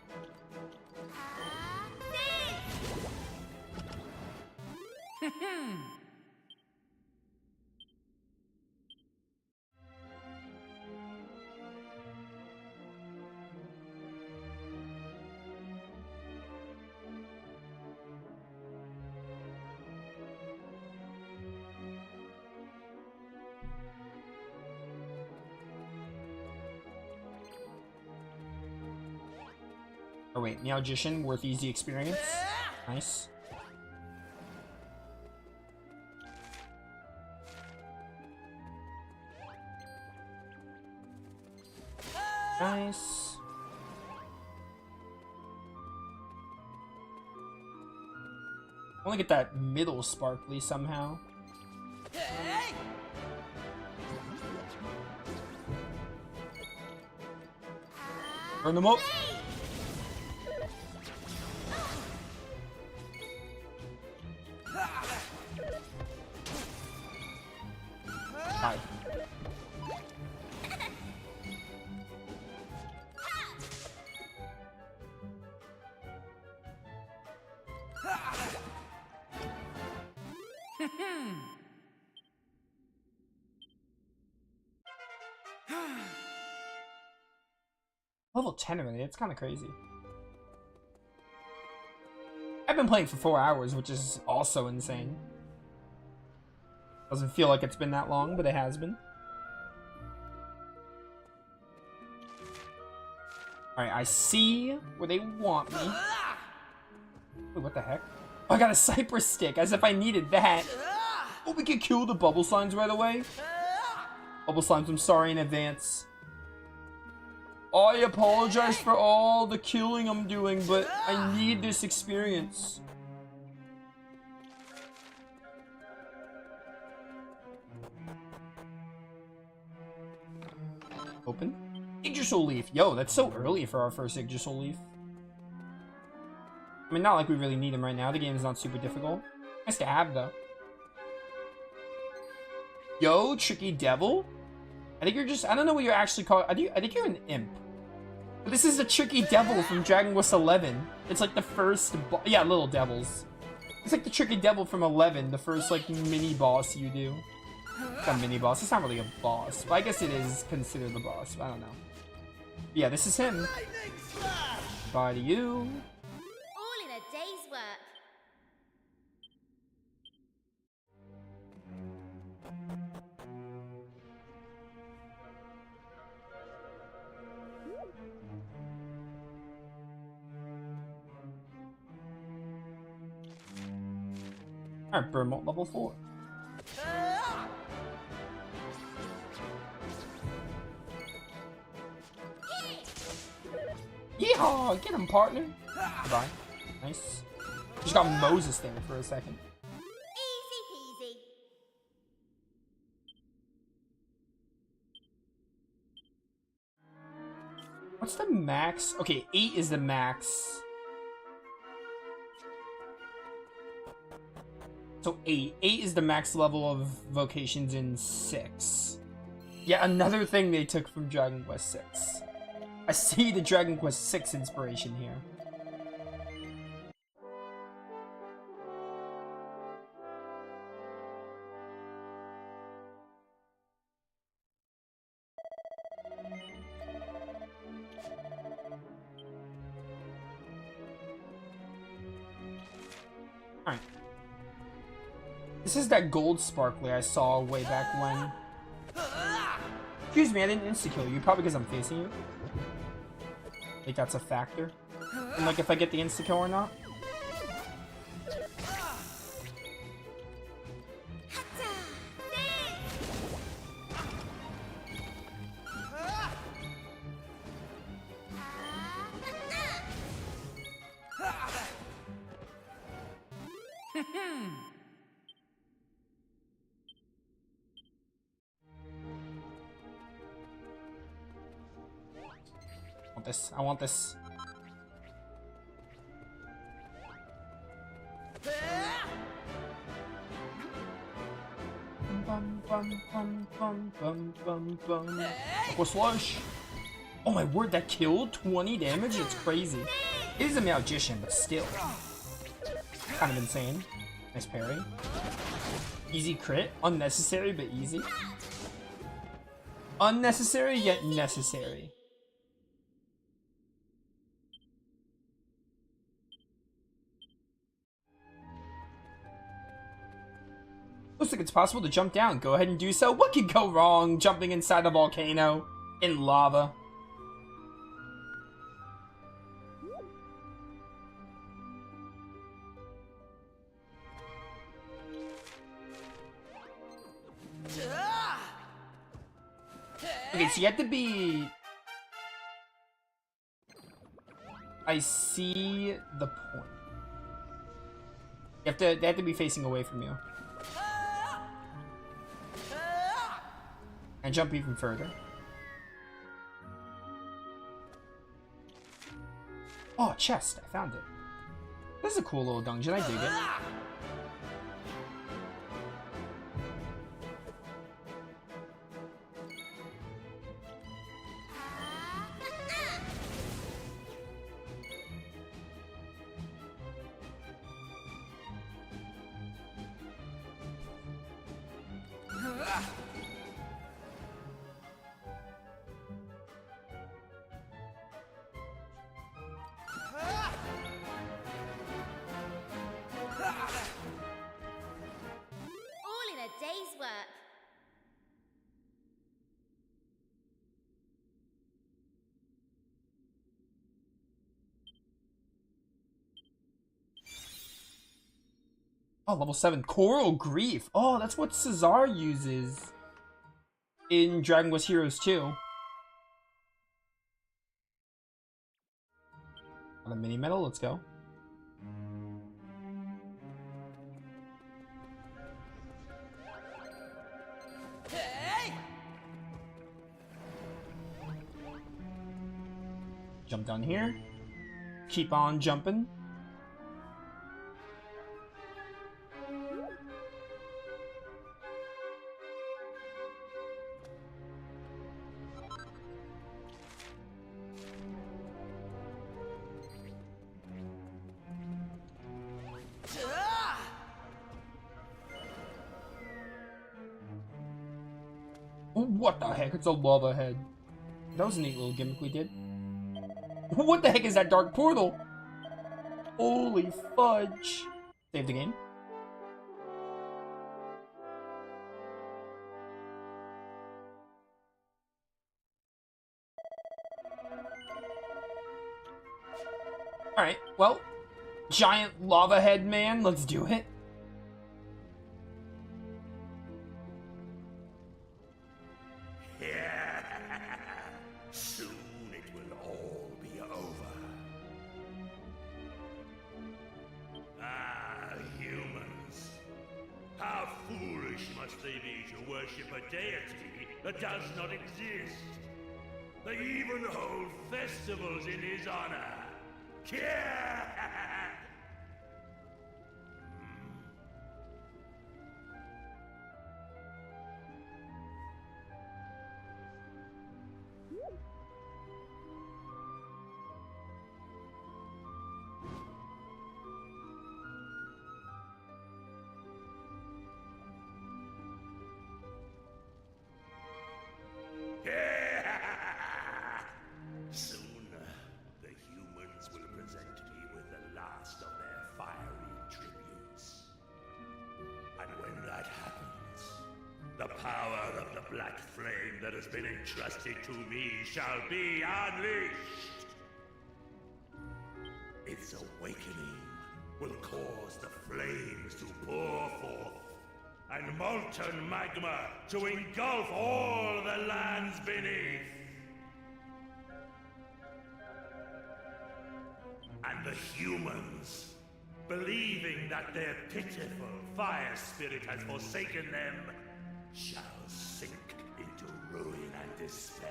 Speaker 1: Oh wait, Meowgician, worth easy experience. Nice. Nice. I want to get that middle sparkly somehow. Burn them up. Hi. Level 10 already, it's kind of crazy. I've been playing for 4 hours, which is also insane. Doesn't feel like it's been that long, but it has been. Alright, I see where they want me. Wait, what the heck? Oh, I got a cypress stick, as if I needed that. Oh, we can kill the bubble slimes right away. Bubble slimes, I'm sorry in advance. I apologize for all the killing I'm doing, but I need this experience. Open. Yggdrasil leaf. Yo, that's so early for our first Yggdrasil leaf. I mean, not like we really need him right now. The game is not super difficult. Nice to have, though. Yo, Tricky Devil? I think you're just... I don't know what you're actually called. I think you're an imp. But this is the Tricky Devil from Dragon Quest XI. It's like the first... Yeah, Little Devils. It's like the Tricky Devil from 11. The first, like, mini-boss you do. It's a mini-boss. It's not really a boss. But I guess it is considered the boss. I don't know. But yeah, this is him. Bye to you.
Speaker 3: All in a day's work.
Speaker 1: Alright, Burmolt level 4. Yeehaw! Get him, partner! Goodbye. Nice. Just got Moses there for a second.
Speaker 3: Easy peasy.
Speaker 1: What's the max? Okay, 8 is the max. So 8. 8 is the max level of vocations in 6. Yeah, another thing they took from Dragon Quest 6. I see the Dragon Quest 6 inspiration here. Alright. This is that gold sparkly I saw way back when. Excuse me, I didn't insta-kill you, probably because I'm facing you. I think that's a factor. And like if I get the insta-kill or not. this. I want this. Bum, bum, bum, bum, bum, bum, bum. Or slush. Oh my word, that killed 20 damage? It's crazy. It is a magician, but still. Kind of insane. Nice parry. Easy crit. Unnecessary, but easy. Unnecessary, yet necessary. Looks like it's possible to jump down. Go ahead and do so. What could go wrong jumping inside a volcano in lava? Okay, so you have to be... I see the point. They have to be facing away from you. And jump even further. Oh, chest. I found it. This is a cool little dungeon. I dig it.
Speaker 3: All in a day's work.
Speaker 1: Oh, level 7. Coral Grief. Oh, that's what Cesar uses in Dragon Quest Heroes 2. On a mini medal, let's go. Jump down here. Keep on jumping. What the heck? It's a lava head. That was a neat little gimmick we did. What the heck is that dark portal? Holy fudge. Save the game. Alright, well, giant lava head man, let's do it.
Speaker 18: Soon it will all be over. Ah, humans. How foolish must they be to worship a deity that does not exist? They even hold festivals in his honor. Soon, the humans will present me with the last of their fiery tributes. And when that happens, the power of the black flame that has been entrusted to me shall be unleashed. Its awakening will cause the flames to pour forth, and molten magma to engulf all the lands beneath. And the humans, believing that their pitiful fire spirit has forsaken them, shall sink into ruin and despair.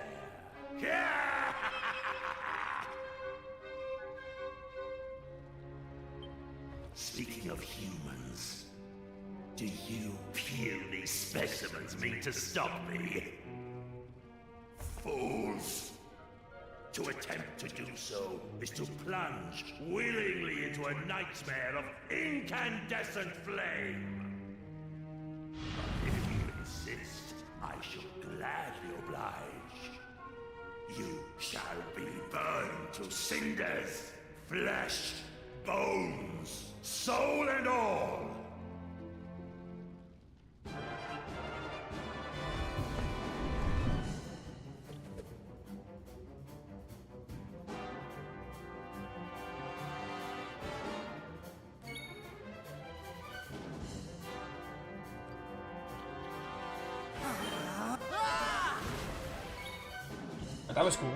Speaker 18: Speaking of humans, do you puny specimens mean to stop me? Fools! To attempt to do so is to plunge willingly into a nightmare of incandescent flame. But if you insist, I shall gladly oblige. You shall be burned to cinders, flesh, bones, soul and all.
Speaker 1: That was cool.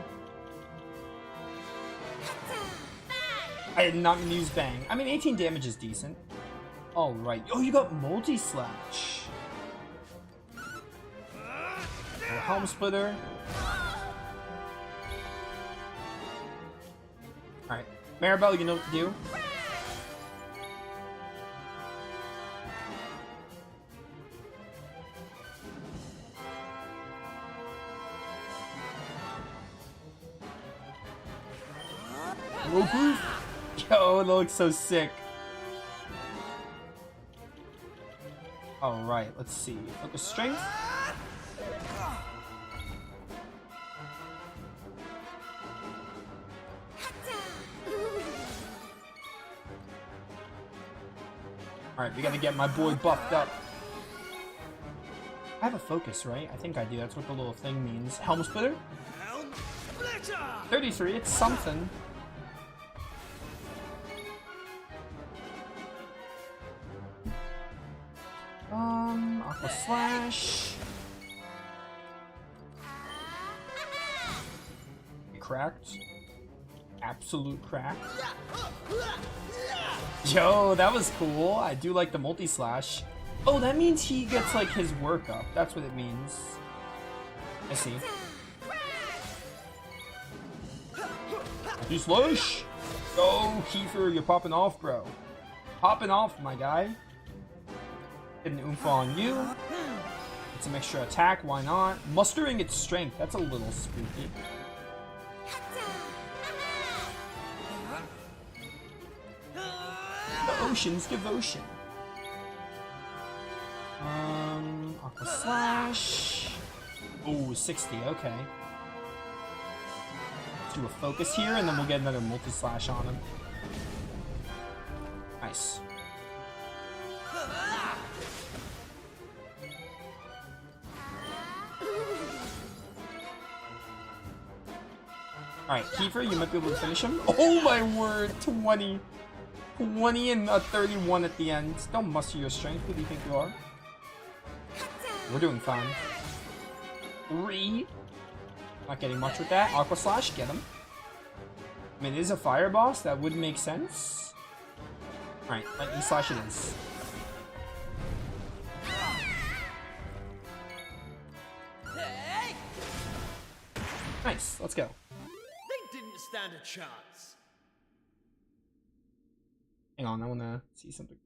Speaker 1: I did not use bang. I mean, 18 damage is decent. Alright. Oh, you got multi-slash. Helm splitter. Alright. Maribel, you know what to do? Yo, that looks so sick. Alright, let's see. Focus strength. Alright, we gotta get my boy buffed up. I have a focus, right? I think I do. That's what the little thing means. Helm splitter? 33, it's something. Aqua slash. Cracked. Absolute crack. Yo, that was cool. I do like the multi-slash. Oh, that means he gets like his work up. That's what it means. I see. Multi-slash! Go, Kiefer, you're popping off, bro. Popping off, my guy. Get an oomph on you. Get some extra attack, why not? Mustering its strength, that's a little spooky. The Ocean's Devotion. Aqua Slash. Oh, 60, okay. Let's do a focus here, and then we'll get another multi-slash on him. Nice. Alright, Kiefer, you might be able to finish him. Oh my word, 20. 20 and a 31 at the end. Don't muster your strength. Who do you think you are? We're doing fine. 3. Not getting much with that. Aqua Slash, get him. I mean, it is a fire boss. That would make sense. Alright, lightning slash it is. Nice, let's go.
Speaker 2: They didn't stand a chance.
Speaker 1: Hang on, I wanna see something.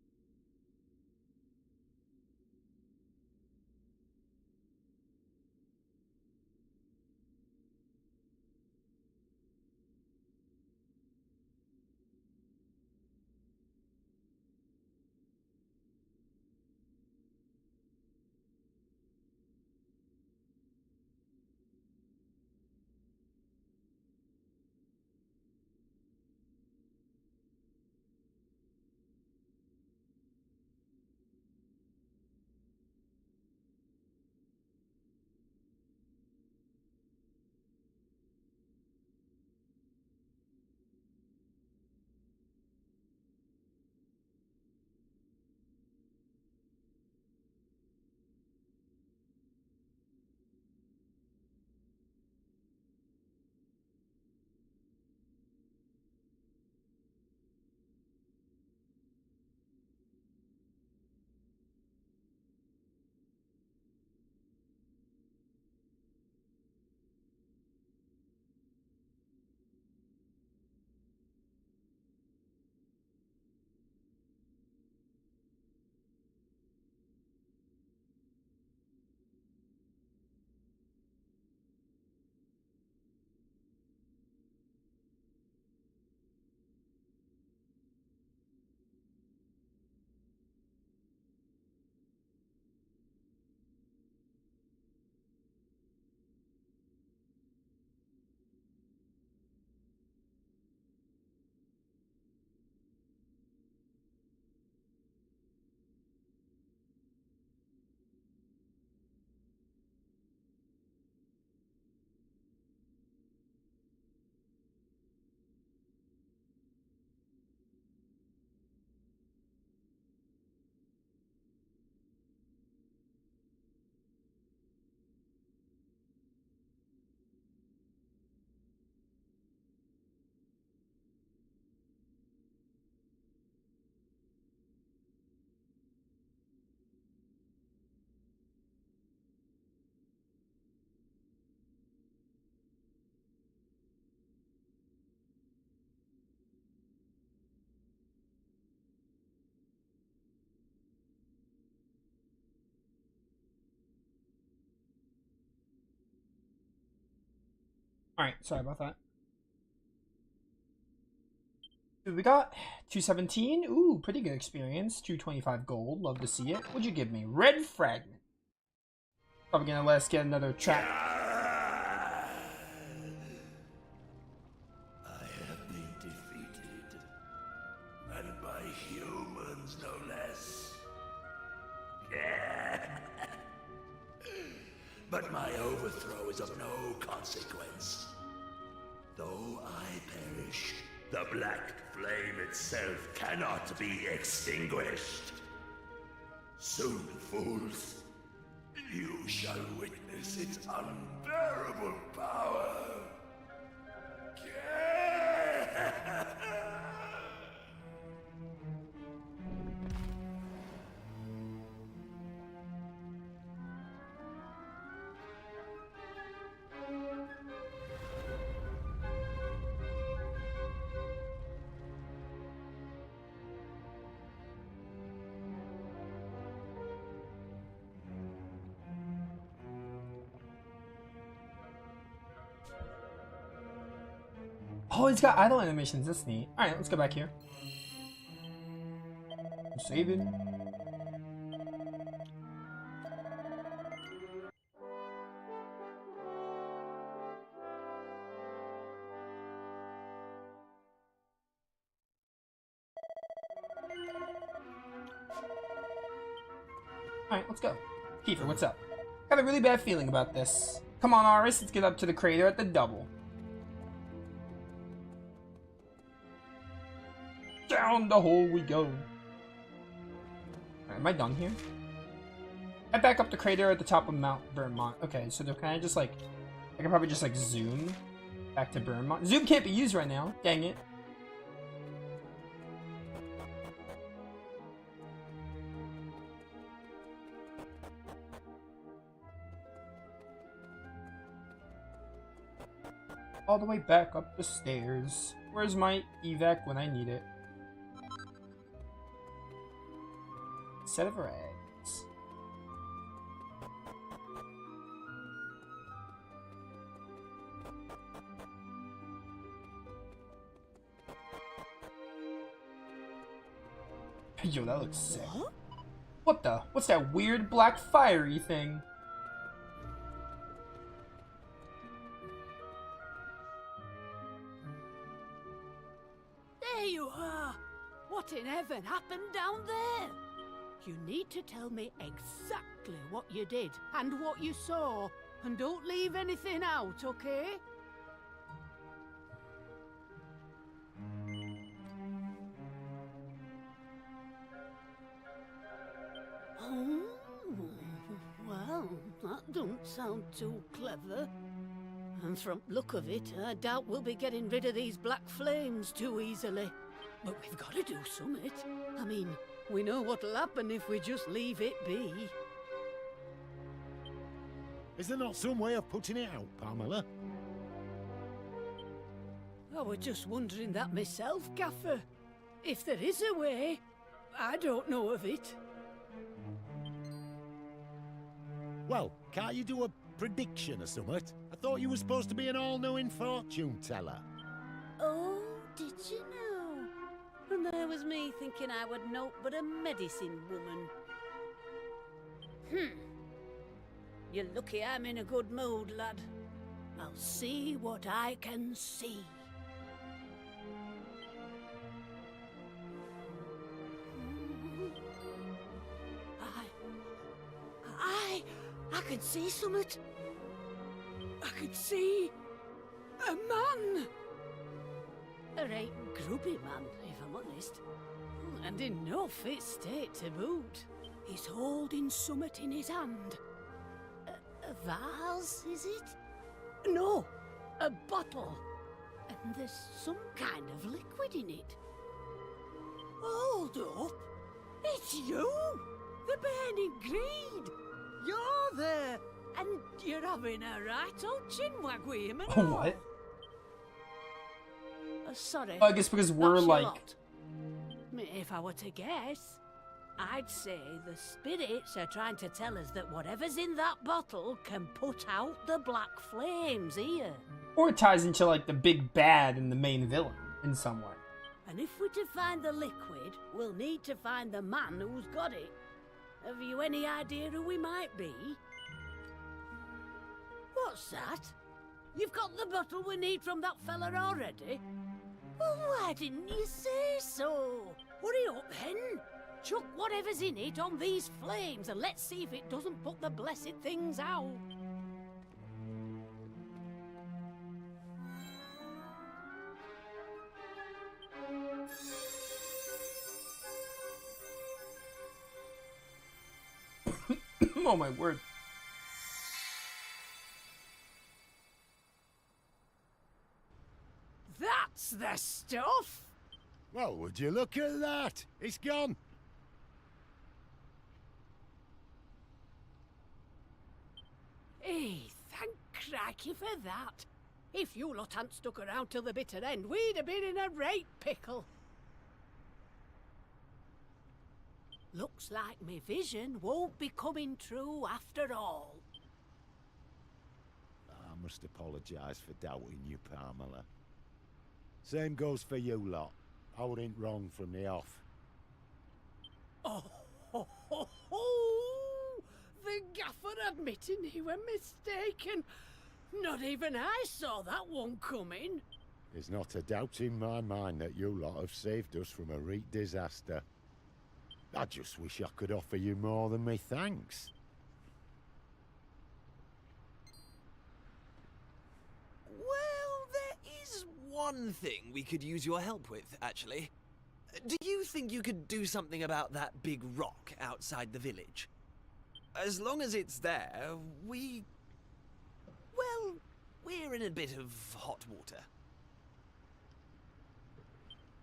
Speaker 1: Alright, sorry about that. We got 217. Ooh, pretty good experience. 225 gold. Love to see it. What'd you give me? Red fragment. Probably gonna let us get another track.
Speaker 18: I have been defeated. And by humans, no less. But my overthrow is of no consequence. Though I perish, the black flame itself cannot be extinguished. Soon, fools, you shall witness its unbearable power.
Speaker 1: Oh, he's got idle animations. That's neat. Alright, let's go back here. I'm saving. Alright, let's go. Kiefer, what's up? Got a really bad feeling about this. Come on, Aris, let's get up to the crater at the double. Down the hole we go. Right, am I done here? I back up the crater at the top of Mount Vermont. Okay, so can I just like... I can probably just like zoom back to Vermont. Zoom can't be used right now. Dang it. All the way back up the stairs. Where's my evac when I need it? Set of rags. Yo, that looks sick. What the? What's that weird black fiery thing?
Speaker 16: There you are! What in heaven happened down there? You need to tell me exactly what you did and what you saw, and don't leave anything out, okay? Oh, well, that don't sound too clever. And from look of it, I doubt we'll be getting rid of these black flames too easily. But we've got to do something. I mean, we know what'll happen if we just leave it be.
Speaker 19: Is there not some way of putting it out, Pamela?
Speaker 16: I was just wondering that myself, Gaffer. If there is a way, I don't know of it.
Speaker 19: Well, can't you do a prediction or something? I thought you were supposed to be an all-knowing fortune teller.
Speaker 16: Oh, did you know? And there was me thinking I would know but a medicine woman. You're lucky I'm in a good mood, lad. I'll see what I can see. I could see something. I could see a man. A right grubby man, if I'm honest. And in no fit state to boot. He's holding something in his hand. A vase, is it? No, a bottle. And there's some kind of liquid in it. Hold up. It's you! The burning greed! You're there! And you're having a right old chinwag with him and all.
Speaker 1: What?
Speaker 16: Sorry.
Speaker 1: I guess because we're
Speaker 16: that's
Speaker 1: like...
Speaker 16: your lot. If I were to guess, I'd say the spirits are trying to tell us that whatever's in that bottle can put out the black flames here.
Speaker 1: Or it ties into, like, the big bad and the main villain in some way.
Speaker 16: And if we're to find the liquid, we'll need to find the man who's got it. Have you any idea who we might be? What's that? You've got the bottle we need from that fella already? Well, why didn't you say so? Hurry up then. Chuck whatever's in it on these flames and let's see if it doesn't put the blessed things out.
Speaker 1: Oh my word.
Speaker 16: That's the stuff!
Speaker 19: Well, would you look at that? It's gone.
Speaker 16: Hey, thank crikey for that. If you lot hadn't stuck around till the bitter end, we'd have been in a right pickle. Looks like me vision won't be coming true after all.
Speaker 19: I must apologise for doubting you, Pamela. Same goes for you lot. I wasn't wrong from the off.
Speaker 16: Oh, ho, ho, ho! The gaffer admitting he were mistaken. Not even I saw that one coming.
Speaker 19: There's not a doubt in my mind that you lot have saved us from a real disaster. I just wish I could offer you more than me thanks.
Speaker 2: Well, there is one thing we could use your help with, actually. Do you think you could do something about that big rock outside the village? As long as it's there, well, we're in a bit of hot water.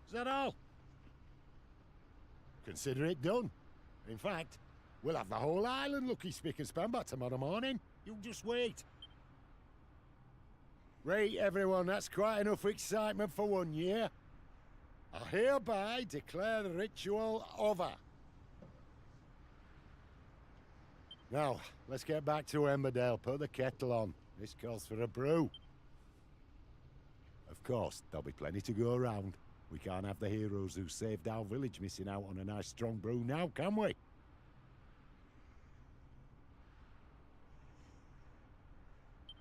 Speaker 19: Is that all? Consider it done. In fact, we'll have the whole island lucky spick and span by tomorrow morning. You just wait. Right, everyone, that's quite enough excitement for 1 year. I hereby declare the ritual over. Now, let's get back to Emberdale. Put the kettle on. This calls for a brew. Of course, there'll be plenty to go around. We can't have the heroes who saved our village missing out on a nice strong brew now, can we?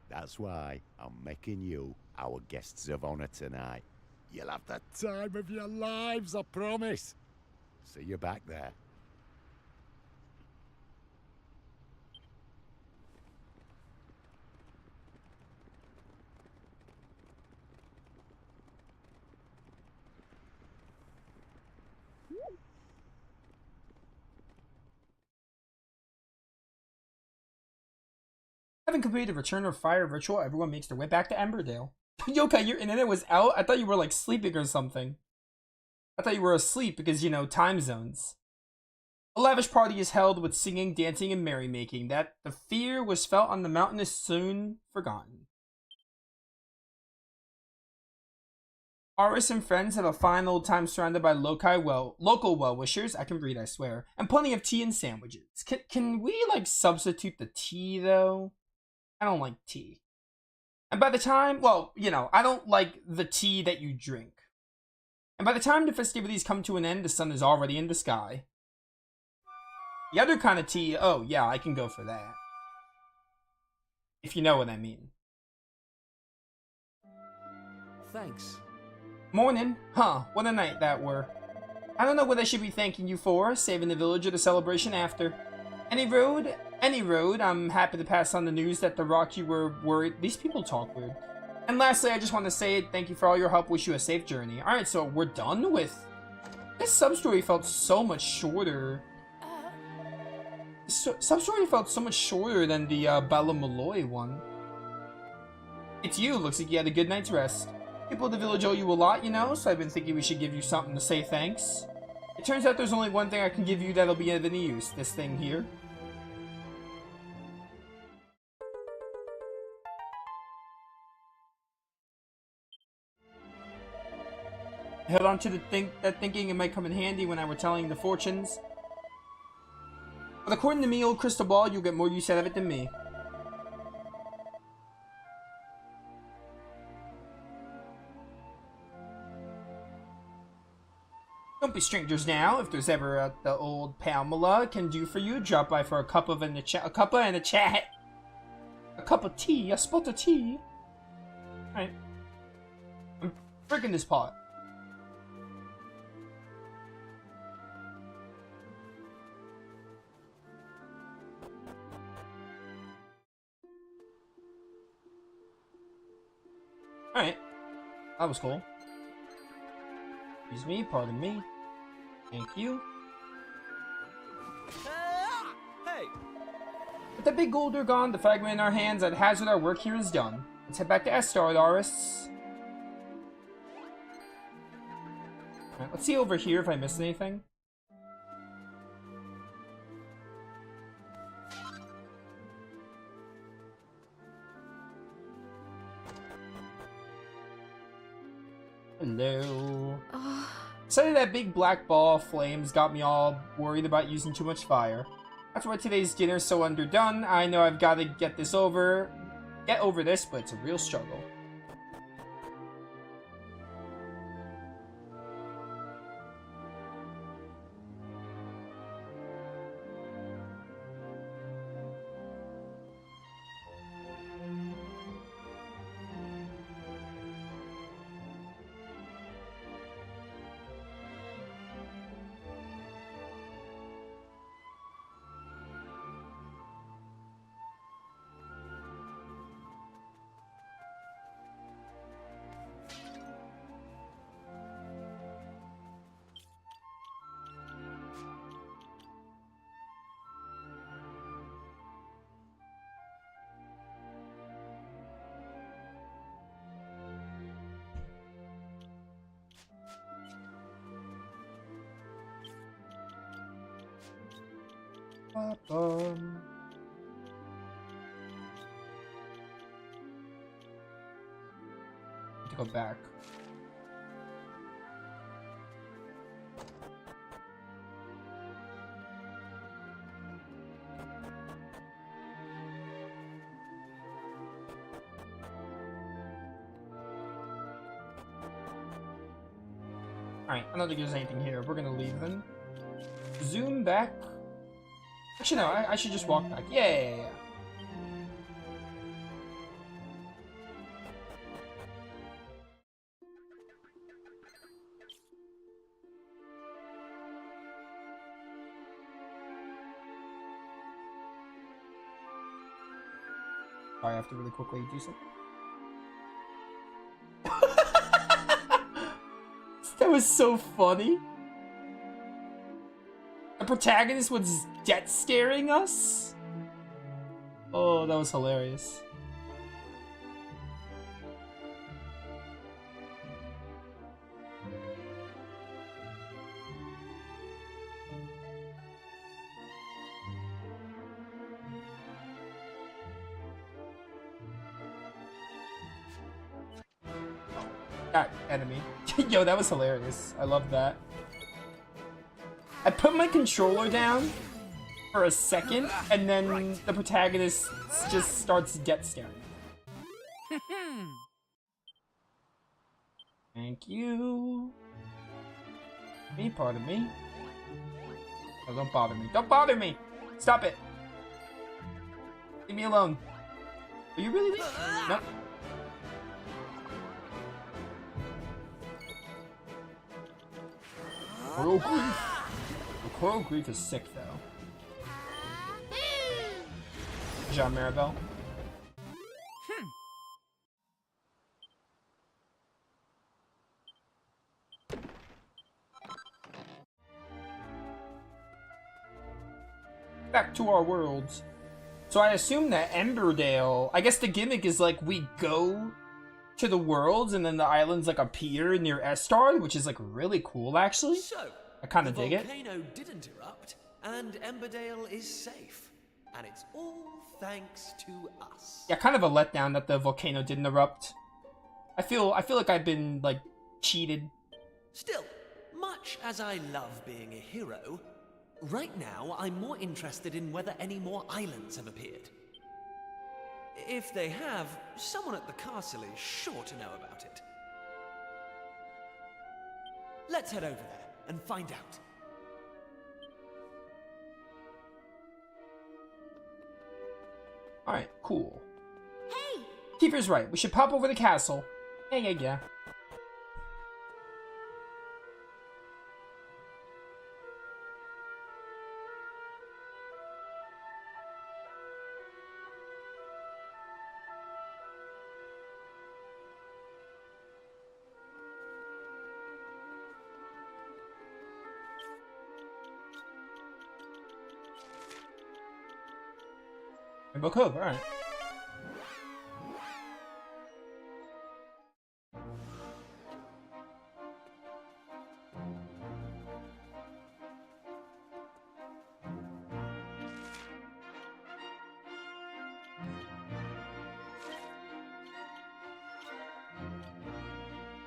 Speaker 19: That's why I'm making you our guests of honor tonight. You'll have the time of your lives, I promise. See you back there.
Speaker 1: Having completed the Return of Fire ritual, everyone makes their way back to Emberdale. Yoka, your internet was out? I thought you were, like, sleeping or something. I thought you were asleep because, you know, time zones. A lavish party is held with singing, dancing, and merrymaking. That the fear was felt on the mountain is soon forgotten. Aris and friends have a fine old time surrounded by local well-wishers. I can read, I swear. And plenty of tea and sandwiches. Can we, like, substitute the tea, though? I don't like tea. And by the time, well, you know, I don't like the tea that you drink. And by the time the festivities come to an end, the sun is already in the sky. The other kind of tea, oh yeah, I can go for that. If you know what I mean.
Speaker 2: Thanks.
Speaker 1: Morning. Huh, what a night that were. I don't know what I should be thanking you for, saving the village or the celebration after. Any road, I'm happy to pass on the news that the rock you were worried. These people talk weird. And lastly, I just want to say thank you for all your help, wish you a safe journey. Alright, so we're done with... This sub-story felt so much shorter. Sub-story felt so much shorter than the Bella Malloy one. It's you, looks like you had a good night's rest. People of the village owe you a lot, you know, so I've been thinking we should give you something to say thanks. It turns out there's only one thing I can give you that'll be of any use, this thing here. I held on to that thinking it might come in handy when I were telling the fortunes. But according to me, old crystal ball, you'll get more use out of it than me. Don't be strangers now. If there's ever the old Pamela can do for you, drop by for a cup of in the chat. A cup of tea. A spot of tea. Alright. I'm freaking this pot. Alright. That was cool. Excuse me, pardon me. Thank you.
Speaker 2: Hey!
Speaker 1: With the big Golder gone, the fragment in our hands, I'd hazard our work here is done. Let's head back to Estar, Doris. Alright, let's see over here if I missed anything. Hello. Suddenly that big black ball of flames got me all worried about using too much fire. That's why today's dinner's so underdone. I know I've got to get over this, but it's a real struggle. To go back. Alright, I don't think there's anything here. We're gonna leave then. Zoom back. Actually, no, I should just walk back. Yeah. I have to really quickly do something. That was so funny. The protagonist was death staring us? Oh, that was hilarious. That enemy. Yo, that was hilarious. I love that. I put my controller down for a second, and then the protagonist just starts death staring. Thank you. Me, pardon me. Oh, don't bother me. Don't bother me! Stop it! Leave me alone. Are you really weak? No. Coral Grief. The Coral Grief is sick, though. Jean Maribel. Back to our worlds. So I assume that Emberdale, I guess the gimmick is like we go to the worlds and then the islands like appear near Estar, which is like really cool actually.
Speaker 2: So,
Speaker 1: I kind of dig it.
Speaker 2: The volcano didn't erupt, and Emberdale is safe. And it's all thanks to us.
Speaker 1: Yeah, kind of a letdown that the volcano didn't erupt. I feel like I've been like cheated.
Speaker 2: Still, much as I love being a hero, right now I'm more interested in whether any more islands have appeared. If they have, someone at the castle is sure to know about it. Let's head over there. and find out.
Speaker 1: Alright, cool.
Speaker 3: Hey!
Speaker 1: Kiefer's right. We should pop over the castle. Yeah. Rainbow Cove, alright.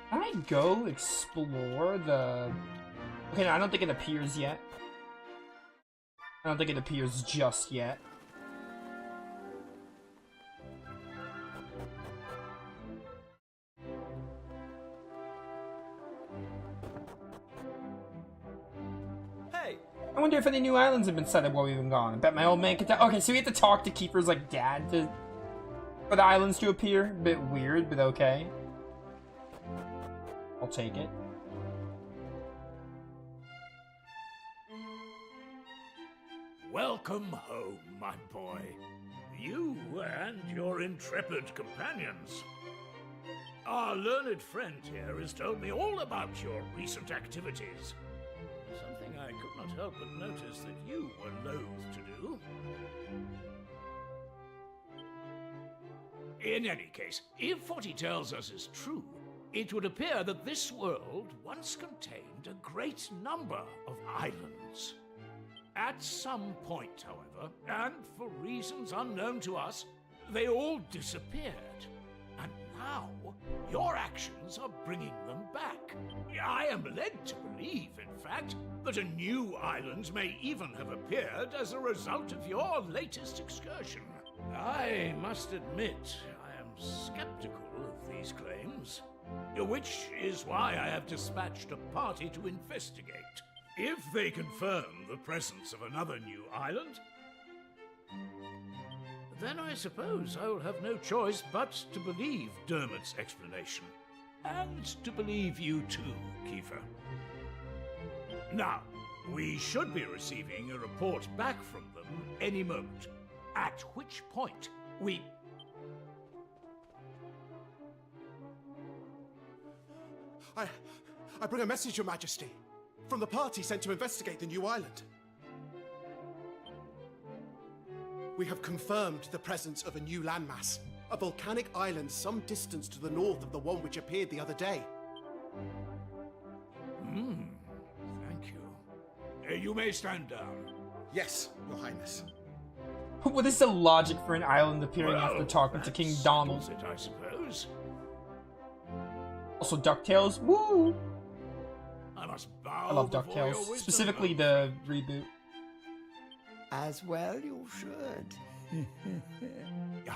Speaker 1: Can I go explore the... Okay, no, I don't think it appears yet. I don't think it appears just yet.
Speaker 2: Hey!
Speaker 1: I wonder if any new islands have been set up while we've been gone. I bet my old man could tell. Okay, so we have to talk to Kiefer's, like, dad to... for the islands to appear. A bit weird, but okay. I'll take it.
Speaker 6: Welcome home, my boy. You and your intrepid companions. Our learned friend here has told me all about your recent activities. Something I could not help but notice that you were loath to do. In any case, if what he tells us is true, it would appear that this world once contained a great number of islands. At some point, however, and for reasons unknown to us, they all disappeared. And now, your actions are bringing them back. I am led to believe, in fact, that a new island may even have appeared as a result of your latest excursion. I must admit, I am skeptical of these claims, which is why I have dispatched a party to investigate. If they confirm the presence of another new island, then I suppose I will have no choice but to believe Dermot's explanation. And to believe you too, Kiefer. Now, we should be receiving a report back from them any moment, at which point we...
Speaker 20: I bring a message, Your Majesty, from the party sent to investigate the new island. We have confirmed the presence of a new landmass, a volcanic island some distance to the north of the one which appeared the other day.
Speaker 6: Thank you. You may stand down.
Speaker 20: Yes, Your Highness.
Speaker 1: What is the logic for an island appearing after talking to King Donald?
Speaker 6: It, I suppose.
Speaker 1: Also, DuckTales. Woo!
Speaker 6: I must bow.
Speaker 1: I love
Speaker 6: before your
Speaker 1: DuckTales,
Speaker 6: wisdom,
Speaker 1: specifically the reboot.
Speaker 21: As well you should.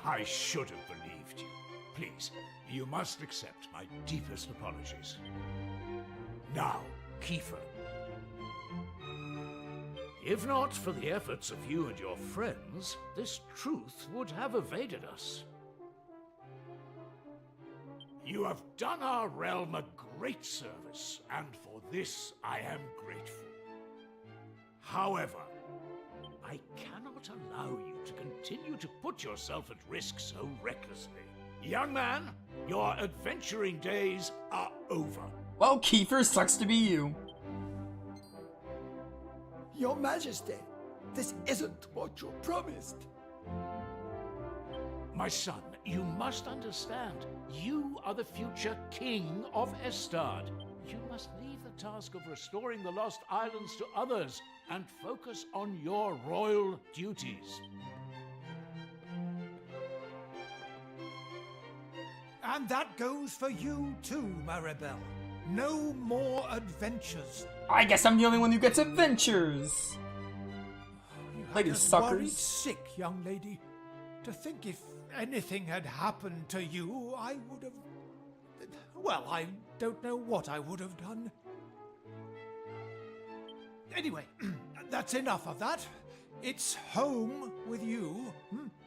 Speaker 6: I should have believed you. Please, you must accept my deepest apologies. Now, Kiefer. If not for the efforts of you and your friends, this truth would have evaded us. You have done our realm a great service, and for this I am grateful. However, I cannot allow you to continue to put yourself at risk so recklessly. Young man, your adventuring days are over.
Speaker 1: Well, Kiefer, sucks to be you.
Speaker 21: Your Majesty, this isn't what you promised.
Speaker 6: My son, you must understand. You are the future king of Estard. You must leave the task of restoring the lost islands to others and focus on your royal duties.
Speaker 5: And that goes for you too, Maribel. No more adventures.
Speaker 1: I guess I'm the only one who gets adventures. Lady
Speaker 5: Worried
Speaker 1: suckers.
Speaker 5: sick, young lady. To think if anything had happened to you, I would have... Well, I don't know what I would have done. Anyway, that's enough of that. It's home with you.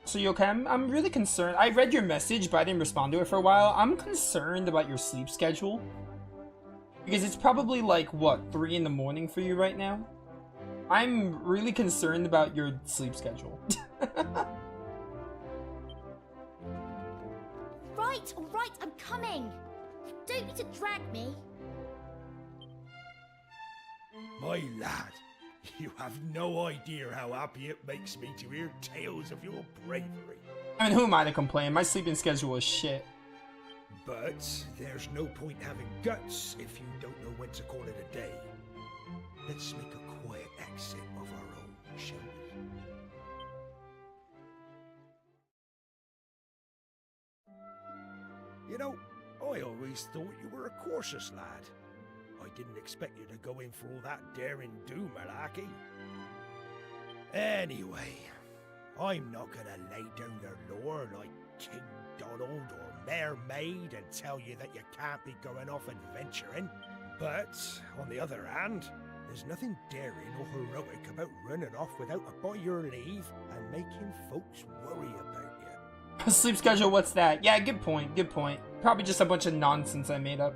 Speaker 1: So you okay? I'm really concerned. I read your message, but I didn't respond to it for a while. I'm concerned about your sleep schedule. Because it's probably like, what, 3 in the morning for you right now? I'm really concerned about your sleep schedule.
Speaker 3: Right, all right, I'm coming. Don't need to drag me.
Speaker 6: My lad, you have no idea how happy it makes me to hear tales of your bravery.
Speaker 1: I mean, who am I to complain? My sleeping schedule is shit.
Speaker 6: But there's no point having guts if you don't know when to call it a day. Let's make a quiet exit of our own, shall we? You know, I always thought you were a cautious lad. I didn't expect you to go in for all that daring do malarkey. Anyway, I'm not gonna lay down the law like King Donald or Mayor Maid and tell you that you can't be going off adventuring. But, on the other hand, there's nothing daring or heroic about running off without a by your leave and making folks worry about you.
Speaker 1: Sleep schedule, what's that? Yeah, good point, good point. Probably just a bunch of nonsense I made up.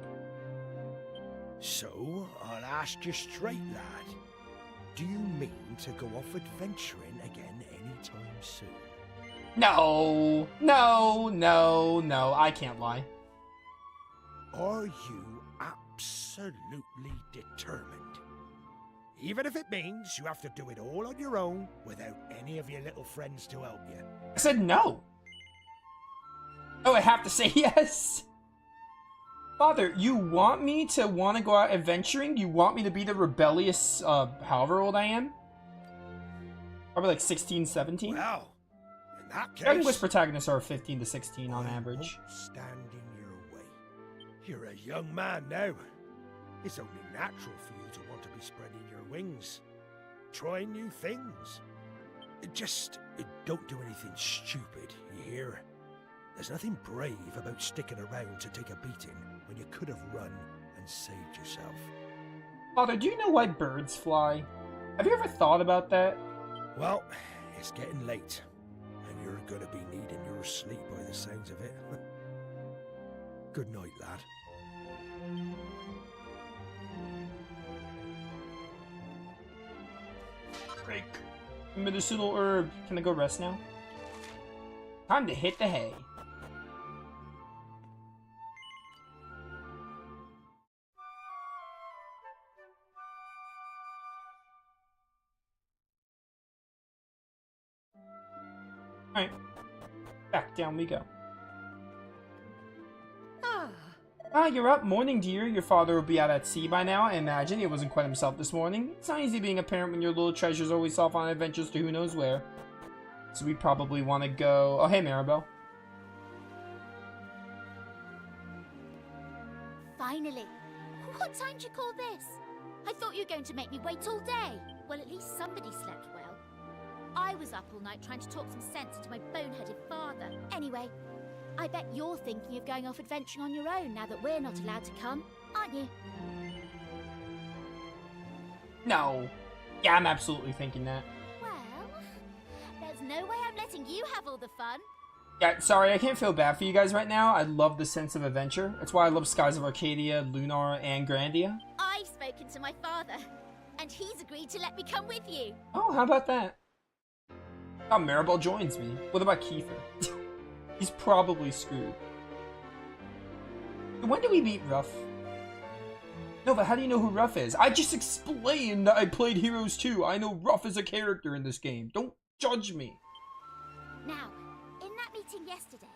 Speaker 6: So, I'll ask you straight, lad. Do you mean to go off adventuring again anytime soon?
Speaker 1: No, no, no, no, I can't lie.
Speaker 6: Are you absolutely determined? Even if it means you have to do it all on your own without any of your little friends to help you.
Speaker 1: I said no. Oh, I have to say yes. Father, you want me to want to go out adventuring? You want me to be the rebellious, however old I am? Probably like 16, 17?
Speaker 6: Well, in that case...
Speaker 1: Dragon Quest protagonists are 15 to 16 on average.
Speaker 6: Stand in your way. You're a young man now. It's only natural for you to want to be spreading your wings. Trying new things. Just don't do anything stupid, you hear? There's nothing brave about sticking around to take a beating when you could have run and saved yourself.
Speaker 1: Father, do you know why birds fly? Have you ever thought about that?
Speaker 6: Well, it's getting late, and you're going to be needing your sleep by the sounds of it. Good night, lad.
Speaker 1: Break. Medicinal herb. Can I go rest now? Time to hit the hay. Alright. Back down we go. Ah, you're up. Morning, dear. Your father will be out at sea by now, I imagine. He wasn't quite himself this morning. It's not easy being a parent when your little treasure's always off on adventures to who knows where. So we probably want to go... Oh, hey, Maribel.
Speaker 3: Finally. What time do you call this? I thought you were going to make me wait all day. Well, at least somebody slept well. I was up all night trying to talk some sense into my boneheaded father. Anyway, I bet you're thinking of going off adventuring on your own now that we're not allowed to come, aren't you?
Speaker 1: No. Yeah, I'm absolutely thinking that.
Speaker 3: Well, there's no way I'm letting you have all the fun.
Speaker 1: Yeah, sorry, I can't feel bad for you guys right now. I love the sense of adventure. That's why I love Skies of Arcadia, Lunar, and Grandia.
Speaker 3: I've spoken to my father, and he's agreed to let me come with you.
Speaker 1: Oh, how about that? Oh, Maribel joins me. What about Kiefer? He's probably screwed. When do we meet Ruff? Nova, how do you know who Ruff is? I just explained that I played Heroes 2. I know Ruff is a character in this game. Don't judge me.
Speaker 3: Now, in that meeting yesterday,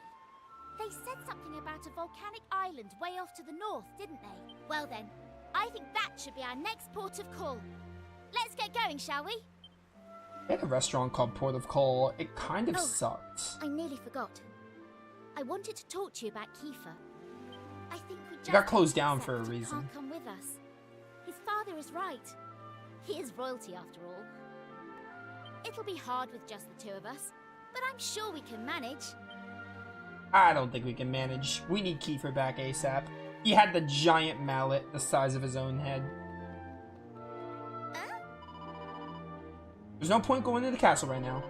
Speaker 3: they said something about a volcanic island way off to the north, didn't they? Well then, I think that should be our next port of call. Let's get going, shall we?
Speaker 1: I had a restaurant called Port of Call. It kind of sucked.
Speaker 3: I nearly forgot. I wanted to talk to you about Kiefer. I think we just
Speaker 1: got closed down for a
Speaker 3: he
Speaker 1: reason.
Speaker 3: Can't come with us. His father is right. He is royalty after all. It'll be hard with just the two of us, but I'm sure we can manage.
Speaker 1: I don't think we can manage. We need Kiefer back ASAP. He had the giant mallet the size of his own head. There's no point going into the castle right now.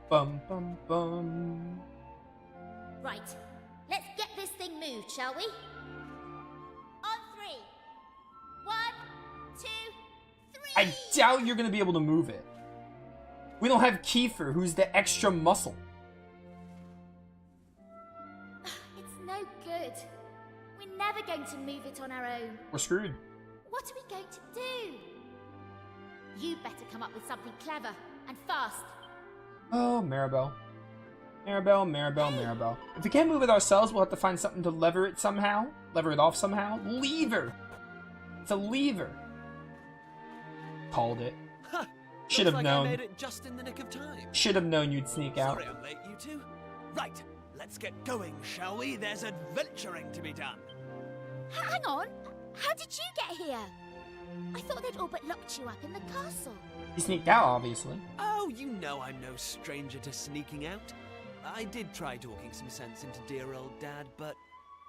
Speaker 1: Bum, bum, bum.
Speaker 3: Right, let's get this thing moved, shall we? On 3. 1, 2, 3.
Speaker 1: I doubt you're gonna be able to move it. We don't have Kiefer, who's the extra muscle.
Speaker 3: It's no good. We're never going to move it on our own.
Speaker 1: We're screwed.
Speaker 3: What are we going to do? You better come up with something clever and fast.
Speaker 1: Oh, Maribel. Maribel, Maribel, Maribel. If we can't move it ourselves, we'll have to find something to lever it somehow. Lever it off somehow. Lever! It's a lever. Called it. Should have known.
Speaker 2: I made it just in the nick of time.
Speaker 1: Should have known you'd sneak out.
Speaker 2: Sorry I'm late, you two. Right, let's get going, shall we? There's adventuring to be done.
Speaker 3: Hang on. How did you get here? I thought they'd all but locked you up in the castle.
Speaker 1: He sneaked out, obviously.
Speaker 2: Oh, you know I'm no stranger to sneaking out. I did try talking some sense into dear old Dad, but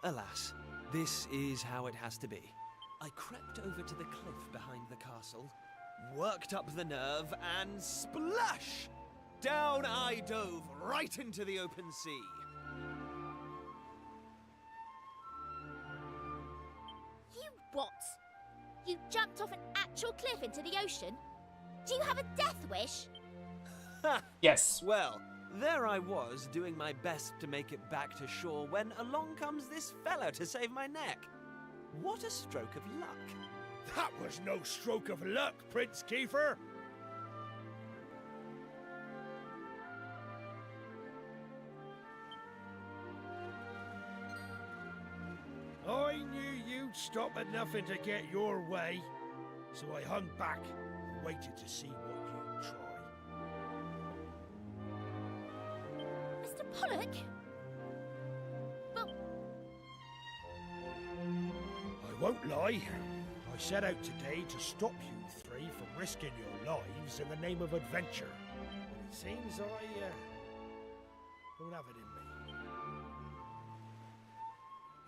Speaker 2: alas, this is how it has to be. I crept over to the cliff behind the castle, worked up the nerve, and splash! Down I dove, right into the open sea.
Speaker 3: You what? You jumped off an actual cliff into the ocean? Do you have a death wish?
Speaker 1: Yes.
Speaker 2: Well, there I was, doing my best to make it back to shore when along comes this fella to save my neck. What a stroke of luck.
Speaker 6: That was no stroke of luck, Prince Kiefer. I knew you'd stop at nothing to get your way, so I hung back and waited to see what you'd try.
Speaker 3: Mr. Pollock? But...
Speaker 6: I won't lie. I set out today to stop you three from risking your lives in the name of adventure. But it seems I don't have it in me.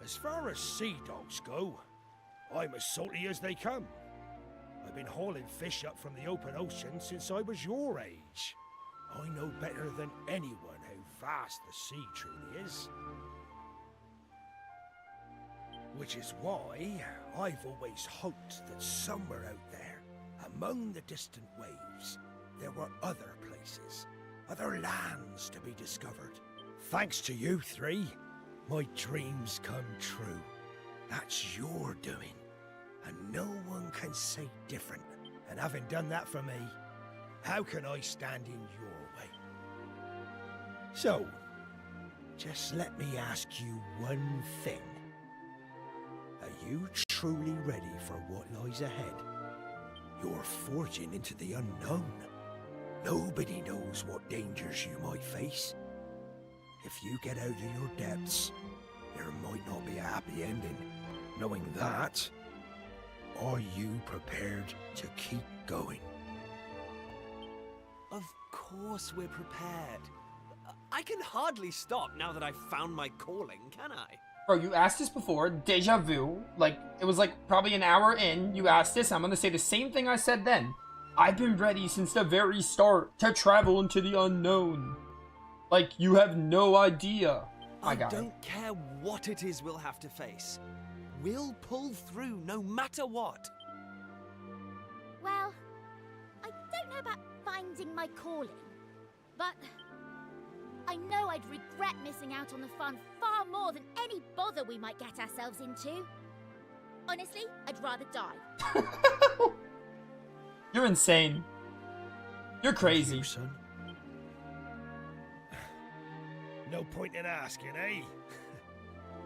Speaker 6: As far as sea dogs go, I'm as salty as they come. I've been hauling fish up from the open ocean since I was your age. I know better than anyone how vast the sea truly is. Which is why I've always hoped that somewhere out there, among the distant waves, there were other places, other lands to be discovered. Thanks to you three, my dreams come true. That's your doing, and no one can say different. And having done that for me, how can I stand in your way? So, just let me ask you one thing. Are you truly ready for what lies ahead? You're forging into the unknown. Nobody knows what dangers you might face. If you get out of your depths, there might not be a happy ending. Knowing that, are you prepared to keep going?
Speaker 2: Of course we're prepared. I can hardly stop now that I've found my calling, can I?
Speaker 1: Bro, you asked this before, deja vu. Like, it was like probably an hour in, you asked this, I'm gonna say the same thing I said then. I've been ready since the very start to travel into the unknown. Like, you have no idea.
Speaker 2: I don't care what it is we'll have to face. We'll pull through no matter what.
Speaker 3: Well, I don't know about finding my calling, but I know I'd regret missing out on the fun far more than any bother we might get ourselves into. Honestly, I'd rather die.
Speaker 1: You're insane. You're crazy.
Speaker 6: You, son. No point in asking, eh?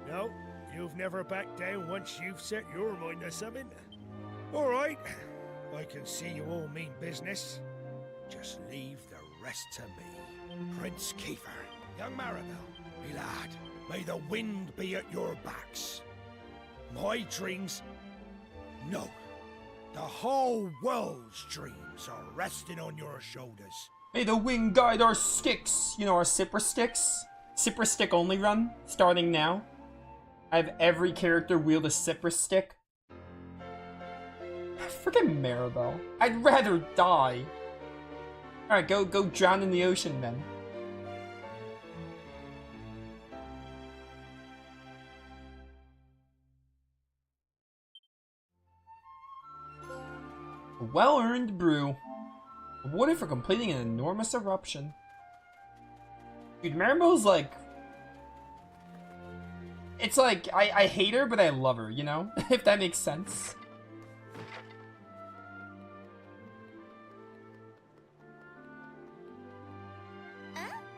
Speaker 6: No, you've never backed down once you've set your mind to something. All right, I can see you all mean business. Just leave the rest to me. Prince Kiefer, young Maribel, me lad, may the wind be at your backs. My dreams? No. The whole world's dreams are resting on your shoulders.
Speaker 1: May the wind guide our sticks. You know, our Cypress sticks? Cypress stick only run, starting now. I have every character wield a Cypress stick. Freaking Maribel. I'd rather die. Alright, go drown in the ocean then. A well-earned brew. Awarded for completing an enormous eruption. Dude, Maribel's like... It's like, I hate her, but I love her, you know? If that makes sense.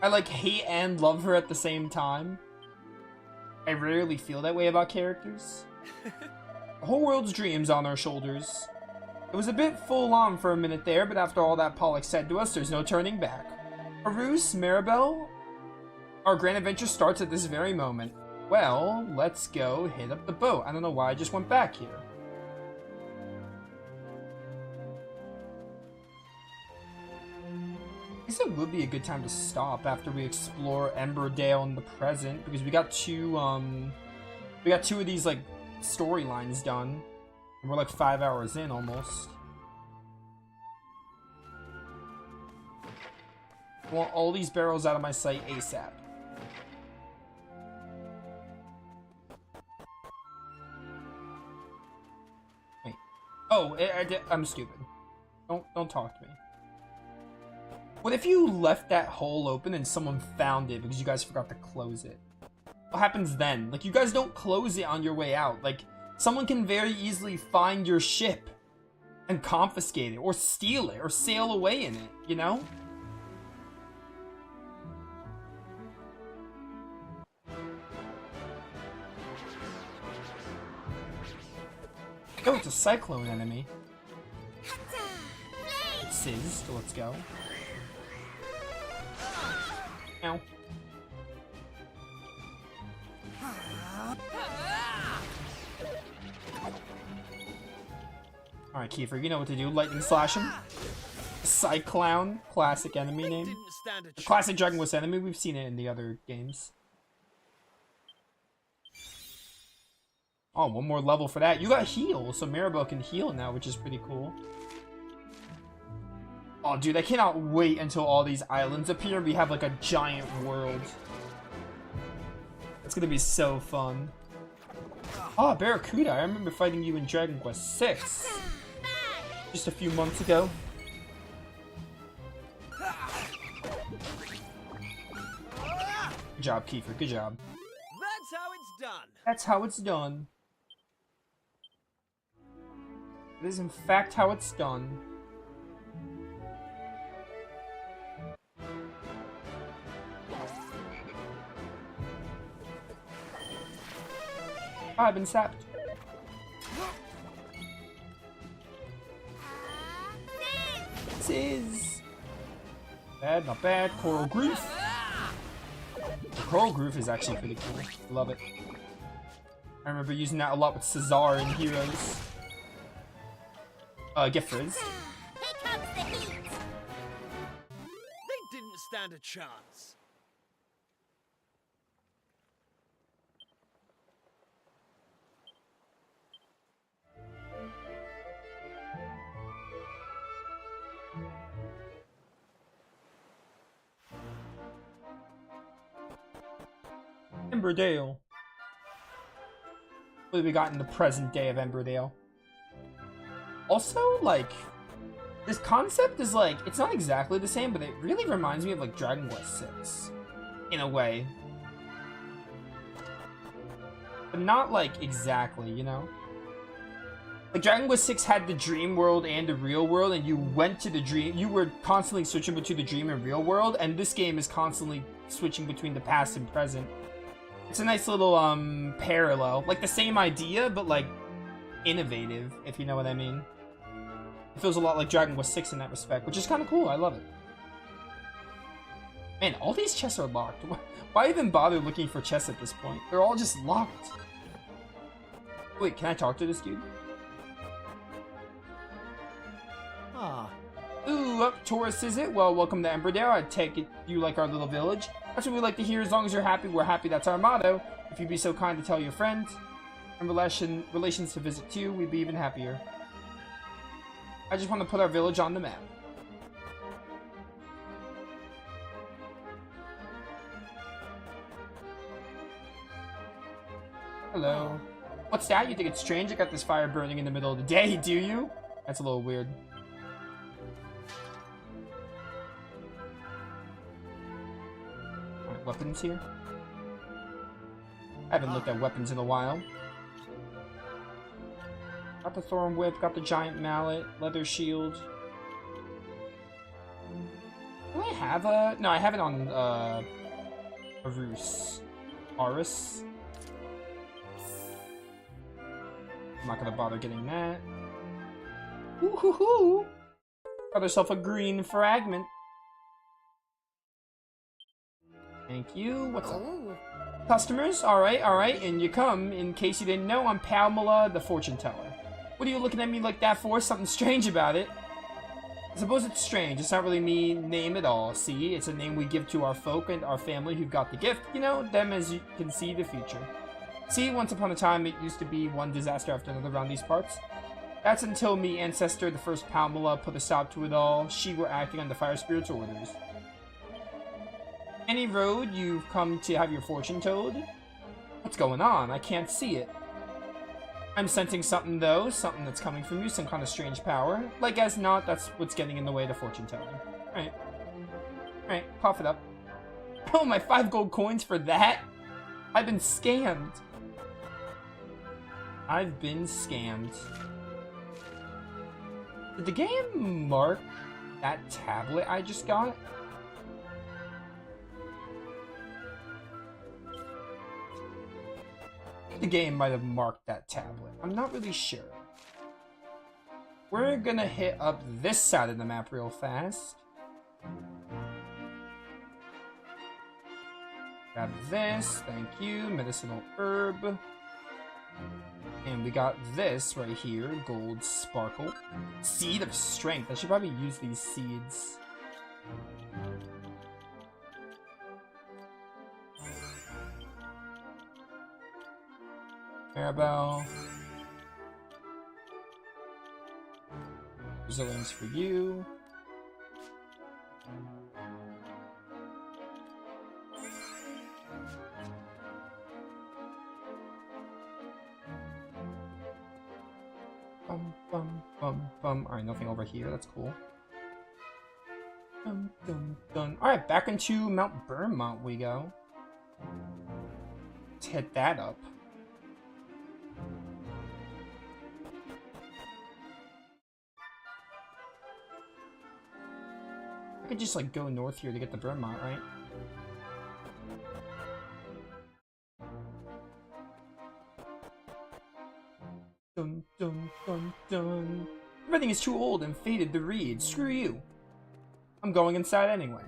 Speaker 1: I like hate and love her at the same time. I rarely feel that way about characters. The whole world's dreams on our shoulders. It was a bit full on for a minute there, but after all that Pollock said to us, there's no turning back. Arus, Maribel, our grand adventure starts at this very moment. Well, let's go hit up the boat. I don't know why I just went back here. I guess it would be a good time to stop after we explore Emberdale in the present, because we got two of these like storylines done, and we're like 5 hours in almost. I want all these barrels out of my sight ASAP. Wait. Oh, I'm stupid. Don't talk to me. What if you left that hole open and someone found it because you guys forgot to close it? What happens then? Like, you guys don't close it on your way out. Like, someone can very easily find your ship and confiscate it, or steal it, or sail away in it, you know? Oh, it's a cyclone enemy. It's Sizz, so let's go. Ow. Alright, Kiefer, you know what to do. Lightning slash him. Cyclown, classic enemy name. A classic Dragon Quest enemy. We've seen it in the other games. Oh, one more level for that. You got heal, so Maribel can heal now, which is pretty cool. Oh, dude, I cannot wait until all these islands appear. We have, like, a giant world. It's gonna be so fun. Oh, Barracuda. I remember fighting you in Dragon Quest VI. Just a few months ago. Good job, Kiefer. Good job.
Speaker 2: That's how it's done.
Speaker 1: That's how it's done. It is, in fact, how it's done. I've been sapped. Sizz. Bad, not bad. Coral Groove. The Coral Groove is actually pretty cool. Love it. I remember using that a lot with Cesar in Heroes. Get Frizz.
Speaker 2: Here comes the heat. They didn't stand a chance.
Speaker 1: Emberdale. What do we got in the present day of Emberdale? Also, like, this concept is like, it's not exactly the same, but it really reminds me of like Dragon Quest VI. In a way. But not like exactly, you know? Like Dragon Quest VI had the dream world and the real world, and you went to the dream, you were constantly switching between the dream and real world, and this game is constantly switching between the past and present. It's a nice little, parallel. Like the same idea, but like, innovative, if you know what I mean. It feels a lot like Dragon Quest VI in that respect, which is kind of cool. I love it. Man, all these chests are locked. Why even bother looking for chests at this point? They're all just locked. Wait, can I talk to this dude?
Speaker 5: Ah.
Speaker 1: Ooh, tourist is it? Well, welcome to Emberdale. I take it you like our little village. That's what we like to hear. As long as you're happy, we're happy. That's our motto. If you'd be so kind to tell your friends and relations to visit too, we'd be even happier. I just want to put our village on the map. Hello. What's that? You think it's strange? I got this fire burning in the middle of the day, do you? That's a little weird. Alright, weapons here. I haven't looked at weapons in a while. Got the thorn whip, got the giant mallet, leather shield. Do I have a... No, I have it on, Arus. Arus? I'm not gonna bother getting that. Woohoo! Got herself a green fragment. Thank you. What's up? Customers? Alright. And you come. In case you didn't know, I'm Palmela, the fortune teller. What are you looking at me like that for? Something strange about it. I suppose it's strange. It's not really me name at all. See, it's a name we give to our folk and our family who got the gift. You know, them as you can see the future. See, once upon a time, it used to be one disaster after another around these parts. That's until me ancestor, the first Palmela, put a stop to it all. She were acting on the fire spirit's orders. Any road you've come to have your fortune told? What's going on? I can't see it. I'm sensing something, though. Something that's coming from you. Some kind of strange power. Like as not, that's what's getting in the way of the fortune telling. Alright, cough it up. Oh, my 5 gold coins for that? I've been scammed. I've been scammed. Did the game mark that tablet I just got? The game might have marked that tablet. I'm not really sure. We're gonna hit up this side of the map real fast. Grab this, thank you, medicinal herb. And we got this right here, gold sparkle. Seed of strength. I should probably use these seeds. Maribel. Resilience for you. Alright, nothing over here. That's cool. Alright, back into Mount Burnmont we go. Let's hit that up. I could just, like, go north here to get the Burnmont, right? Dun, dun, dun, dun. Everything is too old and faded to read. Screw you. I'm going inside anyway.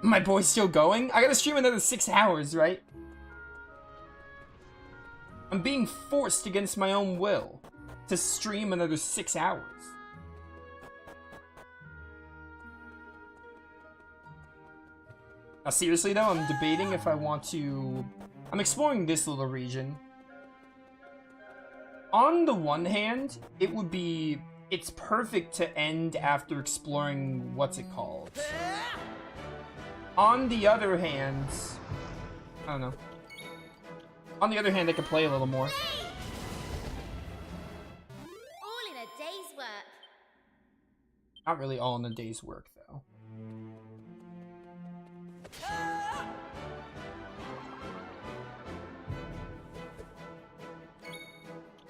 Speaker 1: My boy's still going? I gotta stream another 6 hours, right? I'm being forced against my own will to stream another 6 hours. Now, seriously though, I'm debating if I want to... I'm exploring this little region. On the one hand, it would be... It's perfect to end after exploring... What's it called? On the other hand... I don't know. On the other hand, I could play a little more.
Speaker 3: All in a day's work.
Speaker 1: Not really all in a day's work, though.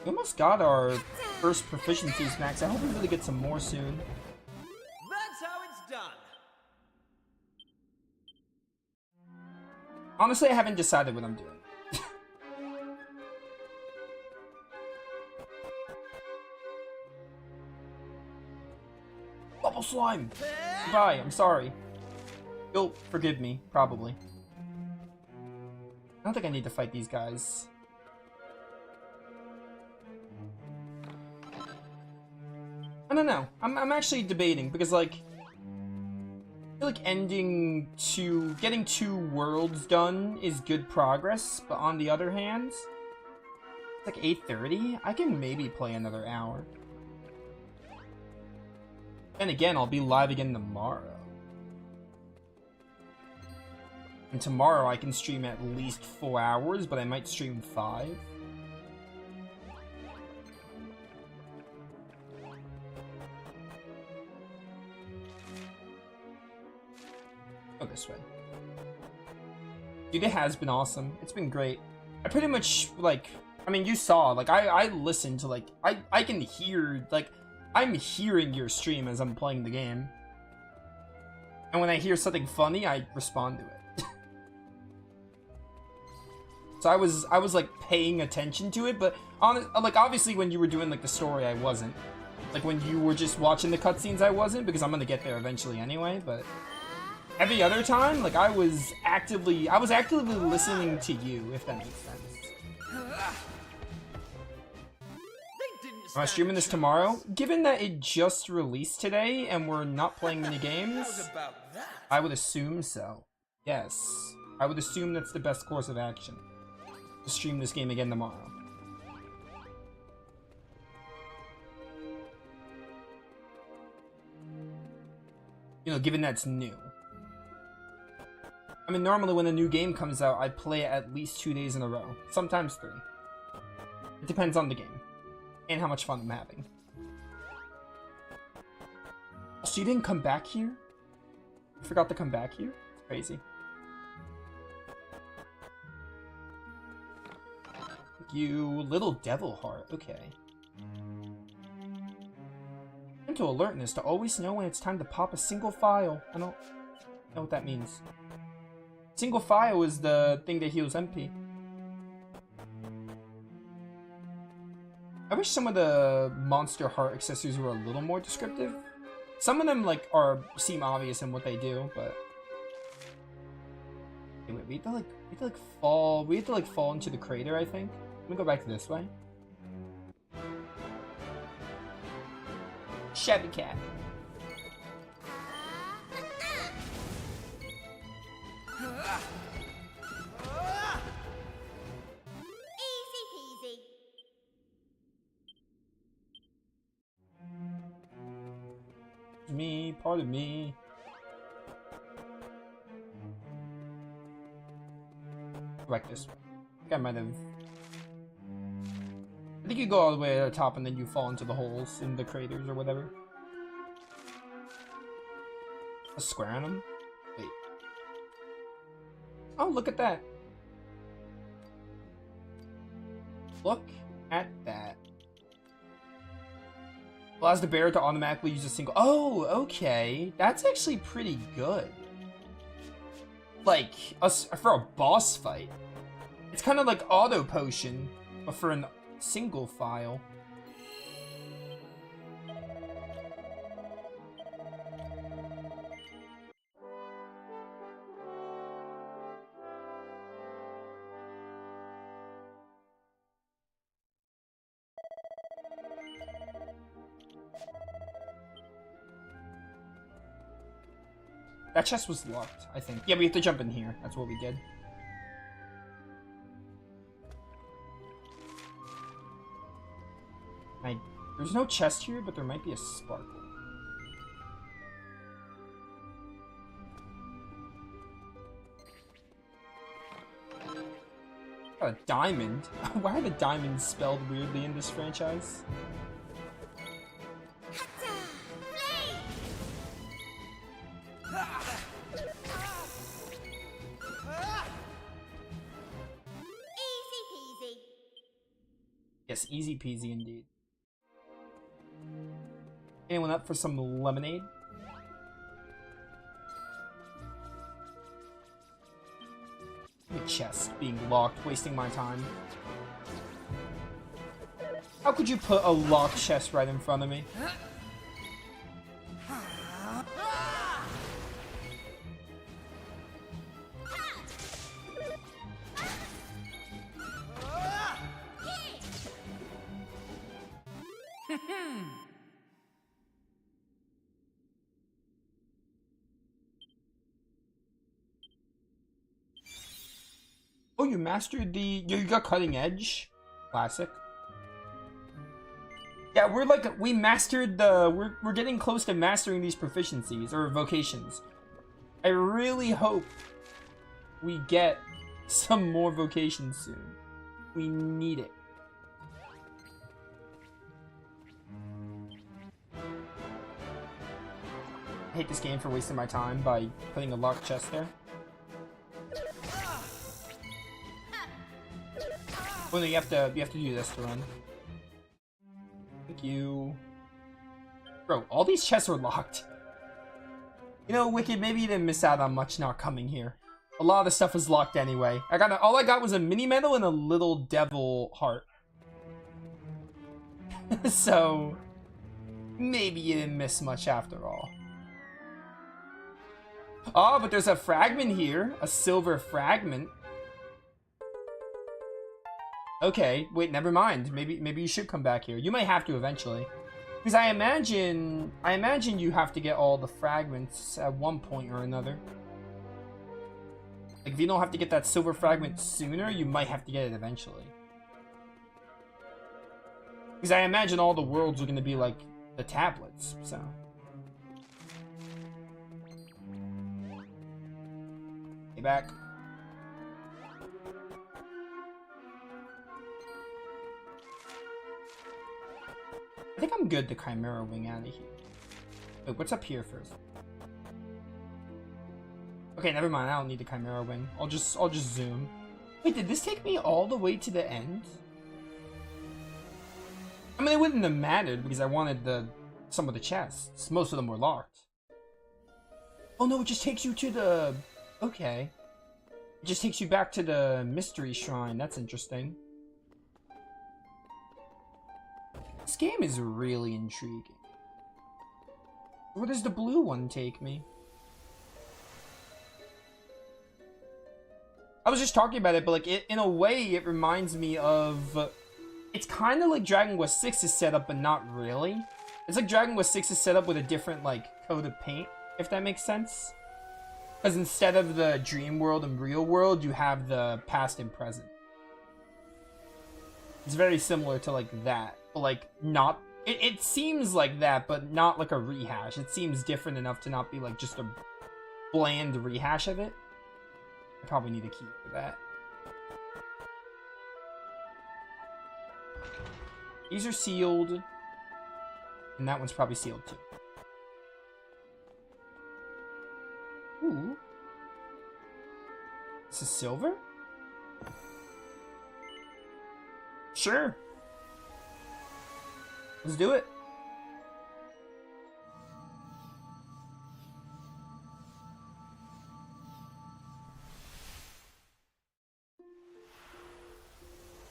Speaker 1: We almost got our first proficiencies max. I hope we really get some more soon.
Speaker 2: That's how it's done.
Speaker 1: Honestly, I haven't decided what I'm doing. Bubble slime! Goodbye, I'm sorry. You'll forgive me, probably. I don't think I need to fight these guys. I don't know. I'm actually debating because, like, I feel like getting 2 worlds done is good progress, but on the other hand, it's like 8:30. I can maybe play another hour. And again, I'll be live again tomorrow. And tomorrow I can stream at least 4 hours, but I might stream 5. Go this way. Dude, it has been awesome. It's been great. I pretty much, like, I mean, you saw, like, I listened to, like, I can hear, like, I'm hearing your stream as I'm playing the game. And when I hear something funny, I respond to it. So I was like paying attention to it, but like obviously when you were doing like the story, I wasn't. Like when you were just watching the cutscenes, I wasn't, because I'm gonna get there eventually anyway. But every other time, like I was actively listening to you, if that makes sense. Am I streaming this tomorrow? Given that it just released today and we're not playing many games, I would assume so. Yes, I would assume that's the best course of action. To stream this game again tomorrow. You know, given that's new. I mean, normally when a new game comes out, I play it at least 2 days in a row. Sometimes 3. It depends on the game. And how much fun I'm having. So you didn't come back here? You forgot to come back here? It's crazy. You little devil heart, okay. Mental alertness to always know when it's time to pop a single file. I don't know what that means. Single file is the thing that heals MP. I wish some of the monster heart accessories were a little more descriptive. Some of them like seem obvious in what they do, but wait, we have to fall into the crater, I think. I'm gonna go back to this way. Shabby cat.
Speaker 3: Easy peasy.
Speaker 1: Me, part of me. Go back this way. I think I might have. I think you go all the way to the top and then you fall into the holes in the craters or whatever. A square on them? Wait. Oh, look at that. Look at that. Allows the bear to automatically use a single. Oh, okay. That's actually pretty good. Like, for a boss fight. It's kind of like auto potion, but for an single file. That chest was locked, I think. Yeah, we have to jump in here. That's what we did. There's no chest here, but there might be a sparkle. Got a diamond? Why are the diamonds spelled weirdly in this franchise?
Speaker 3: Easy peasy.
Speaker 1: Yes, easy peasy indeed. Anyone up for some lemonade? A chest being locked, wasting my time. How could you put a locked chest right in front of me? Oh, you mastered the... You got cutting edge? Classic. Yeah, we mastered the... We're getting close to mastering these proficiencies, or vocations. I really hope we get some more vocations soon. We need it. I hate this game for wasting my time by putting a locked chest there. Oh no, you have to do this to run. Thank you. Bro, all these chests are locked. You know, Wicked, maybe you didn't miss out on much not coming here. A lot of the stuff was locked anyway. All I got was a mini medal and a little devil heart. So maybe you didn't miss much after all. Oh, but there's a fragment here. A silver fragment. Okay, wait, never mind. Maybe you should come back here. You might have to eventually. Because I imagine you have to get all the fragments at one point or another. Like, if you don't have to get that silver fragment sooner, you might have to get it eventually. Because I imagine all the worlds are going to be like the tablets, so... Get back. I think I'm good to Chimera Wing out of here. Wait, what's up here first? Okay, never mind. I don't need the Chimera Wing. I'll just zoom. Wait, did this take me all the way to the end? I mean, it wouldn't have mattered because I wanted some of the chests. Most of them were locked. Oh no, it just takes you to the... Okay. It just takes you back to the mystery shrine. That's interesting. This game is really intriguing. Where does the blue one take me? I was just talking about it, but like in a way, it reminds me of... It's kind of like Dragon Quest 6 is set up, but not really. It's like Dragon Quest 6 is set up with a different like coat of paint, if that makes sense. Because instead of the dream world and real world, you have the past and present. It's very similar to like that, but like not... It seems like that, but not like a rehash. It seems different enough to not be like just a bland rehash of it. I probably need a key for that. These are sealed. And that one's probably sealed too. Ooh. This is silver? Sure. Let's do it.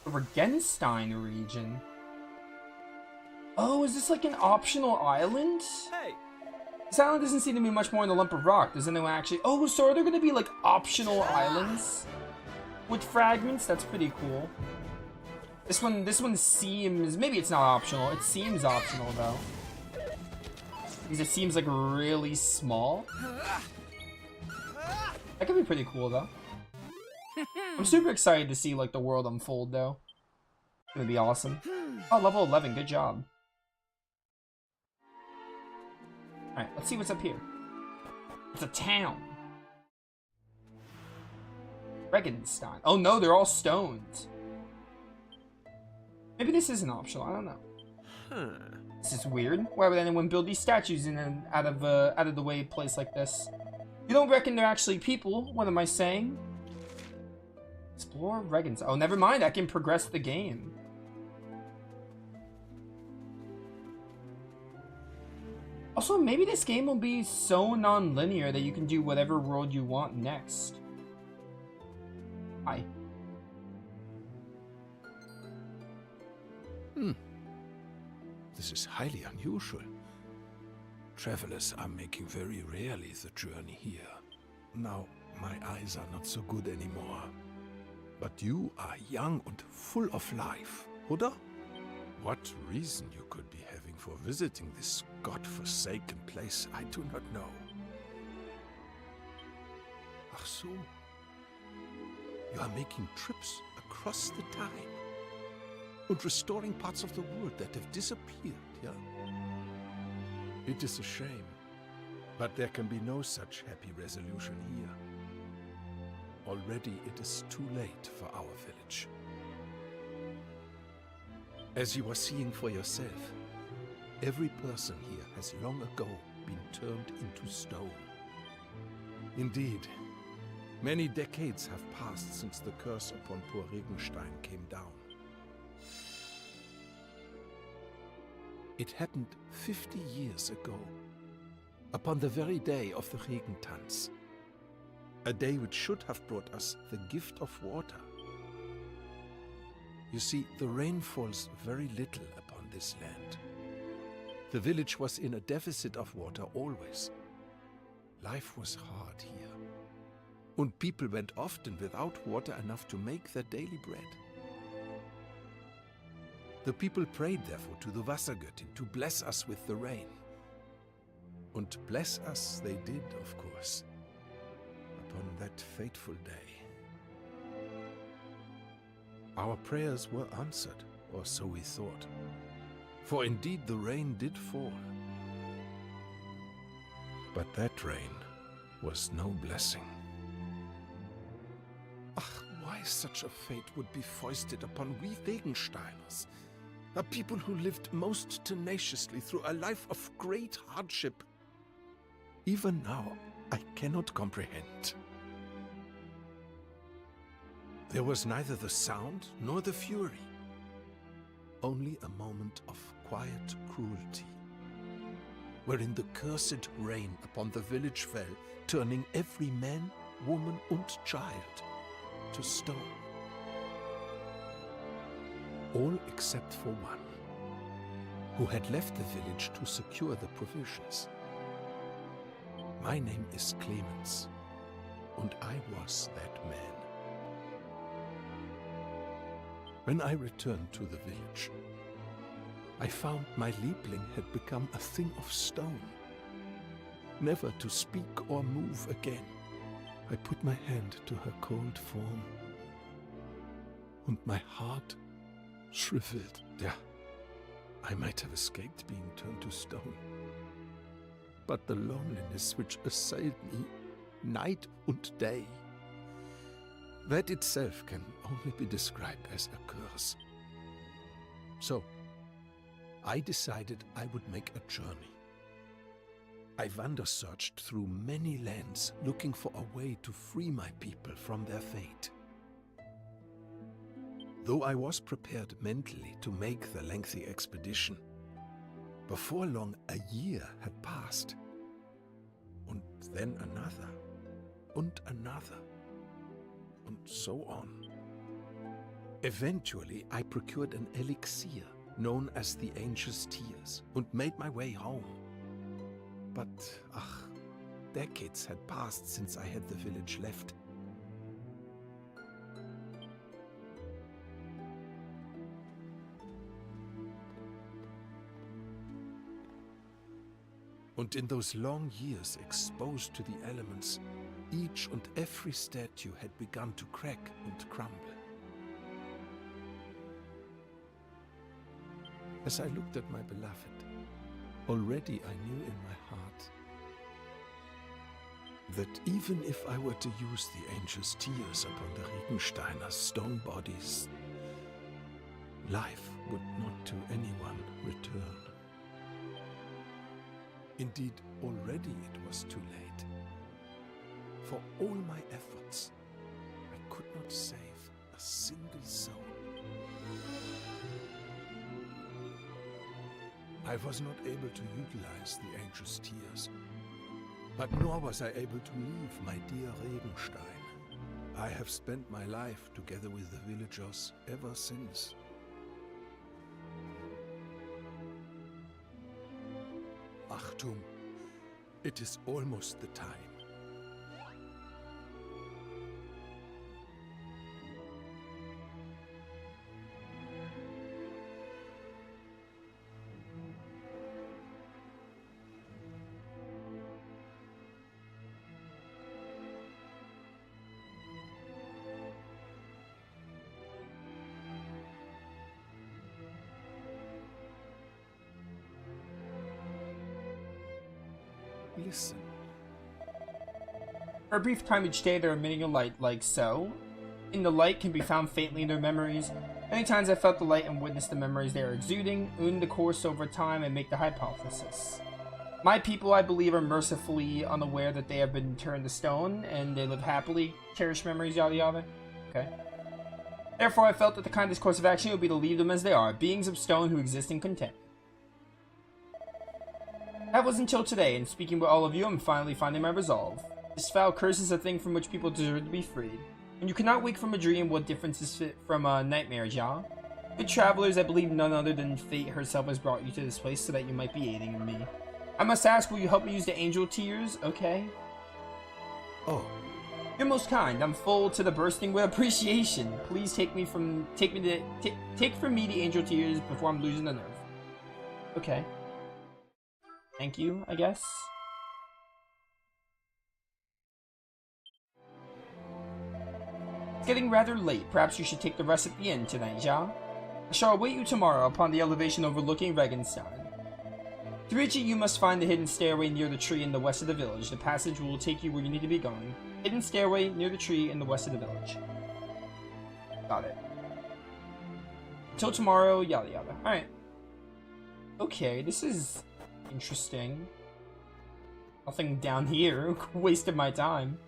Speaker 1: The Regenstein region. Oh, is this like an optional island?
Speaker 2: Hey.
Speaker 1: This island doesn't seem to be much more than a lump of rock. Does anyone actually... Oh, so are there going to be like optional islands with fragments? That's pretty cool. This one seems... Maybe it's not optional. It seems optional though. Because it seems like really small. That could be pretty cool though. I'm super excited to see like the world unfold though. It's gonna be awesome. Oh, level 11, good job. Alright, let's see what's up here. It's a town. Regenstein. Oh no, they're all stones. Maybe this isn't optional, I don't know. This is weird. Why would anyone build these statues in an out of the way place like this? You don't reckon they're actually people? What am I saying? Explore Regenstein. Oh, never mind. I can progress the game. Also, maybe this game will be so non-linear that you can do whatever world you want next. Hi.
Speaker 15: This is highly unusual. Travelers are making very rarely the journey here. Now, my eyes are not so good anymore. But you are young and full of life, oder? What reason you could be having for visiting this god-forsaken place, I do not know. Ach so. You are making trips across the time and restoring parts of the world that have disappeared, yeah? It is a shame, but there can be no such happy resolution here. Already it is too late for our village. As you are seeing for yourself, every person here has long ago been turned into stone. Indeed, many decades have passed since the curse upon poor Regenstein came down. It happened 50 years ago, upon the very day of the Regentanz, a day which should have brought us the gift of water. You see, the rain falls very little upon this land. The village was in a deficit of water always. Life was hard here, and people went often without water enough to make their daily bread. The people prayed therefore to the Wassergöttin to bless us with the rain. And bless us they did, of course, upon that fateful day. Our prayers were answered, or so we thought, for indeed the rain did fall. But that rain was no blessing. Ach, why such a fate would be foisted upon we Regensteiners, a people who lived most tenaciously through a life of great hardship. Even now, I cannot comprehend. There was neither the sound nor the fury, only a moment of quiet cruelty, wherein the cursed rain upon the village fell, turning every man, woman and child to stone. All except for one, who had left the village to secure the provisions. My name is Clemens, and I was that man. When I returned to the village, I found my Liebling had become a thing of stone, never to speak or move again. I put my hand to her cold form, and my heart shriveled. Yeah, I might have escaped being turned to stone. But the loneliness which assailed me night and day, that itself can only be described as a curse. So, I decided I would make a journey. I wander-searched through many lands, looking for a way to free my people from their fate. Though I was prepared mentally to make the lengthy expedition, before long a year had passed, and then another, and another, and so on. Eventually, I procured an elixir known as the Angel's Tears and made my way home. But, decades had passed since I had the village left. And in those long years exposed to the elements, each and every statue had begun to crack and crumble. As I looked at my beloved, already I knew in my heart that even if I were to use the Angel's Tears upon the Regensteiner stone bodies, life would not to anyone return. Indeed, already it was too late. For all my efforts, I could not save a single soul. I was not able to utilize the Angel's Tears, but nor was I able to leave my dear Regenstein. I have spent my life together with the villagers ever since. Achtung, it is almost the time. listen.
Speaker 1: For a brief time each day, they're emitting a light, like so. In the light can be found faintly in their memories. Many times I felt the light and witnessed the memories they are exuding, own the course over time, and make the hypothesis. My people, I believe, are mercifully unaware that they have been turned to stone, and they live happily, cherish memories, yada yada. Okay. Therefore, I felt that the kindest course of action would be to leave them as they are, beings of stone who exist in content. That was until today, and speaking with all of you, I'm finally finding my resolve. This foul curse is a thing from which people deserve to be freed. When you cannot wake from a dream, what difference is it from a nightmare, ja? Good travelers, I believe none other than fate herself has brought you to this place so that you might be aiding in me. I must ask, will you help me use the angel tears? Okay.
Speaker 15: Oh.
Speaker 1: You're most kind. I'm full to the bursting with appreciation. Please take from me the angel tears before I'm losing the nerve. Okay. Thank you, I guess. It's getting rather late. Perhaps you should take the rest at the inn tonight, ja? I shall await you tomorrow upon the elevation overlooking Reimagined. To reach it, you must find the hidden stairway near the tree in the west of the village. The passage will take you where you need to be going. Hidden stairway near the tree in the west of the village. Got it. Until tomorrow, yada yada. Alright. Okay, this is interesting. Nothing down here. Wasted my time.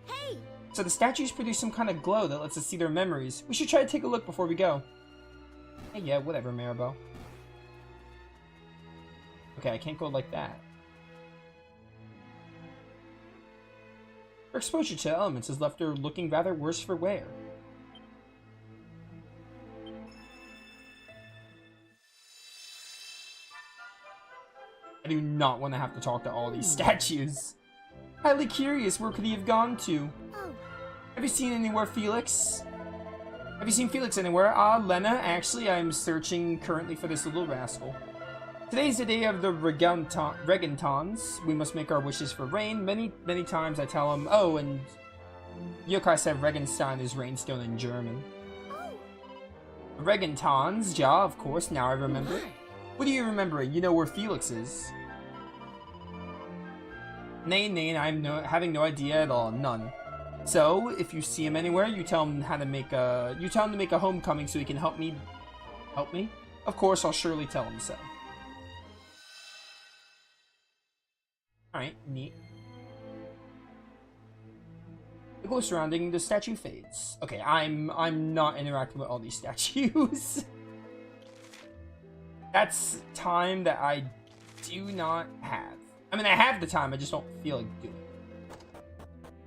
Speaker 3: Hey!
Speaker 1: So the statues produce some kind of glow that lets us see their memories. We should try to take a look before we go. Hey, yeah, whatever, Maribel. Okay, I can't go like that. Her exposure to elements has left her looking rather worse for wear. I do not want to have to talk to all these statues. Highly curious, where could he have gone to?
Speaker 3: Oh.
Speaker 1: Have you seen anywhere, Felix? Have you seen Felix anywhere? Ah, Lena, actually, I'm searching currently for this little rascal. Today's the day of the Regentons. We must make our wishes for rain. Many times I tell him, oh, and Yokai said Regenstein is rainstone in German.
Speaker 3: Oh.
Speaker 1: Regentons, ja, of course, now I remember. What are you remembering? You know where Felix is. Nay, I'm having no idea at all, none. So, if you see him anywhere, you tell him how to make a homecoming so he can help me. Help me? Of course, I'll surely tell him so. Alright, neat. The glow surrounding the statue fades. Okay, I'm not interacting with all these statues. That's time that I do not have. I mean, I have the time, I just don't feel like doing it.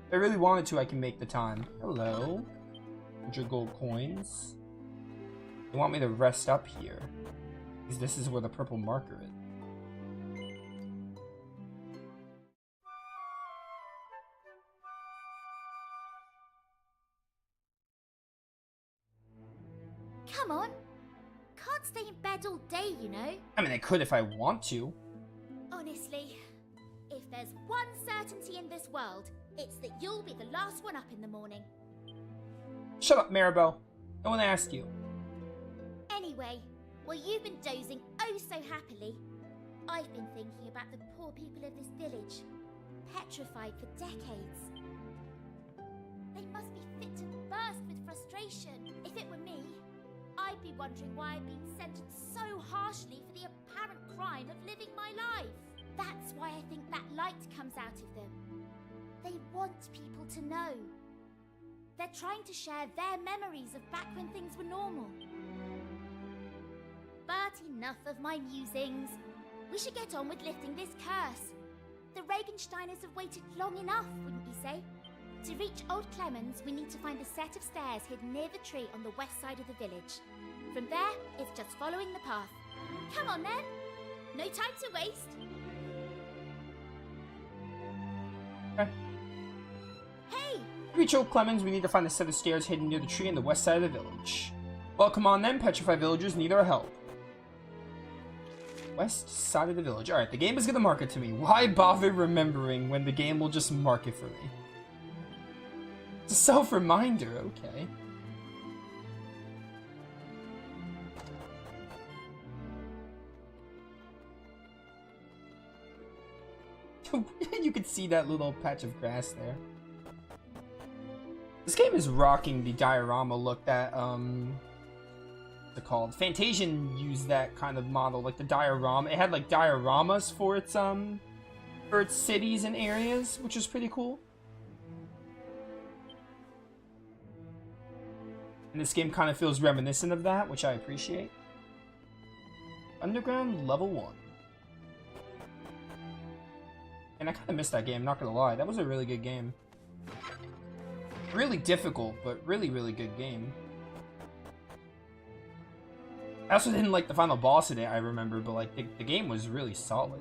Speaker 1: If I really wanted to, I can make the time. Hello. 100 gold coins. They want me to rest up here. Because this is where the purple marker is.
Speaker 3: Come on. Can't stay in bed all day, you know.
Speaker 1: I mean, I could if I want to.
Speaker 3: Honestly, if there's one certainty in this world, it's that you'll be the last one up in the morning.
Speaker 1: Shut up, Maribel. No one asked you.
Speaker 3: Anyway, while you've been dozing oh so happily, I've been thinking about the poor people of this village, petrified for decades. They must be fit to burst with frustration. If it were me, I'd be wondering why I've been sentenced so harshly for the apparent crime of living my life. That's why I think that light comes out of them. They want people to know. They're trying to share their memories of back when things were normal. But enough of my musings. We should get on with lifting this curse. The Regensteiners have waited long enough, wouldn't you say? To reach Old Clemens, we need to find a set of stairs hidden near the tree on the west side of the village. From there, it's just following the path. Come on then! No time to waste!
Speaker 1: Okay.
Speaker 3: Hey!
Speaker 1: To reach Old Clemens, we need to find a set of stairs hidden near the tree on the west side of the village. Well, come on then, petrified villagers need our help. West side of the village. Alright, the game is gonna mark it to me. Why bother remembering when the game will just mark it for me? It's a self-reminder, okay. You could see that little patch of grass there. This game is rocking the diorama look that, what's it called? Fantasian used that kind of model, like the diorama. It had like dioramas for its cities and areas, which is pretty cool. And this game kind of feels reminiscent of that, which I appreciate. Underground level 1. And I kind of missed that game, not gonna lie. That was a really good game. Really difficult, but really, really good game. I also didn't like the final boss of it, I remember, but like the game was really solid.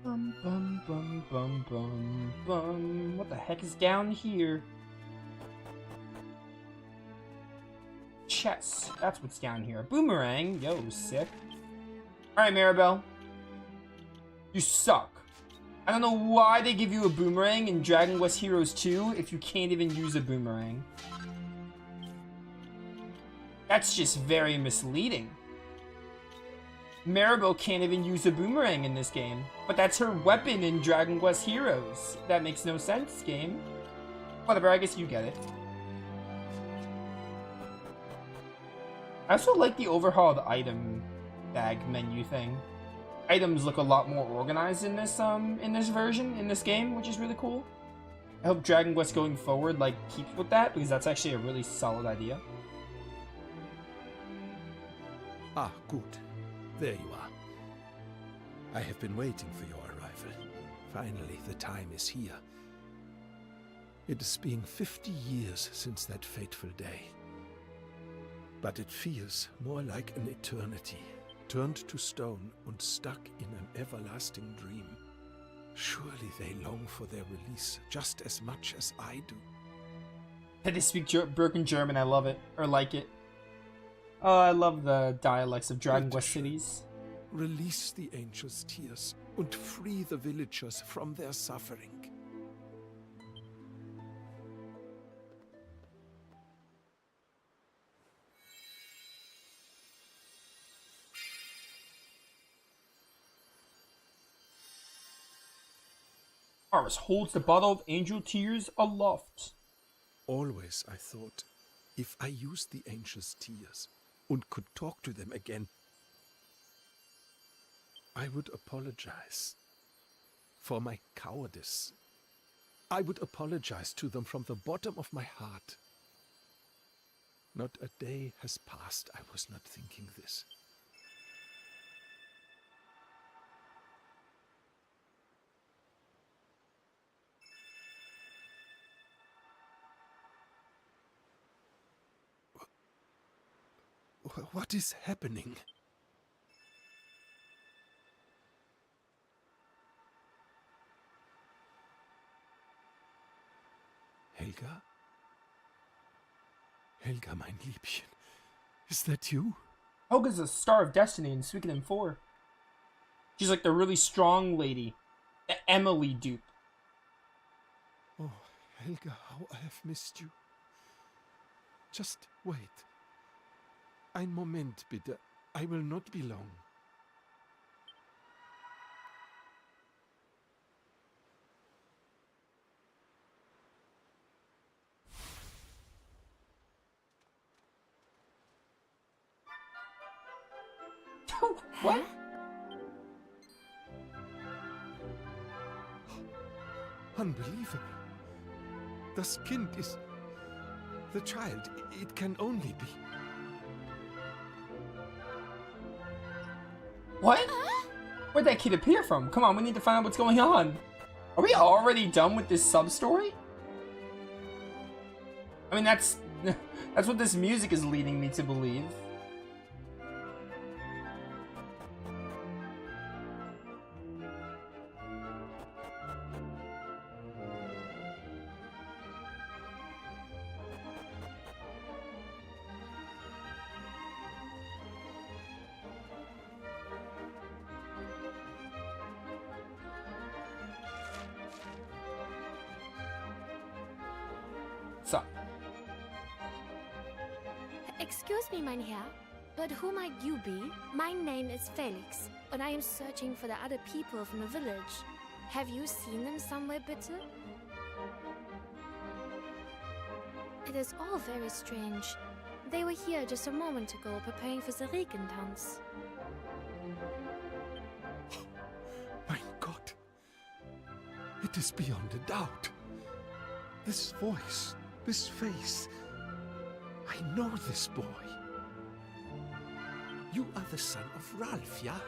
Speaker 1: Bum bum bum bum bum bum. What the heck is down here? Chess. That's what's down here. Boomerang. Yo, sick. Alright, Maribel. You suck. I don't know why they give you a boomerang in Dragon Quest Heroes 2 if you can't even use a boomerang. That's just very misleading. Maribel can't even use a boomerang in this game, but that's her weapon in Dragon Quest Heroes. That makes no sense, game. Whatever, I guess you get it. I also like the overhauled item bag menu thing. Items look a lot more organized in this version, in this game, which is really cool. I hope Dragon Quest going forward like keeps with that, because that's actually a really solid idea.
Speaker 15: Ah, good. There you are. I have been waiting for your arrival. Finally, the time is here. It has been 50 years since that fateful day. But it feels more like an eternity, turned to stone and stuck in an everlasting dream. Surely they long for their release just as much as I do.
Speaker 1: They speak broken German, I love it. Or like it. Oh, I love the dialects of Dragon Quest cities.
Speaker 15: Release the angel's tears and free the villagers from their suffering.
Speaker 1: Aris holds the bottle of angel tears aloft.
Speaker 15: Always I thought, if I used the angel's tears and could talk to them again, I would apologize for my cowardice. I would apologize to them from the bottom of my heart. Not a day has passed I was not thinking this. What is happening? Helga? Helga, mein Liebchen. Is that you?
Speaker 1: Helga's a star of destiny in Suikoden 4. She's like the really strong lady. The Emily dupe.
Speaker 15: Oh, Helga, how I have missed you. Just wait. Ein Moment, bitte. I will not be long.
Speaker 1: What?
Speaker 15: Unbelievable. Das Kind is... the child. It can only be...
Speaker 1: What? Where'd that kid appear from? Come on, we need to find out what's going on. Are we already done with this sub-story? I mean, that's what this music is leading me to believe.
Speaker 4: Excuse me, mein Herr, but who might you be? My name is Felix, and I am searching for the other people from the village. Have you seen them somewhere, bitte? It is all very strange. They were here just a moment ago, preparing for the Regentanz.
Speaker 15: Mein Gott. It is beyond a doubt. This voice, this face. I know this boy. You are the son of Ralph, yeah?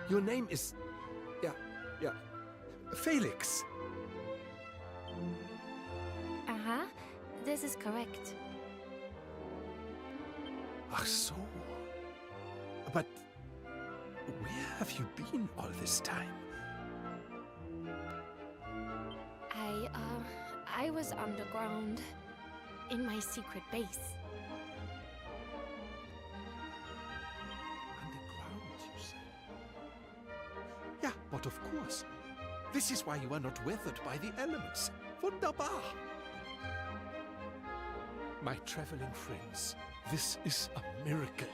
Speaker 15: Your name is... Yeah, Felix.
Speaker 4: Uh-huh. This is correct.
Speaker 15: Ach so. But where have you been all this time?
Speaker 4: I was underground. In my secret base.
Speaker 15: Underground, you say? Yeah, but of course. This is why you are not weathered by the elements. Wunderbar! My traveling friends, this is a miracle.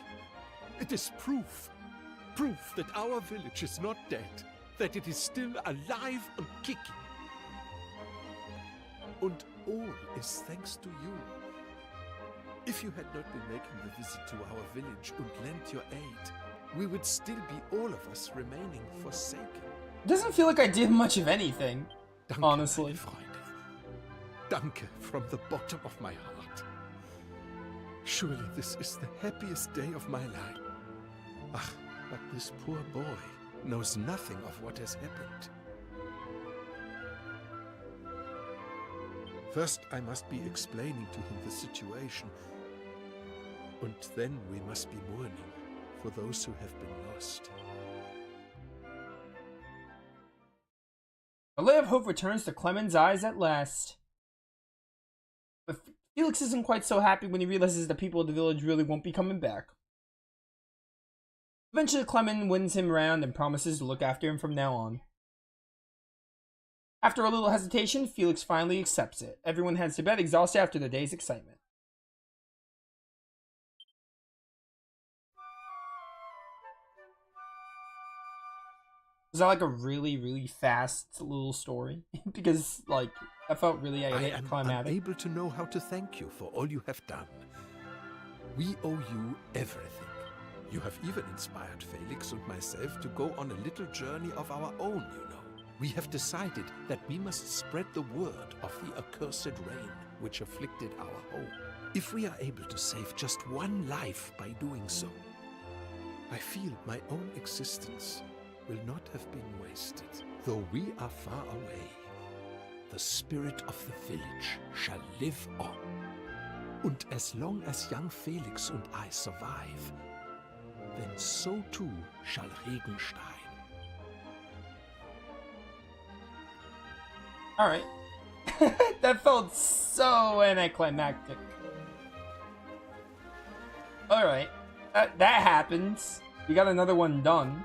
Speaker 15: It is proof. Proof that our village is not dead. That it is still alive and kicking. And all is thanks to you. If you had not been making the visit to our village and lent your aid, we would still be all of us remaining forsaken.
Speaker 1: Doesn't feel like I did much of anything,
Speaker 15: Danke,
Speaker 1: honestly.
Speaker 15: meine Freunde. Danke from the bottom of my heart. Surely this is the happiest day of my life. Ah, but this poor boy knows nothing of what has happened. First, I must be explaining to him the situation. And then we must be mourning for those who have been lost.
Speaker 1: A ray of hope returns to Clement's eyes at last. But Felix isn't quite so happy when he realizes the people of the village really won't be coming back. Eventually, Clement wins him around and promises to look after him from now on. After a little hesitation, Felix finally accepts it. Everyone heads to bed exhausted after the day's excitement. Was that like a really, really fast little story? Because, like, I felt really
Speaker 15: I am
Speaker 1: climatic.
Speaker 15: unable to know how to thank you for all you have done. We owe you everything. You have even inspired Felix and myself to go on a little journey of our own, you know. We have decided that we must spread the word of the accursed rain which afflicted our home. If we are able to save just one life by doing so, I feel my own existence will not have been wasted. Though we are far away, the spirit of the village shall live on. And as long as young Felix and I survive, then so too shall Regenstein.
Speaker 1: Alright. That felt so anticlimactic. Alright. That happens. We got another one done.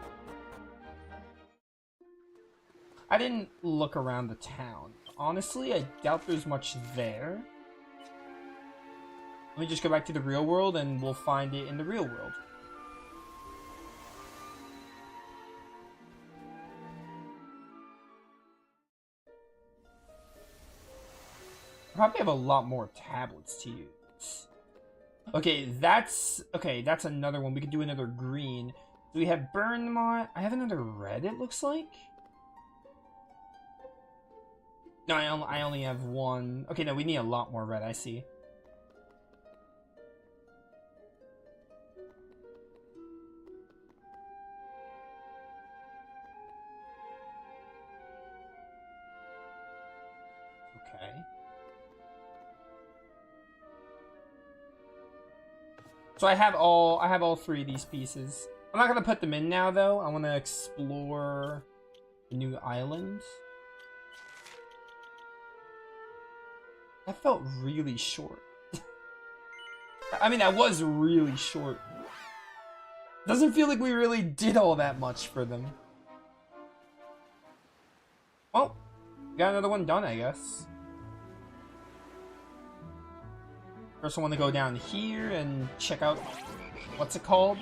Speaker 1: I didn't look around the town. Honestly, I doubt there's much there. Let me just go back to the real world and we'll find it in the real world. Probably have a lot more tablets to use. Okay, that's another one. We could do another green. Do we have burn mod? I have another red, it looks like. No, I only have one. Okay, no, we need a lot more red, I see. Okay. So I have all three of these pieces. I'm not gonna put them in now though. I wanna explore the new island. That felt really short. I mean, that was really short. Doesn't feel like we really did all that much for them. Well, got another one done, I guess. First I want to go down here and check out, what's it called?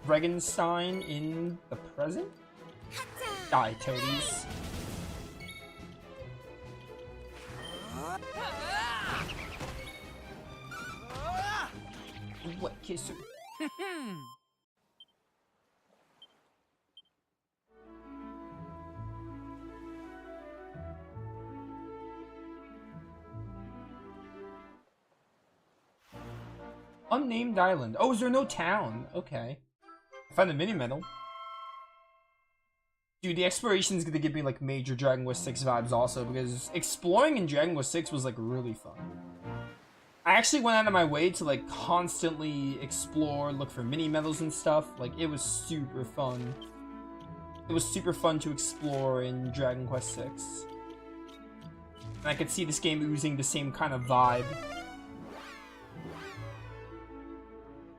Speaker 1: Regenstein in the present? Die, toadies. What kisser? Unnamed island. Oh, is there no town? Okay. I found a mini medal. Dude, the exploration is gonna give me like major Dragon Quest 6 vibes also, because exploring in Dragon Quest 6 was like really fun. I actually went out of my way to like constantly explore, look for mini medals and stuff. Like, it was super fun. It was super fun to explore in Dragon Quest 6. And I could see this game oozing the same kind of vibe.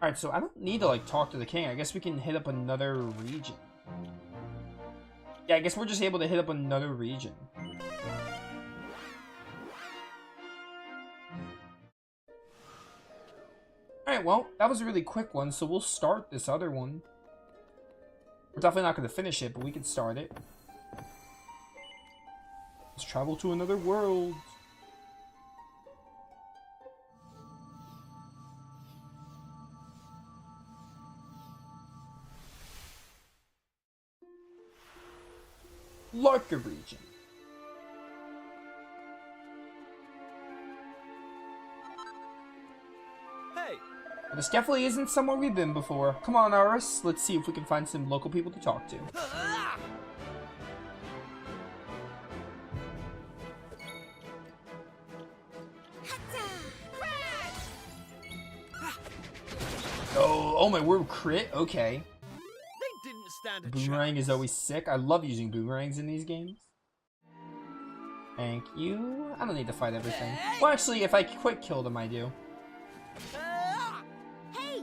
Speaker 1: Alright, so I don't need to like talk to the king. I guess we can hit up another region. Yeah, I guess we're just able to hit up another region. Alright, well, that was a really quick one, so we'll start this other one. We're definitely not going to finish it, but we can start it. Let's travel to another world. Larka region.
Speaker 2: Hey!
Speaker 1: This definitely isn't somewhere we've been before. Come on, Aris. Let's see if we can find some local people to talk to. Oh my word, crit? Okay.
Speaker 2: They didn't stand a
Speaker 1: Boomerang is always sick. I love using boomerangs in these games. Thank you. I don't need to fight everything. Well, actually, if I quick kill them, I do.
Speaker 3: Hey!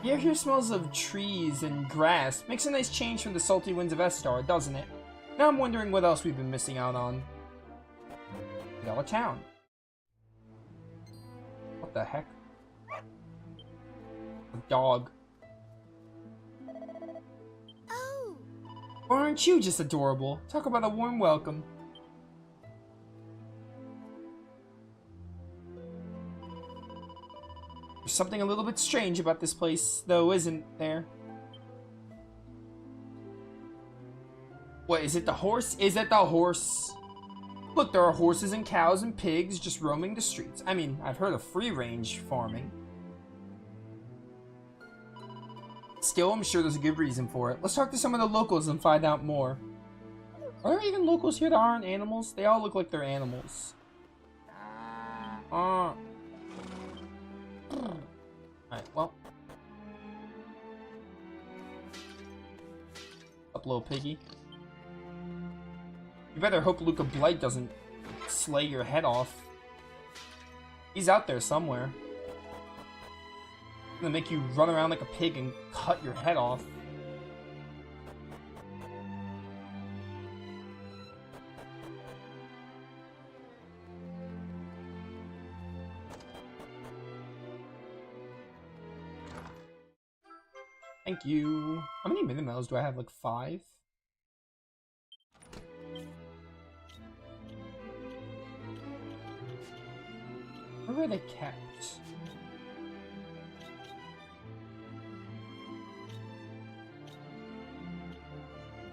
Speaker 1: The air here smells of trees and grass. Makes a nice change from the salty winds of Estar, doesn't it? Now I'm wondering what else we've been missing out on. We got a town. What the heck? A dog.
Speaker 3: Oh!
Speaker 1: Aren't you just adorable? Talk about a warm welcome. There's something a little bit strange about this place, though, isn't there? What, is it the horse? Is it the horse? Look, there are horses and cows and pigs just roaming the streets. I mean, I've heard of free-range farming. Still, I'm sure there's a good reason for it. Let's talk to some of the locals and find out more. Are there even locals here that aren't animals? They all look like they're animals. Alright, well. Up, little piggy. You better hope Luca Blight doesn't slay your head off. He's out there somewhere. Gonna make you run around like a pig and cut your head off. Thank you. How many mini medals do I have? Like 5? Where were they kept?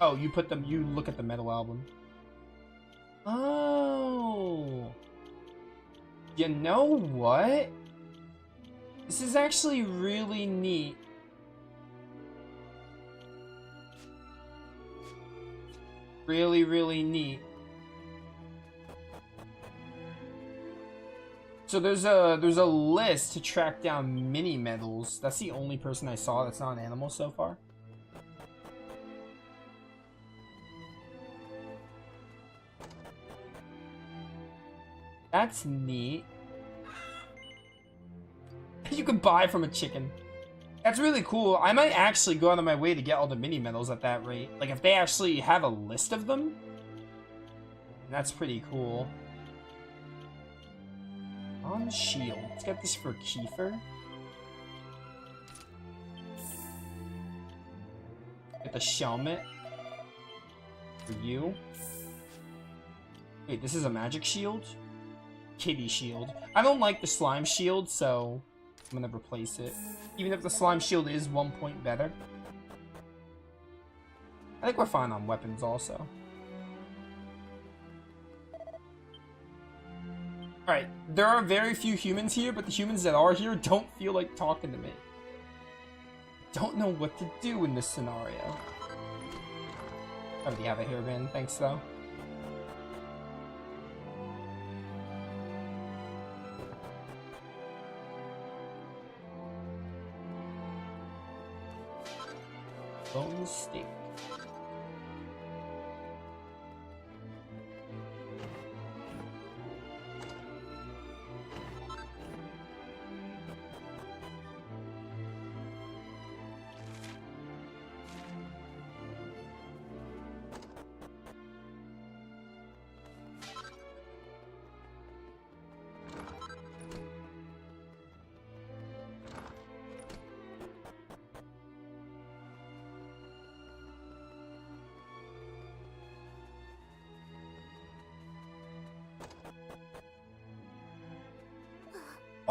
Speaker 1: Oh, you put them, you look at the metal album. Oh. You know what? This is actually really neat. Really, really neat. So there's a list to track down mini medals. That's the only person I saw that's not an animal so far. That's neat. You can buy from a chicken. That's really cool. I might actually go out of my way to get all the mini medals at that rate. Like, if they actually have a list of them, that's pretty cool. Bronze shield. Let's get this for Kiefer. Get the helmet for you. Wait, this is a magic shield? Kitty shield. I don't like the slime shield, so I'm gonna replace it. Even if the slime shield is 1 point better. I think we're fine on weapons also. Alright, there are very few humans here, but the humans that are here don't feel like talking to me. Don't know what to do in this scenario. I already have a hairband, thanks though. Bone steak.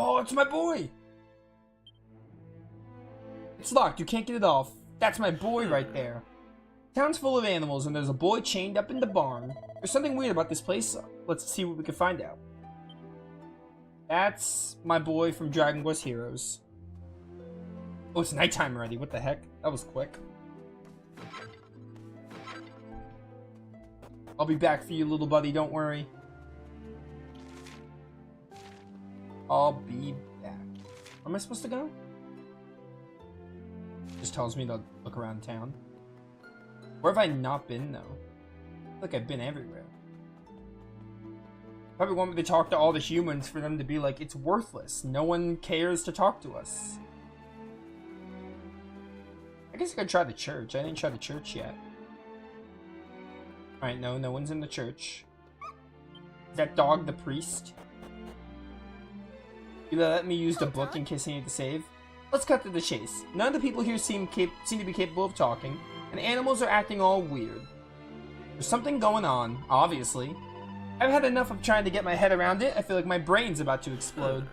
Speaker 1: Oh, it's my boy! It's locked, you can't get it off. That's my boy right there. Town's full of animals and there's a boy chained up in the barn. There's something weird about this place. Let's see what we can find out. That's my boy from Dragon Quest Heroes. Oh, it's nighttime already. What the heck? That was quick. I'll be back for you, little buddy. Don't worry. I'll be back. Where am I supposed to go? Just tells me to look around town. Where have I not been, though? I feel like I've been everywhere. Probably want me to talk to all the humans for them to be like, it's worthless. No one cares to talk to us. I guess I could try the church. I didn't try the church yet. Alright, no one's in the church. Is that dog the priest? You let me use the book in case I need to save. Let's cut to the chase. None of the people here seem to be capable of talking, and animals are acting all weird. There's something going on, obviously. I've had enough of trying to get my head around it. I feel like my brain's about to explode.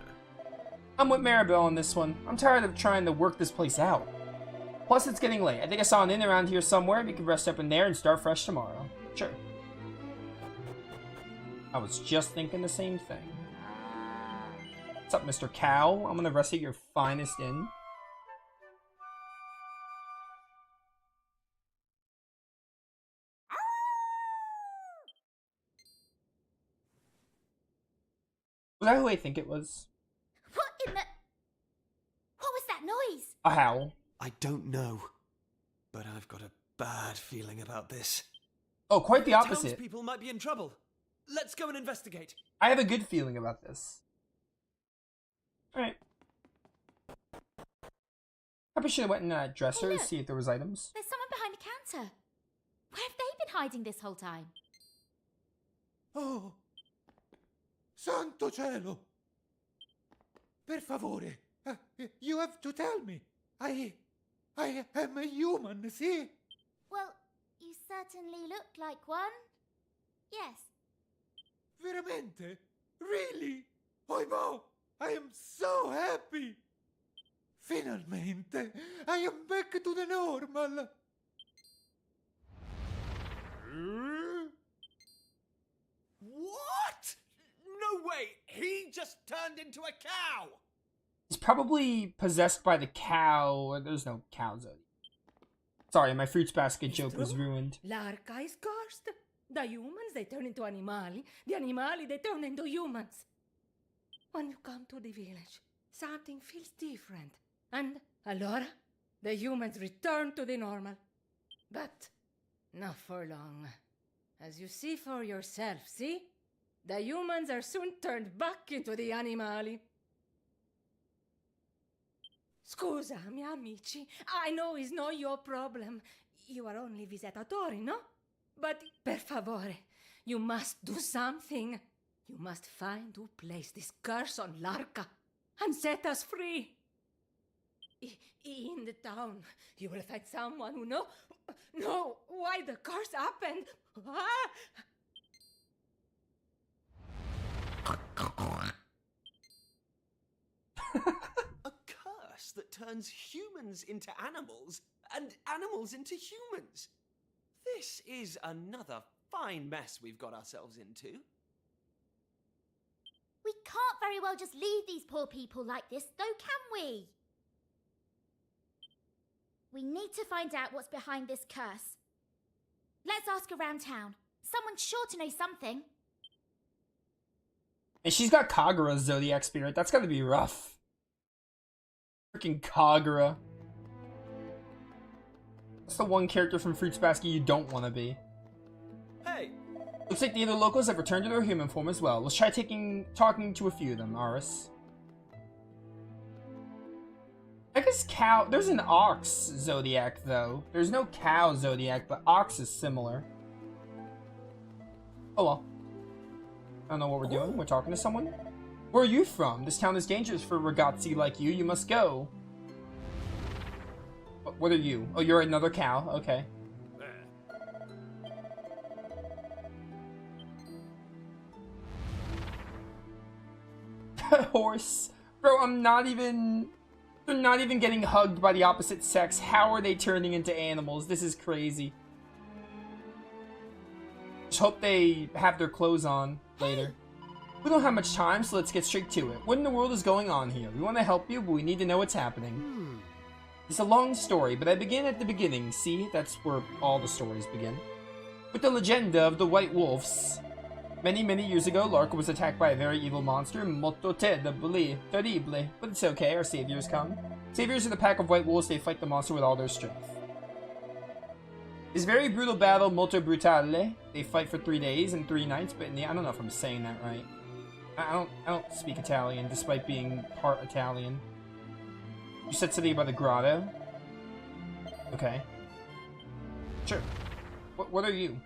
Speaker 1: I'm with Maribel on this one. I'm tired of trying to work this place out. Plus, it's getting late. I think I saw an inn around here somewhere. We could rest up in there and start fresh tomorrow. Sure. I was just thinking the same thing. What's up, Mr. Cow? I'm gonna rest at your finest inn. Was that who I think it was?
Speaker 3: What in the... What was that noise?
Speaker 1: A howl.
Speaker 2: I don't know, but I've got a bad feeling about this.
Speaker 1: Oh, quite the opposite.
Speaker 2: Townspeople might be in trouble. Let's go and investigate.
Speaker 1: I have a good feeling about this. Alright. Probably should have went in that dresser to see if there was items.
Speaker 3: There's someone behind the counter. Where have they been hiding this whole time?
Speaker 5: Oh, santo cielo! Per favore, you have to tell me. I am a human, see?
Speaker 3: Well, you certainly look like one. Yes.
Speaker 5: Veramente? Really? Oimo, I am so happy! Finalmente, I am back to the normal.
Speaker 2: What? No way! He just turned into a cow!
Speaker 1: He's probably possessed by the cow. There's no cows. Sorry, my fruits basket joke was ruined.
Speaker 13: L'arca is cursed. The humans, they turn into animali. The animali, they turn into humans. When you come to the village, something feels different. And, allora, the humans return to the normal. But, not for long. As you see for yourself, see? The humans are soon turned back into the animali. Scusami, amici. I know it's not your problem. You are only visitatori, no? But, per favore, you must do something. You must find who placed this curse on Larka and set us free. In the town, you will find someone who know why the curse happened.
Speaker 2: A curse that turns humans into animals and animals into humans. This is another fine mess we've got ourselves into.
Speaker 3: We can't very well just leave these poor people like this, though, can we? We need to find out what's behind this curse. Let's ask around town. Someone's sure to know something.
Speaker 1: And she's got Kagura's Zodiac Spirit. That's gotta be rough. Freaking Kagura. That's the one character from Fruits Basket you don't want to be.
Speaker 2: Hey!
Speaker 1: Looks like the other locals have returned to their human form as well. Let's try talking to a few of them, Aris. I guess cow... There's an ox Zodiac, though. There's no cow Zodiac, but ox is similar. Oh well. I don't know what we're doing. We're talking to someone. Where are you from? This town is dangerous for ragazzi like you. You must go. What are you? Oh, you're another cow. Okay. Horse. Bro, I'm not even... They're not even getting hugged by the opposite sex. How are they turning into animals? This is crazy. Just hope they have their clothes on later. We don't have much time, so let's get straight to it. What in the world is going on here? We want to help you, but we need to know what's happening. It's a long story, but I begin at the beginning. See, that's where all the stories begin. With the legenda of the White Wolves. Many, many years ago, Larka was attacked by a very evil monster, molto terrible, but it's okay, our saviors come. Saviors are the pack of white wolves, they fight the monster with all their strength. This very brutal battle, molto brutale, they fight for 3 days and 3 nights, but I don't know if I'm saying that right. I don't speak Italian, despite being part Italian. You said something about the grotto? Okay. Sure. What are you?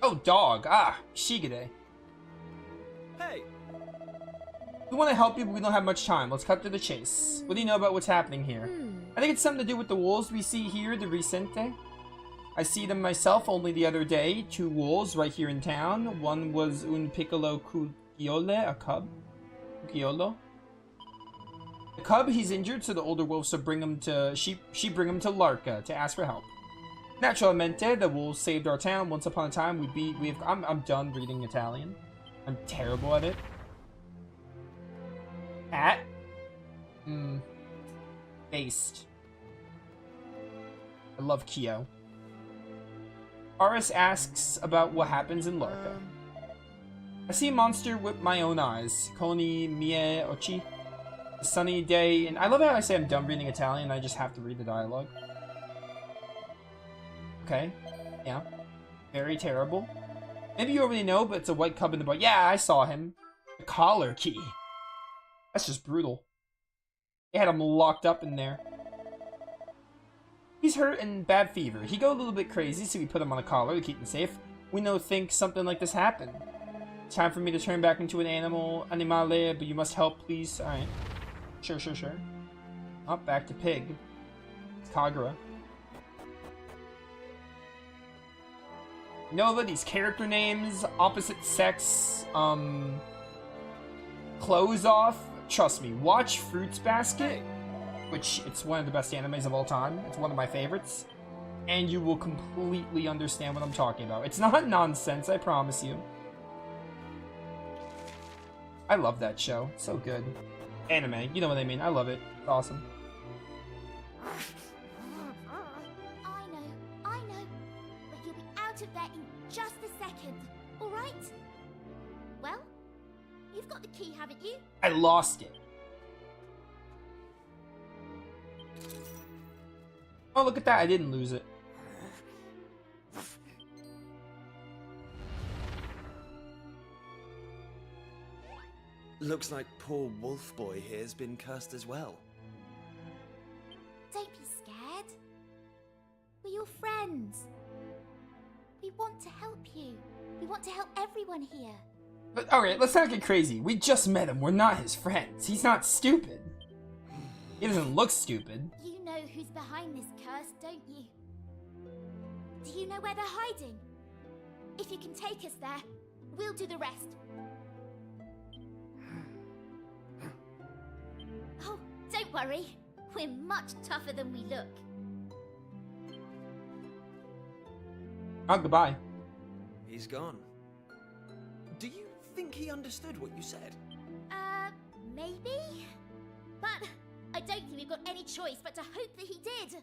Speaker 1: Oh, dog. Ah, Shigide.
Speaker 2: Hey!
Speaker 1: We want to help you, but we don't have much time. Let's cut to the chase. What do you know about what's happening here? I think it's something to do with the wolves we see here, the Recente. I see them myself only the other day. 2 wolves right here in town. One was un piccolo cucchiole, a cub. Cucchiolo. The cub, he's injured, so the older wolves will bring him to... She bring him to Larka to ask for help. Naturalmente, the wolves saved our town. Once upon a time, I'm done reading Italian. I'm terrible at it. At? Based. I love Kyo. Aris asks about what happens in Larka. I see a monster with my own eyes. Koni mie ochi. A sunny day, and I love how I say I'm done reading Italian, I just have to read the dialogue. Okay, yeah. Very terrible. Maybe you already know, but it's a white cub in the boat. Yeah, I saw him. The collar key. That's just brutal. They had him locked up in there. He's hurt and bad fever. He go a little bit crazy, so we put him on a collar to keep him safe. We think something like this happened. It's time for me to turn back into an animale, but you must help, please. Alright. Sure. Oh, back to pig. It's Kagura. Nova, these character names, opposite sex, clothes off. Trust me, watch Fruits Basket, which it's one of the best animes of all time. It's one of my favorites. And you will completely understand what I'm talking about. It's not nonsense, I promise you. I love that show. It's so good. Anime, you know what I mean. I love it. It's awesome.
Speaker 3: I know. But you'll be out of there in just a second, alright? Well, you've got the key, haven't you?
Speaker 1: I lost it. Oh, look at that. I didn't lose it.
Speaker 2: Looks like poor Wolf Boy here's been cursed as well.
Speaker 3: Don't be scared. We're your friends. We want to help you. We want to help everyone here.
Speaker 1: But alright, let's not get crazy. We just met him. We're not his friends. He's not stupid. He doesn't look stupid.
Speaker 3: You know who's behind this curse, don't you? Do you know where they're hiding? If you can take us there, we'll do the rest. Oh, don't worry. We're much tougher than we look.
Speaker 1: Oh, goodbye.
Speaker 2: He's gone. Do you think he understood what you said?
Speaker 3: Maybe? But I don't think we've got any choice but to hope that he did.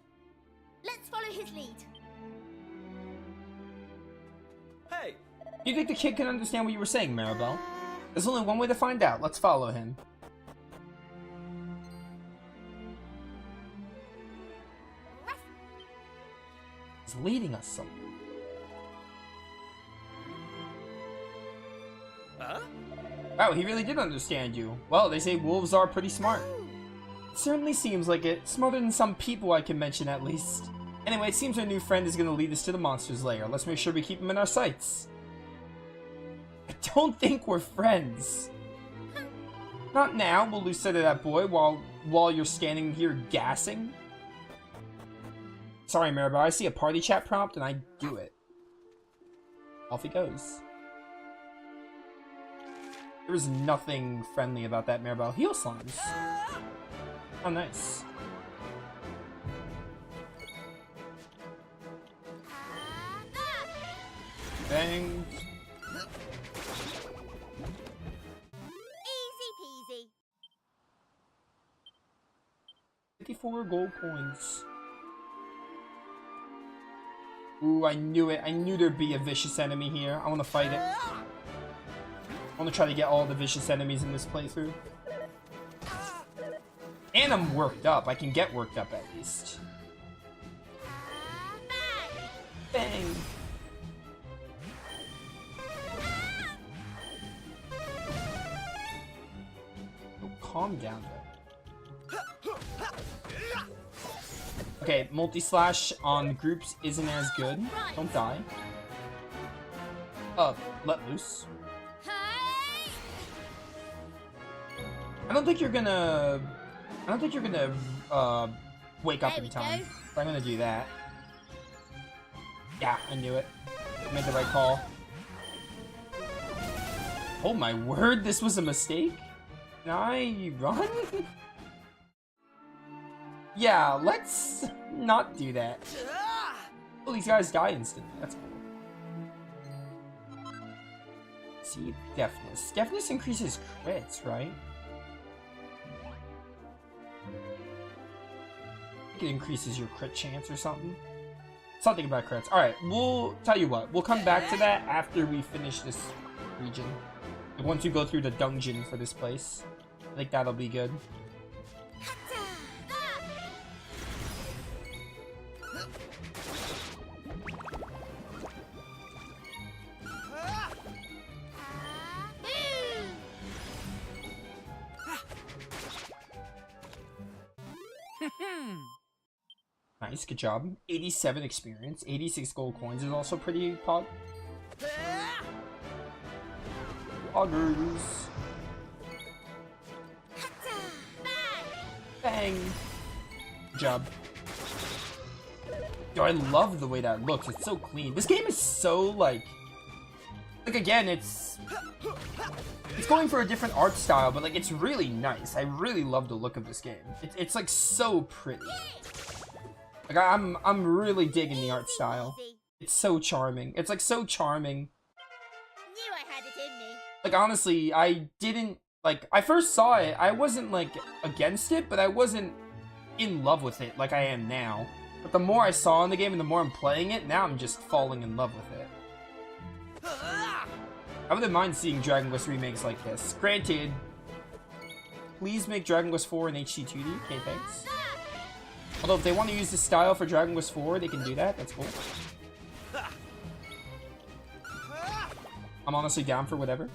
Speaker 3: Let's follow his lead.
Speaker 2: Hey!
Speaker 1: Do you think the kid can understand what you were saying, Maribel? There's only one way to find out. Let's follow him. He's leading us somewhere.
Speaker 2: Huh?
Speaker 1: Wow, he really did understand you. Well, they say wolves are pretty smart. It certainly seems like it. Smarter than some people I can mention, at least. Anyway, it seems our new friend is going to lead us to the monster's lair. Let's make sure we keep him in our sights. I don't think we're friends. Not now, will you say to that boy while you're standing here gassing? Sorry, Maribel, I see a party chat prompt and I do it. Off he goes. There was nothing friendly about that, Maribel. Heal slimes. Oh, nice. Bang.
Speaker 3: Easy peasy.
Speaker 1: 54 gold coins. Ooh, I knew it. I knew there'd be a vicious enemy here. I want to fight it. I want to try to get all the vicious enemies in this playthrough. And I'm worked up. I can get worked up at least. Bang! Oh, calm down there. Okay, multi-slash on groups isn't as good. Don't die. Let loose. I don't think you're gonna wake up in time. But I'm gonna do that. Yeah, I knew it. I made the right call. Oh my word, this was a mistake? Can I run? Yeah, let's not do that. Oh, these guys die instantly. That's cool. See, deafness. Deafness increases crits, right? It increases your crit chance or something. Something about crits. Alright, we'll tell you what. We'll come back to that after we finish this region. Like, once you go through the dungeon for this place. I think that'll be good. Nice, good job. 87 experience, 86 gold coins is also pretty pog. Poggers. Bang. Good job. Yo, I love the way that looks. It's so clean. This game is so like again, it's going for a different art style, but like it's really nice. I really love the look of this game. It's like so pretty. Like I'm really digging the art style. It's so charming. It's like so charming.
Speaker 3: Knew I had it in me.
Speaker 1: Like honestly, I didn't like I first saw it, I wasn't like against it, but I wasn't in love with it like I am now. But the more I saw in the game and the more I'm playing it, now I'm just falling in love with it. I wouldn't mind seeing Dragon Quest remakes like this. Granted, please make Dragon Quest 4 in HD 2D. Okay, thanks. Although if they want to use this style for Dragon Quest 4, they can do that. That's cool. I'm honestly down for whatever.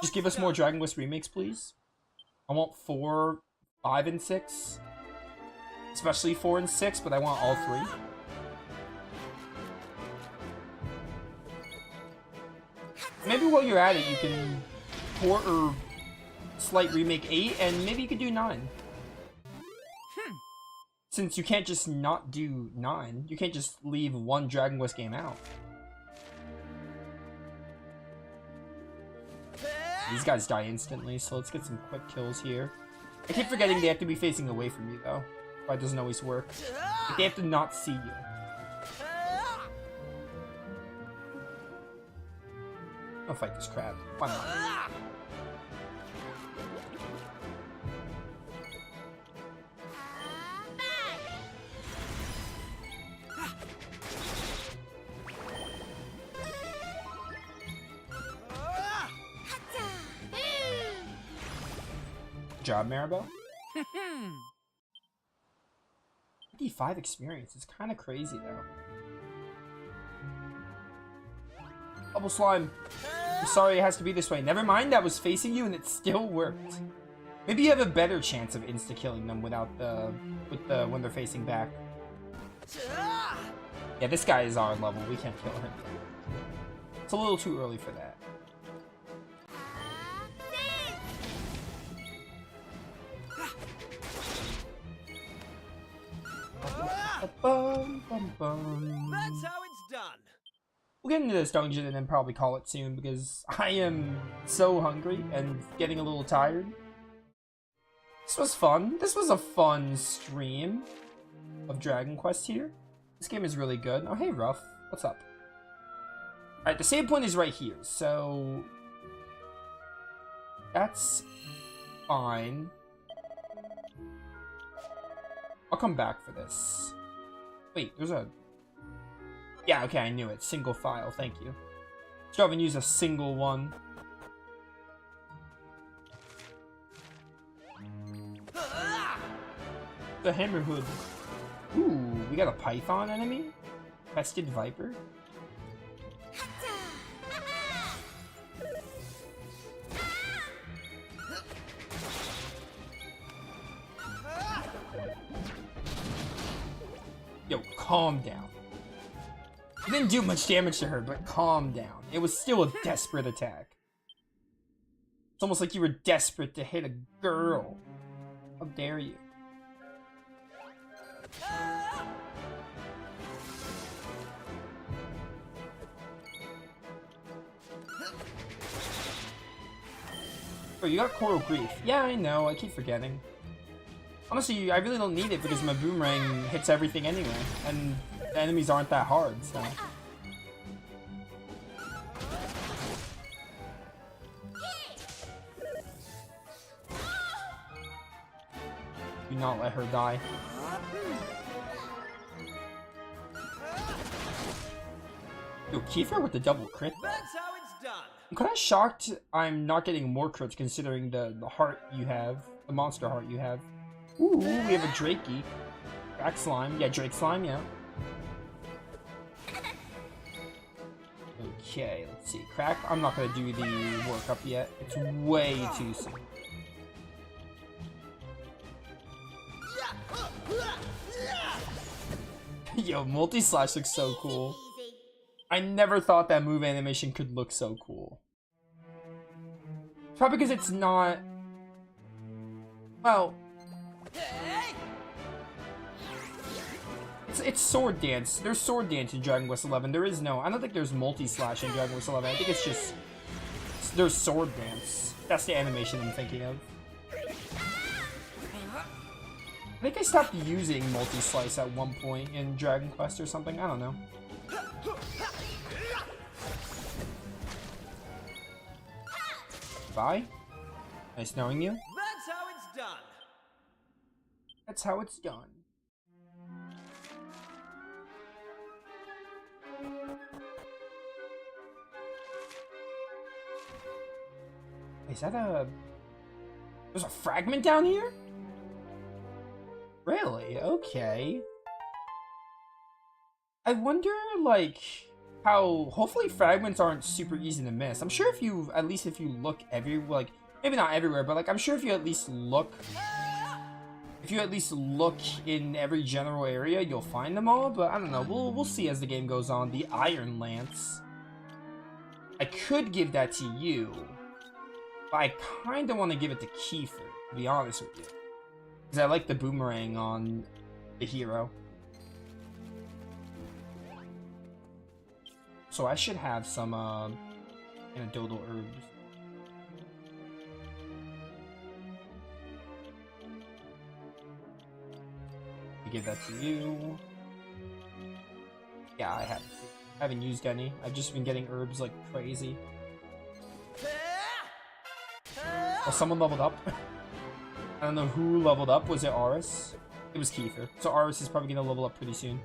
Speaker 1: Just give us more Dragon Quest remakes, please. I want 4, 5, and 6. Especially 4 and 6, but I want all 3. Maybe while you're at it, you can port or slight remake 8, and maybe you could do 9. Since you can't just not do 9, you can't just leave one Dragon Quest game out. These guys die instantly, so let's get some quick kills here. I keep forgetting they have to be facing away from you, though. That doesn't always work. Like, they have to not see you. I'll fight this crab. Why not? Good job, Maribel. 55 experience. It's kind of crazy, though. Bubble slime. I'm sorry it has to be this way. Never mind, I was facing you and it still worked. Maybe you have a better chance of insta-killing them without when they're facing back. Yeah, this guy is our level. We can't kill him. It's a little too early for that.
Speaker 2: That's how it's done.
Speaker 1: We'll get into this dungeon and then probably call it soon because I am so hungry and getting a little tired. This was fun. This was a fun stream of Dragon Quest here. This game is really good. Oh, hey, Ruff. What's up? Alright, the save point is right here, so that's fine. I'll come back for this. Wait, there's a... Yeah, okay, I knew it. Single file, thank you. Still haven't used a single one. The Hammerhood. Ooh, we got a Python enemy? Crested Viper? Yo, calm down. It didn't do much damage to her, but calm down. It was still a desperate attack. It's almost like you were desperate to hit a girl. How dare you? Oh, you got Coral Grief. Yeah, I know. I keep forgetting. Honestly, I really don't need it because my boomerang hits everything anyway, and the enemies aren't that hard, so... Do not let her die. Yo, Kiefer with the double crit.
Speaker 2: That's how it's done.
Speaker 1: I'm kind of shocked I'm not getting more crits considering the heart you have, the monster heart you have. Ooh, we have a Drakey. Crack Slime. Yeah, Drake Slime, yeah. Okay, let's see. Crack, I'm not going to do the workup yet. It's way too soon. Yo, Multi-Slash looks so cool. I never thought that move animation could look so cool. Probably because it's not... Well... It's Sword Dance. There's Sword Dance in Dragon Quest XI. There is no... I don't think there's Multi-Slash in Dragon Quest XI. I think it's just... There's Sword Dance. That's the animation I'm thinking of. I think I stopped using Multi-Slice at one point in Dragon Quest or something. I don't know. Bye. Nice knowing you.
Speaker 2: That's how it's done.
Speaker 1: That's how it's done. Is that a... There's a fragment down here? Really? Okay. I wonder, like, how... Hopefully fragments aren't super easy to miss. I'm sure if you... At least if you look everywhere... Like, maybe not everywhere, but, like, I'm sure if you at least look... If you at least look in every general area, you'll find them all. But, I don't know. We'll see as the game goes on. The Iron Lance. I could give that to you, but I kind of want to give it to Kiefer, to be honest with you. Because I like the boomerang on the hero. So I should have some anecdotal herbs. I give that to you. Yeah, I haven't used any. I've just been getting herbs like crazy. Well, someone leveled up. I don't know who leveled up. Was it Aris? It was Kiefer. So Aris is probably gonna level up pretty soon.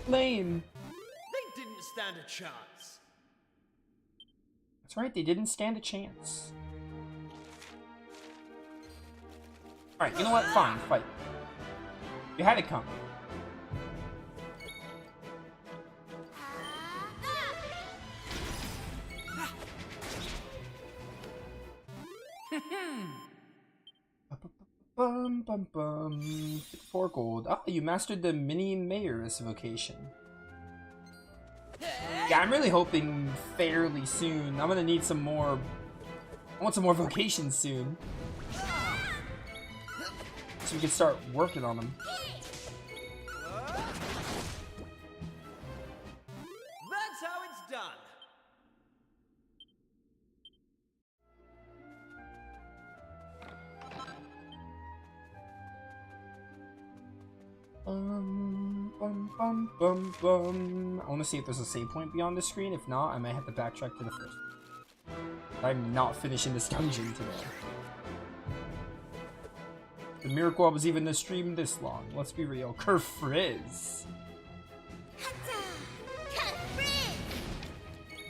Speaker 1: Lame.
Speaker 2: They didn't stand a chance.
Speaker 1: That's right, they didn't stand a chance. Alright, you know what? Fine, fight. You had it coming. Bum bum bum. 4 gold. Ah, you mastered the mini mayoress vocation. Yeah, I'm really hoping fairly soon. I'm gonna need some more. I want some more vocations soon, so we can start working on them.
Speaker 2: That's how it's done.
Speaker 1: Bum, bum, bum. I want to see if there's a save point beyond the screen. If not, I might have to backtrack to the first. I'm not finishing this dungeon today. The miracle was even to stream this long. Let's be real. Kerfrizz.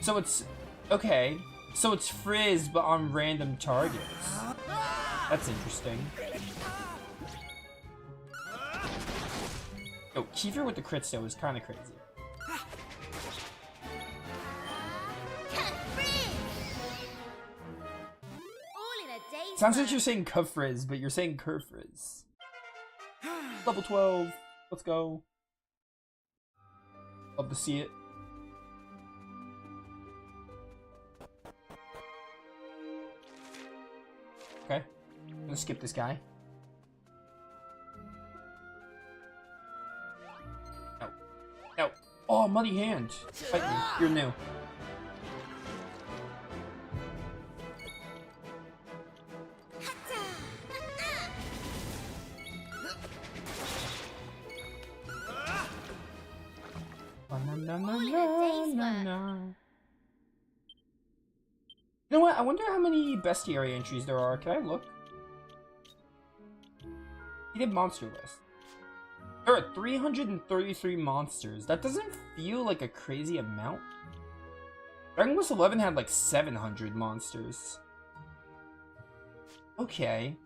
Speaker 1: So it's okay. So it's Frizz, but on random targets. That's interesting. Yo, Kiefer with the crits though is kind of crazy. Sounds like you're saying Kerfrizz, but you're saying Kerfrizz. Level 12. Let's go. Love to see it. Okay. I'm gonna skip this guy. No. No. Oh, muddy hand. Fight me. You're new. You know what? I wonder how many bestiary entries there are. Can I look? He did monster list. There are 333 monsters. That doesn't feel like a crazy amount. Dragon Quest XI had like 700 monsters. Okay.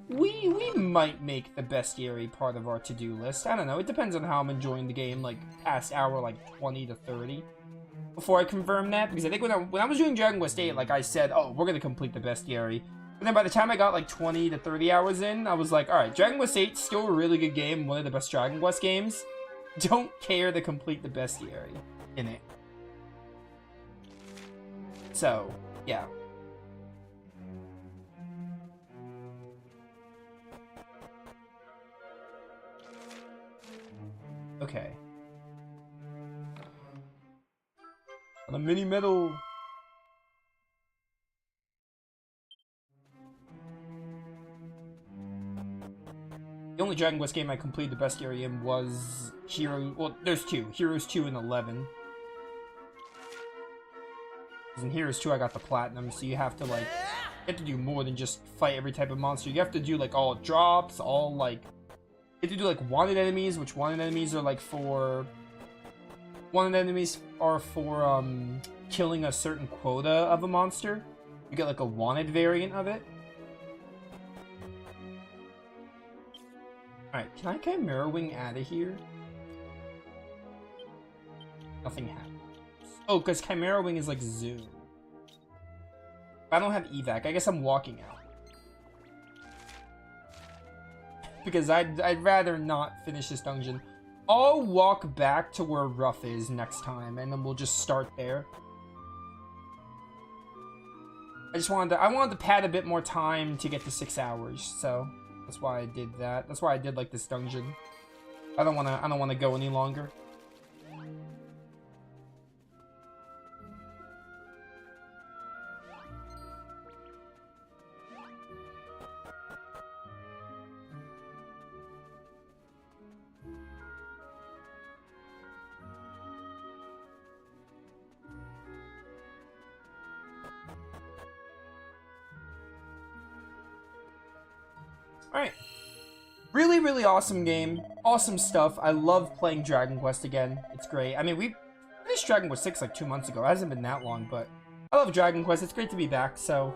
Speaker 1: We might make the bestiary part of our to-do list. I don't know. It depends on how I'm enjoying the game, like past hour like 20 to 30. Before I confirm that, because I think when I was doing Dragon Quest VIII, like I said, oh, we're gonna complete the bestiary. But then by the time I got like 20 to 30 hours in, I was like, alright, Dragon Quest VIII, still a really good game, one of the best Dragon Quest games. Don't care to complete the bestiary in it. So, yeah. Okay. On a mini medal. The only Dragon Quest game I completed the bestiary in was well, there's two. Heroes 2 and 11. In Heroes 2 I got the platinum, so you have to like, you have to do more than just fight every type of monster. You have to do like all drops, all like, you have to do like wanted enemies, which wanted enemies are like for, wanted enemies are for killing a certain quota of a monster. You get like a wanted variant of it. Alright, can I Chimera Wing out of here? Nothing happens. Oh, because Chimera Wing is like zoom. If I don't have evac, I guess I'm walking out. Because I'd rather not finish this dungeon. I'll walk back to where Ruff is next time, and then we'll just start there. I wanted to pad a bit more time to get to 6 hours, so that's why I did that. That's why I did like this dungeon. I don't wanna go any longer. Alright. Really, really awesome game. Awesome stuff. I love playing Dragon Quest again. It's great. I mean, we finished Dragon Quest 6 like 2 months ago. It hasn't been that long, but I love Dragon Quest. It's great to be back. So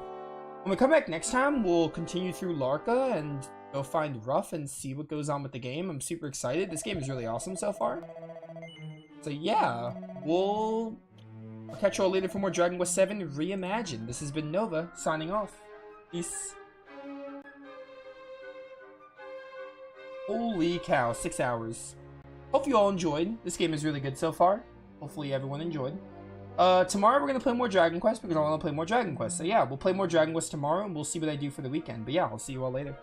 Speaker 1: when we come back next time, we'll continue through Larka and go find Ruff and see what goes on with the game. I'm super excited. This game is really awesome so far. So yeah, I'll catch you all later for more Dragon Quest VII Reimagined. This has been Nova, signing off. Peace. Holy cow, 6 hours. Hope you all enjoyed. This game is really good so far. Hopefully everyone enjoyed. Tomorrow we're going to play more Dragon Quest because I want to play more Dragon Quest. So yeah, we'll play more Dragon Quest tomorrow and we'll see what I do for the weekend. But yeah, I'll see you all later.